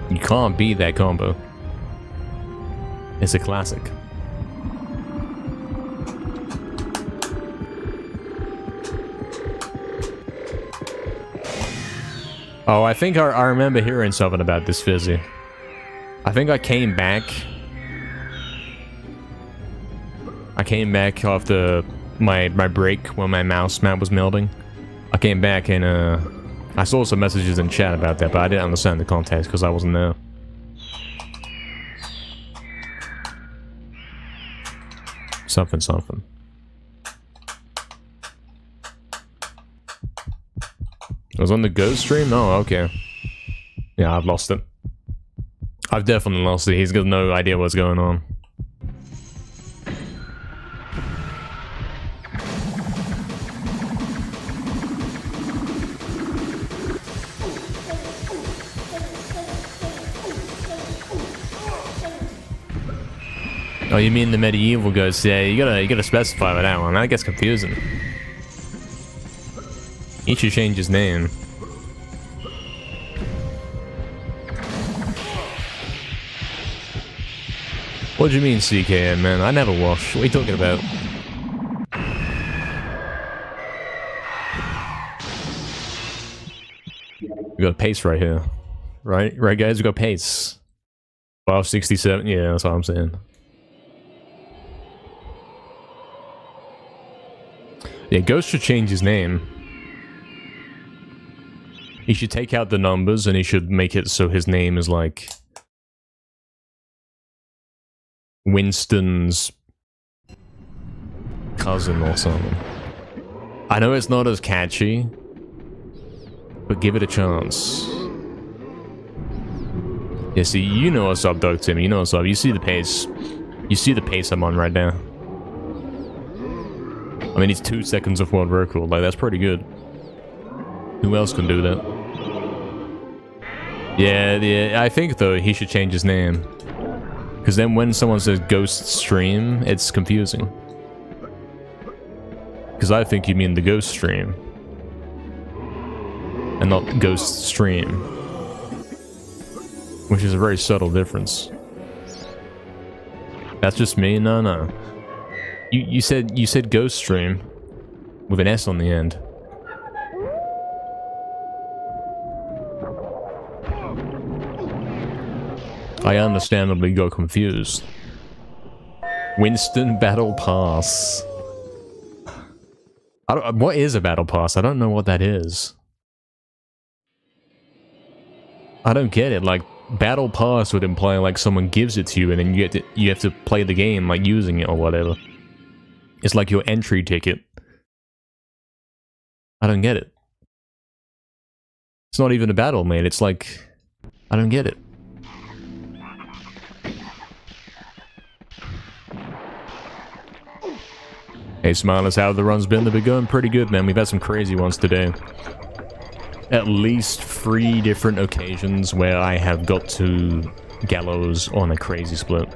You can't beat that combo. It's a classic. Oh, I think I remember hearing something about this, Fizzy. I think I came back after my break when my mouse mount was melting. I came back and I saw some messages in chat about that, but I didn't understand the context because I wasn't there. Something. It was on the Ghost stream? Oh, okay. Yeah, I've lost it. I've definitely lost it. He's got no idea what's going on. Oh, you mean the medieval ghost? Yeah, you gotta specify with that one. That gets confusing. He should change his name. What do you mean CKN, man? I never wash. What are you talking about? We got pace right here. Right, guys? We got pace. 567. Yeah, that's what I'm saying. Yeah, Ghost should change his name. He should take out the numbers and he should make it so his name is like Winston's cousin or something. I know it's not as catchy, but give it a chance. Yeah, see, you know what's up, Doug Tim. You know what's up. You see the pace. You see the pace I'm on right now. I mean, it's 2 seconds of world record. Like, that's pretty good. Who else can do that? Yeah, I think, though, he should change his name. Because then when someone says Ghost Stream, it's confusing. Because I think you mean the Ghost Stream. And not Ghost Stream. Which is a very subtle difference. That's just me? No. You said Ghost Stream. With an S on the end. I understandably got confused. Winston Battle Pass. What is a Battle Pass? I don't know what that is. I don't get it. Like, Battle Pass would imply like someone gives it to you and then you have to play the game like using it or whatever. It's like your entry ticket. I don't get it. It's not even a battle, mate. It's like, I don't get it. Hey Smilers, how have the runs been? They've been going pretty good, man. We've had some crazy ones today. At least 3 different occasions where I have got to gallows on a crazy split.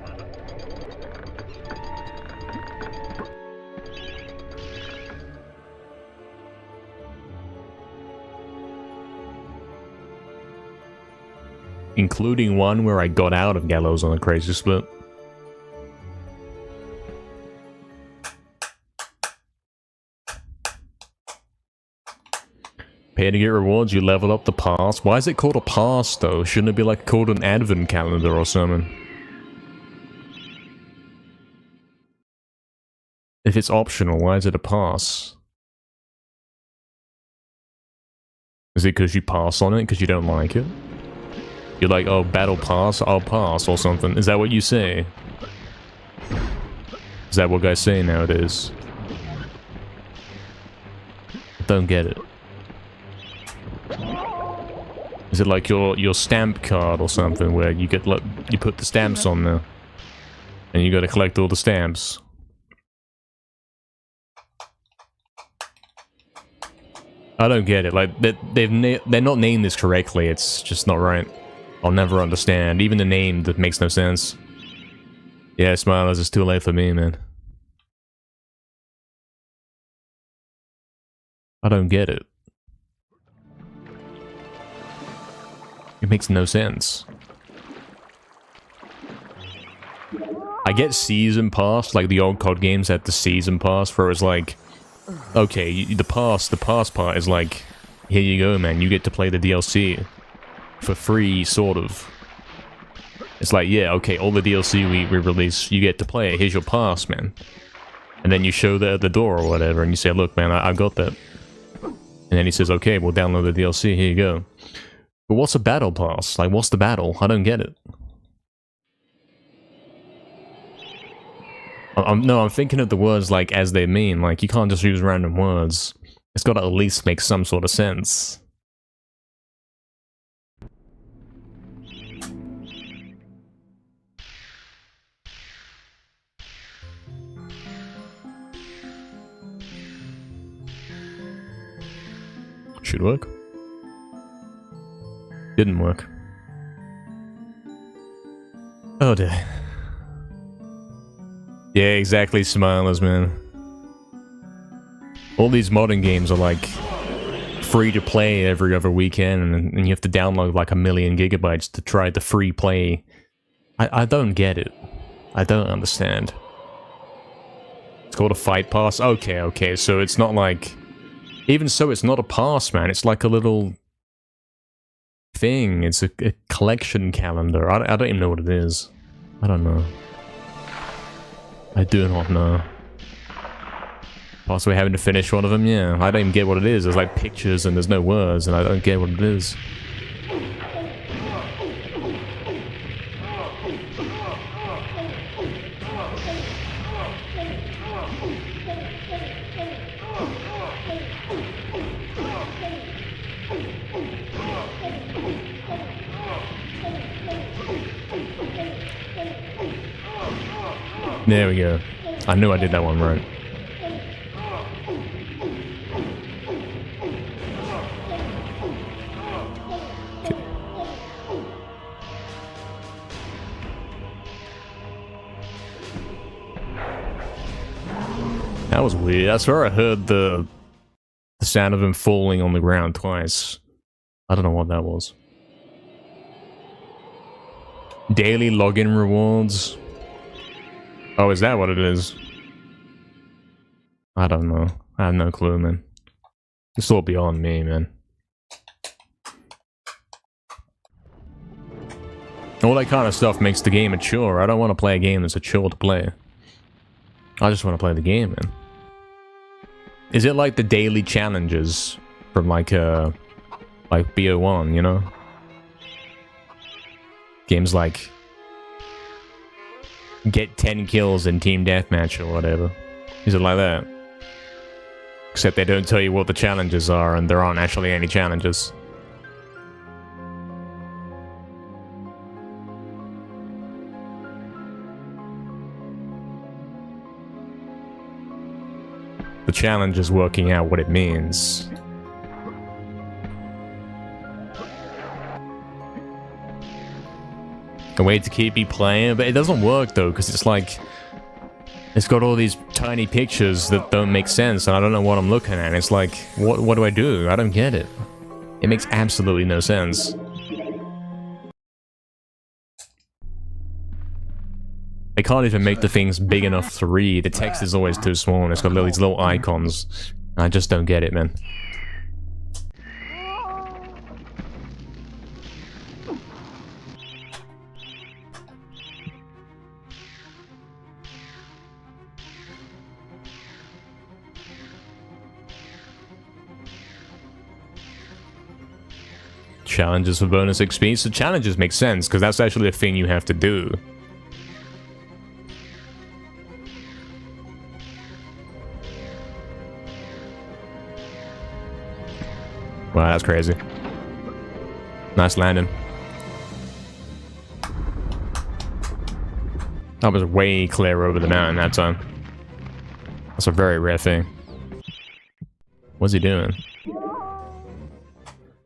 Including one where I got out of gallows on a crazy split. Pay to get rewards, you level up the pass. Why is it called a pass, though? Shouldn't it be like called an advent calendar or something? If it's optional, why is it a pass? Is it because you pass on it because you don't like it? You're like, oh, battle pass, I'll pass or something. Is that what you say? Is that what guys say nowadays? Don't get it. Is it like your stamp card or something where you get you put the stamps on there and you got to collect all the stamps? I don't get it. Like they're not named this correctly. It's just not right. I'll never understand. Even the name that makes no sense. Yeah, Smilers, it's too late for me, man. I don't get it. It makes no sense. I get season pass, like the old COD games had the season pass, where it's like, okay, the pass part is like, here you go, man, you get to play the DLC for free, sort of. It's like, yeah, okay, all the DLC we release, you get to play it, here's your pass, man. And then you show that at the door or whatever, and you say, look, man, I got that. And then he says, okay, we'll download the DLC, here you go. But what's a battle pass? Like, what's the battle? I don't get it. No, I'm thinking of the words, like, as they mean. Like, you can't just use random words. It's gotta at least make some sort of sense. Should work. Didn't work. Oh dear. Yeah, exactly, Smilers, man. All these modern games are like free to play every other weekend, and you have to download like 1,000,000 gigabytes to try the free play. I don't get it. I don't understand. It's called a fight pass? Okay, so it's not like... Even so, it's not a pass, man. It's like a little thing. It's a collection calendar. I don't even know what it is. I don't know. I do not know. Possibly having to finish one of them, yeah. I don't even get what it is. There's like pictures and there's no words, and I don't get what it is. There we go. I knew I did that one right. Okay. That was weird. I swear I heard the sound of him falling on the ground twice. I don't know what that was. Daily login rewards. Oh, is that what it is? I don't know. I have no clue, man. It's all beyond me, man. All that kind of stuff makes the game a chore. I don't want to play a game that's a chore to play. I just want to play the game, man. Is it like the daily challenges from like BO1, you know? Games like get 10 kills in team deathmatch or whatever. Is it like that? Except they don't tell you what the challenges are, and there aren't actually any challenges. The challenge is working out what it means. A way to keep me playing, but it doesn't work though, because it's like... It's got all these tiny pictures that don't make sense, and I don't know what I'm looking at. It's like, what do I do? I don't get it. It makes absolutely no sense. They can't even make the things big enough to read. The text is always too small, and it's got these little icons. I just don't get it, man. Challenges for bonus XP. So challenges make sense, because that's actually a thing you have to do. Wow, that's crazy. Nice landing. That was way clear over the mountain that time. That's a very rare thing. What's he doing?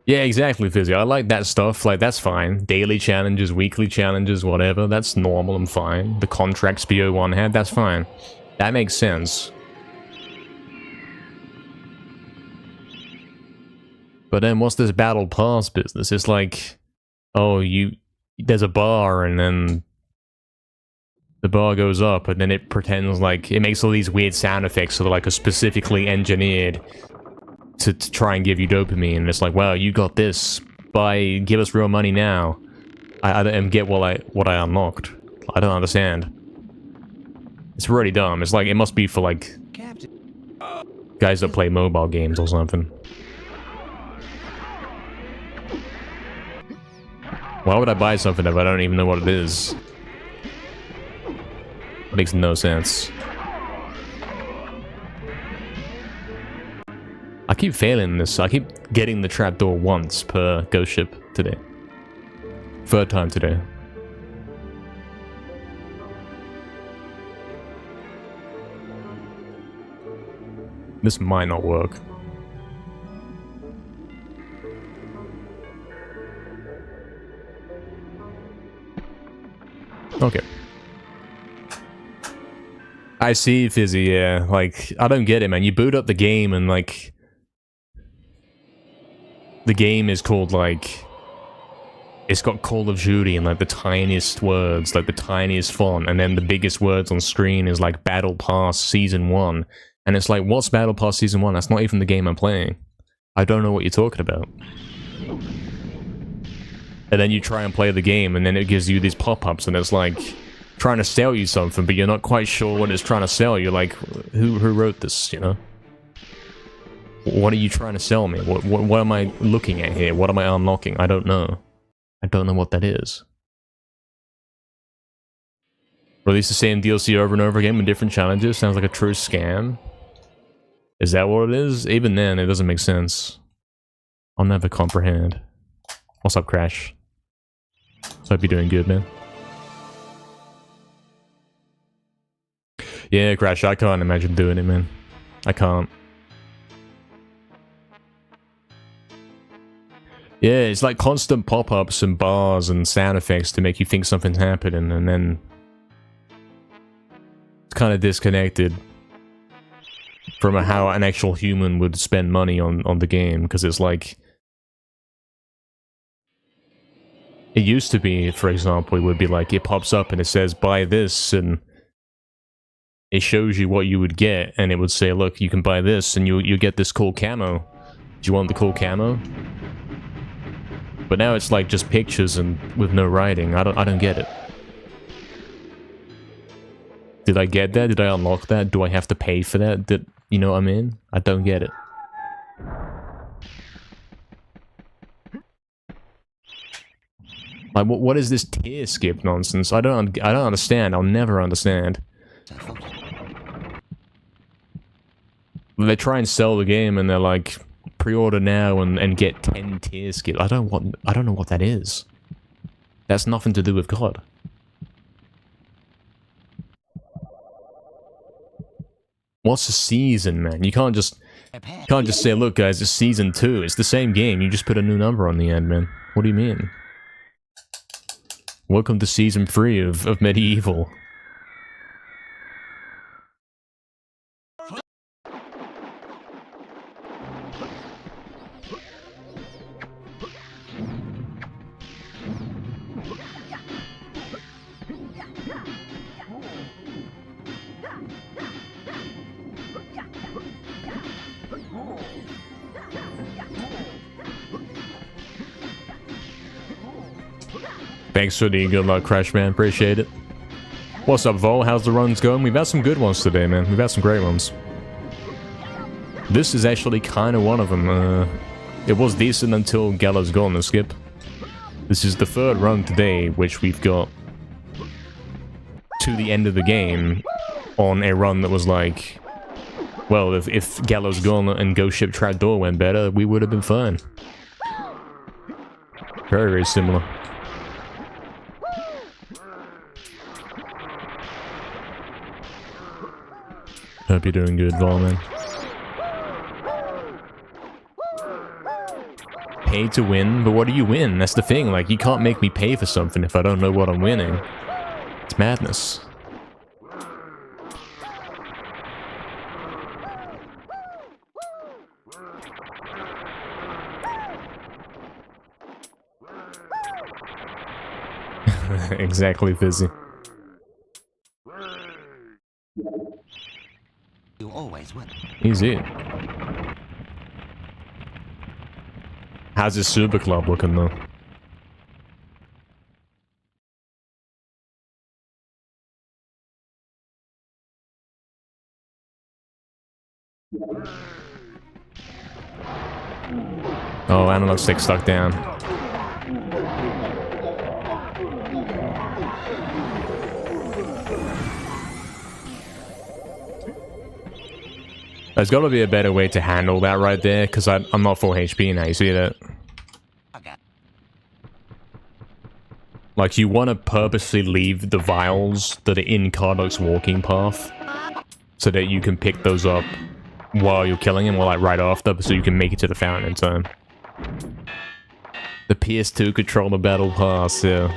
Yeah, exactly, Fizzy. I like that stuff. Like, that's fine. Daily challenges, weekly challenges, whatever. That's normal and fine. The contracts BO1 had, that's fine. That makes sense. But then what's this battle pass business? It's like, oh, there's a bar, and then the bar goes up, and then it pretends like, it makes all these weird sound effects that are like specifically engineered to try and give you dopamine. And it's like, wow, you got this. Give us real money now. I don't get what I unlocked. I don't understand. It's really dumb. It's like, it must be for like guys that play mobile games or something. Why would I buy something if I don't even know what it is? It makes no sense. I keep failing this. I keep getting the trapdoor once per ghost ship today. Third time today. This might not work. Okay. I see, Fizzy, yeah. Like, I don't get it, man. You boot up the game and, like... The game is called, like... It's got Call of Duty and, like, the tiniest words, like, the tiniest font, and then the biggest words on screen is, like, Battle Pass Season 1. And it's like, what's Battle Pass Season 1? That's not even the game I'm playing. I don't know what you're talking about. And then you try and play the game, and then it gives you these pop-ups, and it's like... trying to sell you something, but you're not quite sure what it's trying to sell you. Like, who wrote this, you know? What are you trying to sell me? What am I looking at here? What am I unlocking? I don't know. I don't know what that is. Release the same DLC over and over again with different challenges? Sounds like a true scam. Is that what it is? Even then, it doesn't make sense. I'll never comprehend. What's up, Crash? Hope you're doing good, man. Yeah, Crash, I can't imagine doing it, man. I can't. Yeah, it's like constant pop-ups and bars and sound effects to make you think something's happening, and then... it's kind of disconnected from how an actual human would spend money on the game, because it's like... it used to be, for example, it would be like, it pops up and it says, buy this, and... it shows you what you would get, and it would say, look, you can buy this, and you get this cool camo. Do you want the cool camo? But now it's like just pictures and with no writing. I don't get it. Did I get that? Did I unlock that? Do I have to pay for that? You know what I mean? I don't get it. Like, what is this tier skip nonsense? I don't understand. I'll never understand. They try and sell the game and they're like, pre-order now and get 10 tier skips. I don't know what that is. That's nothing to do with God. What's a season, man? You can't just say, look guys, it's season 2. It's the same game, you just put a new number on the end, man. What do you mean? Welcome to season 3 of MediEvil. Thanks for the good luck, Crash, man. Appreciate it. What's up, Vol? How's the runs going? We've had some good ones today, man. We've had some great ones. This is actually kind of one of them. It was decent until Gallo's gone, the skip. This is the third run today, which we've got to the end of the game on a run that was like... well, if Gallo's gone and Ghost Ship Trapdoor went better, we would have been fine. Very, very similar. Hope you're doing good, Vol, man. Pay to win? But what do you win? That's the thing, like, you can't make me pay for something if I don't know what I'm winning. It's madness. Exactly, Fizzy. You always win. Easy. How's this Super Club looking, though? Oh, analog stick stuck down. There's got to be a better way to handle that right there, because I'm not full HP now, you see that? Like, you want to purposely leave the vials that are in Kardok's walking path, so that you can pick those up while you're killing him, or like right after, so you can make it to the fountain in time. The PS2 controller battle pass, yeah.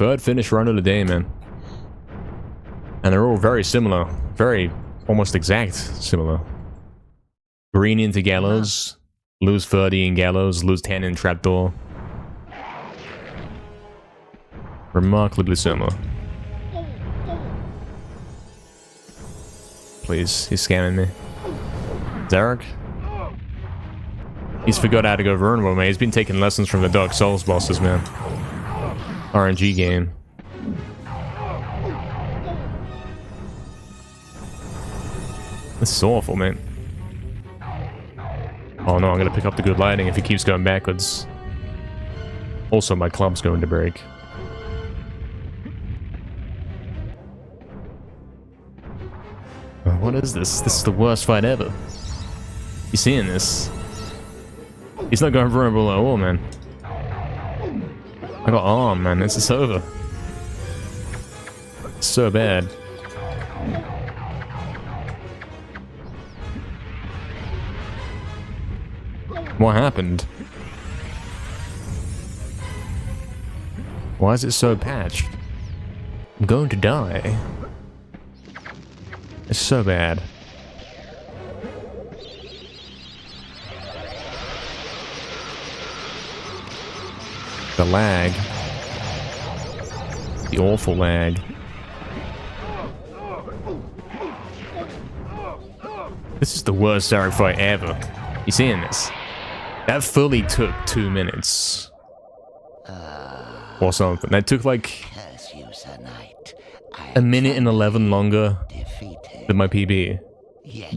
third finish run of the day, man. And they're all very similar. Very, almost exact similar. Green into Gallows. Lose 30 in Gallows. Lose 10 in Trapdoor. Remarkably similar. Please, he's scamming me. Zarok? He's forgot how to go vulnerable, man. He's been taking lessons from the Dark Souls bosses, man. RNG game. This is awful, man. Oh no, I'm gonna pick up the good lighting if he keeps going backwards. Also, my club's going to break. What is this? This is the worst fight ever. You seeing this? He's not going vulnerable at all, man. I got arm, man. This is over. It's so bad. What happened? Why is it so patched? I'm going to die. It's so bad. The lag. The awful lag. This is the worst Zarok fight ever. You seeing this? That fully took 2 minutes. Or something. That took like a minute and 11 longer than my PB.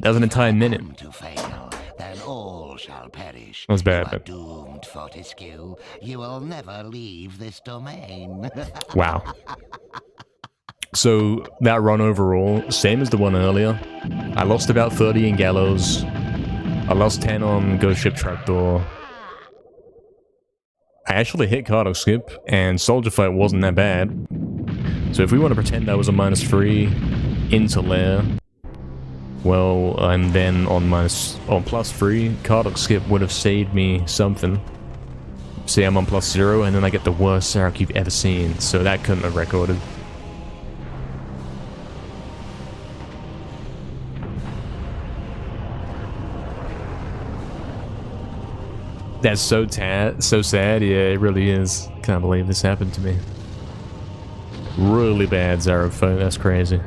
That was an entire minute. Then all shall perish. That was bad, You are but... doomed, Fortescue. You will never leave this domain. Wow. So, that run overall, same as the one earlier. I lost about 30 in Gallows. I lost 10 on Ghost Ship Trapdoor. I actually hit Cardiac Skip, and Soldier Fight wasn't that bad. So if we want to pretend that was a -3 into Lair, well, and then on +3, Cardiac Skip would have saved me something. See, I'm on +0, and then I get the worst Zarok you've ever seen, so that couldn't have recorded. That's so sad, yeah, it really is. Can't believe this happened to me. Really bad Zarok fight, that's crazy.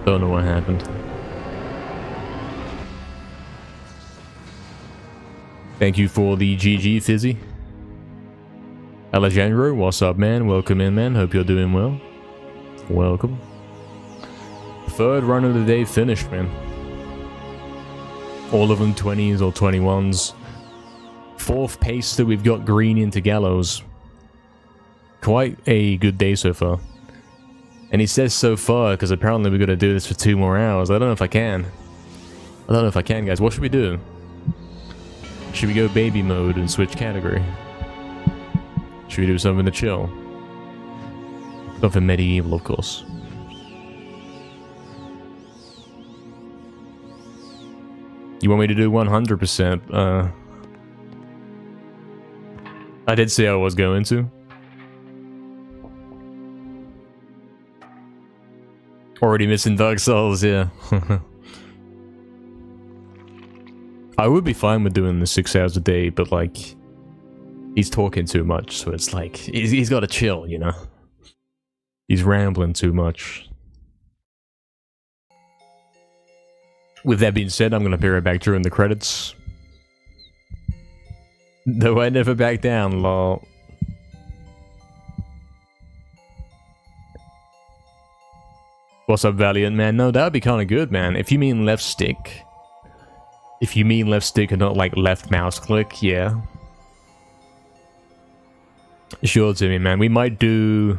Don't know what happened. Thank you for the GG, Fizzy. Alejandro, what's up, man? Welcome in, man. Hope you're doing well. Welcome. Third run of the day finished, man. All of them 20s or 21s. Fourth pace that we've got green into Gallows. Quite a good day so far. And he says so far, because apparently we're going to do this for 2 more hours. I don't know if I can. I don't know if I can, guys. What should we do? Should we go baby mode and switch category? Should we do something to chill? Something medieval, of course. You want me to do 100%? I did say I was going to. Already missing Dark Souls, yeah. I would be fine with doing the 6 hours a day, but like, he's talking too much, so it's like, he's got to chill, you know? He's rambling too much. With that being said, I'm going to be right back during the credits. Though I never back down, lol. What's up, Valiant, man? No, that would be kind of good, man. If you mean left stick. If you mean left stick and not like left mouse click, yeah. Sure to me, man. We might do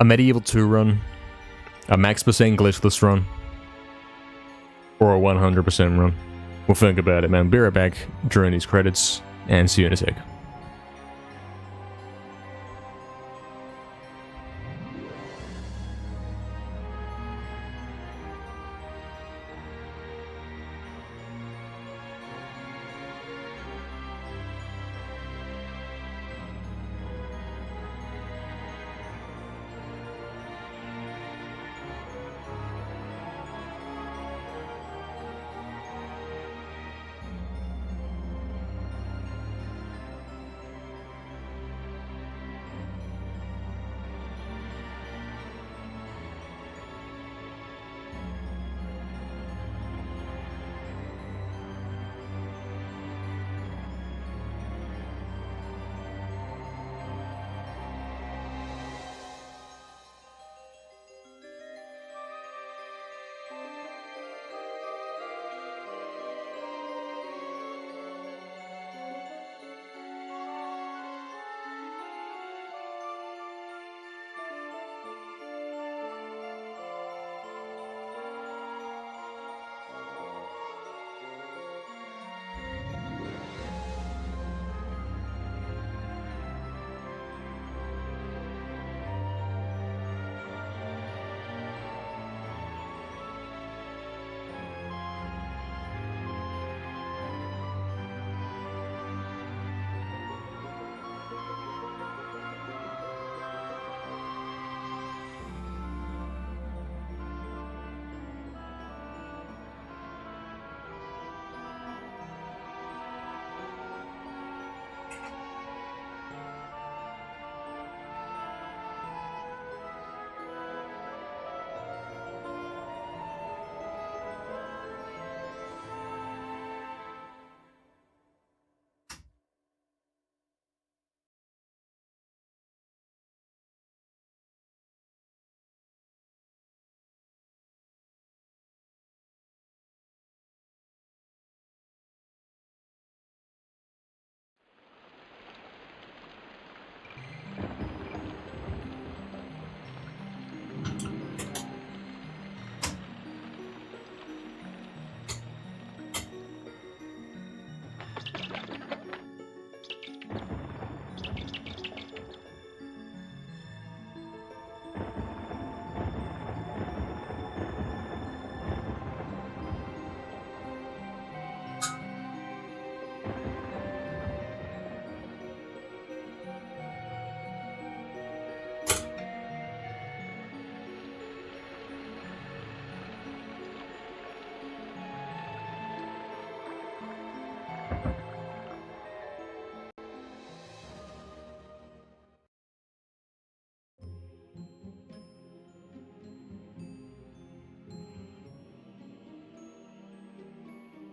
a MediEvil 2 run, a max % glitchless run, or a 100% run. We'll think about it, man. Be right back during these credits, and see you in a sec.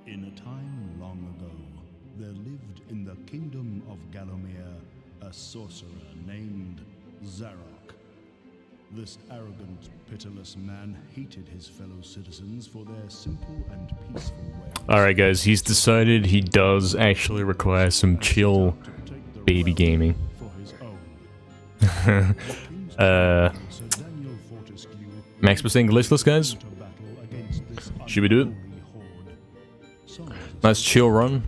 In a time long ago, there lived in the kingdom of Galomere a sorcerer named Zarok. This arrogant, pitiless man hated his fellow citizens for their simple and peaceful way. Alright guys, he's decided he does actually require some chill baby gaming. Max percent glitchless, guys? Should we do it? Nice chill run.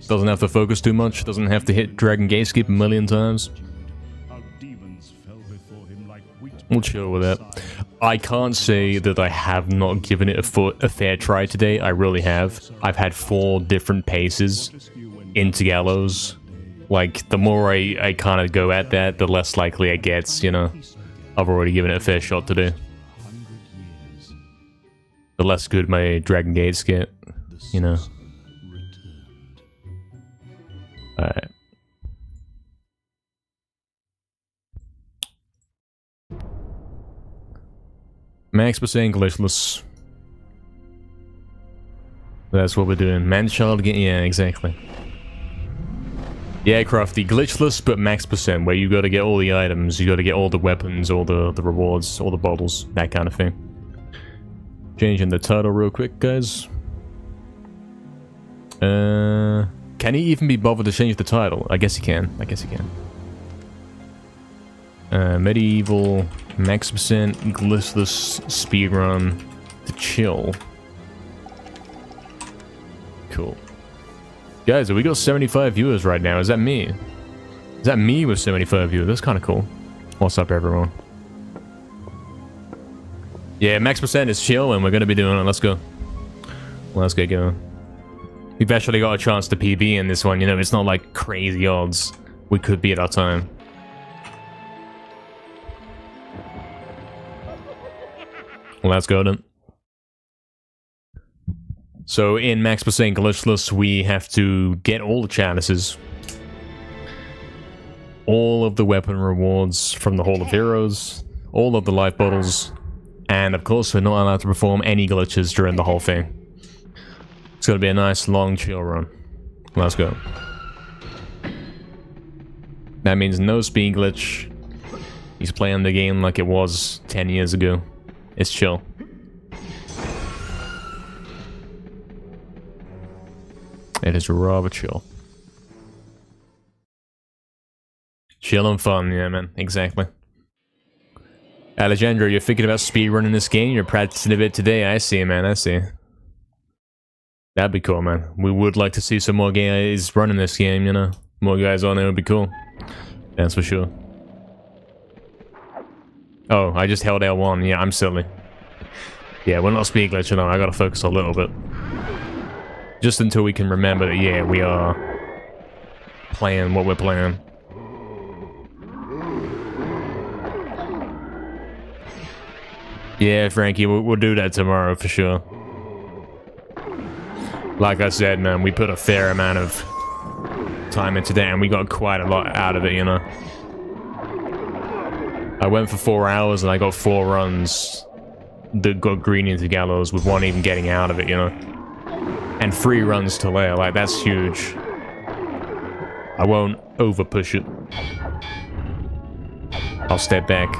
Doesn't have to focus too much. Doesn't have to hit Dragon Gate skip a million times. We'll chill with that. I can't say that I have not given it a fair try today. I really have. I've had 4 different paces into Gallows. Like, the more I kind of go at that, the less likely it gets, you know. I've already given it a fair shot today. The less good my Dragon Gates get, you know. Alright. Max percent glitchless. That's what we're doing. Man-child game, yeah, exactly. Yeah, Crafty, glitchless but max percent, where you gotta get all the items, you gotta get all the weapons, all the rewards, all the bottles, that kind of thing. Changing the title real quick, guys. Can he even be bothered to change the title? I guess he can. I guess he can. MediEvil, max percent, glitchless, speedrun, to chill. Cool. Guys, we got 75 viewers right now. Is that me? Is that me with 75 viewers? That's kind of cool. What's up, everyone? Yeah, max percent is chill, and we're going to be doing it. Let's go. Let's get going. We've actually got a chance to PB in this one, you know? It's not like crazy odds. We could be at our time. Let's go then. So in max percent glitchless, we have to get all the chalices, all of the weapon rewards from the Hall of Heroes, all of the life bottles, and of course we're not allowed to perform any glitches during the whole thing. It's gonna be a nice long chill run. Let's go. That means no speed glitch. He's playing the game like it was 10 years ago. It's chill. It is rather chill. Chill and fun, yeah man, exactly. Alejandro, you're thinking about speedrunning this game? You're practicing a bit today, I see man, I see. That'd be cool man. We would like to see some more guys running this game, you know? More guys on it would be cool. That's for sure. Oh, I just held L1, yeah, I'm silly. Yeah, we're not speed glitching though, I gotta focus a little bit. Just until we can remember that, yeah, we are playing what we're playing. Yeah, Frankie, we'll do that tomorrow for sure. Like I said, man, we put a fair amount of time into that and we got quite a lot out of it, you know. I went for 4 hours and I got 4 runs that got green into Gallows with 1 even getting out of it, you know. And 3 runs to lair, like that's huge. I won't over push it. I'll step back.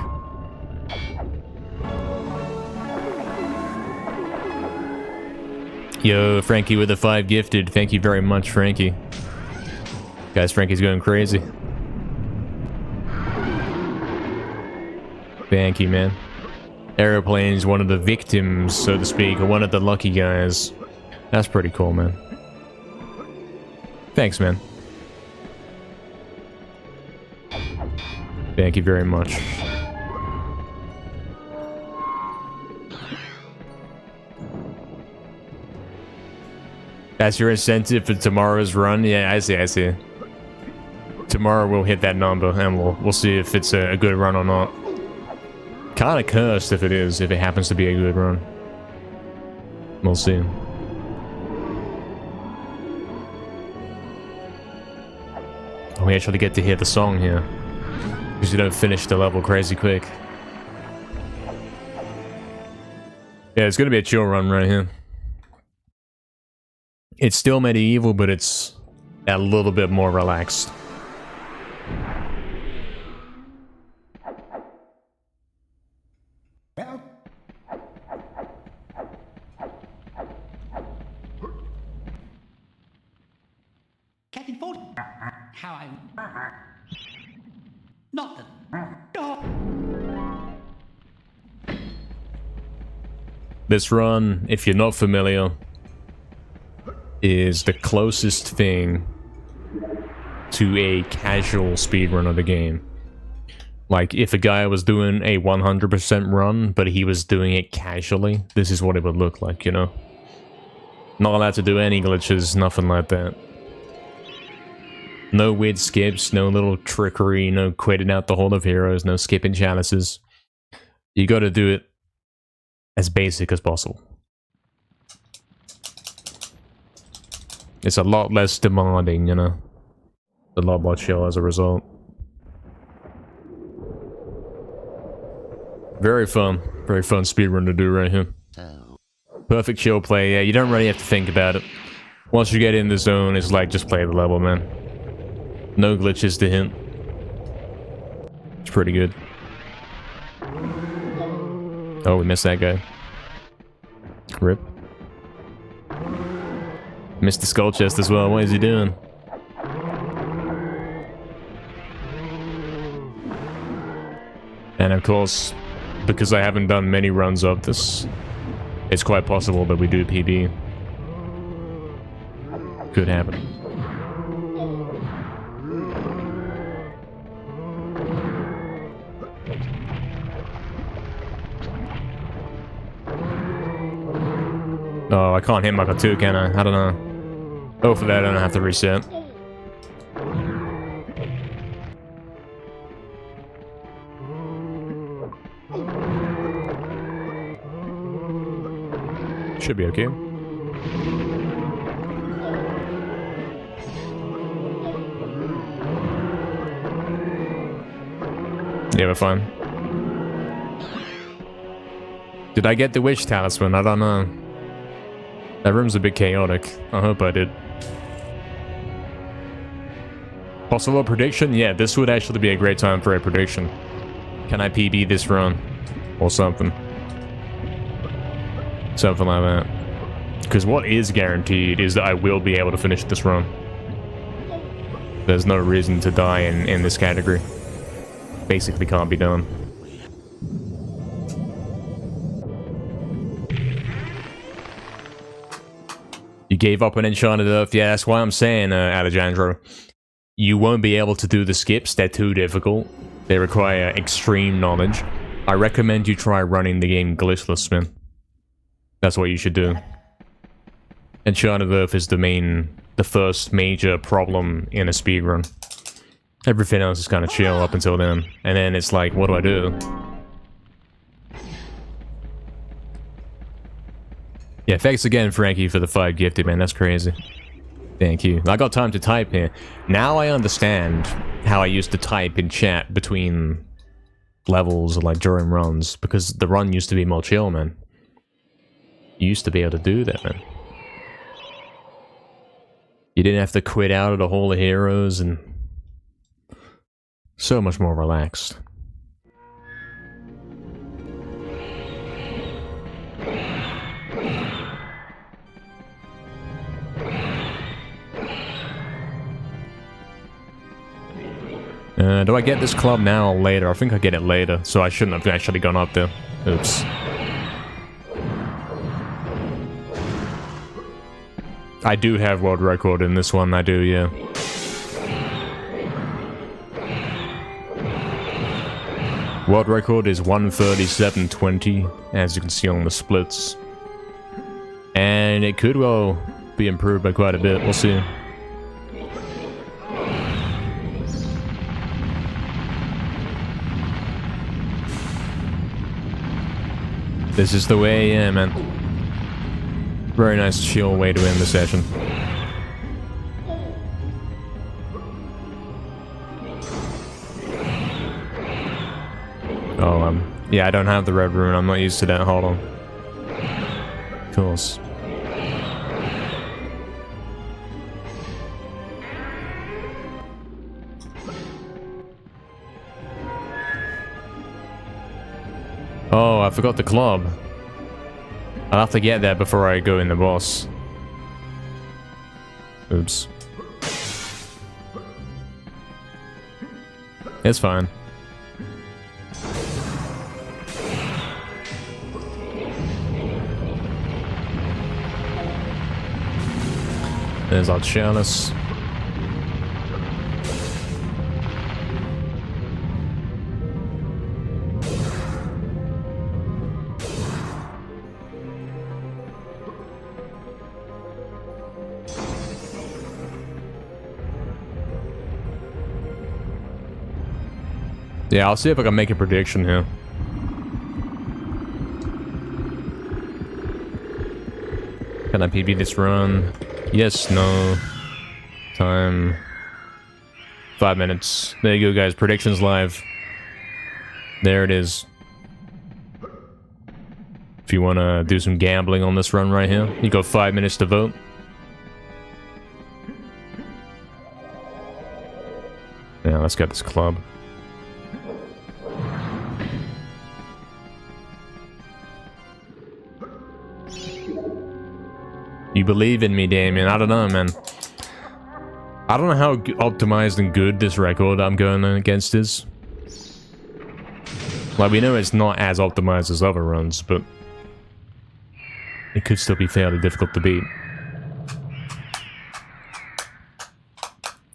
Yo, Frankie with the 5 gifted. Thank you very much, Frankie. Guys, Frankie's going crazy. Thank you, man. Aeroplane's one of the victims, so to speak, or one of the lucky guys. That's pretty cool, man. Thanks, man. Thank you very much. That's your incentive for tomorrow's run? Yeah, I see, I see. Tomorrow we'll hit that number and we'll see if it's a good run or not. Kinda cursed if it is, if it happens to be a good run. We'll see. We actually get to hear the song here. Because you don't finish the level crazy quick. Yeah, it's gonna be a chill run right here. It's still medieval, but it's a little bit more relaxed. Captain Ford, how I... Not the... This run, if you're not familiar, is the closest thing to a casual speedrun of the game. Like, if a guy was doing a 100% run, but he was doing it casually, this is what it would look like, you know? Not allowed to do any glitches, nothing like that. No weird skips, no little trickery, no quitting out the Hall of Heroes, no skipping chalices. You gotta do it as basic as possible. It's a lot less demanding, you know? A lot more chill as a result. Very fun speedrun to do right here. Perfect chill play, yeah, you don't really have to think about it. Once you get in the zone, it's like, just play the level, man. No glitches to hint. It's pretty good. Oh, we missed that guy. Rip. Missed the skull chest as well. What is he doing? And of course, because I haven't done many runs of this, it's quite possible that we do PB. Could happen. Oh, I can't hit Maka 2, can I? I don't know. Oh, for that, I don't have to reset. Should be okay. Yeah, we're fine. Did I get the Witch Talisman? I don't know. That room's a bit chaotic. I hope I did. Possible prediction? Yeah, this would actually be a great time for a prediction. Can I PB this run? Or something. Something like that. Because what is guaranteed is that I will be able to finish this run. There's no reason to die in this category. Basically can't be done. You gave up on Enchanted Earth? Yeah, that's why I'm saying, Alejandro. You won't be able to do the skips, they're too difficult. They require extreme knowledge. I recommend you try running the game glitchless, man. That's what you should do. Enchanted Earth is the first major problem in a speedrun. Everything else is kind of chill up until then. And then it's like, what do I do? Yeah, thanks again, Frankie, for the 5 gifted, man. That's crazy. Thank you. I got time to type here. Now I understand how I used to type in chat between levels, like during runs, because the run used to be more chill, man. You used to be able to do that, man. You didn't have to quit out of the Hall of Heroes, and so much more relaxed. Do I get this club now or later? I think I get it later, so I shouldn't have actually gone up there. Oops. I do have world record in this one, I do, yeah. World record is 1:37:20, as you can see on the splits. And it could well be improved by quite a bit, we'll see. This is the way, yeah, man. Very nice, chill way to end the session. Oh, yeah, I don't have the red rune. I'm not used to that. Hold on. Of course. Oh, I forgot the club. I'll have to get there before I go in the boss. Oops. It's fine. There's our chalice. Yeah, I'll see if I can make a prediction here. Can I PB this run? Yes, no. Time. 5 minutes. There you go, guys. Predictions live. There it is. If you want to do some gambling on this run right here, you got 5 minutes to vote. Yeah, let's get this club. You believe in me, Damien. I don't know, man. I don't know how optimized and good this record I'm going against is. Like, we know it's not as optimized as other runs, but it could still be fairly difficult to beat.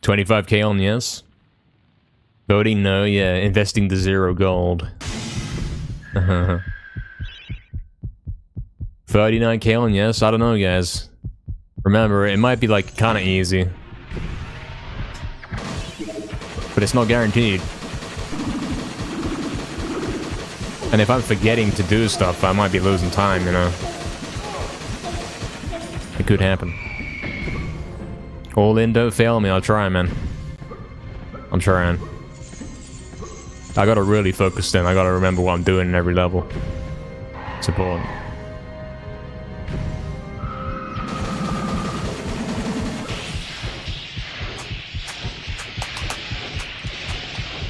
25k on yes. Voting no, yeah. Investing the 0 gold. 39k on yes. I don't know, guys. Remember, it might be like kind of easy, but it's not guaranteed. And if I'm forgetting to do stuff, I might be losing time, you know. It could happen. All in, don't fail me. I'll try, man. I'm trying. I gotta really focus then. I gotta remember what I'm doing in every level. It's important.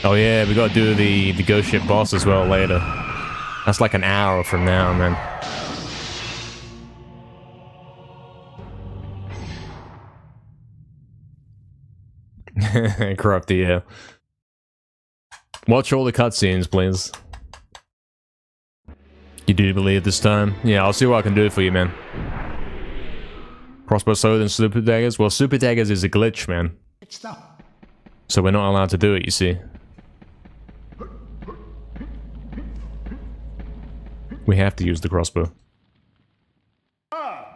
Oh yeah, we gotta do the ghost ship boss as well later. That's like an hour from now, man. Corrupt, yeah. Watch all the cutscenes, please. You do believe this time? Yeah, I'll see what I can do for you, man. Crossbow slower than super daggers? Well, super daggers is a glitch, man. So we're not allowed to do it, you see. We have to use the crossbow.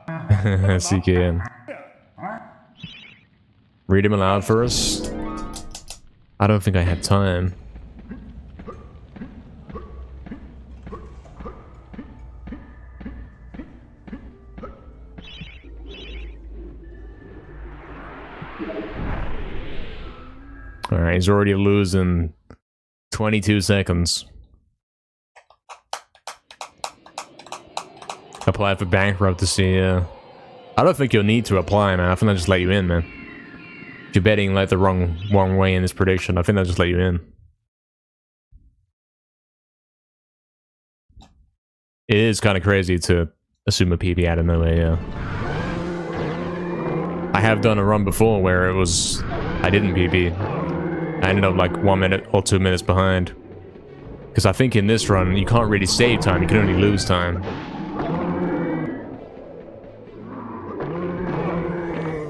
CKN. Read him aloud for us. I don't think I have time. Alright, he's already losing 22 seconds. Apply for bankrupt to see, I don't think you'll need to apply, man. I think they'll just let you in, man. If you're betting like the wrong way in this prediction, I think they'll just let you in. It is kind of crazy to assume a PB out of nowhere, yeah. I have done a run before where it was... I didn't PB. I ended up like 1 minute or 2 minutes behind. Because I think in this run, you can't really save time, you can only lose time.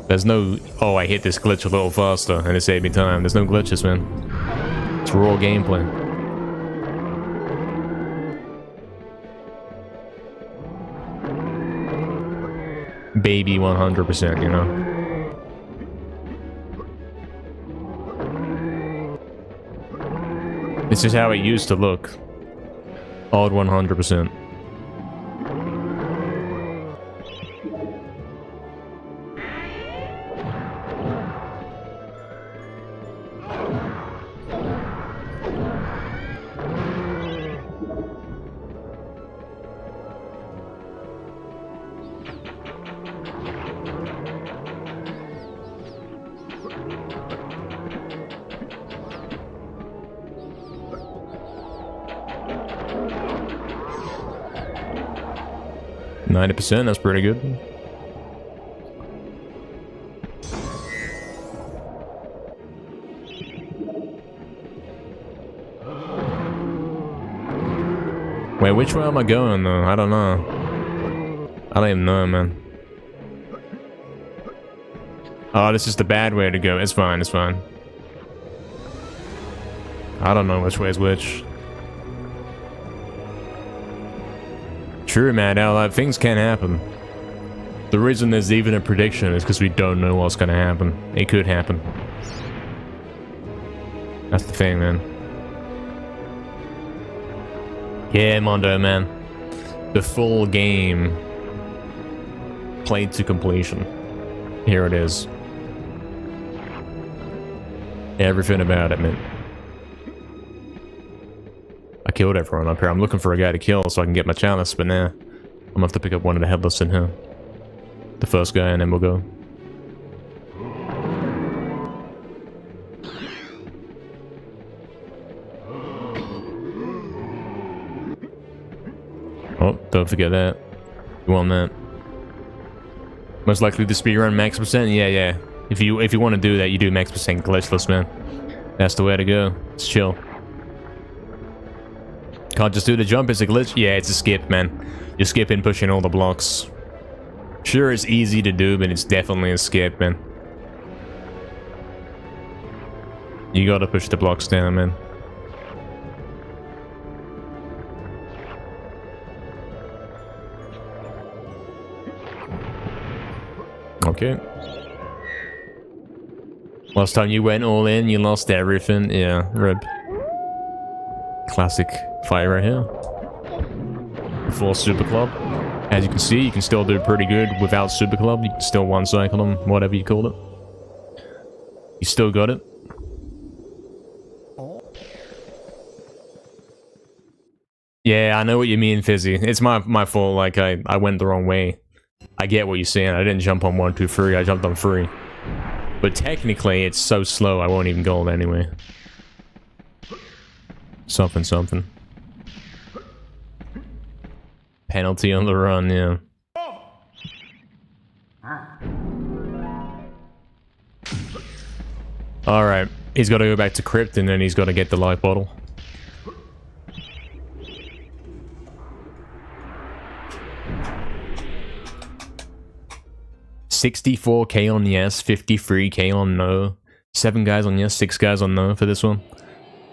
There's no, oh, I hit this glitch a little faster and it saved me time. There's no glitches, man. It's raw gameplay. Baby 100%, you know? This is how it used to look. Odd 100%. 90%, that's pretty good. Wait, which way am I going though? I don't know. I don't even know, man. Oh, this is the bad way to go. It's fine, it's fine. I don't know which way is which. True, man. Now, like, things can happen. The reason there's even a prediction is because we don't know what's gonna happen. It could happen. That's the thing, man. Yeah, Mondo, man. The full game played to completion. Here it is. Everything about it, man. I killed everyone up here. I'm looking for a guy to kill so I can get my chalice, but nah. I'm gonna have to pick up one of the headless in here. The first guy, and then we'll go. Oh, don't forget that. You want that. Most likely the speedrun max percent? Yeah. If you want to do that, you do max percent glitchless, man. That's the way to go. It's chill. Can't just do the jump, it's a glitch? Yeah, it's a skip, man. You're skipping, pushing all the blocks. Sure, it's easy to do, but it's definitely a skip, man. You gotta push the blocks down, man. Okay. Last time you went all in, you lost everything. Yeah, rip. Classic fight right here. Full Super Club. As you can see, you can still do pretty good without Super Club. You can still one-cycle them, whatever you called it. You still got it. Yeah, I know what you mean, Fizzy. It's my fault, like, I went the wrong way. I get what you're saying. I didn't jump on 1, 2, 3. I jumped on 3. But technically, it's so slow, I won't even gold anyway. Something. Penalty on the run, yeah. Alright, he's got to go back to Crypt and then he's got to get the life bottle. $64K on yes, 53K on no. 7 guys on yes, 6 guys on no for this one.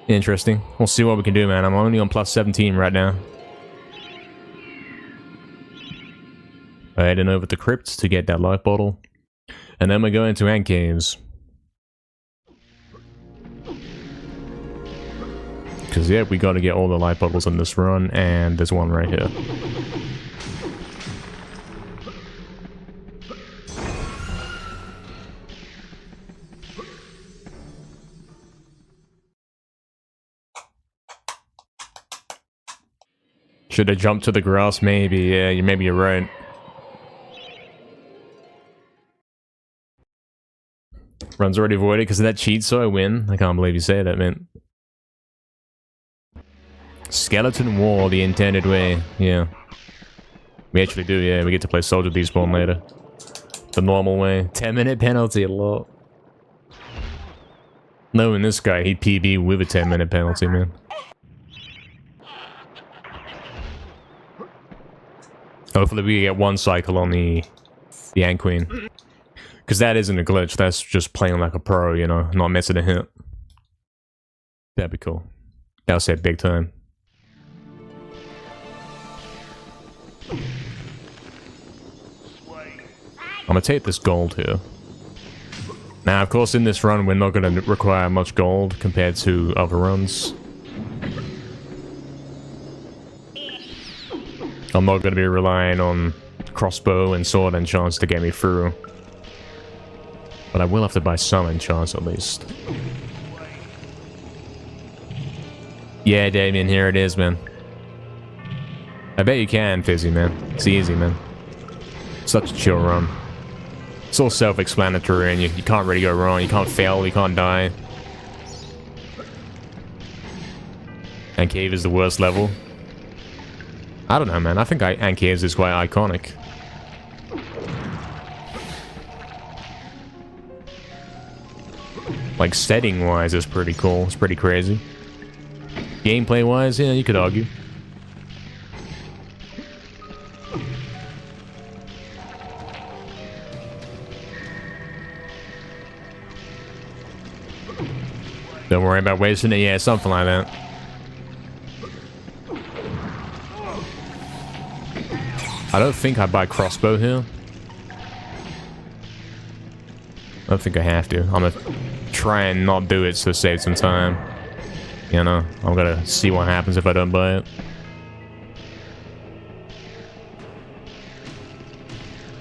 Interesting. We'll see what we can do, man. I'm only on plus 17 right now. Heading over to Crypt to get that life bottle. And then we're going to Ant Caves. Because, yeah, we got to get all the life bottles in this run, and there's one right here. Should have jumped to the grass, maybe. Yeah, maybe you're right. Run's already voided because of that cheat, so I win. I can't believe you say that, man. Skeleton War, the intended way. Yeah. We actually do, yeah. We get to play Soldier Despawn later. The normal way. 10-minute penalty, a lot. Knowing this guy, he'd PB with a 10-minute penalty, man. Hopefully we get one cycle on the Ant Queen. Because that isn't a glitch, that's just playing like a pro, you know, not missing a hit. That'd be cool. That'll set big time. I'm gonna take this gold here. Now, of course, in this run, we're not gonna require much gold compared to other runs. I'm not gonna be relying on crossbow and sword enchants to get me through. But I will have to buy some enchants at least. Yeah, Damien, here it is, man. I bet you can, Fizzy, man. It's easy, man. Such a chill run. It's all self-explanatory and you can't really go wrong. You can't fail, you can't die. And Cave is the worst level. I don't know, man. I think Ant Caves is quite iconic. like setting wise, it's pretty cool. It's pretty crazy. Gameplay wise, yeah, you could argue. Don't worry about wasting it. Yeah, something like that. I don't think I buy crossbow here. I don't think I have to. I'm gonna try and not do it to save some time. You know, I'm gonna see what happens if I don't buy it.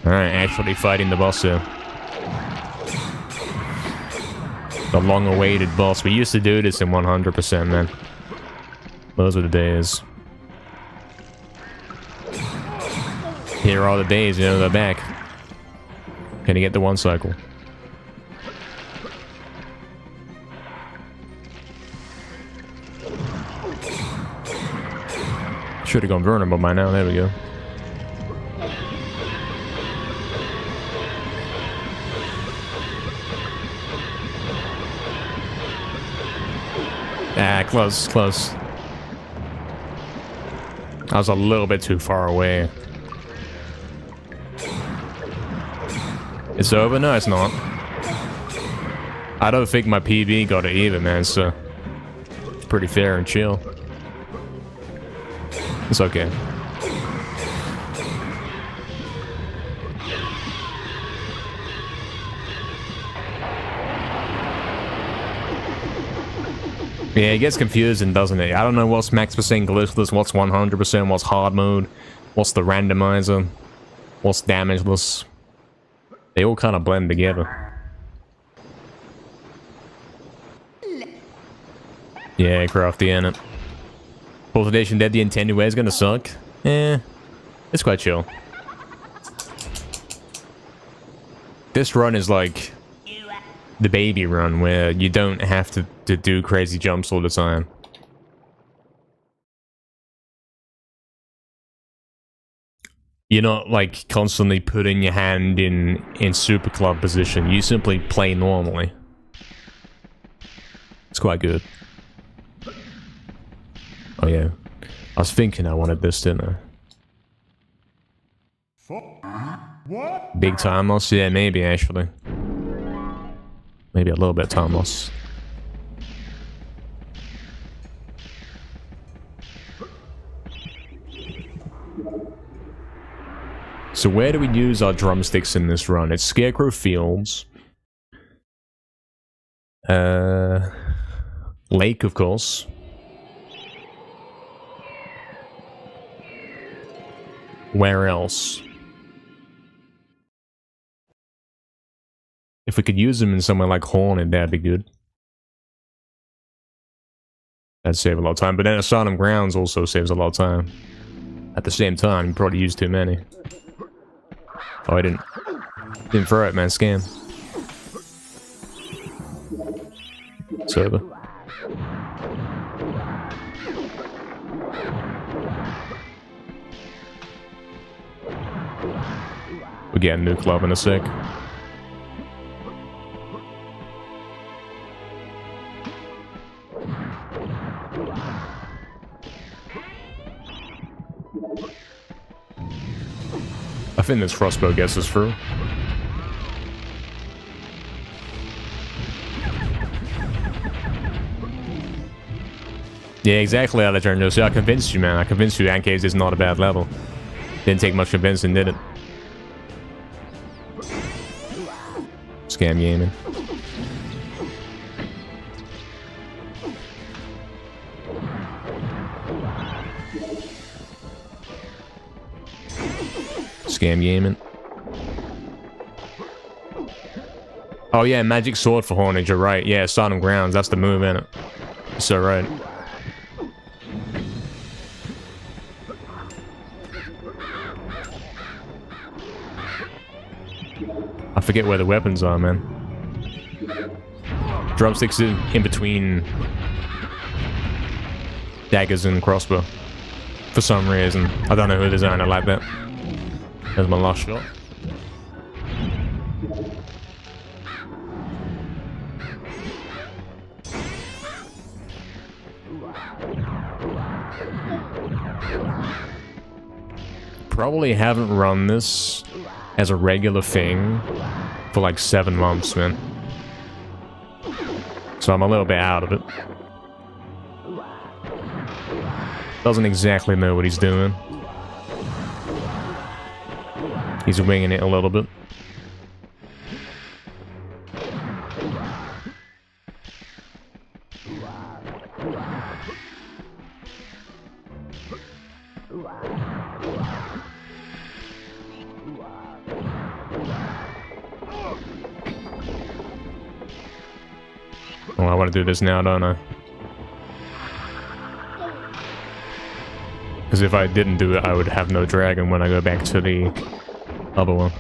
Alright, actually fighting the boss here. The long-awaited boss. We used to do this in 100%, man. Those were the days. Here are the days, you know, they're back. Can you get the one cycle? Should have gone vulnerable by now. There we go. Ah, close, close. I was a little bit too far away. It's over? No, it's not. I don't think my PB got it either, man, so... It's pretty fair and chill. It's okay. Yeah, it gets confusing, doesn't it? I don't know what's max percent glitchless, what's 100%, what's hard mode, what's the randomizer, what's damageless. They all kind of blend together. Yeah, crafty in it. Fourth edition Dead the intended way is gonna suck. It's quite chill. This run is like the baby run where you don't have to do crazy jumps all the time. You're not like constantly putting your hand in super club position. You simply play normally. It's quite good. Oh yeah. I was thinking I wanted this, didn't I? What? Big time loss? Yeah, maybe actually. Maybe a little bit time loss. So where do we use our drumsticks in this run? It's Scarecrow Fields. Lake, of course. Where else? If we could use them in somewhere like Haunted, that'd be good. That'd save a lot of time. But then Asylum Grounds also saves a lot of time. At the same time, you probably use too many. Oh, I didn't throw it, man. Scam. Server. We'll get a new club in a sec. I think this crossbow gets us through. Yeah, exactly, Alejandro. So I convinced you, man. I convinced you Ancaves is not a bad level. Didn't take much convincing, did it? Scam gaming. Scam gaming. Oh yeah, magic sword for Hornage, you're right. Yeah, Asylum Grounds, that's the move, innit? You're so right. I forget where the weapons are, man. Drumsticks in between daggers and crossbow. For some reason. I don't know who designed it like that. There's my last shot. probably haven't run this as a regular thing for like 7 months, man. So I'm a little bit out of it. Doesn't exactly know what he's doing. He's winging it a little bit. Oh, I want to do this now, don't I? Because if I didn't do it, I would have no dragon when I go back to the other one.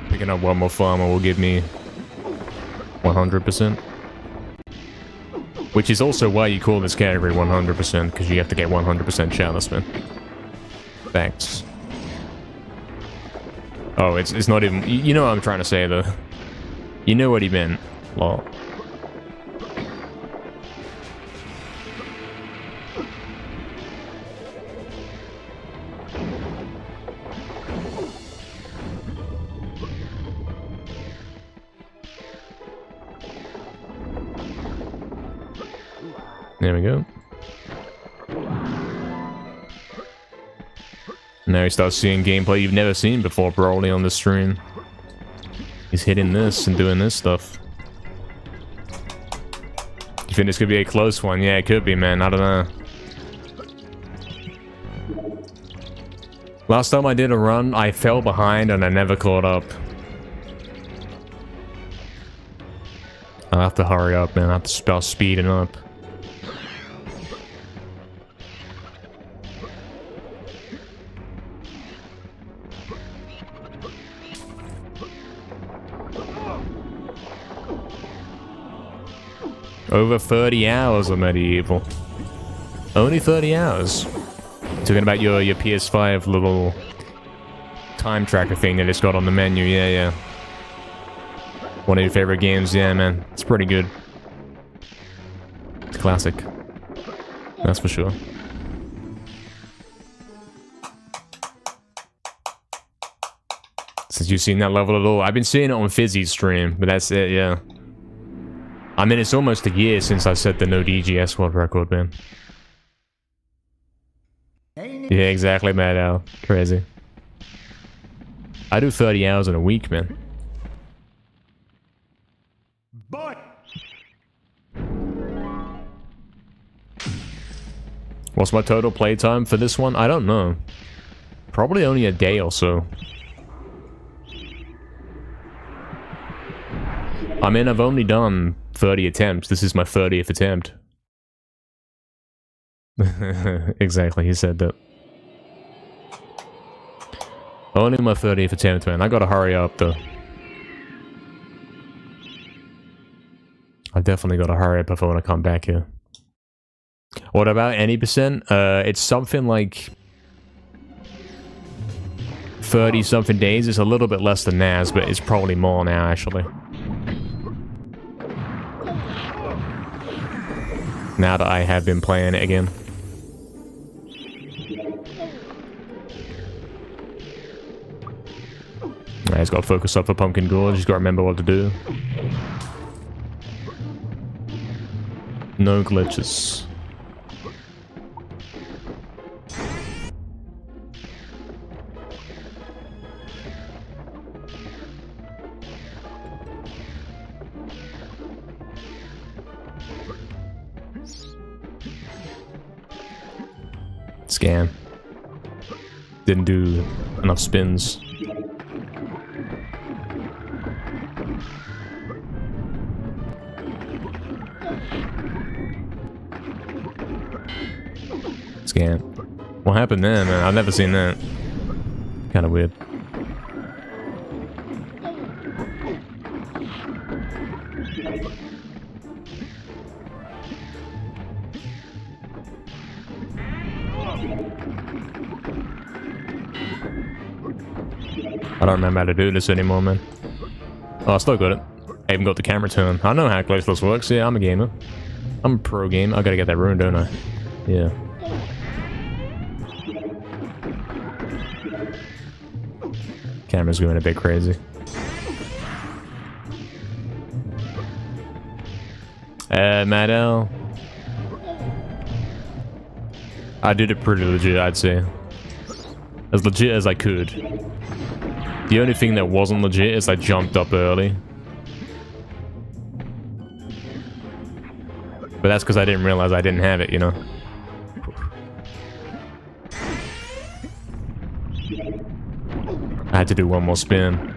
Picking up one more farmer will give me 100%. Which is also why you call this category 100%, because you have to get 100% chalice, man. Thanks. Oh, it's not even... You know what I'm trying to say, though. You know what he meant. Lol. There we go. Now he starts seeing gameplay you've never seen before, probably on the stream. He's hitting this and doing this stuff. You think this could be a close one? Yeah, it could be, man. I don't know. Last time I did a run, I fell behind and I never caught up. I'll have to hurry up, man. I have to start speeding up. Over 30 hours of MediEvil. Only 30 hours. Talking about your PS5 little time tracker thing that it's got on the menu. Yeah, yeah. One of your favorite games. Yeah, man. It's pretty good. It's classic. That's for sure. Since you've seen that level at all. I've been seeing it on Fizzy's stream, but that's it, yeah. I mean, it's almost a year since I set the no DGS world record, man. Yeah, exactly, Mad Al. Crazy. I do 30 hours in a week, man. Boy. What's my total playtime for this one? I don't know. Probably only a day or so. I mean, I've only done 30 attempts. This is my 30th attempt. Exactly, he said that. Only my 30th attempt, man. I gotta hurry up, though. I definitely gotta hurry up if I want to come back here. What about any percent? It's something like 30-something days. It's a little bit less than Naz, but it's probably more now, actually. Now that I have been playing it again. Alright, he's got to focus up for Pumpkin Gorge. He's got to remember what to do. No glitches. Scan. Didn't do enough spins. Scan. What happened there, man? I've never seen that. Kind of weird. I don't remember how to do this anymore, man. Oh, I still got it. I even got the camera turn. I know how close works. Yeah, I'm a gamer. I'm a pro gamer. I gotta get that rune, don't I? Yeah. Camera's going a bit crazy. MediEvil. I did it pretty legit, I'd say. As legit as I could. The only thing that wasn't legit is I jumped up early. But that's because I didn't realize I didn't have it, you know? I had to do one more spin.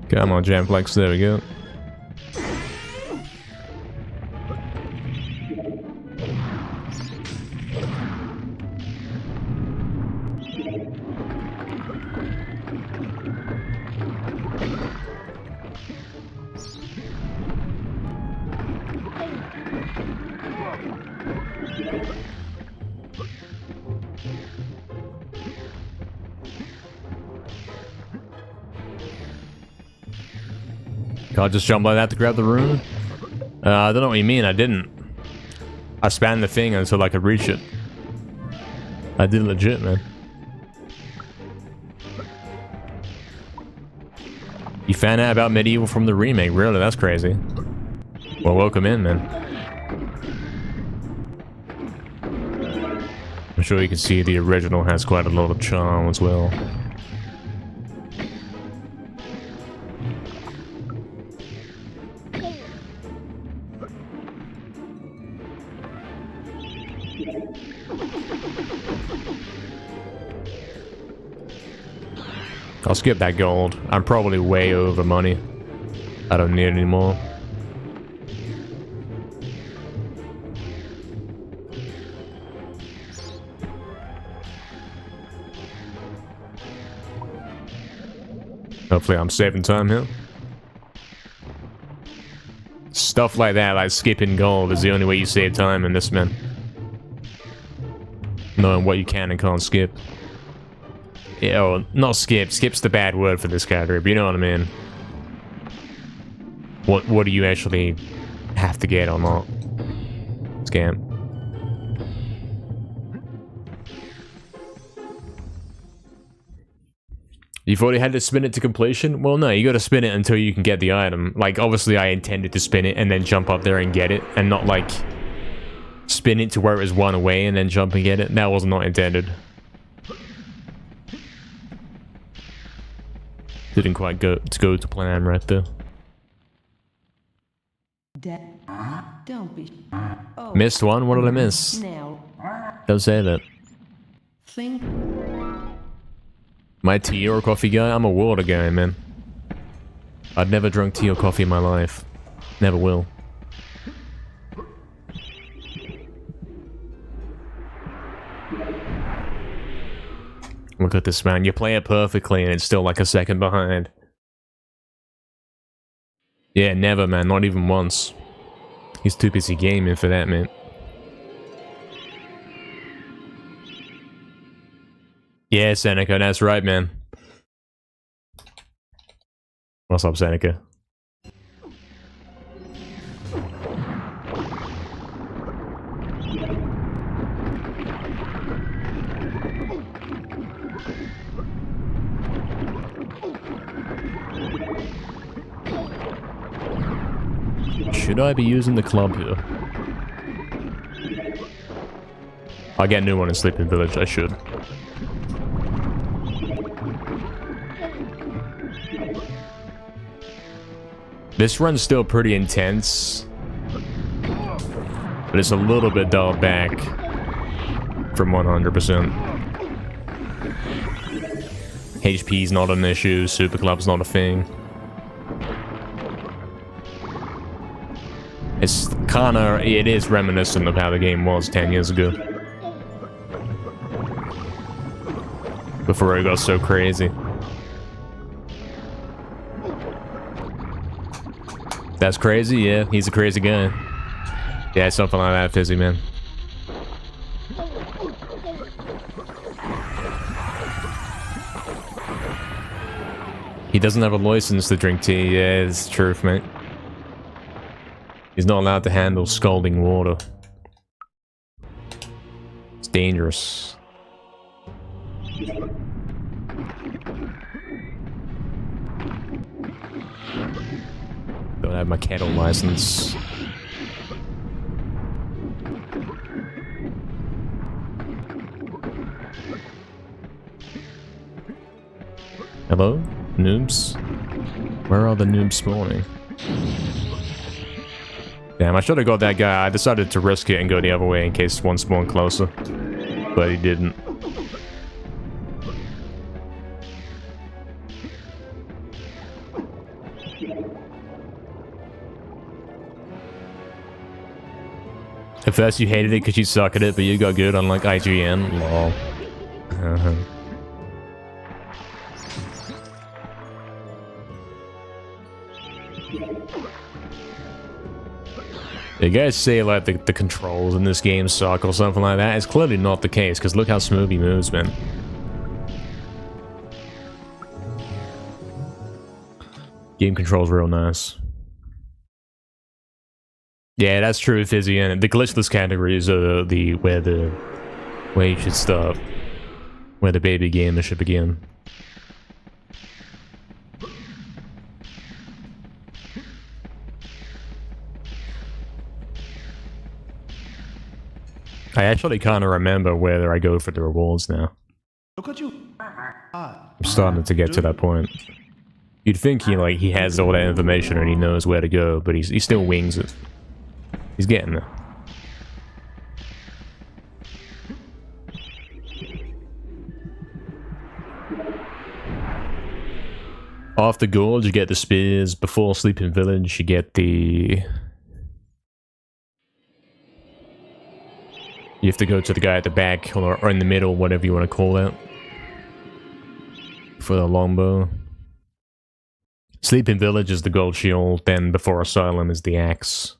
Come on, Jam Flex, there we go. Can't just jump like that to grab the rune? I don't know what you mean, I didn't. I spanned the thing until I could reach it. I did legit, man. You found out about MediEvil from the remake, really? That's crazy. Well, welcome in, man. I'm sure you can see the original has quite a lot of charm as well. I'll skip that gold. I'm probably way over money. I don't need any more. Hopefully I'm saving time here. Stuff like that, like skipping gold, is the only way you save time in this, man. Knowing what you can and can't skip. Yeah, oh, not skip. Skip's the bad word for this category, but you know what I mean. What do you actually have to get or not? Scam. You thought you had to spin it to completion? Well, no, you gotta spin it until you can get the item. Like, obviously I intended to spin it and then jump up there and get it, and not like spin it to where it was one away and then jump and get it. That was not intended. Didn't quite go to plan right there. Don't be. Oh, Missed one? What did I miss? now Don't say that. think. My tea or coffee guy? I'm a water guy, man. I'd never drunk tea or coffee in my life. Never will. Look at this, man. You play it perfectly and it's still like a second behind. Yeah, never, man. Not even once. He's too busy gaming for that, man. Yeah, Seneca, that's right, man. What's up, Seneca? Should I be using the club here? I'll get a new one in Sleeping Village, I should. This run's still pretty intense, but it's a little bit dialed back from 100%. HP's not an issue, Super Club's not a thing. It's kinda, it is reminiscent of how the game was 10 years ago. Before it got so crazy. That's crazy, yeah, he's a crazy guy. Yeah, something like that, Fizzy, man. He doesn't have a license to drink tea. Yeah, it's the truth, mate. He's not allowed to handle scalding water. It's dangerous. Don't have my kettle license. Hello? Noobs? Where are the noobs spawning? Damn, I should have got that guy. I decided to risk it and go the other way in case one spawned closer. But he didn't. At first you hated it because you suck at it, but you got good on like IGN. Lol. You guys say like the controls in this game suck or something like that. It's clearly not the case, because look how smooth he moves, man. Game controls real nice. Yeah, that's true, Fizzy, and the glitchless categories are where you should stop. Where the baby gamer should begin. I actually kind of remember where I go for the rewards now. Look at you. I'm starting to get to that point. You'd think he has all that information and he knows where to go, but he still wings it. He's getting there. After Gorge, you get the spears. Before Sleeping Village, you get the... You have to go to the guy at the back, or in the middle, whatever you want to call it. For the longbow. Sleeping Village is the gold shield, then before Asylum is the axe.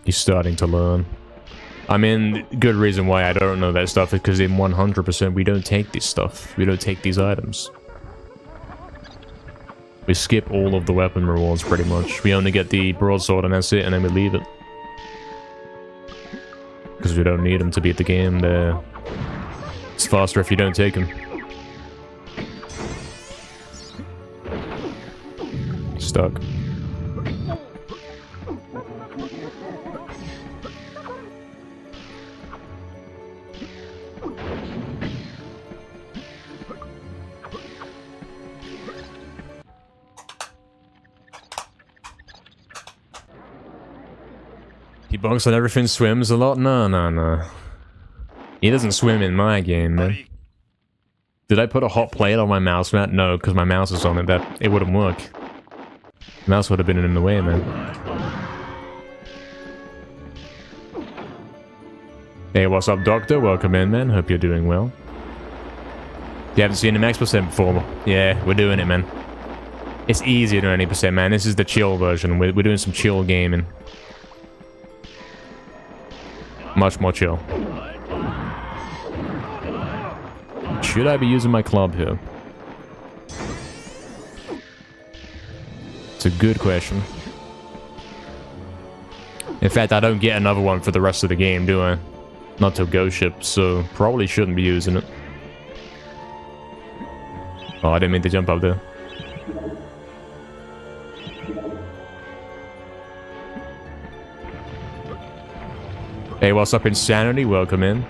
He's starting to learn. I mean, good reason why I don't know that stuff is because in 100% we don't take this stuff. We don't take these items. We skip all of the weapon rewards pretty much. We only get the broadsword and that's it, and then we leave it. Because we don't need them to beat the game. It's faster if you don't take them. Stuck. He bonks on everything, swims a lot? No. He doesn't swim in my game, man. Did I put a hot plate on my mouse mat? No, because my mouse is on it. It wouldn't work. The mouse would have been in the way, man. Hey, what's up, Doctor? Welcome in, man. Hope you're doing well. You haven't seen the max percent before? Yeah, we're doing it, man. It's easier than 80%, man. This is the chill version. We're doing some chill gaming. Much more chill. Should I be using my club here? It's a good question. In fact, I don't get another one for the rest of the game, do I? Not till Ghost Ship, so probably shouldn't be using it. Oh, I didn't mean to jump up there. Hey, what's up, Insanity? Welcome in.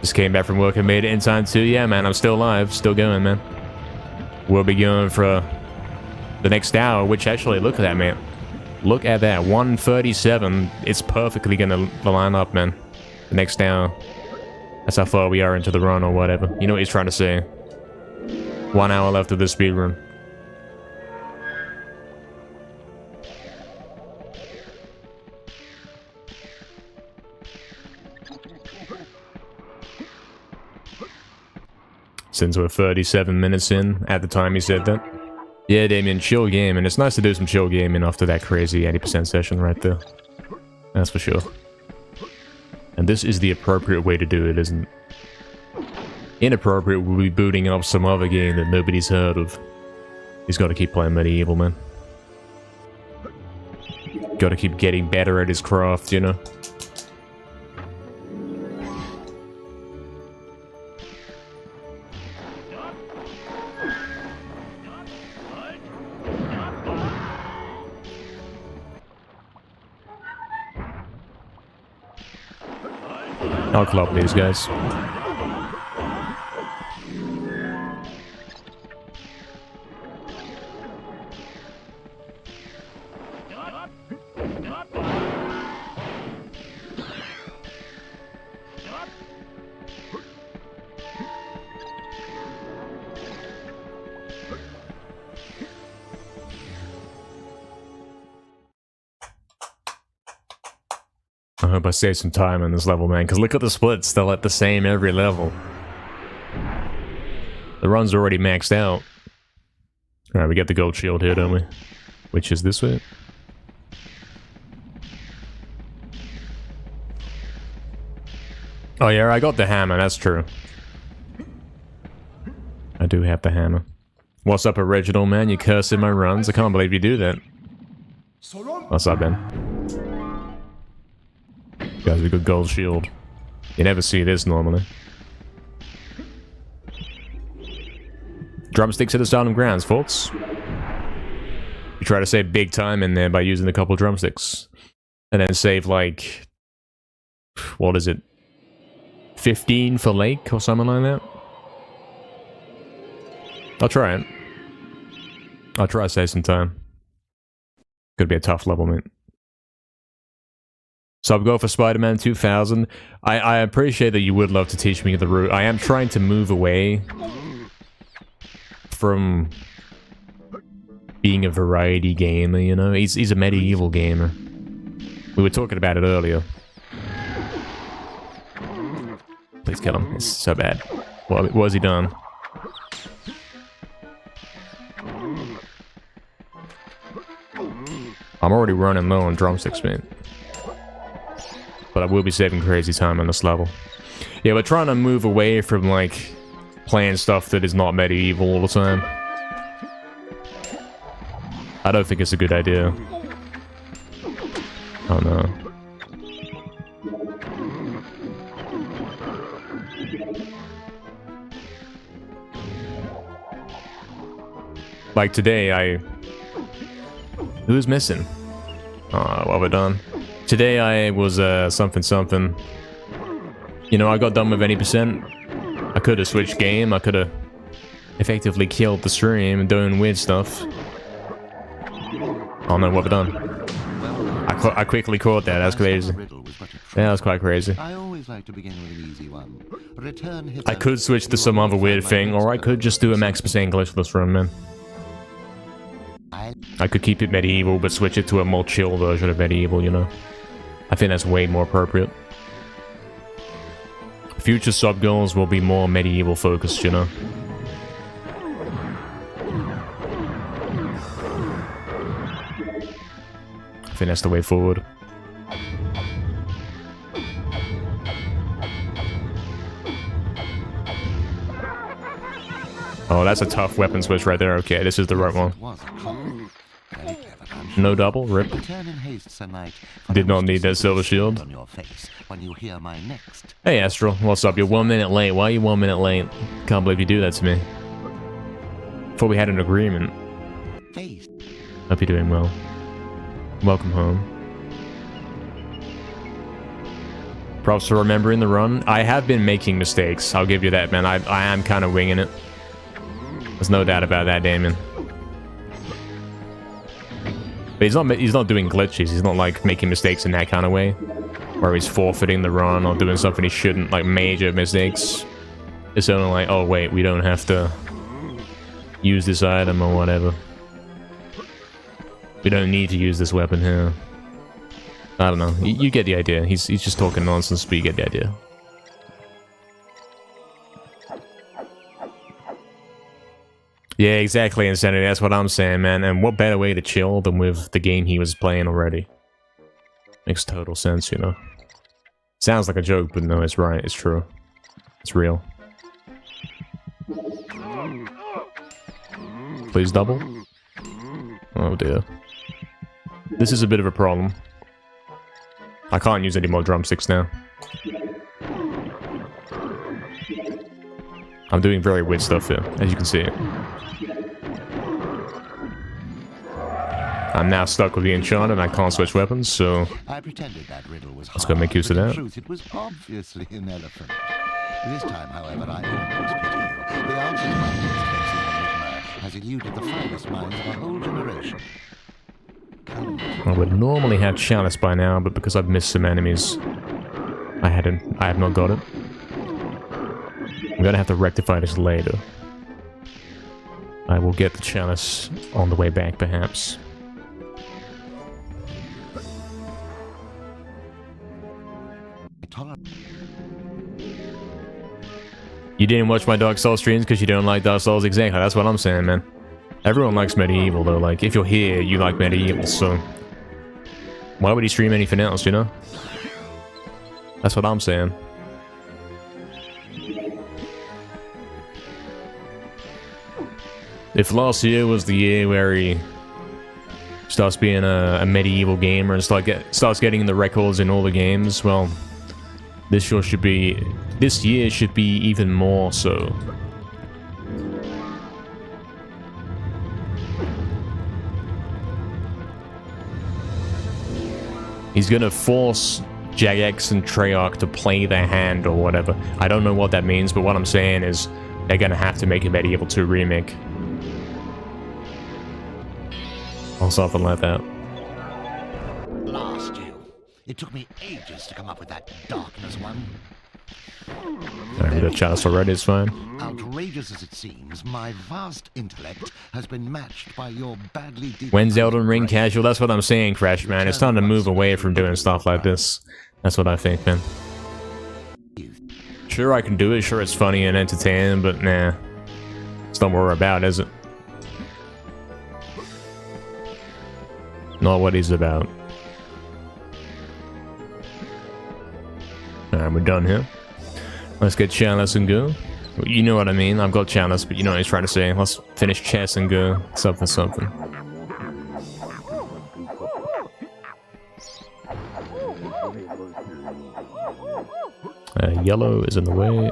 Just came back from work and made it in time too. Yeah, man, I'm still alive. Still going, man. We'll be going for the next hour, which actually, look at that, man. Look at that. 1:37. It's perfectly gonna line up, man. The next hour. That's how far we are into the run or whatever. You know what he's trying to say. 1 hour left of the speedrun. Since we're 37 minutes in at the time he said that. Yeah, Damien, chill game, and it's nice to do some chill gaming after that crazy 80% session right there. That's for sure. And this is the appropriate way to do it, isn't it? Inappropriate will be booting up some other game that nobody's heard of. He's got to keep playing MediEvil, man. Got to keep getting better at his craft, you know? I'll club these guys. I hope I save some time on this level, man, because look at the splits. They're like the same every level. The run's already maxed out. Alright, we get the gold shield here, don't we? Which is this way. Oh yeah, I got the hammer, that's true. I do have the hammer. What's up, original, man? You cursing my runs? I can't believe you do that. What's up, Ben? Guys, we got gold shield. You never see this normally. Drumsticks at the starting grounds, folks. You try to save big time in there by using a couple drumsticks. And then save like... what is it? 15 for lake or something like that? I'll try it. I'll try to save some time. Could be a tough level, mate. So I'll go for Spider-Man 2000. I appreciate that you would love to teach me the route. I am trying to move away from being a variety gamer, you know? He's a MediEvil gamer. We were talking about it earlier. Please kill him. It's so bad. What has he done? I'm already running low on drumsticks, man. But I will be saving crazy time on this level. Yeah, we're trying to move away from, like, playing stuff that is not MediEvil all the time. I don't think it's a good idea. Oh no. Like today, who's missing? What have I done? Today I was, something. You know, I got done with 80%. I could have switched game. I could have effectively killed the stream and doing weird stuff. Oh no, what have I done? I quickly caught that. That's crazy. Yeah, that was quite crazy. I always like to begin with an easy one. Return hither. I could switch to some other weird thing, or I could just do a max percent glitchless run, man. I could keep it MediEvil, but switch it to a more chill version of MediEvil, you know? I think that's way more appropriate. Future sub-goals will be more MediEvil focused, you know? I think that's the way forward. Oh, that's a tough weapon switch right there. Okay, this is the right one. No double, rip. Did not need that silver shield. Hey Astral, what's up? You're 1 minute late. Why are you 1 minute late? Can't believe you do that to me. Thought we had an agreement. Hope you're doing well. Welcome home. Props for remembering the run. I have been making mistakes. I'll give you that, man. I am kind of winging it. There's no doubt about that, Damien. But he's not doing glitches. He's not like making mistakes in that kind of way, where he's forfeiting the run or doing something he shouldn't, like major mistakes. It's only like, oh wait, we don't have to use this item or whatever. We don't need to use this weapon here. I don't know. You get the idea. He's just talking nonsense, but you get the idea. Yeah, exactly, Insanity. That's what I'm saying, man. And what better way to chill than with the game he was playing already? Makes total sense, you know. Sounds like a joke, but no, it's right. It's true. It's real. Please double. Oh dear. This is a bit of a problem. I can't use any more drumsticks now. I'm doing very weird stuff here, as you can see. I'm now stuck with the enchant and I can't switch weapons, so I pretended that riddle was let's go make use of but that. in truth, it was obviously an elephant. This time, however, I almost pity you. The answer to my most vexing enigma has eluded the finest minds of a whole generation. I would normally have chalice by now, but because I've missed some enemies, I have not got it. I'm gonna have to rectify this later. I will get the chalice on the way back, perhaps. You didn't watch my Dark Souls streams because you don't like Dark Souls? Exactly, that's what I'm saying, man. Everyone likes MediEvil, though. Like, if you're here, you like MediEvil, so... why would he stream anything else, you know? That's what I'm saying. If last year was the year where he starts being a MediEvil gamer and starts getting the records in all the games, well, this year should be even more so. He's gonna force Jagex and Treyarch to play their hand or whatever. I don't know what that means, but what I'm saying is they're gonna have to make a MediEvil 2 remake. Or something like that. Blast you. It took me ages to come up with that darkness one. Alright, we got chalice already, it's fine. Outrageous as it seems, my vast intellect has been matched by your badly deep... When's Elden Ring casual? That's what I'm saying, Crash, man. It's time to move away from doing stuff like this. That's what I think, man. Sure, I can do it. Sure, it's funny and entertaining, but nah. It's not what we're about, is it? Not what he's about. Alright, we're done here. Let's get chalice and go. You know what I mean. I've got chalice, but you know what he's trying to say. Let's finish chess and go. Something, something. Yellow is in the way.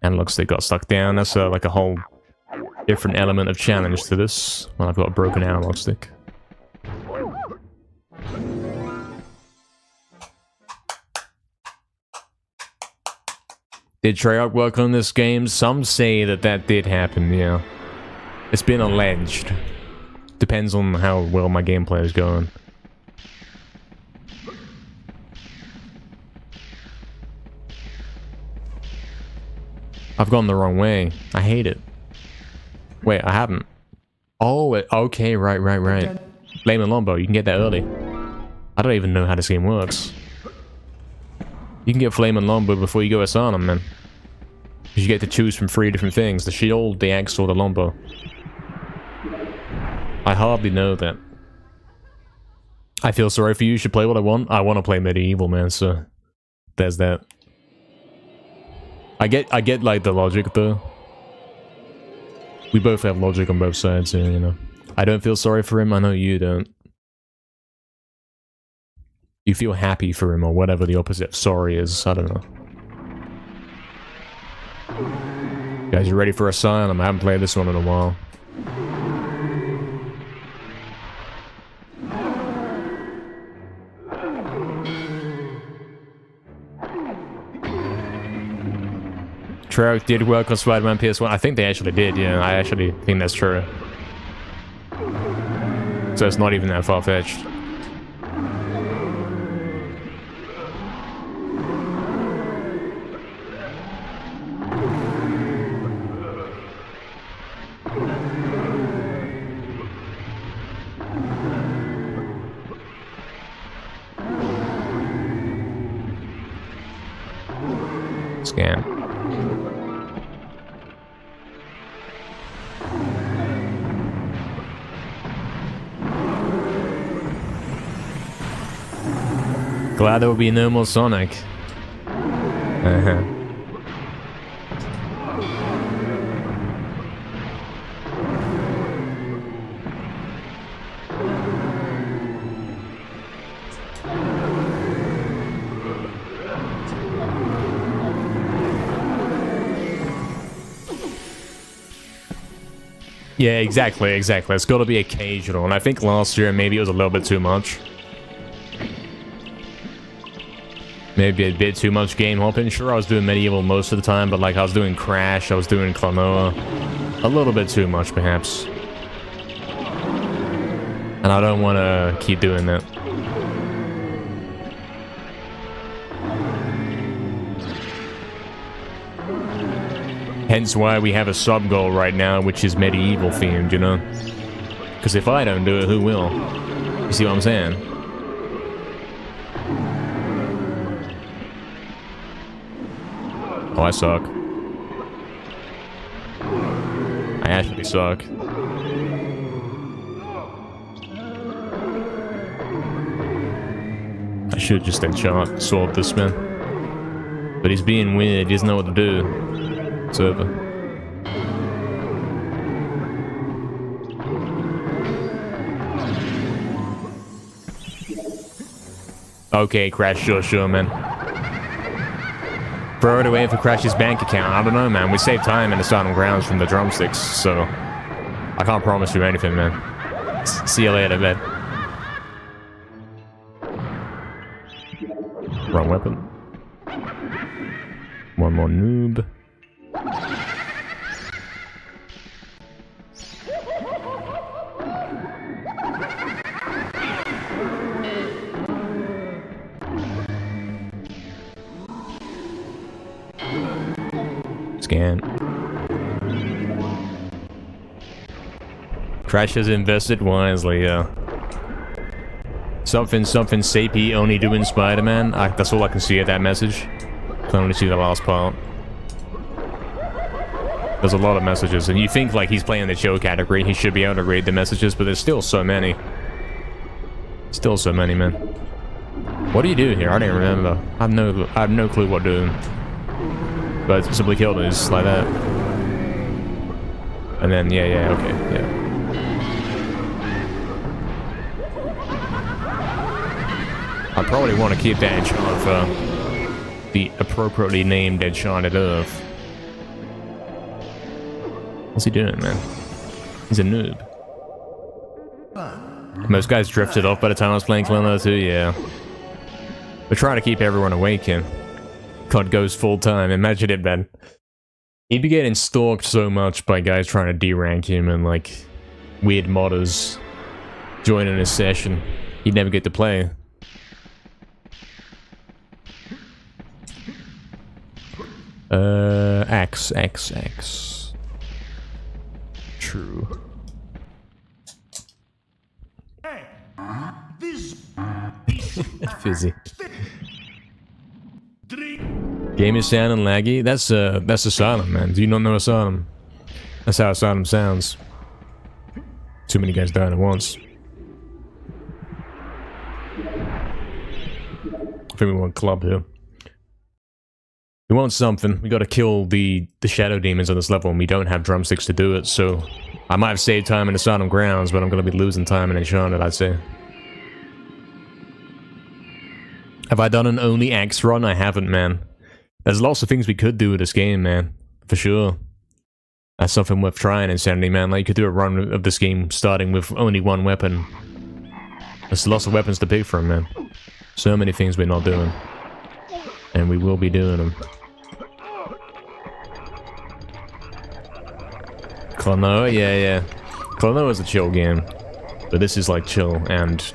And looks they got stuck down. That's like a whole different element of challenge to this. Well, I've got a broken analog stick. Did Treyarch work on this game? Some say that that did happen, yeah. It's been alleged. Depends on how well my gameplay is going. I've gone the wrong way. I hate it. Wait, I haven't. Oh, okay, right. Flame and Lombo, you can get that early. I don't even know how this game works. You can get Flame and Lombo before you go Asylum, man. Because you get to choose from 3 different things. The shield, the axe, or the Lombo. I hardly know that. I feel sorry for you. You should play what I want. I want to play MediEvil, man, so... there's that. I get like the logic, though. We both have logic on both sides here, you know. I don't feel sorry for him. I know you don't. You feel happy for him, or whatever the opposite of sorry is. I don't know. Guys, you ready for Asylum? I haven't played this one in a while. Treyarch did work on Spider-Man PS1. I think they actually did, yeah. I actually think that's true. So it's not even that far-fetched. Scan. Glad there will be no more Sonic. Yeah, exactly. It's got to be occasional, and I think last year maybe it was a little bit too much. Maybe a bit too much game hopping. Sure, I was doing MediEvil most of the time, but like I was doing Crash, I was doing Klonoa. A little bit too much, perhaps. And I don't want to keep doing that. Hence why we have a sub-goal right now, which is MediEvil themed, you know? Because if I don't do it, who will? You see what I'm saying? Oh, I suck. I actually suck. I should just enchant sword this man. But he's being weird, he doesn't know what to do. It's over. Okay, Crash, sure, man. Throw it away for Crash's bank account. I don't know, man. We saved time in the starting grounds from the drumsticks, so I can't promise you anything, man. See you later, man. Wrong weapon. One more noob. Scan. Crash has invested wisely, yeah. Something Sapie only doing Spider-Man. That's all I can see at that message. I can only see the last part. There's a lot of messages, and you think like he's playing the chill category, he should be able to read the messages, but there's still so many. Still so many, man. What do you do here? I don't remember. I have no clue what to do. But simply killed it, just like that. And then, yeah, okay, yeah. I probably want to keep that enchant for the appropriately named Enchanted Earth. What's he doing, man? He's a noob. Most guys drifted off by the time I was playing Klonoa too, yeah. We're trying to keep everyone awake here. COD goes full time, imagine it, man. He'd be getting stalked so much by guys trying to D-rank him and like weird modders joining his session. He'd never get to play. X. True. Hey, this Fizzy. Game is sounding laggy. That's Asylum, man. Do you not know Asylum? That's how Asylum sounds. Too many guys dying at once. I think we want club here. We want something. We gotta kill the shadow demons on this level, and we don't have drumsticks to do it, so I might have saved time in Asylum grounds, but I'm gonna be losing time in Enchanted, I'd say. Have I done an only axe run? I haven't, man. There's lots of things we could do with this game, man. For sure. That's something worth trying, Insanity, man. Like, you could do a run of this game starting with only one weapon. There's lots of weapons to pick from, man. So many things we're not doing. And we will be doing them. Klonoa? Yeah. Klonoa is a chill game. But this is like chill and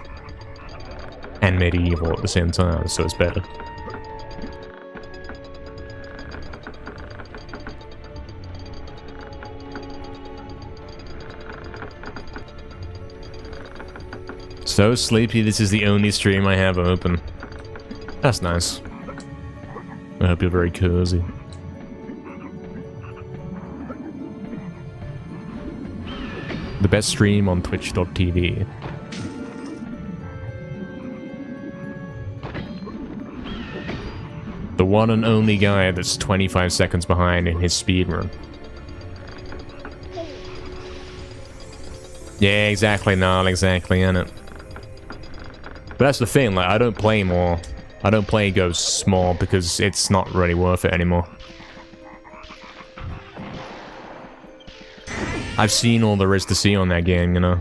MediEvil at the same time, so it's better. So sleepy, this is the only stream I have open. That's nice. I hope you're very cozy. The best stream on twitch.tv. The one and only guy that's 25 seconds behind in his speedrun. Yeah, exactly, Nile, exactly, innit? But that's the thing, like, I don't play more. I don't play Ghosts more because it's not really worth it anymore. I've seen all there is to see on that game, you know?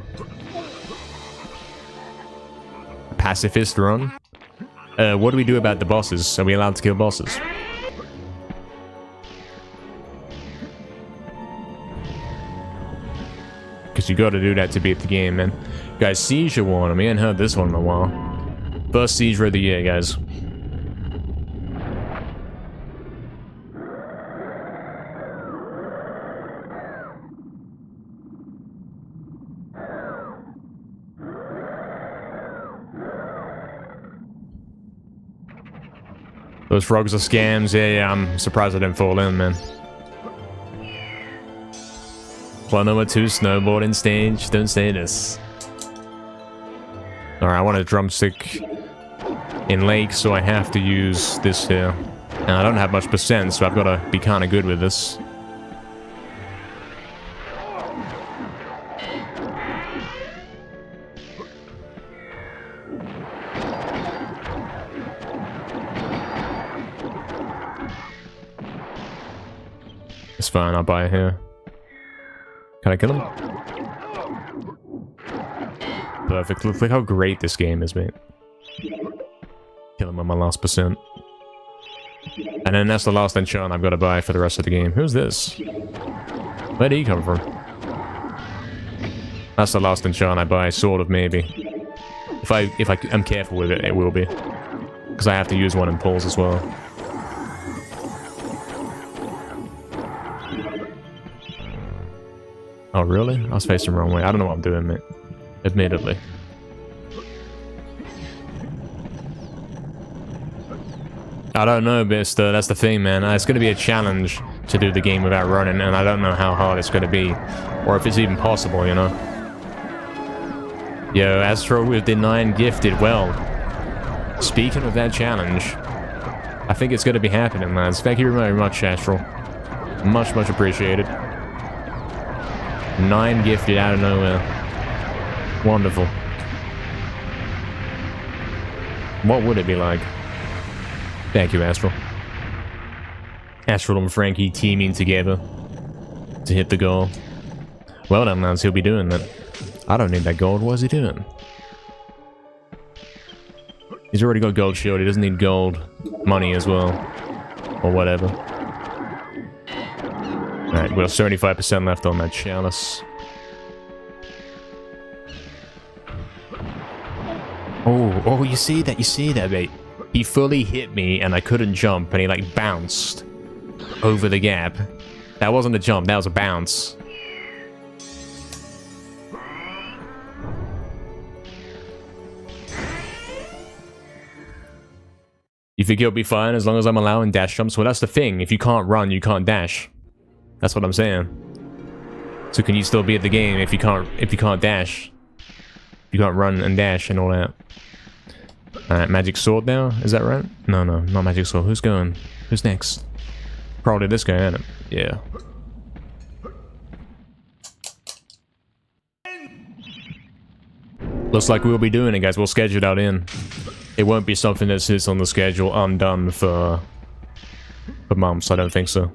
Pacifist run? What do we do about the bosses? Are we allowed to kill bosses? Because you gotta do that to beat the game, man. Guys, Seizure Warning. We ain't heard this one in a while. First Seizure of the year, guys. Those frogs are scams. Yeah, I'm surprised I didn't fall in, man. Plan number 2, snowboarding stage. Don't say this. Alright, I want a drumstick in lake, so I have to use this here. And I don't have much percent, so I've got to be kind of good with this. It's fine, I'll buy it here. Can I kill him? Perfect. Look how great this game is, mate. Kill him on my last percent. And then that's the last enchant I've got to buy for the rest of the game. Who's this? Where did he come from? That's the last enchant I buy, sort of, maybe. If I'm careful with it, it will be. Because I have to use one in pulls as well. Oh, really? I was facing the wrong way. I don't know what I'm doing, mate. Admittedly. I don't know, but that's the thing, man. It's going to be a challenge to do the game without running, and I don't know how hard it's going to be. Or if it's even possible, you know? Yo, Astro with the 9 gifted. Well, speaking of that challenge, I think it's going to be happening, lads. Thank you very much, Astral. Much, much appreciated. 9 gifted out of nowhere. Wonderful. What would it be like? Thank you, Astral. Astral and Frankie teaming together to hit the goal. Well done, lads. He'll be doing that. I don't need that gold. What is he doing? He's already got gold shield. He doesn't need gold money as well. Or whatever. Alright, we've got 75% left on that chalice. Oh, you see that, mate? He fully hit me and I couldn't jump and he like bounced over the gap. That wasn't a jump, that was a bounce. You think he'll be fine as long as I'm allowing dash jumps? Well, that's the thing. If you can't run, you can't dash. That's what I'm saying. So can you still be at the game if you can't dash? You can't run and dash and all that. Alright, magic sword now? Is that right? No, not magic sword. Who's going? Who's next? Probably this guy, isn't it? Yeah. Looks like we'll be doing it, guys. We'll schedule that in. It won't be something that sits on the schedule undone for months. I don't think so.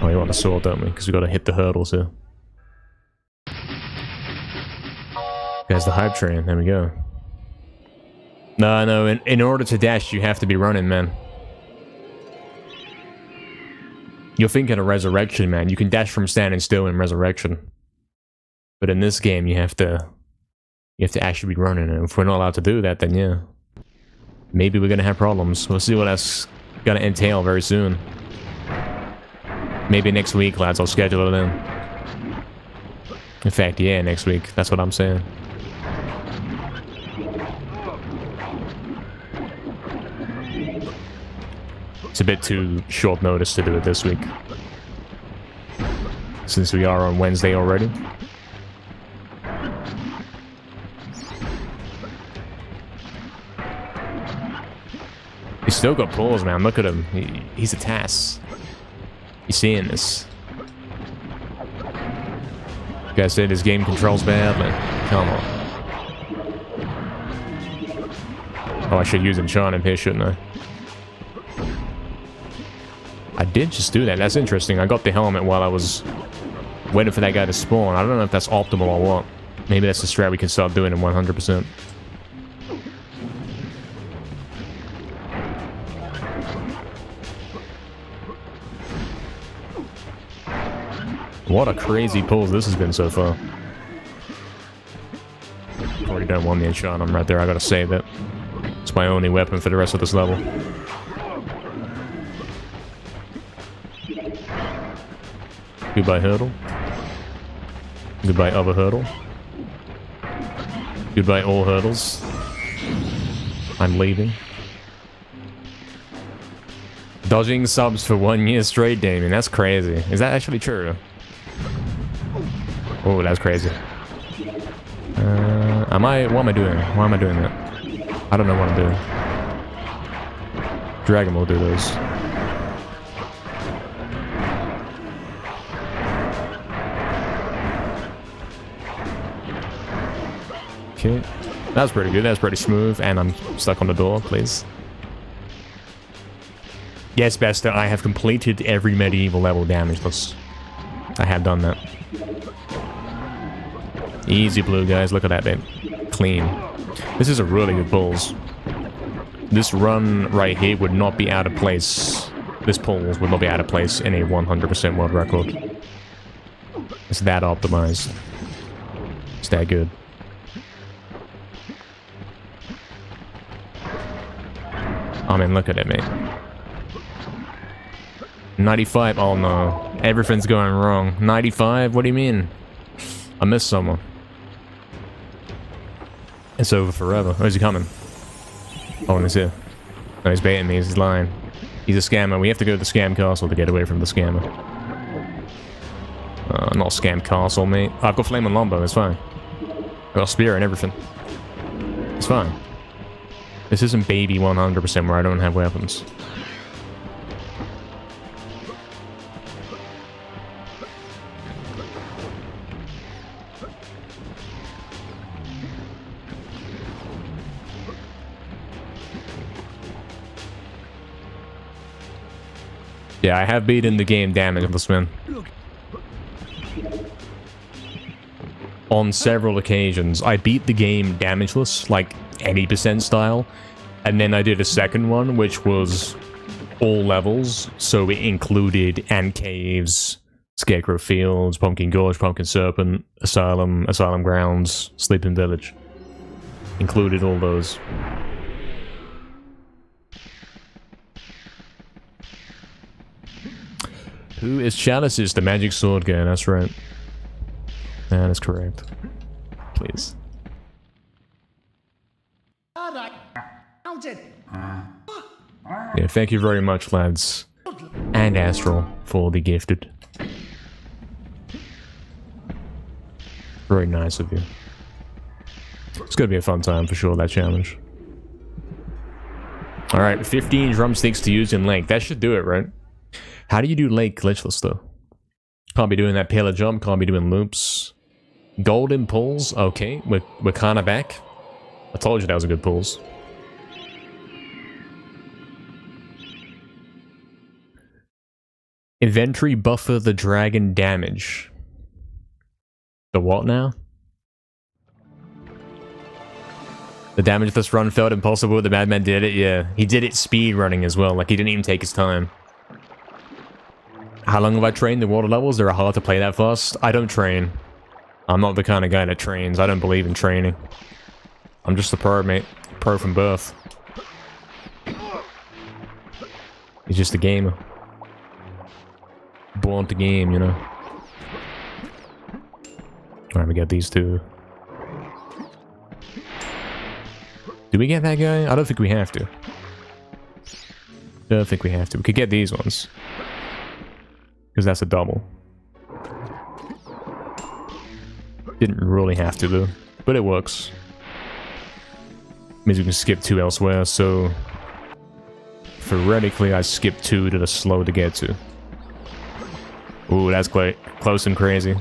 Oh, we want the sword, don't we? Because we've got to hit the hurdles here. There's the hype train. There we go. No, in order to dash, you have to be running, man. You're thinking of Resurrection, man. You can dash from standing still in Resurrection. But in this game, you have to actually be running. And if we're not allowed to do that, then yeah. Maybe we're going to have problems. We'll see what that's going to entail very soon. Maybe next week, lads. I'll schedule it in. In fact, yeah, next week. That's what I'm saying. It's a bit too short notice to do it this week. Since we are on Wednesday already. He's still got pulls, man. Look at him. He's a task. You seeing this? You guys said his game controls bad, man. Come on. Oh, I should use Enchant here, shouldn't I? I did just do that. That's interesting. I got the helmet while I was waiting for that guy to spawn. I don't know if that's optimal or what. Maybe that's the strat we can start doing in 100%. What a crazy pull this has been so far. Already done one the enchant. I'm right there. I gotta save it. It's my only weapon for the rest of this level. Goodbye hurdle. Goodbye other hurdle. Goodbye all hurdles. I'm leaving. Dodging subs for 1 year straight, Damien. That's crazy. Is that actually true? Oh, that's crazy. What am I doing? Why am I doing that? I don't know what I'm doing. Dragon will do those. Okay. That's pretty good. That's pretty smooth. And I'm stuck on the door, please. Yes, Bester, I have completed every medieval level damageless. I have done that. Easy blue, guys. Look at that, babe. Clean. This is a really good pulls. This run right here would not be out of place. This pulls would not be out of place in a 100% world record. It's that optimized. It's that good. I mean, look at it, mate. 95. Oh no. Everything's going wrong. 95? What do you mean? I missed someone. It's over forever. Where's he coming? Oh, and he's here. No, he's baiting me. He's lying. He's a scammer. We have to go to the scam castle to get away from the scammer. Not scam castle, mate. I've got flame and longbow. It's fine. I've got spear and everything. It's fine. This isn't baby 100% where I don't have weapons. Yeah, I have beaten the game damageless, man. On several occasions. I beat the game damageless, like 80% style, and then I did a second one, which was all levels, so it included Ant Caves, Scarecrow Fields, Pumpkin Gorge, Pumpkin Serpent, Asylum, Asylum Grounds, Sleeping Village. Included all those. Who is Chalice is the magic sword guy, that's right. That is correct. Please. Yeah, thank you very much, lads. And Astral for the gifted. Very nice of you. It's gonna be a fun time for sure, that challenge. Alright, 15 drumsticks to use in Lake. That should do it, right? How do you do Lake glitchless, though? Can't be doing that pillar jump, can't be doing loops. Golden pulls, okay, we're kinda back. I told you that was a good pulls. Inventory buffer the dragon damage. The what now? The damage this run felt impossible, the madman did it, yeah. He did it speed running as well, like he didn't even take his time. How long have I trained the water levels? They're hard to play that fast. I don't train. I'm not the kind of guy that trains. I don't believe in training. I'm just a pro, mate. Pro from birth. He's just a gamer. Born to game, you know. Alright, we got these two. Do we get that guy? I don't think we have to. Don't think we have to. We could get these ones. Because that's a double. Didn't really have to though. But it works. Means we can skip two elsewhere, so... theoretically I skipped 2 that are slow to get to. Ooh, that's quite close and crazy.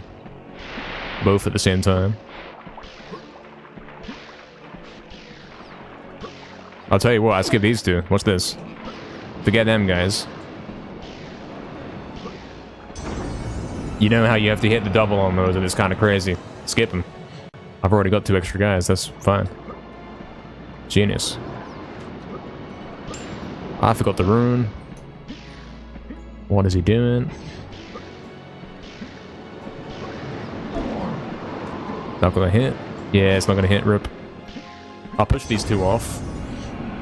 Both at the same time. I'll tell you what, I skipped these 2. What's this? Forget them, guys. You know how you have to hit the double on those, and it's kind of crazy. Skip them. I've already got 2 extra guys, that's fine. Genius. I forgot the rune. What is he doing? Not gonna hit. Yeah, it's not gonna hit, rip. I'll push these 2 off,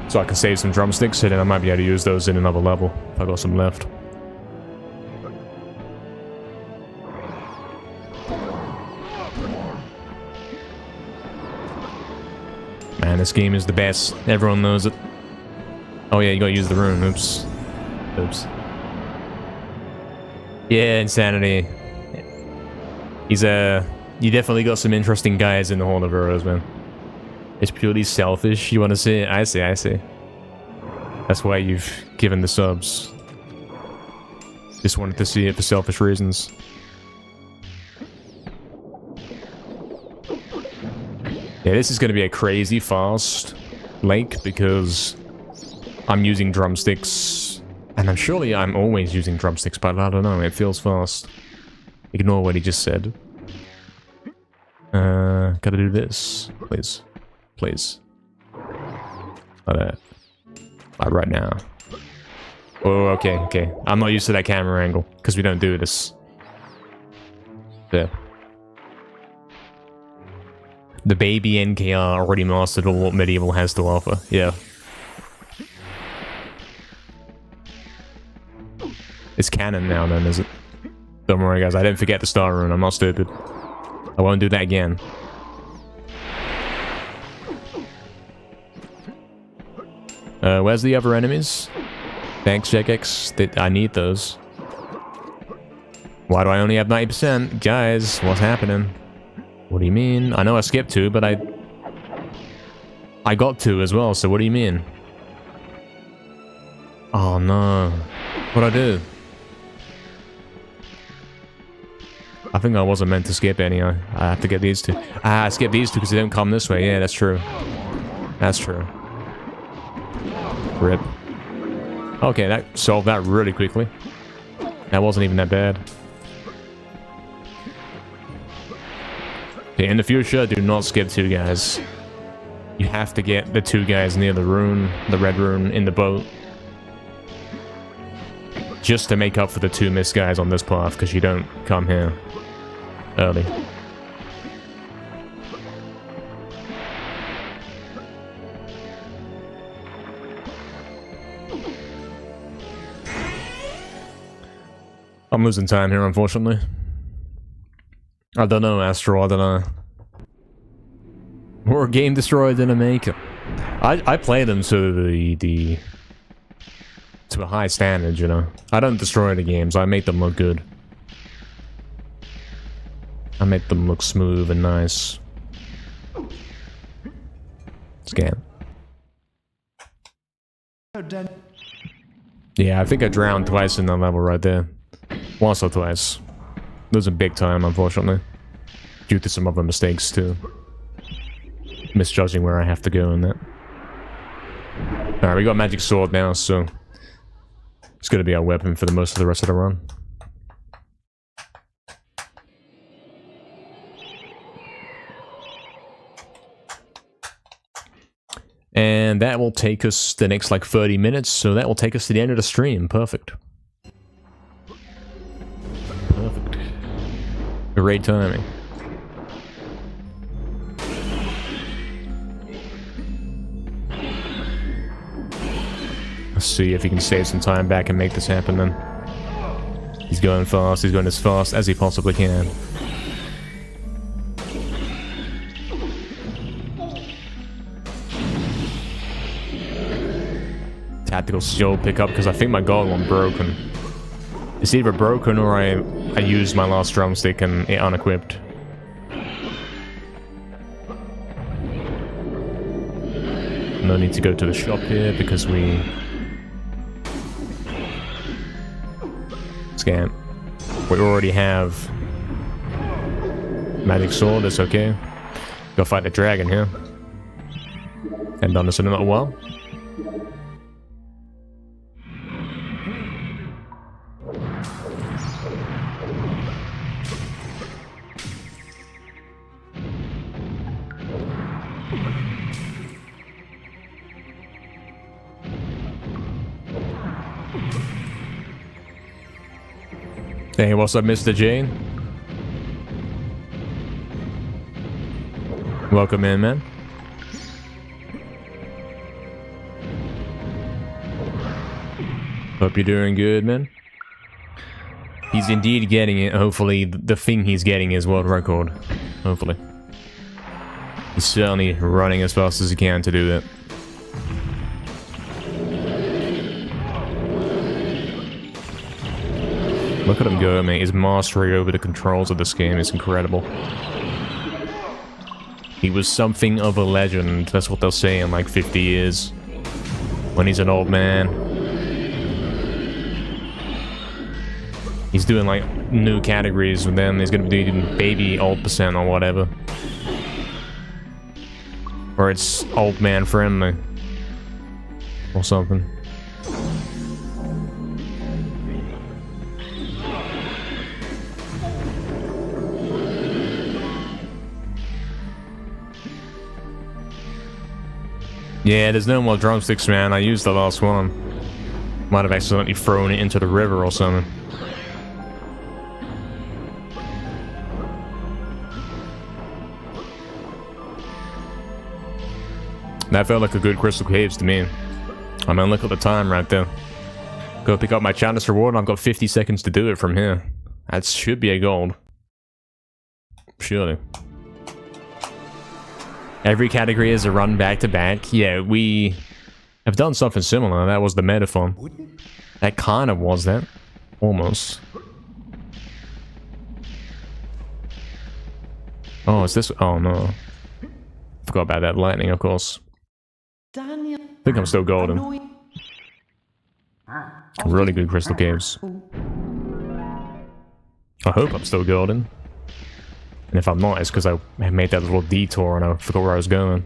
so I can save some drumsticks, and then I might be able to use those in another level, if I got some left. Man, this game is the best. Everyone knows it. Oh yeah, you gotta use the rune. Oops. Oops. Yeah, Insanity. He's you definitely got some interesting guys in the Hall of Heroes, man. It's purely selfish. You want to see it? I see, I see. That's why you've given the subs. Just wanted to see it for selfish reasons. Yeah, this is going to be a crazy fast lake because I'm using drumsticks. And I'm always using drumsticks, but I don't know, it feels fast. Ignore what he just said. Gotta do this. Please. Please. Like that. Like right now. Oh, okay, okay. I'm not used to that camera angle, because we don't do this. There. The baby NKR already mastered all what MediEvil has to offer. Yeah. It's canon now then, is it? Don't worry guys, I didn't forget the star rune, I'm not stupid. I won't do that again. Where's the other enemies? Thanks, JX. I need those. Why do I only have 90%? Guys, what's happening? What do you mean? I know I skipped 2, but I got 2 as well, so what do you mean? Oh no. What'd I do? I think I wasn't meant to skip any. I have to get these 2. Ah, I skipped these 2 because they don't come this way. Yeah, that's true. That's true. Rip. Okay, that solved that really quickly. That wasn't even that bad. Okay, in the future, do not skip 2 guys. You have to get the 2 guys near the rune, the red rune, in the boat. Just to make up for the 2 missed guys on this path, because you don't come here early. I'm losing time here, unfortunately. I don't know, Astro, I don't know. More Game Destroyer than a maker. I play them to to a high standard, you know. I don't destroy the games, I make them look good. I make them look smooth and nice. Scan. Yeah, I think I drowned twice in that level right there. Once or twice. Those are big time, unfortunately. Due to some other mistakes, too. Misjudging where I have to go in that. Alright, we got magic sword now, so... it's gonna be our weapon for the most of the rest of the run. And that will take us the next, like, 30 minutes, so that will take us to the end of the stream. Perfect. Perfect. Great timing. Let's see if he can save some time back and make this happen then. He's going fast, he's going as fast as he possibly can. Tactical skill pickup, because I think my gold one broken. It's either broken or I used my last drumstick and it unequipped. No need to go to the shop here because we game. We already have magic sword, that's okay. Go fight the dragon here. Haven't done this in a little while. Hey, what's up, Mr. Jane? Welcome in, man. Hope you're doing good, man. He's indeed getting it. Hopefully, the thing he's getting is world record. Hopefully. He's certainly running as fast as he can to do that. Look at him go, mate. His mastery over the controls of this game is incredible. He was something of a legend. That's what they'll say in like 50 years. When he's an old man. He's doing like new categories, and then he's gonna be doing baby old percent or whatever. Or it's old man friendly. Or something. Yeah, there's no more drumsticks, man. I used the last one. Might have accidentally thrown it into the river or something. That felt like a good Crystal Caves to me. I mean, look at the time right there. Go pick up my challenge reward, and I've got 50 seconds to do it from here. That should be a gold. Surely. Every category is a run back-to-back. Yeah, we have done something similar. That was the Metaphon. That kind of was that. Almost. Oh, is this... Oh, no. Forgot about that lightning, of course. Daniel. I think I'm still golden. Really good Crystal Caves. I hope I'm still golden. And if I'm not, it's because I made that little detour and I forgot where I was going.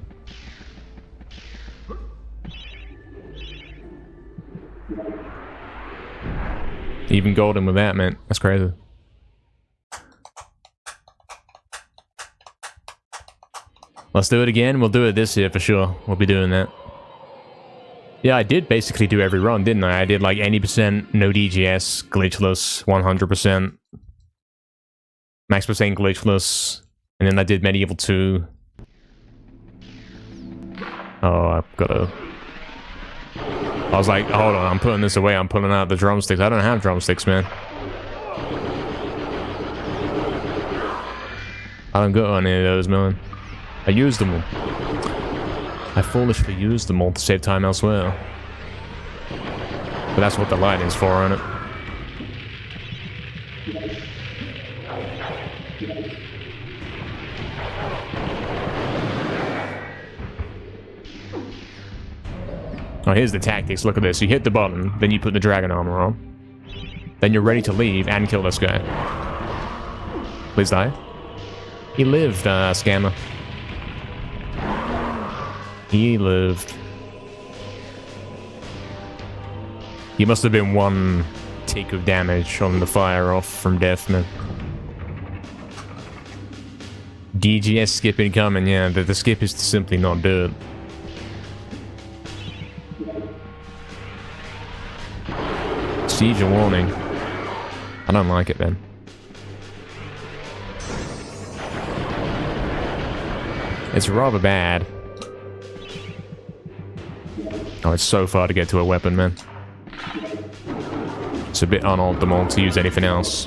Even golden with that, man. That's crazy. Let's do it again. We'll do it this year for sure. We'll be doing that. Yeah, I did basically do every run, didn't I? I did like 80%, no DGS, glitchless, 100%. Max percent glitchless, and then I did MediEvil 2. Oh, I've got to... I was like, hold on, I'm putting this away, I'm pulling out the drumsticks. I don't have drumsticks, man. I don't got any of those, man. I used them all. I foolishly used them all to save time elsewhere. But that's what the lightning's for, isn't it? Oh, here's the tactics. Look at this. You hit the button, then you put the dragon armor on. Then you're ready to leave and kill this guy. Please die. He lived, scammer. He lived. He must have been one tick of damage on the fire off from death, man. DGS skip incoming, yeah. The skip is to simply not do it. Siege and warning. I don't like it, then. It's rather bad. Oh, it's so far to get to a weapon, man. It's a bit unoptimal to use anything else.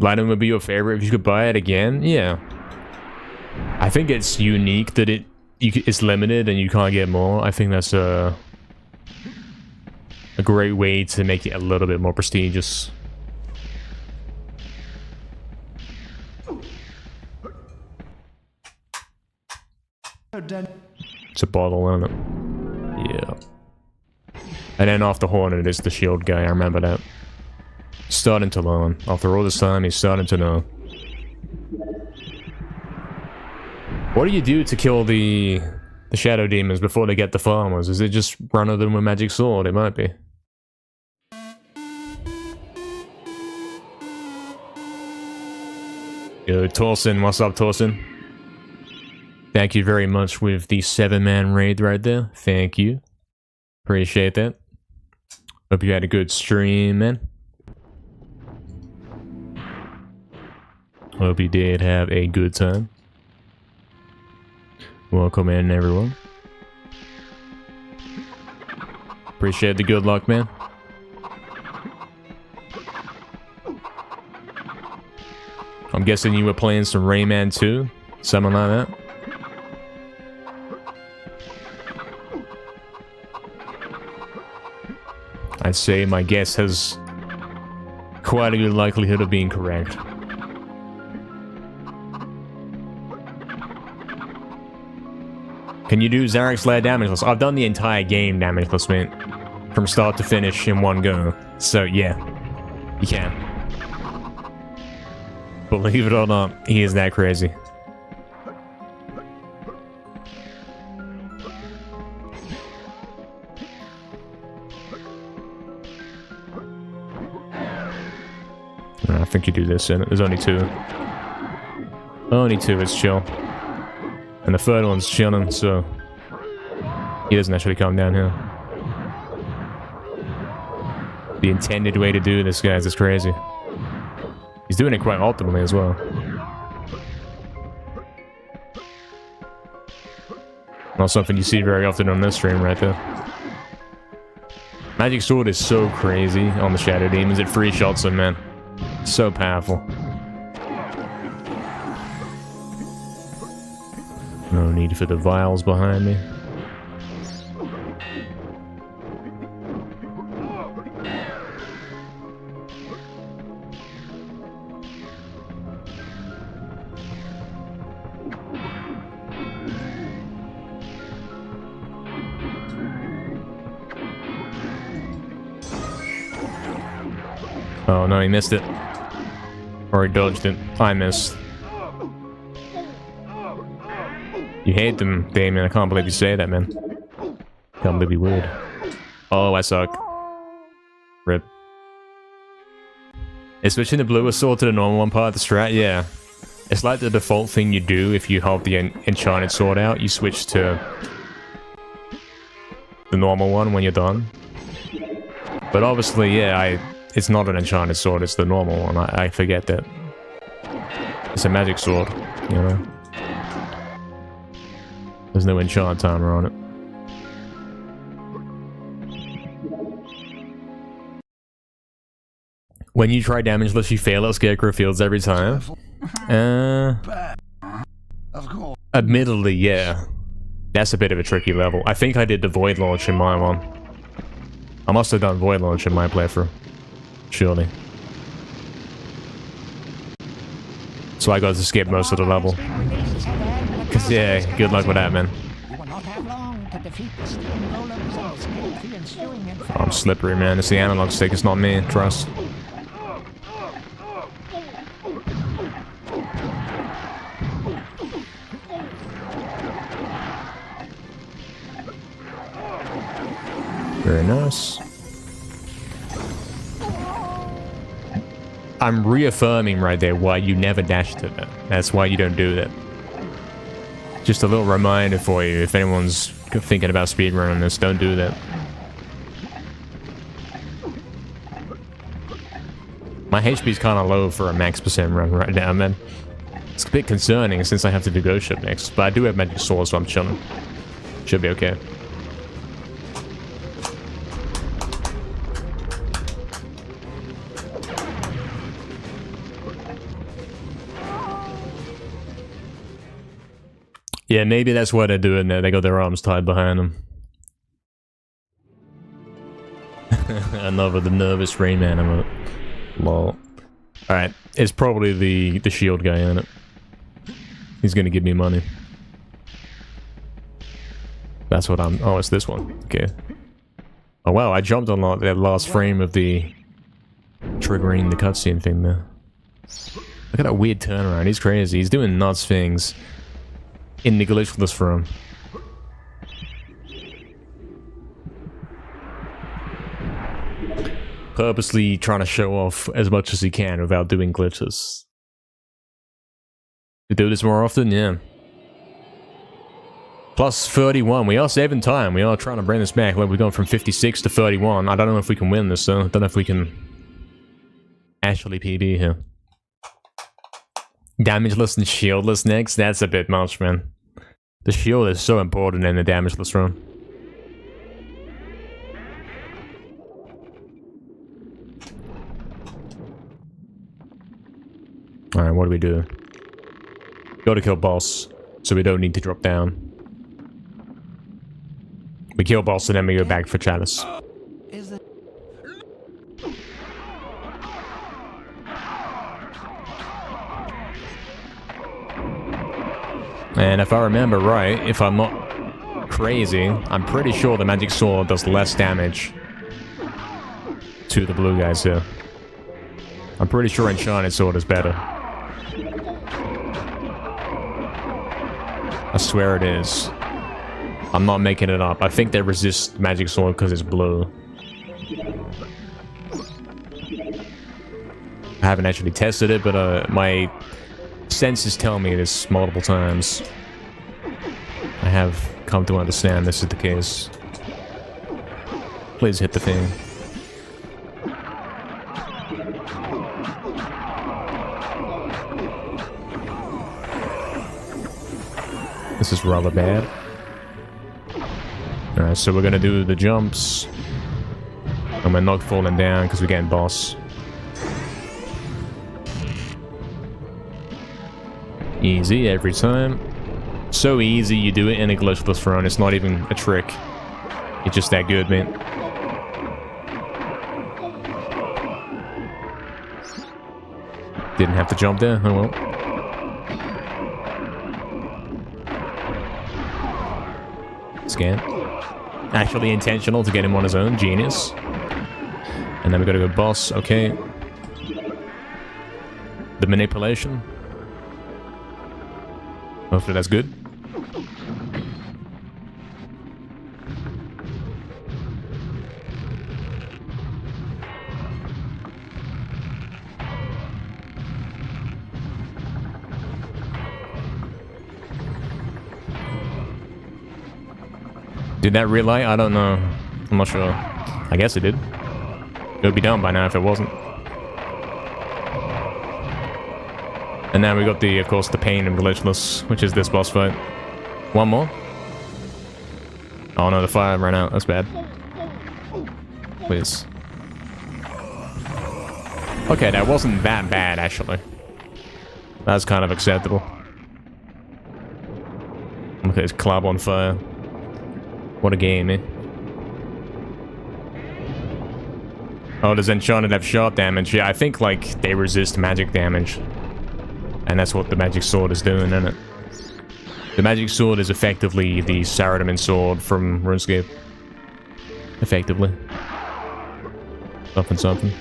Platinum would be your favorite if you could buy it again? Yeah. I think it's unique that it's limited and you can't get more. I think that's a great way to make it a little bit more prestigious. It's a bottle, isn't it? Yeah. And then after Hornet is the shield guy, I remember that. Starting to learn. After all this time, he's starting to know. What do you do to kill the shadow demons before they get the farmers? Is it just run at them with magic sword? It might be. Yo, Torsen, what's up, Torsen? Thank you very much with the 7-man raid right there. Thank you. Appreciate that. Hope you had a good stream, man. Hope you did have a good time. Welcome in, everyone. Appreciate the good luck, man. I'm guessing you were playing some Rayman 2? Something like that? I'd say my guess has quite a good likelihood of being correct. Can you do Zarok's Lair damageless? I've done the entire game damageless, man. From start to finish in one go. So, yeah. You can. Believe it or not, he is that crazy. I think you do this in it. There's only 2. Only 2, it's chill. And the third one's chilling, so he doesn't actually come down here. The intended way to do this, guys, is crazy. He's doing it quite optimally as well. Not something you see very often on this stream right there. Magic Sword is so crazy on the Shadow Demons, it free shots them, man. So powerful. No need for the vials behind me. Oh no, he missed it. Or he dodged it. I missed. You hate them, Damien. I can't believe you say that, man. Can't believe you would. Oh, I suck. Rip. Is switching the bluer sword to the normal one part of the strat? Yeah. It's like the default thing you do if you have the enchanted sword out. You switch to the normal one when you're done. But obviously, yeah, it's not an enchanted sword, it's the normal one. I forget that. It's a magic sword, you know? There's no enchant timer on it. When you try damageless, you fail at Scarecrow Fields every time. Admittedly, yeah. That's a bit of a tricky level. I think I did the Void Launch in my one. I must have done Void Launch in my playthrough. Surely. So I got to skip most of the level. Cause yeah, good luck with that, man. Oh, I'm slippery, man. It's the analog stick, it's not me, trust. Very nice. I'm reaffirming right there why you never dash to that. That's why you don't do that. Just a little reminder for you, if anyone's thinking about speedrunning this, don't do that. My HP's kind of low for a max percent run right now, man. It's a bit concerning since I have to do Ghost Ship next, but I do have Magic Sword, so I'm chilling. Should be okay. Yeah, maybe that's why they're doing that. They got their arms tied behind them. Another the nervous Rayman emote. Lol. Alright, it's probably the shield guy in it. He's gonna give me money. That's what I'm... Oh, it's this one. Okay. Oh, wow, I jumped on that last frame of the... triggering the cutscene thing there. Look at that weird turnaround. He's crazy. He's doing nuts things in the glitchless room. Purposely trying to show off as much as he can without doing glitches. We do this more often? Yeah. Plus 31. We are saving time. We are trying to bring this back. Like, we're going from 56 to 31. I don't know if we can win this, though. I don't know if we can actually PB here. Damageless and shieldless next? That's a bit much, man. The shield is so important in the damageless run. Alright, what do we do? Gotta kill boss, so we don't need to drop down. We kill boss and then we go back for Chalice. And if I remember right, if I'm not crazy, I'm pretty sure the magic sword does less damage to the blue guys here. I'm pretty sure enchanted sword is better. I swear it is. I'm not making it up. I think they resist magic sword because it's blue. I haven't actually tested it, but my senses tell me this multiple times. I have come to understand this is the case. Please hit the thing. This is rather bad. Alright, so we're gonna do the jumps. And we're not falling down because we're getting boss. Easy every time. So easy, you do it in a glitchless run. It's not even a trick. It's just that good, man. Didn't have to jump there. Oh well. Scan. Actually intentional to get him on his own. Genius. And then we gotta go boss. Okay. The manipulation. Hopefully that's good. Did that relight? I don't know. I'm not sure. I guess it did. It would be done by now if it wasn't. And now we got the, of course, the pain of glitchless, which is this boss fight. One more. Oh no, the fire ran out. That's bad. Please. Okay, that wasn't that bad, actually. That's kind of acceptable. Okay, it's club on fire. What a game, eh? Oh, does Enchanted have sharp damage? Yeah, I think, like, they resist magic damage. And that's what the magic sword is doing, isn't it? The magic sword is effectively the Saradomin sword from RuneScape. Effectively. Something, something.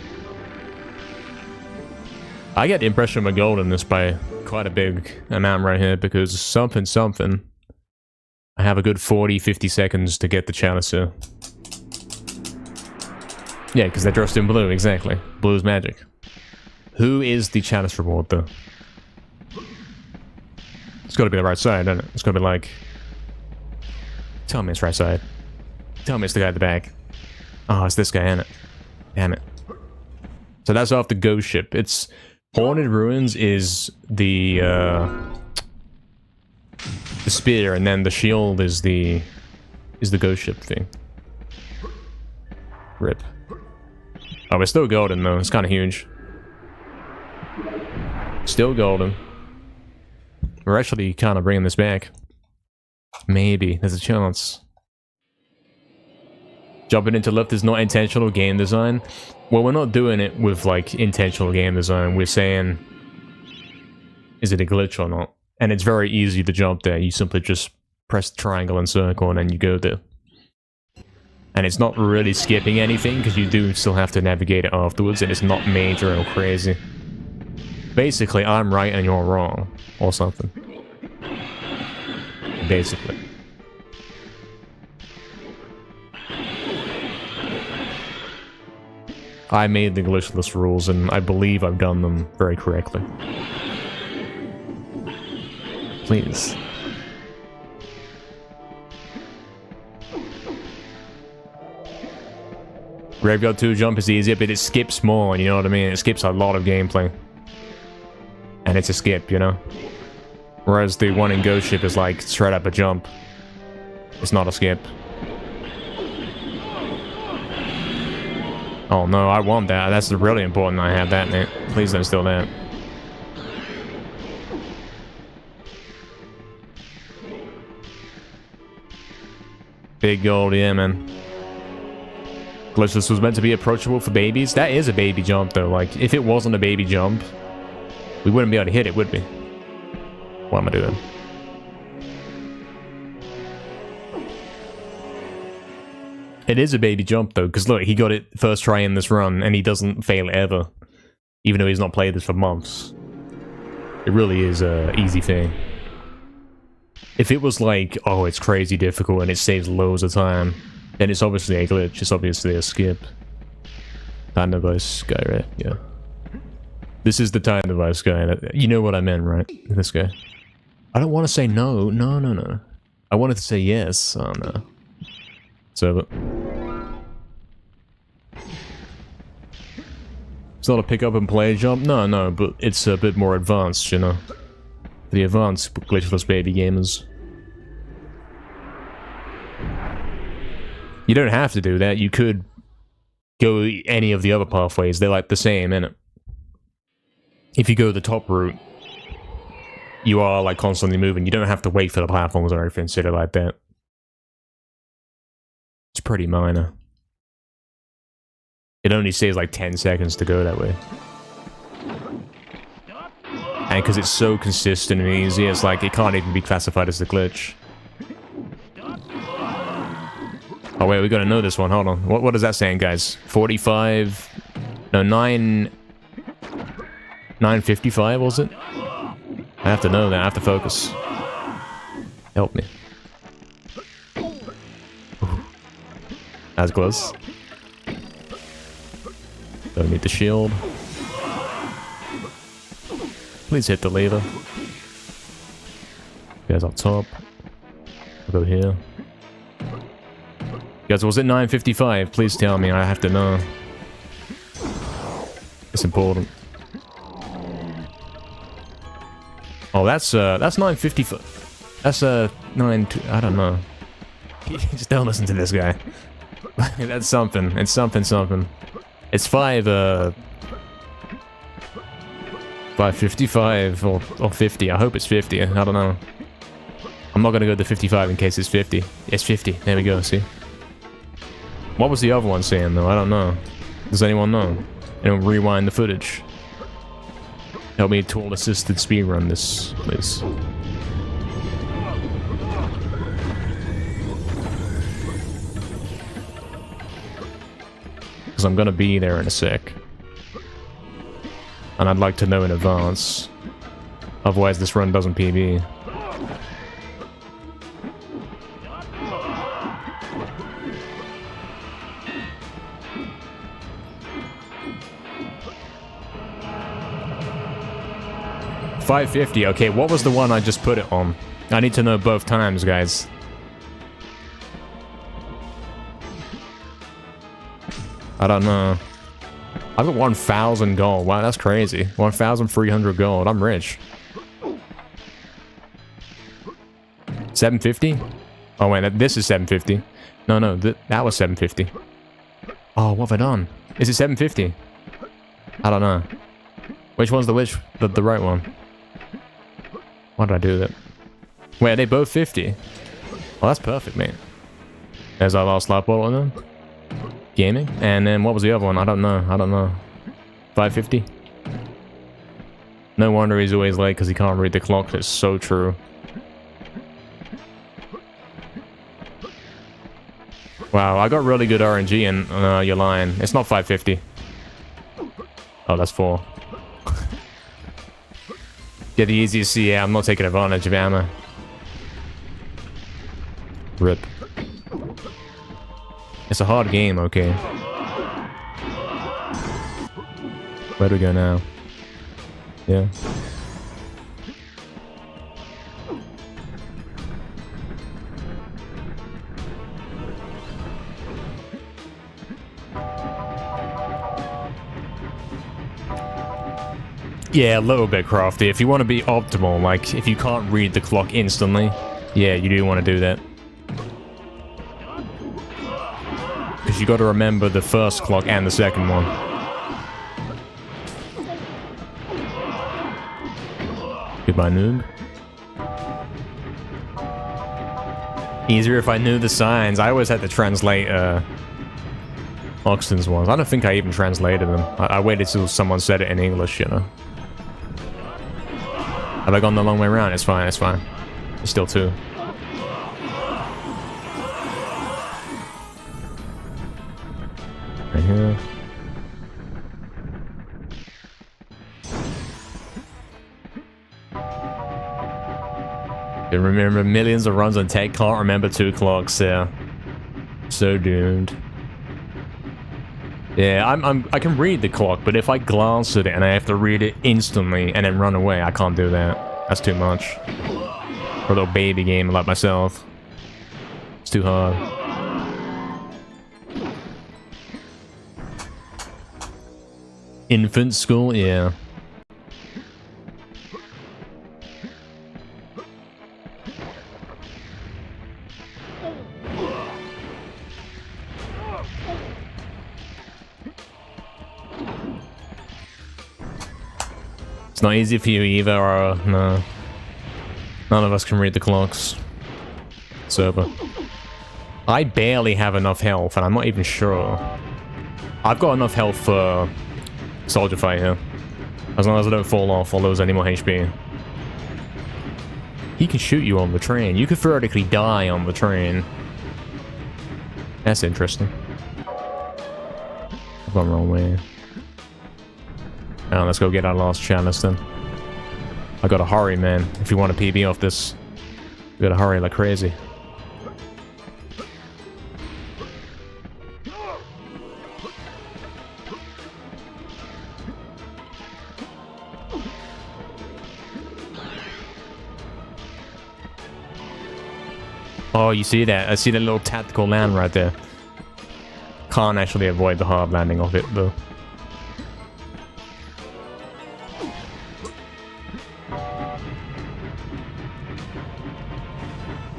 I get the impression we're golden this by quite a big amount right here, because something, something. I have a good 40-50 seconds to get the chalice here. Yeah, because they're dressed in blue, exactly. Blue is magic. Who is the chalice reward, though? It's gotta be the right side, doesn't it? It's gotta be like... Tell me it's right side. Tell me it's the guy at the back. Oh, it's this guy, isn't it? Damn it. So that's off the ghost ship. It's... Haunted Ruins is the spear, and then the shield is the ghost ship thing. Rip. Oh, we're still golden, though. It's kind of huge. Still golden. We're actually kind of bringing this back. Maybe. There's a chance. Jumping into left is not intentional game design. Well, we're not doing it with, like, intentional game design. We're saying, is it a glitch or not? And it's very easy to jump there. You simply just press triangle and circle, and then you go there. And it's not really skipping anything, because you do still have to navigate it afterwards, and it's not major or crazy. Basically, I'm right and you're wrong. Or something. Basically. I made the glitchless rules, and I believe I've done them very correctly. Please. Graveyard 2 jump is easier, but it skips more, you know what I mean? It skips a lot of gameplay. And it's a skip, you know? Whereas the one in Ghost Ship is like straight up a jump. It's not a skip. Oh no, I want that. That's really important I have that, mate. Please don't steal that. Big gold, yeah, man. Glitchless was meant to be approachable for babies. That is a baby jump, though. Like, if it wasn't a baby jump, we wouldn't be able to hit it, would we? What am I doing? It is a baby jump, though, because look, he got it first try in this run, and he doesn't fail ever. Even though he's not played this for months. It really is a easy thing. If it was like, oh, it's crazy difficult and it saves loads of time, then it's obviously a glitch, it's obviously a skip. Time device guy, right? Yeah. This is the time device guy. You know what I meant, right? This guy. I don't want to say no. No, no, no. I wanted to say yes. Oh, no. So, it's not a pick up and play jump? No, no, but it's a bit more advanced, you know. The advanced glitchless baby gamers. You don't have to do that. You could go any of the other pathways. They're like the same, innit? If you go the top route, you are like constantly moving. You don't have to wait for the platforms or anything, sort of like that. It's pretty minor. It only saves like 10 seconds to go that way. And because it's so consistent and easy, it's like it can't even be classified as a glitch. Oh wait, we gotta know this one, hold on. What is that saying, guys? 45... No, 955, was it? I have to know that, I have to focus. Help me. That's close. Don't need the shield. Please hit the lever. Guys up top. I'll go here. Guys, was it 955? Please tell me, I have to know. It's important. Oh, that's 955. That's 9... I don't know. Just don't listen to this guy. That's something. It's something. It's 555 or 50. I hope it's 50. I don't know. I'm not gonna go to 55 in case it's 50. It's 50. There we go, see? What was the other one saying, though? I don't know. Does anyone know? And rewind the footage. Help me tool-assisted speedrun this, please. Because I'm gonna be there in a sec. And I'd like to know in advance. Otherwise this run doesn't PB. $550. Okay, what was the one I just put it on? I need to know both times, guys. I don't know. I've got 1,000 gold. Wow, that's crazy. 1,300 gold. I'm rich. 750? Oh, wait, this is 750. No, that was 750. Oh, what have I done? Is it 750? I don't know. Which one's the right one? Why did I do that? Wait, are they both 50? Well, that's perfect, mate. There's our last light bottle on them. Gaming. And then what was the other one? I don't know. 550? No wonder he's always late because he can't read the clock. It's so true. Wow, I got really good RNG and you're lying. It's not 550. Oh, that's 4. Get the easiest. Yeah, I'm not taking advantage of ammo. Rip. It's a hard game, okay. Where do we go now? Yeah. Yeah, a little bit crafty. If you want to be optimal, like, if you can't read the clock instantly, yeah, you do want to do that. Because you got to remember the first clock and the second one. Goodbye, noob. Easier if I knew the signs. I always had to translate, Oxton's ones. I don't think I even translated them. I waited till someone said it in English, you know. Have I gone the long way around? It's fine, it's fine. It's still 2. Right here. You remember millions of runs on tech, can't remember 2 clocks, yeah. So doomed. Yeah, I can read the clock, but if I glance at it and I have to read it instantly and then run away, I can't do that. That's too much. For a little baby game like myself. It's too hard. Infant school? Yeah. It's not easy for you either, or no. None of us can read the clocks. It's over. I barely have enough health, and I'm not even sure. I've got enough health for Soldier Fight here. As long as I don't fall off or lose any more HP. He can shoot you on the train. You could theoretically die on the train. That's interesting. I've gone the wrong way. Now let's go get our last chalice then. I gotta hurry, man. If you want to PB off this, you gotta hurry like crazy. Oh, you see that? I see that little tactical land right there. Can't actually avoid the hard landing of it though.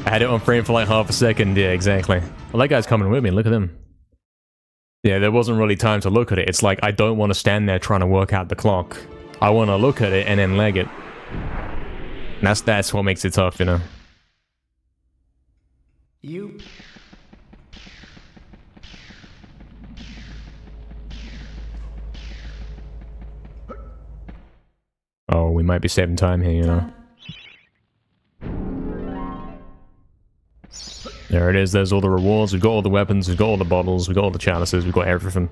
I had it on frame for like half a second, yeah, exactly. Well, that guy's coming with me, look at him. Yeah, there wasn't really time to look at it. It's like, I don't want to stand there trying to work out the clock. I want to look at it and then leg it. And that's what makes it tough, you know? You... Oh, we might be saving time here, you know? There it is, there's all the rewards, we've got all the weapons, we've got all the bottles, we've got all the chalices, we've got everything.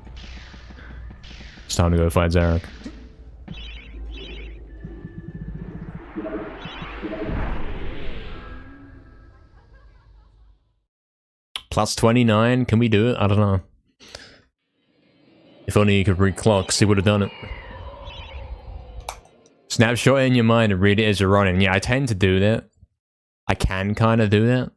It's time to go fight Zarek. Plus 29, can we do it? I don't know. If only you could read clocks, he would have done it. Snapshot in your mind and read it as you're running. Yeah, I tend to do that. I can kind of do that.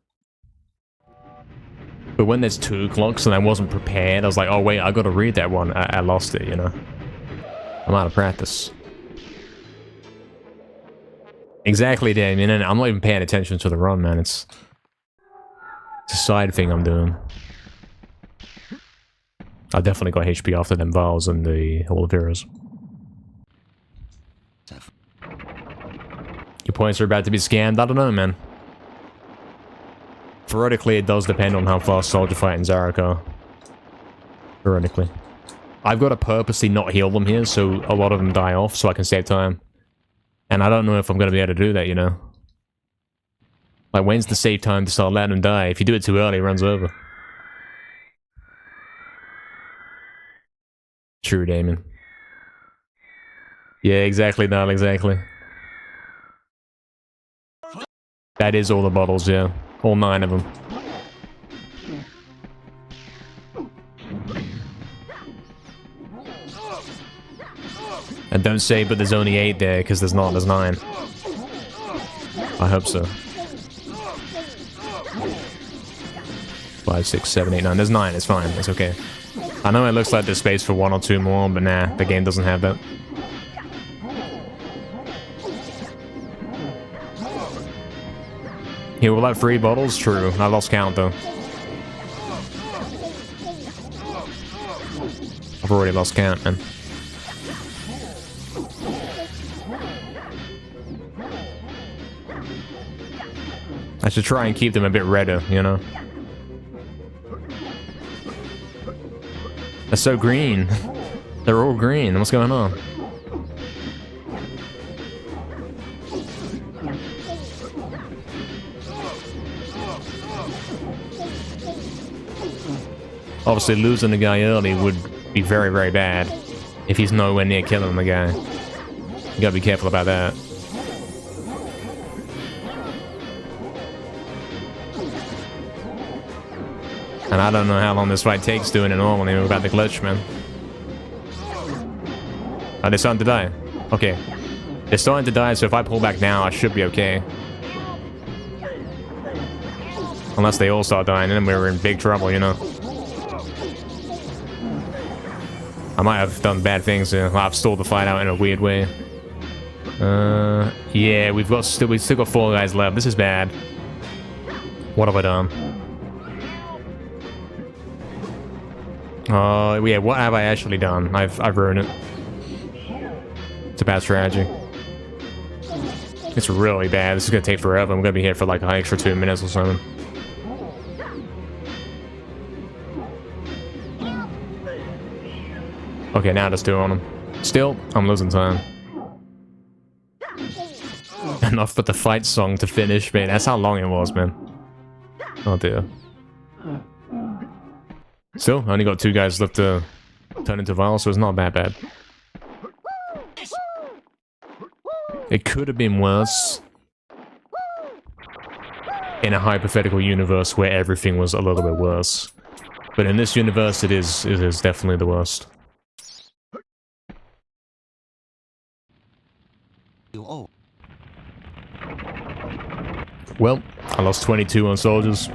But when there's 2 clocks and I wasn't prepared, I was like, oh wait, I gotta read that one. I lost it, you know? I'm out of practice. Exactly, Damien, and I'm not even paying attention to the run, man. It's a side thing I'm doing. I definitely got HP after them vials and the Oliveras. Your points are about to be scammed? I don't know, man. Theoretically, it does depend on how fast Soldier Fight and Zarek are. Theoretically. I've got to purposely not heal them here, so a lot of them die off, so I can save time. And I don't know if I'm going to be able to do that, you know? Like, when's the save time to start letting them die? If you do it too early, it runs over. true, Damon. Yeah, exactly, Nile, exactly. That is all the bottles, yeah. All 9 of them. And don't say, but there's only 8 there, because there's not, there's 9. I hope so. 5, 6, 7, 8, 9. There's 9, it's fine, it's okay. I know it looks like there's space for 1 or 2 more, but nah, the game doesn't have that. Here, we'll have 3 bottles? True, I lost count though. I've already lost count, man. I should try and keep them a bit redder, you know? They're so green. They're all green. What's going on? Obviously, losing the guy early would be very, very bad if he's nowhere near killing the guy. You gotta be careful about that. And I don't know how long this fight takes doing it normally without the glitch, man. Oh, they're starting to die. Okay. They're starting to die, so if I pull back now, I should be okay. Unless they all start dying, then we're in big trouble, you know. I might have done bad things here. I've stalled the fight out in a weird way. Yeah, we've still got 4 guys left. This is bad. What have I done? Yeah, what have I actually done? I've ruined it. It's a bad strategy. It's really bad. This is gonna take forever. I'm gonna be here for like an extra 2 minutes or something. Okay, now there's 2 on them. Still, I'm losing time. Enough with the fight song to finish, man. That's how long it was, man. Oh dear. Still, I only got 2 guys left to turn into vials, so it's not that bad. It could have been worse in a hypothetical universe where everything was a little bit worse. But in this universe, it is definitely the worst. Well, I lost 22 on soldiers.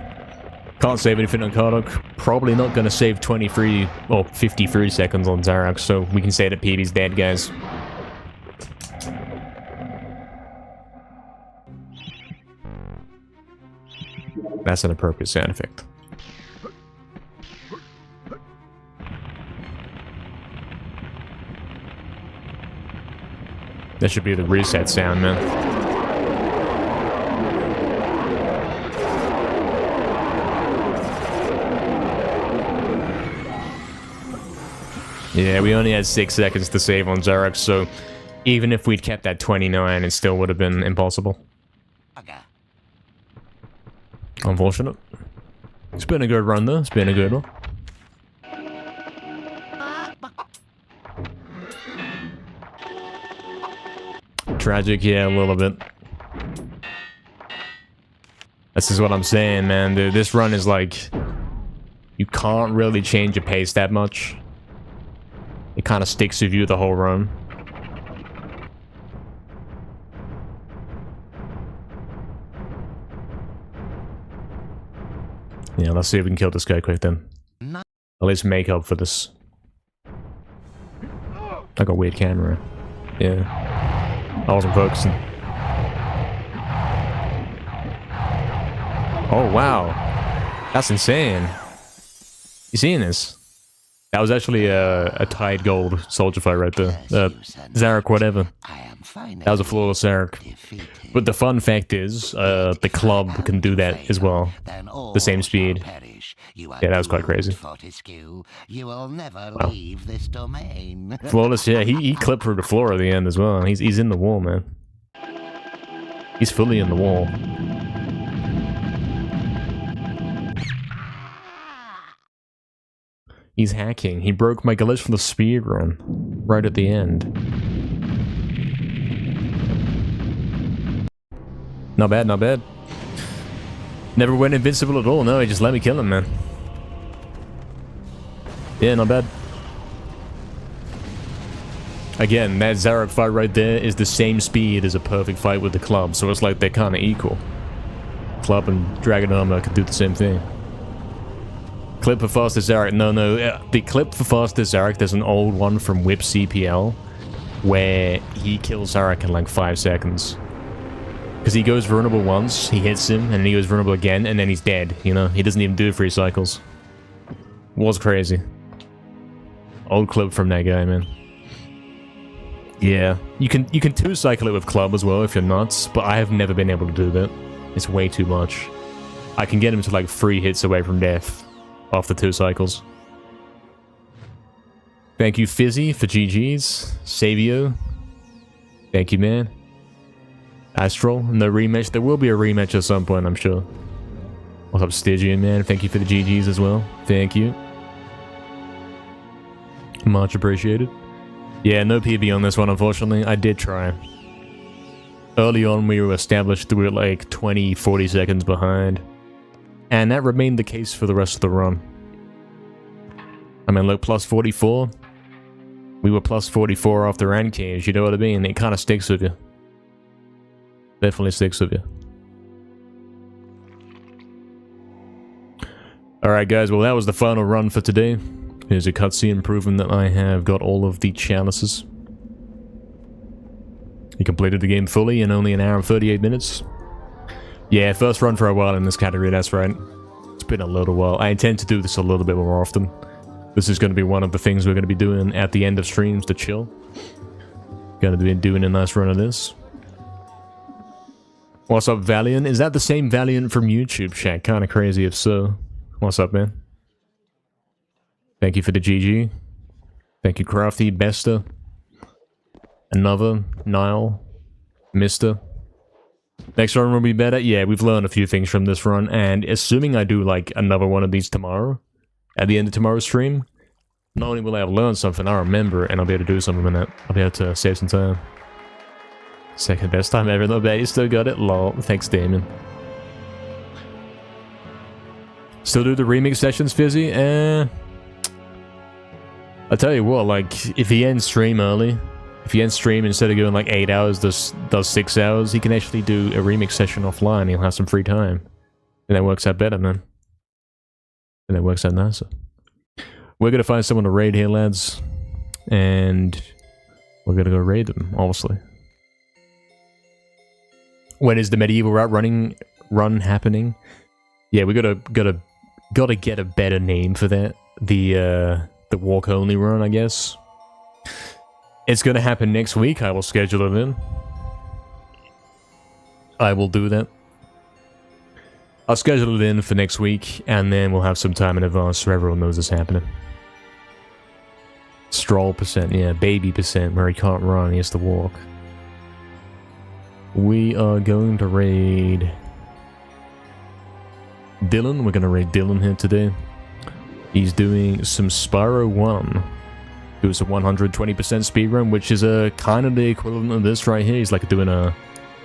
Can't save anything on Karduk. Probably not gonna save 23 or 53 seconds on Zarak, so we can say that PB's dead, guys. That's an appropriate sound effect. That should be the reset sound, man. Yeah, we only had 6 seconds to save on Zarak, so even if we'd kept that 29, it still would have been impossible. Unfortunate. It's been a good run though, it's been a good one. Tragic, yeah, a little bit. This is what I'm saying, man, dude. This run is like... You can't really change your pace that much. It kind of sticks with you the whole run. Yeah, let's see if we can kill this guy quick then. At least make up for this. I got a weird camera. Yeah. I wasn't focusing. Oh, wow. That's insane. You seeing this? That was actually a tied gold soldier fight right there. Zarak, whatever. That was a flawless Zarak. But the fun fact is, the club can do that as well. The same speed. Yeah, that was quite crazy. Wow. Flawless, yeah, he clipped through the floor at the end as well. He's in the wall, man. He's fully in the wall. He's hacking. He broke my glitch from the speedrun. Right at the end. Not bad, not bad. Never went invincible at all. No, he just let me kill him, man. Yeah, not bad. Again, that Zarok fight right there is the same speed as a perfect fight with the club, so it's like they're kind of equal. Club and Dragon Armor could do the same thing. Clip for fastest Zarok. No, the clip for fastest Zarok, there's an old one from Whip CPL where he kills Zarok in like 5 seconds. Because he goes vulnerable once, he hits him, and then he goes vulnerable again, and then he's dead, you know? He doesn't even do 3 cycles. Was crazy. Old clip from that guy, man. Yeah, you can 2-cycle it with club as well if you're nuts, but I have never been able to do that. It's way too much. I can get him to like 3 hits away from death after 2 cycles. Thank you Fizzy for GG's. Savio. Thank you, man. Astral, no rematch. There will be a rematch at some point, I'm sure. What's up, Stygian, man? Thank you for the GG's as well. Thank you. Much appreciated. Yeah, no PB on this one, unfortunately. I did try. Early on, we were established we were like 20, 40 seconds behind. And that remained the case for the rest of the run. I mean, look, plus 44. We were plus 44 after Rand Cage, you know what I mean? It kind of sticks with you. Definitely sticks with you. Alright guys, well that was the final run for today. Here's a cutscene proving that I have got all of the chalices. You completed the game fully in only an hour and 38 minutes. Yeah, first run for a while in this category, that's right. It's been a little while. I intend to do this a little bit more often. This is going to be one of the things we're going to be doing at the end of streams to chill. Going to be doing a nice run of this. What's up, Valiant? Is that the same Valiant from YouTube chat? Kind of crazy if so. What's up, man? Thank you for the GG. Thank you, Crafty, Bester. Another, Nile, Mister. Next run will be better. Yeah, we've learned a few things from this run, and assuming I do like another one of these tomorrow, at the end of tomorrow's stream, not only will I have learned something, I'll remember it, and I'll be able to do something in that. I'll be able to save some time. Second best time ever, not bad. You still got it? Lol. Thanks, Damon. Still do the remix sessions, Fizzy? I'll tell you what, like, if he ends stream early, if he ends stream instead of going like 8 hours, does 6 hours, he can actually do a remix session offline. He'll have some free time. And that works out better, man. And that works out nicer. We're gonna find someone to raid here, lads. And we're gonna go raid them, obviously. When is the MediEvil route run happening? Yeah, we gotta get a better name for that. The walk only run, I guess. It's gonna happen next week. I will schedule it in. I will do that. I'll schedule it in for next week, and then we'll have some time in advance so everyone knows it's happening. Stroll percent, yeah, baby percent, where he can't run, he has to walk. We are going to raid Dylan. We're going to raid Dylan here today. He's doing some Spyro 1. It was a 120% speedrun, which is a kind of the equivalent of this right here. He's like doing a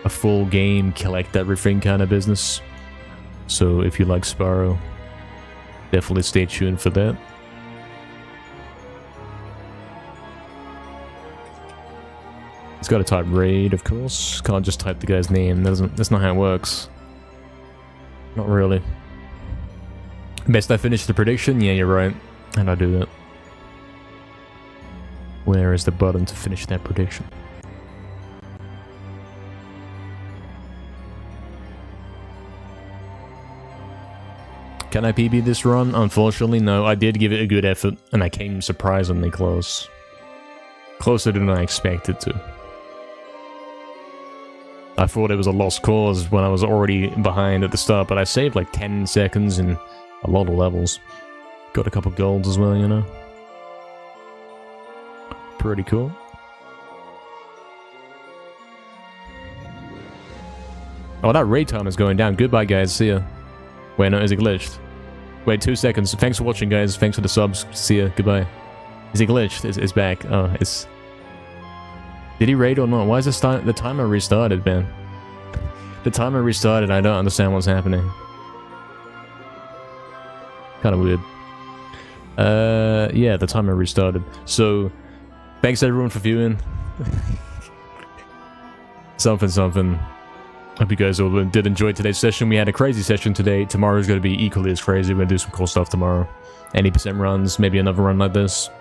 full game, collect everything kind of business. So if you like Spyro, definitely stay tuned for that. He's got to type raid, of course. Can't just type the guy's name. That's not how it works. Not really. Best I finish the prediction? Yeah, you're right. How'd I do that? Where is the button to finish that prediction? Can I PB this run? Unfortunately, no. I did give it a good effort, and I came surprisingly close. Closer than I expected to. I thought it was a lost cause when I was already behind at the start, but I saved like 10 seconds in a lot of levels. Got a couple golds as well, you know. Pretty cool. Oh, that raid time is going down. Goodbye, guys. See ya. Wait, no, is it glitched? Wait, 2 seconds. Thanks for watching, guys. Thanks for the subs. See ya. Goodbye. Is he glitched? It's back. Oh, it's... Did he raid or not? Why is the timer restarted, man? The timer restarted. I don't understand what's happening. Kind of weird. Yeah, the timer restarted. So, thanks everyone for viewing. Something. Hope you guys all did enjoy today's session. We had a crazy session today. Tomorrow's going to be equally as crazy. We're going to do some cool stuff tomorrow. 80% runs, maybe another run like this.